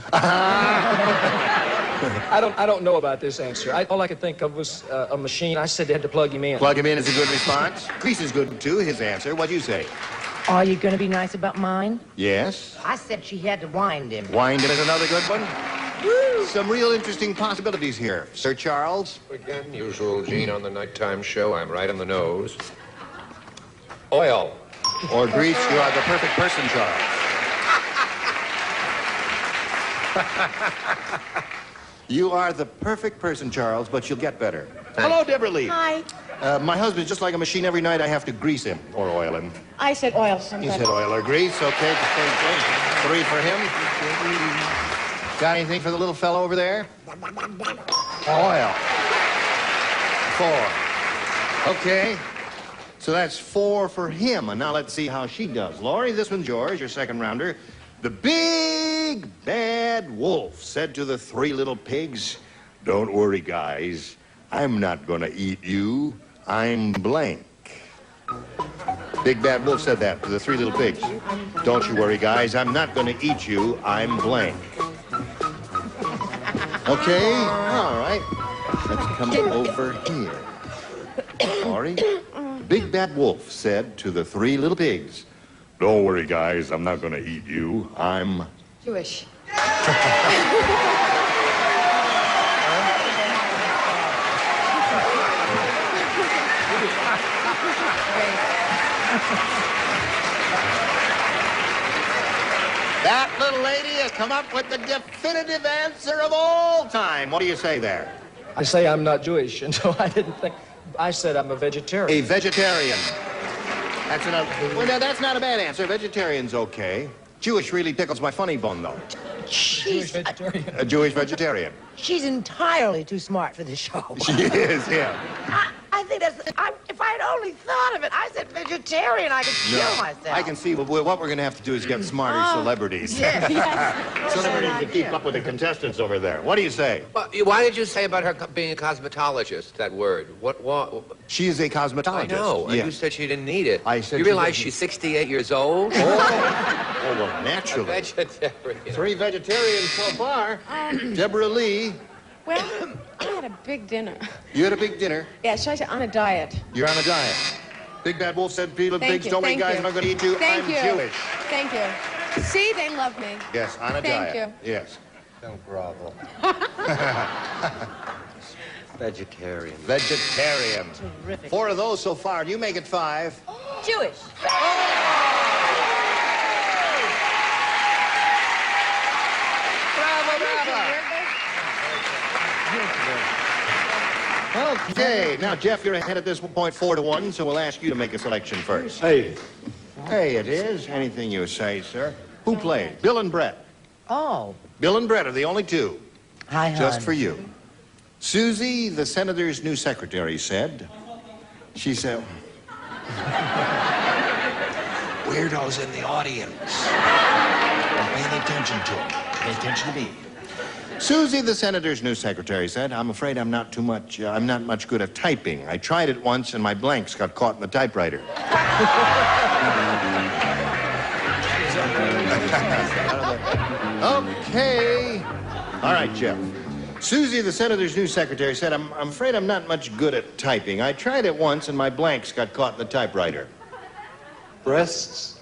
I don't know about this answer. All I could think of was a machine. I said they had to plug him in. Plug him in is a good response. Grease is good, too, his answer. What'd you say? Are you going to be nice about mine? Yes. I said she had to wind him. Wind him is another good one. Woo. Some real interesting possibilities here. Sir Charles? Again, usual Gene on the nighttime show. I'm right on the nose. Oil. Or grease, you are the perfect person, Charles. You are the perfect person, Charles, but you'll get better. Hello, Deborah Lee. Hi. My husband's just like a machine. Every night I have to grease him or oil him. I said oil You sometimes. said oil or grease. Okay, the same thing. 3 for him. Got anything for the little fellow over there? Oil. 4. Okay. So that's 4 for him. And now let's see how she does. Laurie, this one's yours, your second rounder. The big bad wolf said to the 3 little pigs, "Don't worry, guys. I'm not going to eat you. I'm blank." Big bad wolf said that to the 3 little pigs. "Don't you worry, guys. I'm not going to eat you. I'm blank." Okay, all right. Let's come over here. Laurie, Big Bad Wolf said to the 3 little pigs, "Don't worry, guys. I'm not going to eat you. I'm..." Jewish. That little lady has come up with the definitive answer of all time. What do you say there? I say I'm not Jewish, and so I didn't think. I said I'm a vegetarian. A vegetarian. That's another. Well, now, that's not a bad answer. Vegetarian's okay. Jewish really tickles my funny bone, though. Jewish vegetarian. A Jewish vegetarian. She's entirely too smart for this show. She is, yeah. I think that's... if I had only thought of it, I said vegetarian, I could kill myself. I can see what we're going to have to do is get smarter celebrities. Yes. Celebrities to keep up with the contestants over there. What do you say? Well, why did you say about her being a cosmetologist, that word? What? She is a cosmetologist. I know, and yes. you said she didn't need it. I said you she realize didn't. she's 68 years old? Oh, well, naturally. A vegetarian. 3 vegetarians so far. Deborah Lee, Well, I had a big dinner. you had a big dinner. Yeah, should I say on a diet? You're on a diet. Big Bad Wolf said, "People, Thank pigs, you, don't worry, thank guys, you. I'm not going to eat you. Thank I'm you. Jewish." Thank you. See, they love me. Yes, on a Thank diet. you. Yes. Don't grovel. Vegetarian. Vegetarian. Terrific. 4 of those so far. You make it 5. Jewish. Bravo, bravo. Okay, now, Jeff, you're ahead at this point 4-1, so we'll ask you to make a selection first. Hey. Hey, it is. Anything you say, sir. Who played? Bill and Brett. Oh. Bill and Brett are the only 2. Hi, hon. Just for you. Susie, the senator's new secretary, said, she said, "Weirdos in the audience. I'm paying attention to them. Pay attention to me." Susie, the senator's new secretary, said, "I'm afraid I'm not much good at typing. I tried it once and my blanks got caught in the typewriter." Okay. All right, Jeff. Susie, the senator's new secretary, said, I'm afraid I'm not much good at typing. I tried it once and my blanks got caught in the typewriter. Breasts.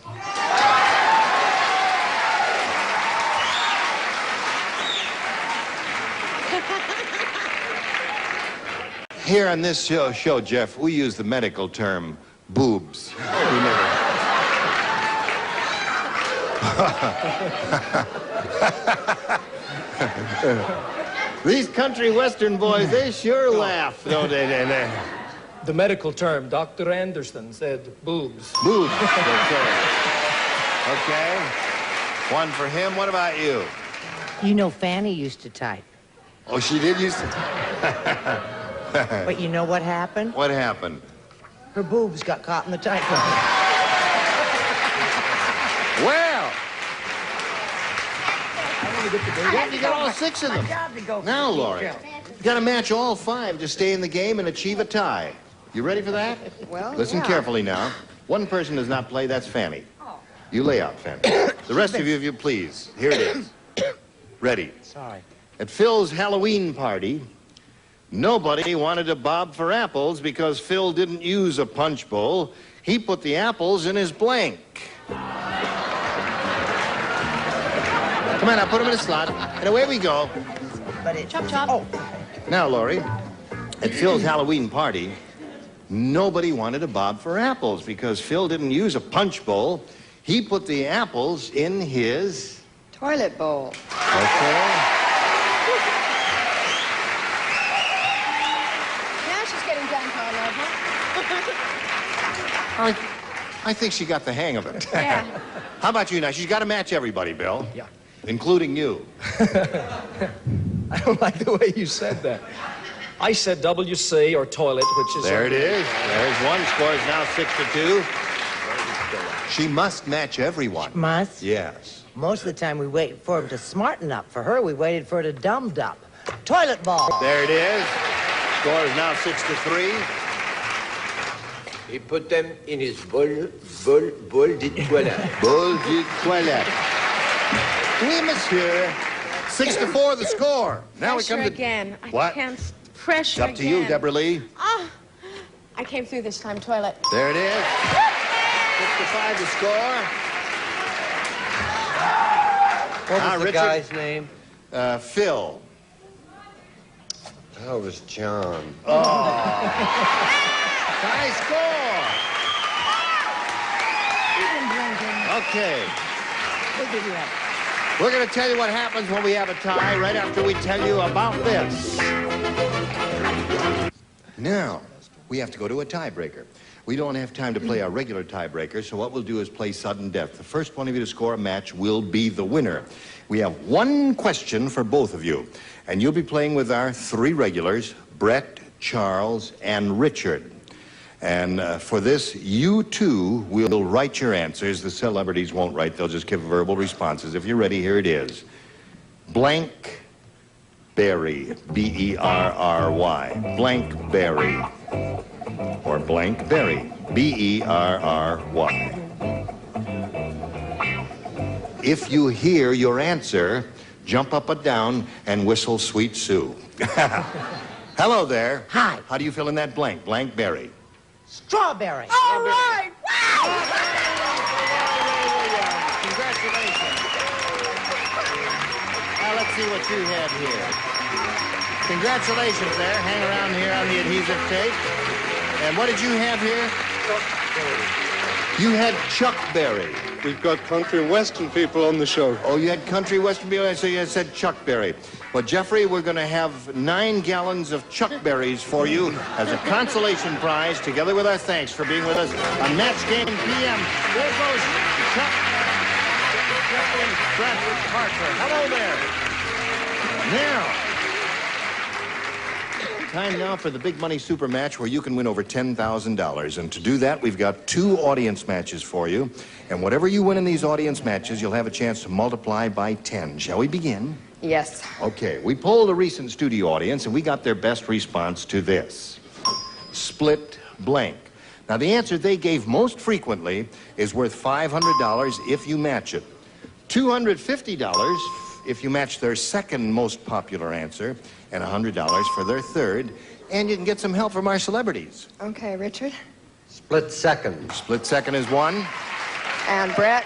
Here on this show, Jeff, we use the medical term boobs. We never... These country western boys, they sure laugh, don't they? The medical term, Dr. Anderson said boobs. Boobs. Okay. One for him. What about you? You know Fanny used to type. Oh, she did used to... But you know what happened? What happened? Her boobs got caught in the typewriter. Well, you got all 6 of them. Now, Laurie, you got to match all 5 to stay in the game and achieve a tie. You ready for that? Well, Listen carefully now. One person does not play. That's Fanny. You lay out, Fanny. The rest of you, if you please. Here it is. Ready. Sorry. At Phil's Halloween party, nobody wanted to bob for apples because Phil didn't use a punch bowl. He put the apples in his blank. Come on, now, put them in a slot, and away we go. But it... Chop, chop. Oh. Now, Laurie, at Phil's Halloween party, nobody wanted to bob for apples because Phil didn't use a punch bowl. He put the apples in his... Toilet bowl. Okay. Now she's getting down to our level. I think she got the hang of it. Yeah. How about you now? She's got to match everybody, Bill. Yeah. Including you. I don't like the way you said that. I said WC or toilet, which is... There it is. There's one. Score is now 6-2. She must match everyone. Must? Yes. Most of the time we wait for him to smarten up. For her, we waited for her to dumbed up. Toilet ball. There it is. Score is now 6-3. He put them in his bol de toilette. Bol de toilette. Oui, monsieur. 6-4 the score. Now we Pressure come to... again. What? I can't... Pressure It's up to you, again. Deborah Lee. Oh, I came through this time, toilet. There it is. 6-5 the score. What was the Richard? guy's name? Phil. That was John. High score. Okay. We're going to tell you what happens when we have a tie right after we tell you about this. Now, we have to go to a tiebreaker. We don't have time to play our regular tiebreaker, so what we'll do is play sudden death. The first one of you to score a match will be the winner. We have one question for both of you, and you'll be playing with our 3 regulars, Brett, Charles, and Richard. And for this, you too will write your answers. The celebrities won't write. They'll just give verbal responses. If you're ready, here it is. Blank berry, B-E-R-R-Y. Blank berry. Or blank berry, B-E-R-R-Y. If you hear your answer, jump up and down and whistle Sweet Sue. Hello there. Hi. How do you fill in that blank? Blank berry. Strawberry. All right! Wow! Congratulations. Now let's see what you have here. Congratulations there. Hang around here on the adhesive tape. And what did you have here? You had Chuck Berry. We've got country and western people on the show. Oh, you had country western people, so you said Chuck Berry. Well, Jeffrey, we're going to have 9 gallons of Chuck Berries for you as a consolation prize, together with our thanks for being with us on Match Game PM. There goes Chuck Bradford Parker. Hello there. Now, time now for the big money super match where you can win over $10,000. And to do that, we've got 2 audience matches for you. And whatever you win in these audience matches, you'll have a chance to multiply by 10. Shall we begin? Yes. Okay, we polled a recent studio audience, and we got their best response to this. Split blank. Now, the answer they gave most frequently is worth $500 if you match it. $250 if you match their second most popular answer, and $100 for their third, and you can get some help from our celebrities. Okay, Richard. Split second. Split second is one. And Brett.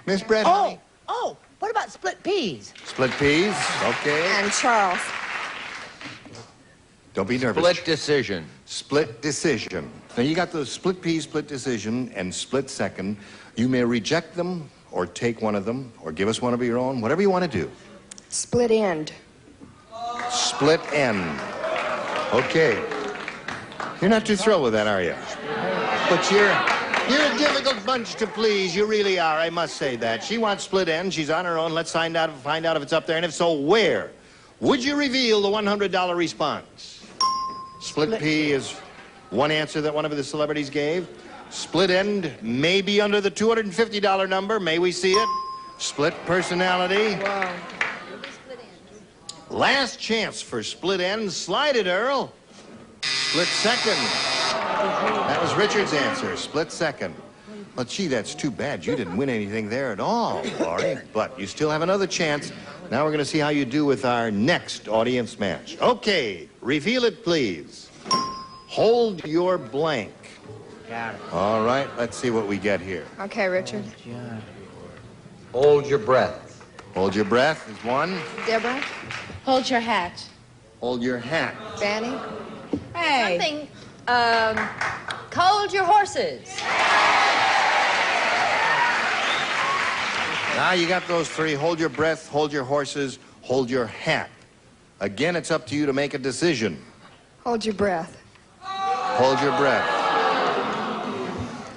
Miss Brett. Oh, what about split peas? Split peas, okay. And Charles. Don't be nervous. Split decision. Split decision. Now you got the split peas, split decision, and split second. You may reject them, or take one of them, or give us one of your own, whatever you want to do. Split end. Split end. Okay. You're not too thrilled with that, are you? But you're a difficult bunch to please. You really are, I must say that. She wants split end. She's on her own. Let's find out if it's up there, and if so, where? Would you reveal the $100 response? Split pea is one answer that one of the celebrities gave. Split end may be under the $250 number. May we see it? Split personality. Wow. Last chance for split end. Slide it, Earl. Split second. That was Richard's answer. Split second. Well, gee, that's too bad. You didn't win anything there at all, Laurie. But you still have another chance. Now we're going to see how you do with our next audience match. Okay, reveal it, please. Hold your blank. Got it. All right, let's see what we get here. Okay, Richard. Hold your breath. Hold your breath is one. Deborah. Hold your hat. Hold your hat. Fanny. Something, hold your horses. Now you got those three. Hold your breath, hold your horses, hold your hat. Again, it's up to you to make a decision. Hold your breath. Hold your breath.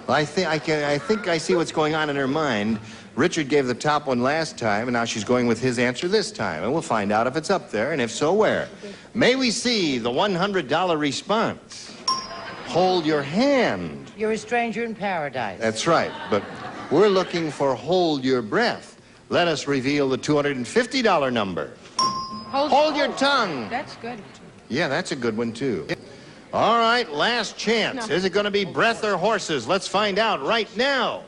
Well, I think I see what's going on in her mind. Richard gave the top one last time, and now she's going with his answer this time. And we'll find out if it's up there, and if so, where. May we see the $100 response? Hold your hand. You're a stranger in paradise. That's right, but we're looking for hold your breath. Let us reveal the $250 number. Hold your tongue. That's good. Yeah, that's a good one, too. All right, last chance. Is it going to be breath or horses? Let's find out right now.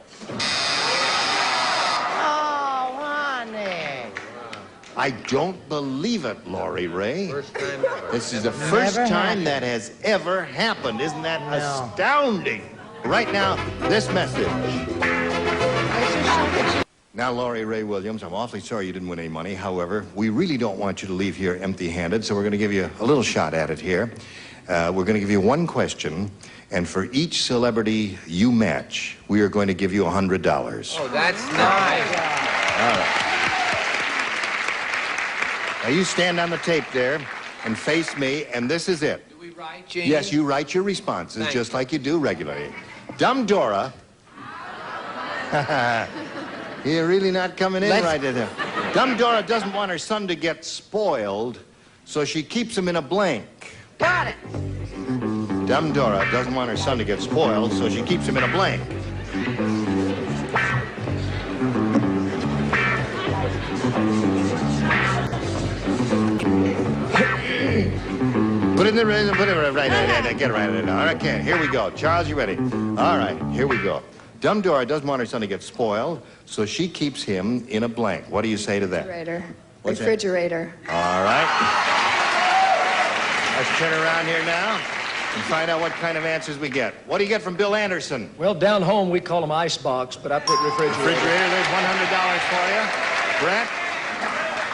Oh, honey. I don't believe it, Laurie Ray. First time ever. This is the first time that has ever happened. Isn't that astounding? Right now, this message. Now, Laurie Ray Williams, I'm awfully sorry you didn't win any money. However, we really don't want you to leave here empty-handed, so we're going to give you a little shot at it here. We're going to give you one question, and for each celebrity you match, we are going to give you $100. Oh, that's nice. All right. Now, you stand on the tape there and face me, and this is it. Do we write, Gene? Yes, you write your responses just like you do regularly. Dumb Dora. You're really not coming in right at him. Dumb Dora doesn't want her son to get spoiled, so she keeps him in a blank. Got it. Dumb Dora doesn't want her son to get spoiled, so she keeps him in a blank. Put it in the rhythm, put it right, get it right. All right, okay, here we go. Charles, you ready? All right, here we go. Dumb Dora doesn't want her son to get spoiled, so she keeps him in a blank. What do you say to that? Refrigerator. What's that? Refrigerator. All right. Let's turn around here now and find out what kind of answers we get. What do you get from Bill Anderson? Well, down home we call them icebox, but I put refrigerator. Refrigerator, there's $100 for you. Brett?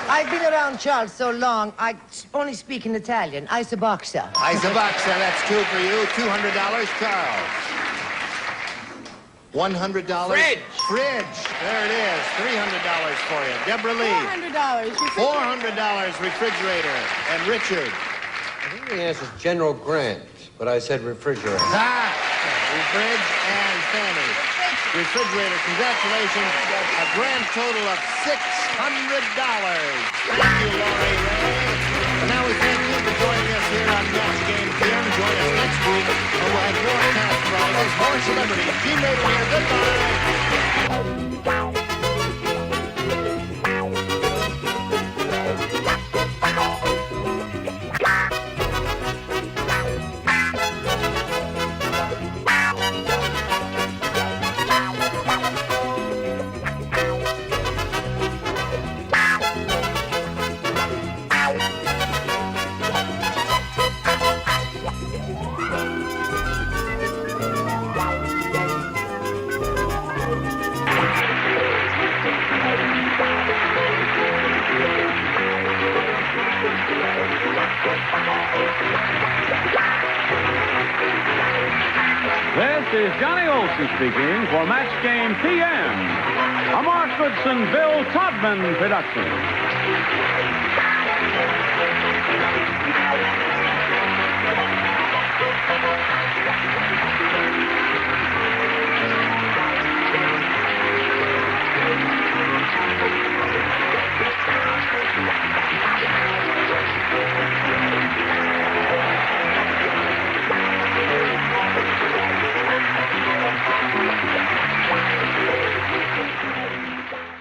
I've been around Charles so long, I only speak in Italian. Isoboxa. Isoboxa, that's two for you. $200, Charles. $100. Fridge. Fridge. There it is. $300 for you. Deborah Lee. $400. $400 refrigerator. And Richard. I think the answer is General Grant, but I said refrigerator. Ah, refridge and Fanny. Refrigerator, congratulations. A grand total of $600. Thank you, Laurie Ray. And now we thank you for joining us here on Match Game Film. Join us next week, and we'll have more cast prizes, more celebrities. Gene Rader here. Goodbye. is Johnny Olson speaking for Match Game PM, a Mark Goodson, Bill Todman production.